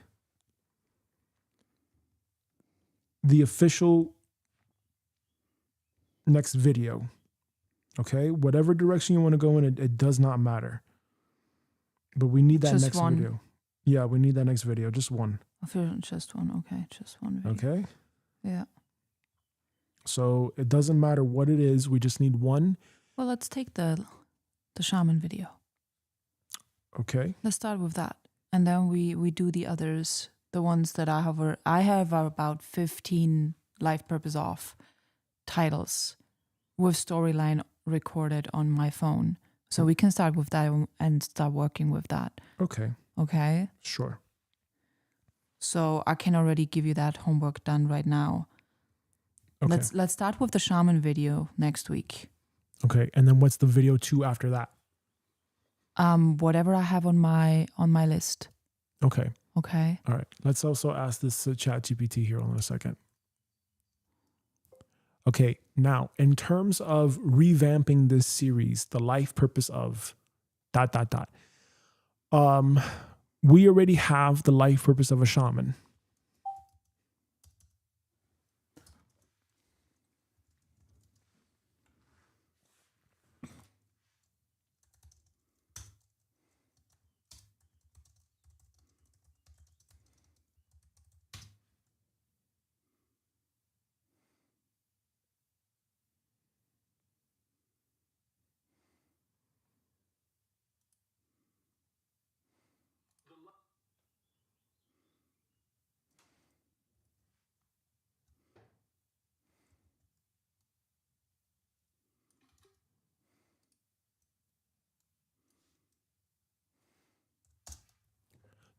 the official next video. Okay? Whatever direction you want to go in, it does not matter. But we need that Just next one. video. Yeah, we need that next video. Just one. Just one. Okay, just one video. Okay? Yeah. So it doesn't matter what it is. We just need one. Well, let's take the shaman video. Okay? Let's start with that, and then we do the others. The ones that I have about 15 life purpose off titles with storyline recorded on my phone. So we can start with that and start working with that. Okay. Okay. Sure. So I can already give you that homework done right now. Okay. Let's start with the shaman video next week. Okay. And then what's the video 2 after that? Whatever I have on my list. Okay. Okay. All right. Let's also ask this chat GPT here. Hold on a second. Okay. Now, in terms of revamping this series, the life purpose of ... We already have the life purpose of a shaman.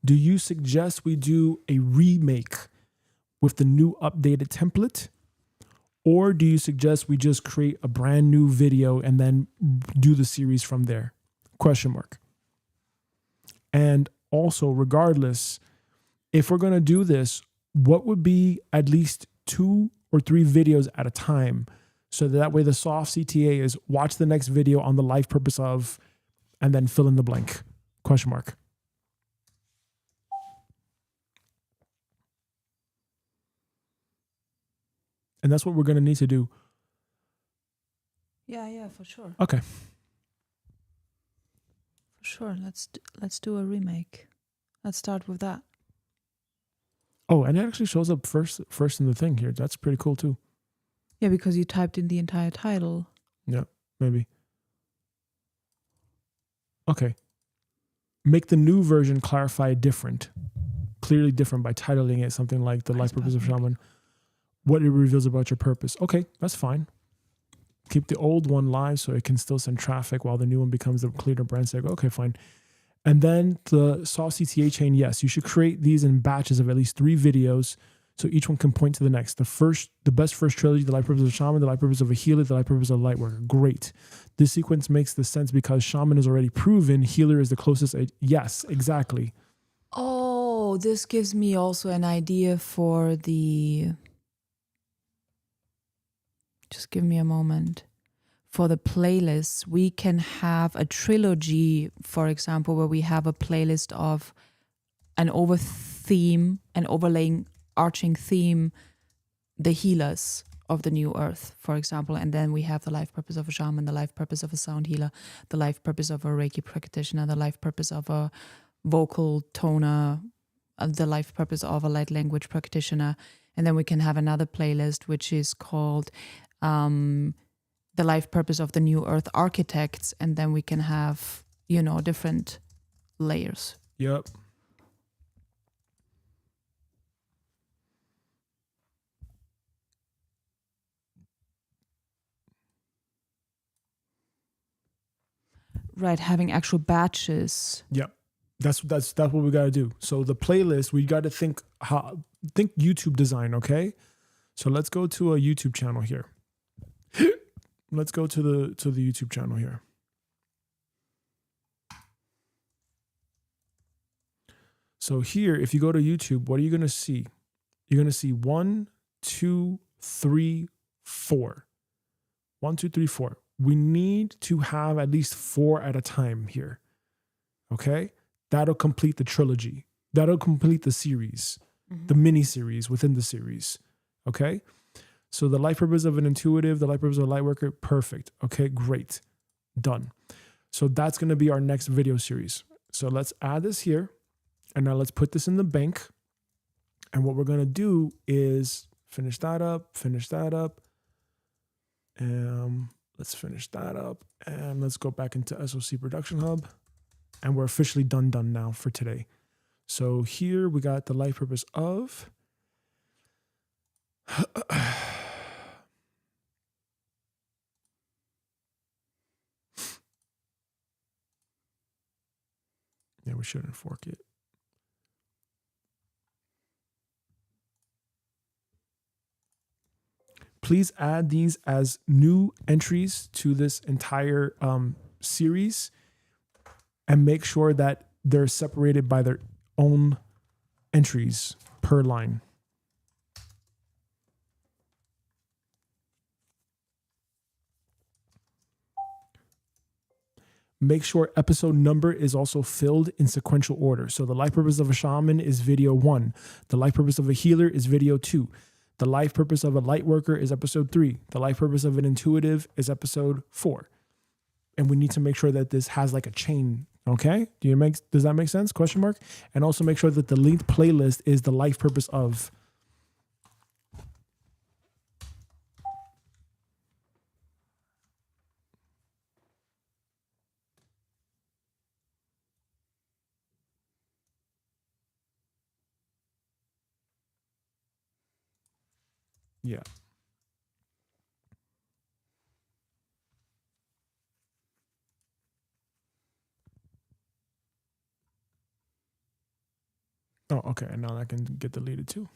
Do you suggest we do a remake with the new updated template? Or do you suggest we just create a brand new video and then do the series from there? Question mark. And also, regardless, if we're going to do this, what would be at least 2 or 3 videos at a time? So that way the soft CTA is watch the next video on the life purpose of, and then fill in the blank. Question mark. And that's what we're going to need to do. Yeah, for sure. Okay. For sure. Let's do a remake. Let's start with that. Oh, and it actually shows up first in the thing here. That's pretty cool too. Yeah, because you typed in the entire title. Yeah, maybe. Okay. Make the new version clarify different. Clearly different by titling it something like The Life Purpose of Shaman. What it reveals about your purpose. Okay, that's fine. Keep the old one live so it can still send traffic while the new one becomes the cleaner brand seg. Okay, fine. And then the soft CTA chain, yes, you should create these in batches of at least 3 videos so each one can point to the next. The best first trilogy, The Life Purpose of a Shaman, The Life Purpose of a Healer, The Life Purpose of a Lightworker. Great. This sequence makes the sense because Shaman is already proven, Healer is the closest. Yes, exactly. Oh, this gives me also an idea for the... Just give me a moment. For the playlists, we can have a trilogy, for example, where we have a playlist of an overlaying arching theme, the healers of the new earth, for example. And then we have the life purpose of a shaman, the life purpose of a sound healer, the life purpose of a Reiki practitioner, the life purpose of a vocal toner, the life purpose of a light language practitioner. And then we can have another playlist, which is called the life purpose of the new earth architects. And then we can have, different layers. Yep. Right, having actual batches. Yep. That's what we got to do. So the playlist, we got to think YouTube design, okay? So let's go to a YouTube channel here. Let's go to the YouTube channel here. So here, if you go to YouTube, what are you going to see? You're going to see 1, 2, 3, 4. 1, 2, 3, 4. We need to have at least 4 at a time here. Okay? That'll complete the trilogy. That'll complete the series, the mini series within the series. Okay? So the life purpose of an intuitive, the life purpose of a light worker, perfect. Okay, great. Done. So that's going to be our next video series. So let's add this here. And now let's put this in the bank. And what we're going to do is finish that up. Let's finish that up. And let's go back into SOC Production Hub. And we're officially done now for today. So here we got the life purpose of... Yeah, we shouldn't fork it. Please add these as new entries to this entire series and make sure that they're separated by their own entries per line. Make sure episode number is also filled in sequential order. So the life purpose of a shaman is video 1. The life purpose of a healer is video 2. The life purpose of a light worker is episode 3. The life purpose of an intuitive is episode 4. And we need to make sure that this has like a chain. Okay? Does that make sense? Question mark. And also make sure that the linked playlist is the life purpose of. Yeah. Oh, okay. And now that can get deleted too.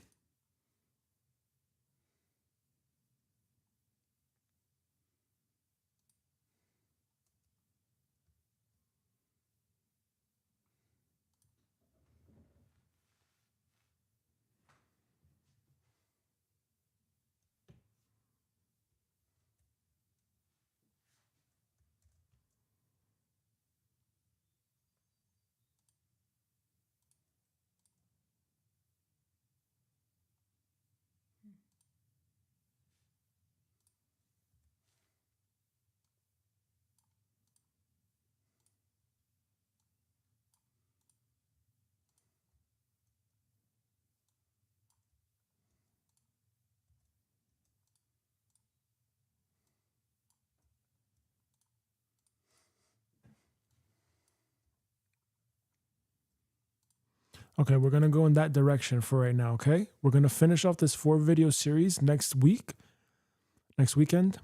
Okay, we're going to go in that direction for right now, okay? We're going to finish off this 4-video series next weekend,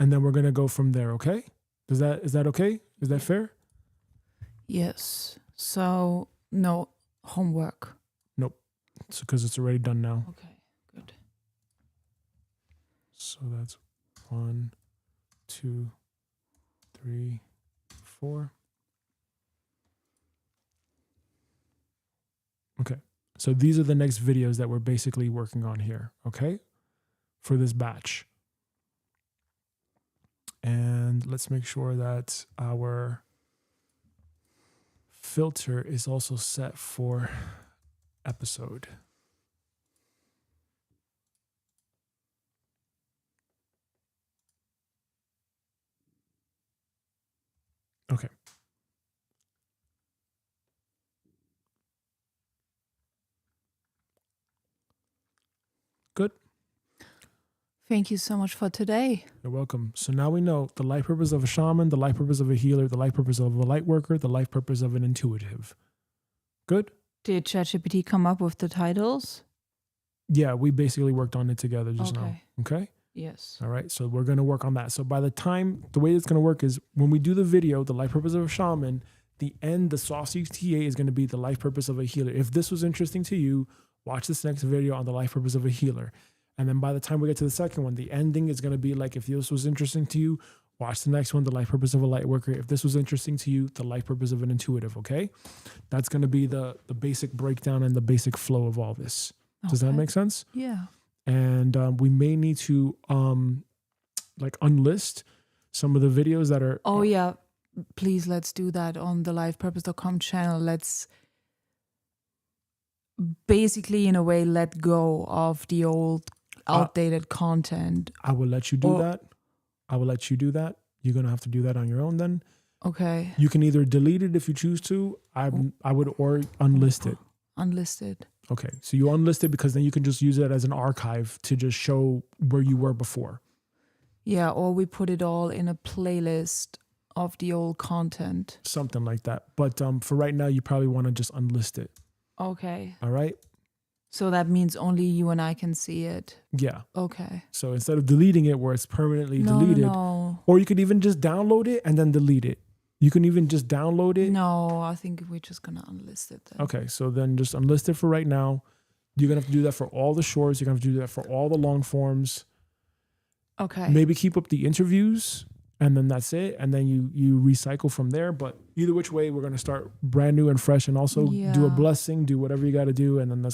and then we're going to go from there, okay? Is that okay? Is that fair? Yes. So, no homework. Nope. It's because it's already done now. Okay, good. So that's 1, 2, 3, 4. Okay, so these are the next videos that we're basically working on here, okay, for this batch. And let's make sure that our filter is also set for episode. Okay. Good. Thank you so much for today. You're welcome. So now we know the life purpose of a shaman, the life purpose of a healer, the life purpose of a light worker, the life purpose of an intuitive. Good? Did ChatGPT come up with the titles? Yeah, we basically worked on it together just now. Okay? Yes. All right. So we're going to work on that. So by the time, the way it's going to work is when we do the video, the life purpose of a shaman, The end, the sausage TA is going to be the life purpose of a healer. If this was interesting to you, watch this next video on the life purpose of a healer. And then by the time we get to the second one, the ending is going to be like, if this was interesting to you, watch the next one, the life purpose of a light worker. If this was interesting to you, the life purpose of an intuitive, okay? That's going to be the basic breakdown and the basic flow of all this. Does that make sense? Yeah. And we may need to like unlist some of the videos that are... Oh, yeah. Please, let's do that on the livepurpose.com channel. Let's basically, in a way, let go of the old outdated content. I will let you do that. I will let you do that. You're going to have to do that on your own then. Okay. You can either delete it if you choose to. I would, or unlist it. Unlisted. Okay. So you unlist it because then you can just use it as an archive to just show where you were before. Yeah, or we put it all in a playlist of the old content. Something like that. But for right now, you probably want to just unlist it. Okay. All right? So that means only you and I can see it. Yeah. Okay. So instead of deleting it where it's permanently deleted, No. or you could even just download it and then delete it. You can even just download it. No, I think we're just going to unlist it then. Okay, so then just unlist it for right now. You're going to have to do that for all the shorts. You're going to have to do that for all the long forms. Okay. Maybe keep up the interviews and then that's it. And then you recycle from there. But either which way, we're going to start brand new and fresh and also do a blessing, do whatever you got to do. And then that's